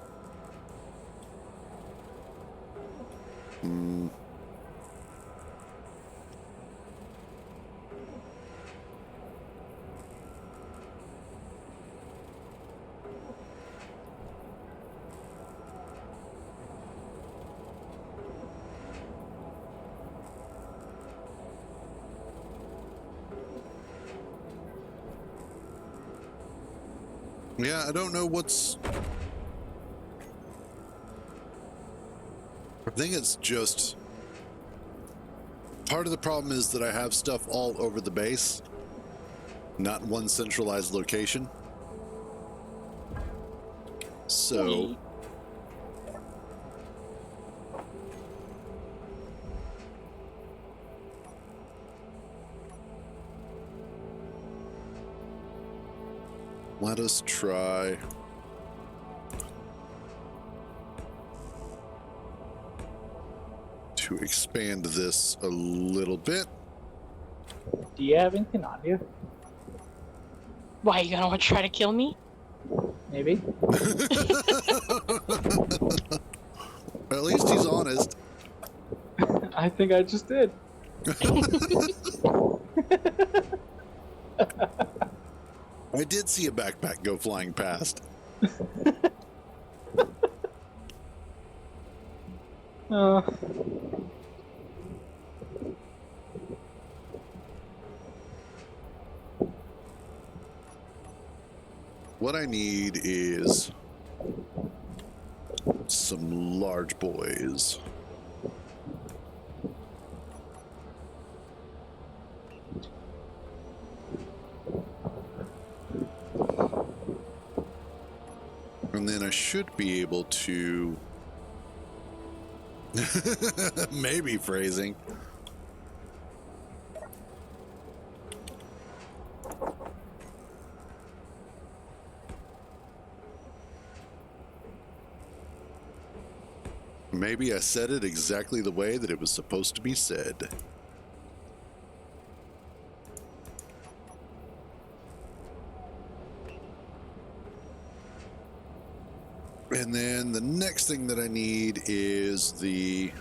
yeah, I don't know what's... I think it's just... Part of the problem is that I have stuff all over the base, not in one centralized location. So... Let us try. To expand this a little bit. Do you have anything on you? Why, you gonna want to try to kill me? Maybe. At least he's honest. I think I just did. I did see a backpack go flying past. What I need is some large boys. And then I should be able to maybe phrasing. Maybe I said it exactly the way that it was supposed to be said. And then the next thing that I need is the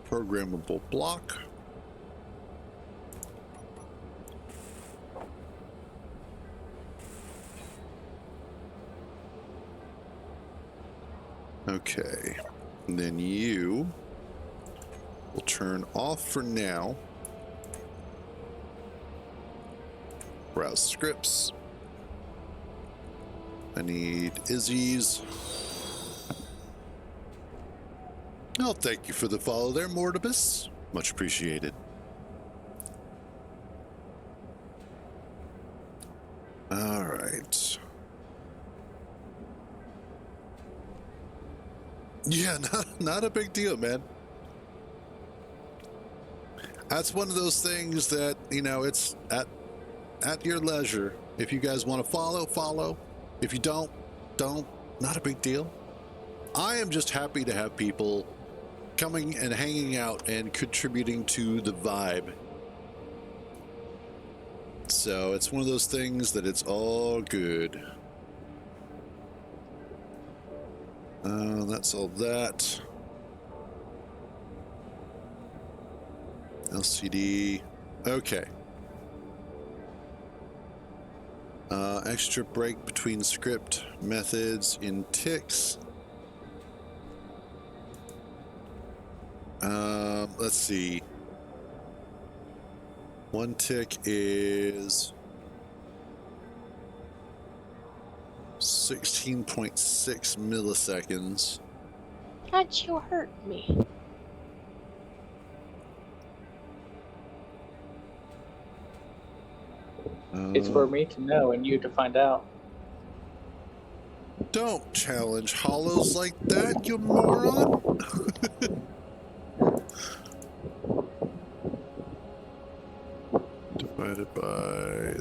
programmable block. Okay, and then you We'll turn off for now. Browse scripts. I need Izzy's. Oh, thank you for the follow there, Mortibus. Much appreciated. All right. Yeah, not a big deal, man. That's one of those things that, you know, it's at your leisure. If you guys want to follow. If you don't. Not a big deal. I am just happy to have people coming and hanging out and contributing to the vibe. So it's one of those things that it's all good. That's all that. LCD. Okay. Extra break between script methods in ticks. Let's see. One tick is 16.6 milliseconds. How'd you hurt me? It's for me to know and you to find out. Don't challenge hollows like that, you moron! Divided by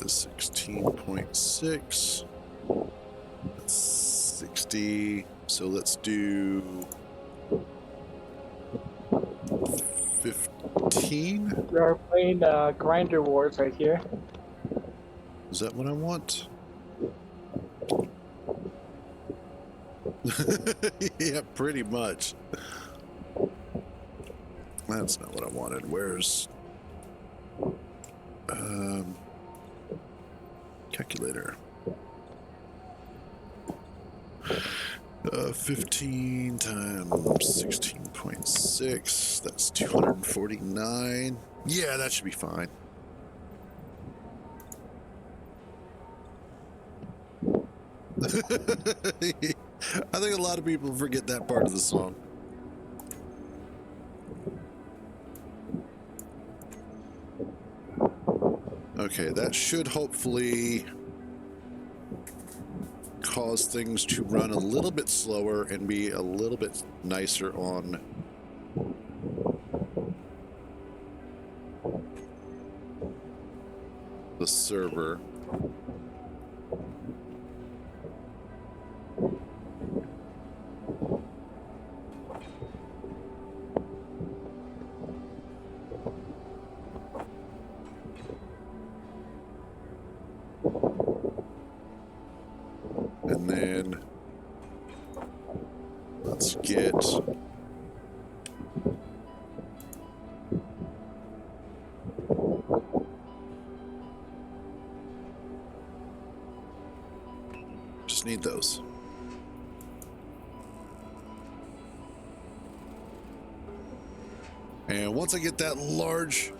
16.6. That's 60. So let's do 15. We are playing Grinder Wars right here. Is that what I want? Yeah, pretty much. That's not what I wanted. Where's calculator? 15 times 16.6. That's 249. Yeah, that should be fine. I think a lot of people forget that part of the song. Okay, that should hopefully cause things to run a little bit slower and be a little bit nicer on the server. And then let's get just need those. And once I get that large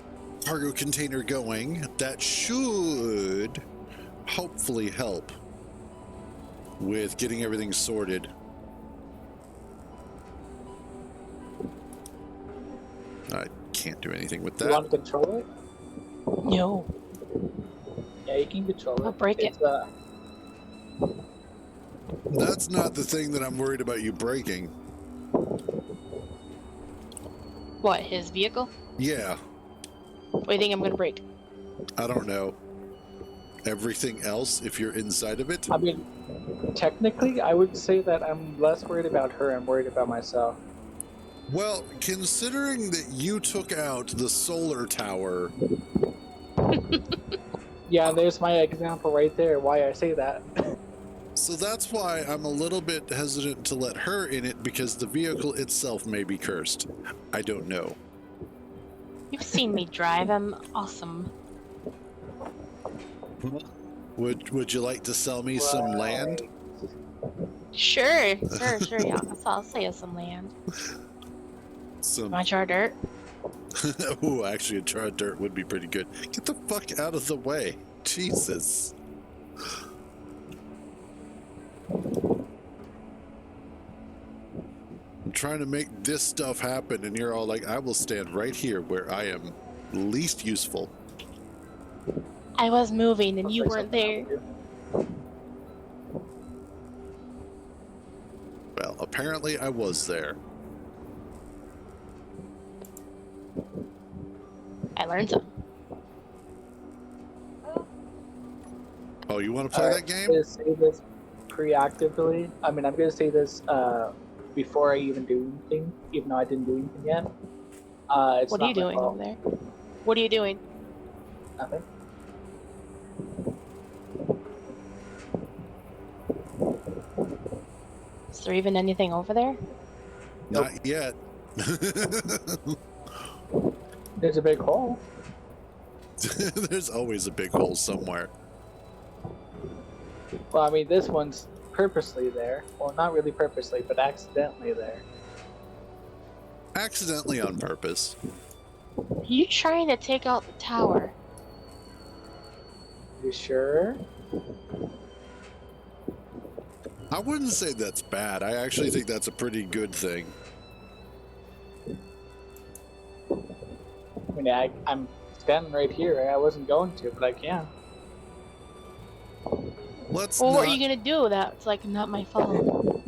cargo container going, that should hopefully help with getting everything sorted. I can't do anything with You want that. to control it? No. Yeah, you can control it. I'll break it. It's, That's not the thing that I'm worried about you breaking. What, his vehicle? Yeah, What do you think I'm gonna break? I don't know. Everything else, if you're inside of it? I mean, technically, I would say that I'm less worried about her. I'm worried about myself. Well, considering that you took out the solar tower, Yeah, there's my example right there. Why I say that. so that's why I'm a little bit hesitant to let her in it, because the vehicle itself may be cursed. I don't know. You've seen me drive. I'm awesome. Would you like to sell me some land? Sure. Yeah. I'll sell you some land. Some Want your dirt? Ooh, actually, a jar of dirt would be pretty good. Get the fuck out of the way. Jesus. I'm trying to make this stuff happen, and you're all like, I will stand right here where I am least useful. I was moving and you Looks weren't like there. something Well, apparently I was there. I learned something. Oh, you want to to play do. that game? I'm gonna say this preactively. I mean, I'm gonna say this before I even do anything, even though I didn't do anything yet. It's What are you not my doing fault. over there? What are you doing? Nothing. Is there even anything over there? Nope. Not yet. There's a big hole. There's always a big hole somewhere. Well, I mean, this one's purposely there. Well, not really purposely, but accidentally there. Accidentally on purpose. Are you trying to take out the tower? You sure? I wouldn't say that's bad. I actually think that's a pretty good thing. I mean, I'm standing right here. I wasn't going to, but I can. Let's Well, not, what are you gonna do? That's like not my fault.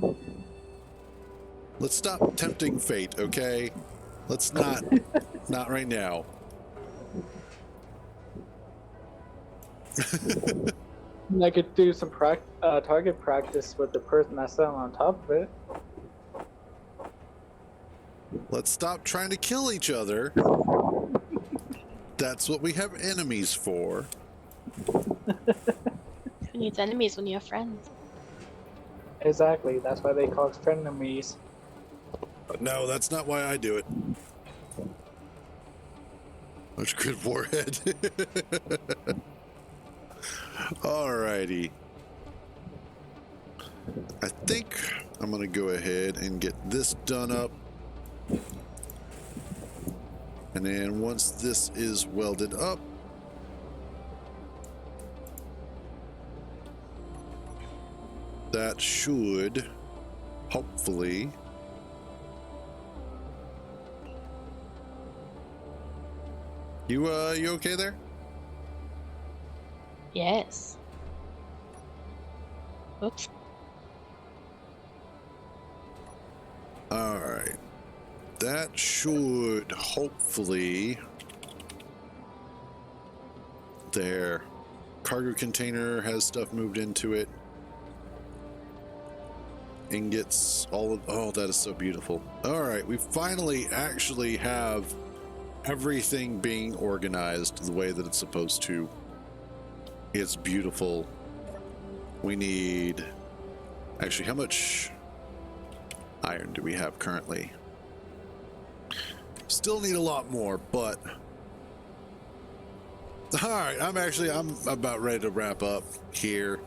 let's stop tempting fate, okay? Let's not not right now. I could do some target practice with the person that's sitting on top of it. Let's stop trying to kill each other. That's what we have enemies for. Who needs enemies when you have friends? Exactly. That's why they call us frenemies. But no, that's not why I do it. Much good warhead. Alrighty. I think I'm gonna go ahead and get this done up. And then once this is welded up, that should hopefully you okay there? Yes. Oops. All right. That should hopefully there. Cargo container has stuff moved into it. Ingots, all of, oh, that is so beautiful. All right, we finally actually have everything being organized the way that it's supposed to. It's beautiful. We need, actually, how much iron do we have currently? Still need a lot more, but all right, I'm about ready to wrap up here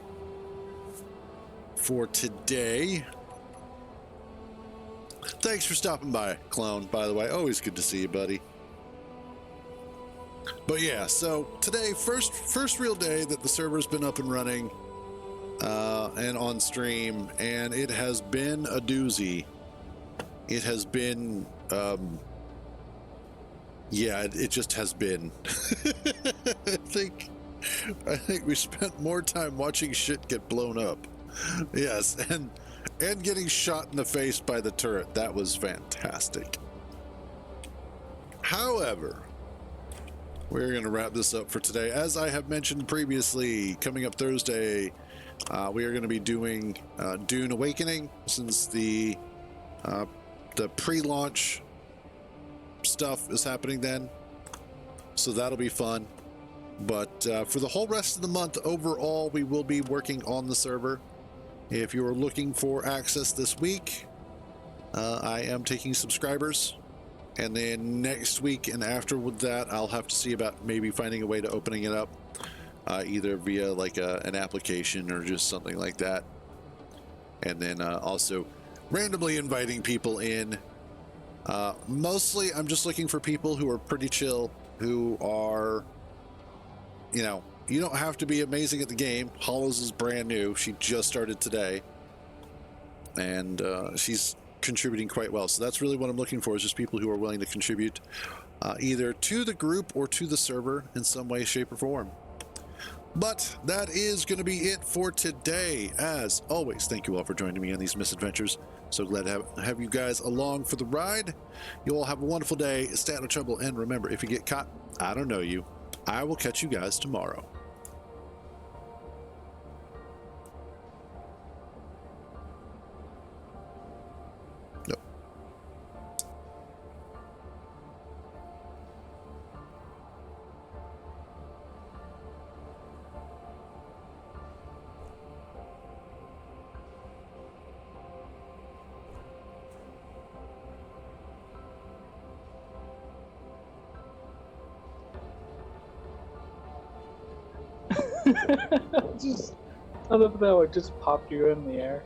for today. Thanks for stopping by, Clone, by the way. Always good to see you, buddy. But yeah, so today, first real day that the server's been up and running and on stream, and it has been a doozy. It has been yeah, it just has been. I think we spent more time watching shit get blown up. Yes, and getting shot in the face by the turret. That was fantastic. However, we're going to wrap this up for today. As I have mentioned previously, coming up Thursday, we are going to be doing Dune Awakening, since the pre-launch stuff is happening then. So that'll be fun. But for the whole rest of the month, overall, we will be working on the server. If you are looking for access this week, I am taking subscribers. And then next week and after with that, I'll have to see about maybe finding a way to opening it up, either via like an application or just something like that. And then also randomly inviting people in Mostly, I'm just looking for people who are pretty chill, who are, you know, you don't have to be amazing at the game. Hollows is brand new. She just started today, and she's contributing quite well. So that's really what I'm looking for, is just people who are willing to contribute either to the group or to the server in some way, shape, or form. But that is going to be it for today. As always, thank you all for joining me on these misadventures. So glad to have you guys along for the ride. You all have a wonderful day. Stay out of trouble. And remember, if you get caught, I don't know you. I will catch you guys tomorrow. Yep. I love that it just popped you in the air.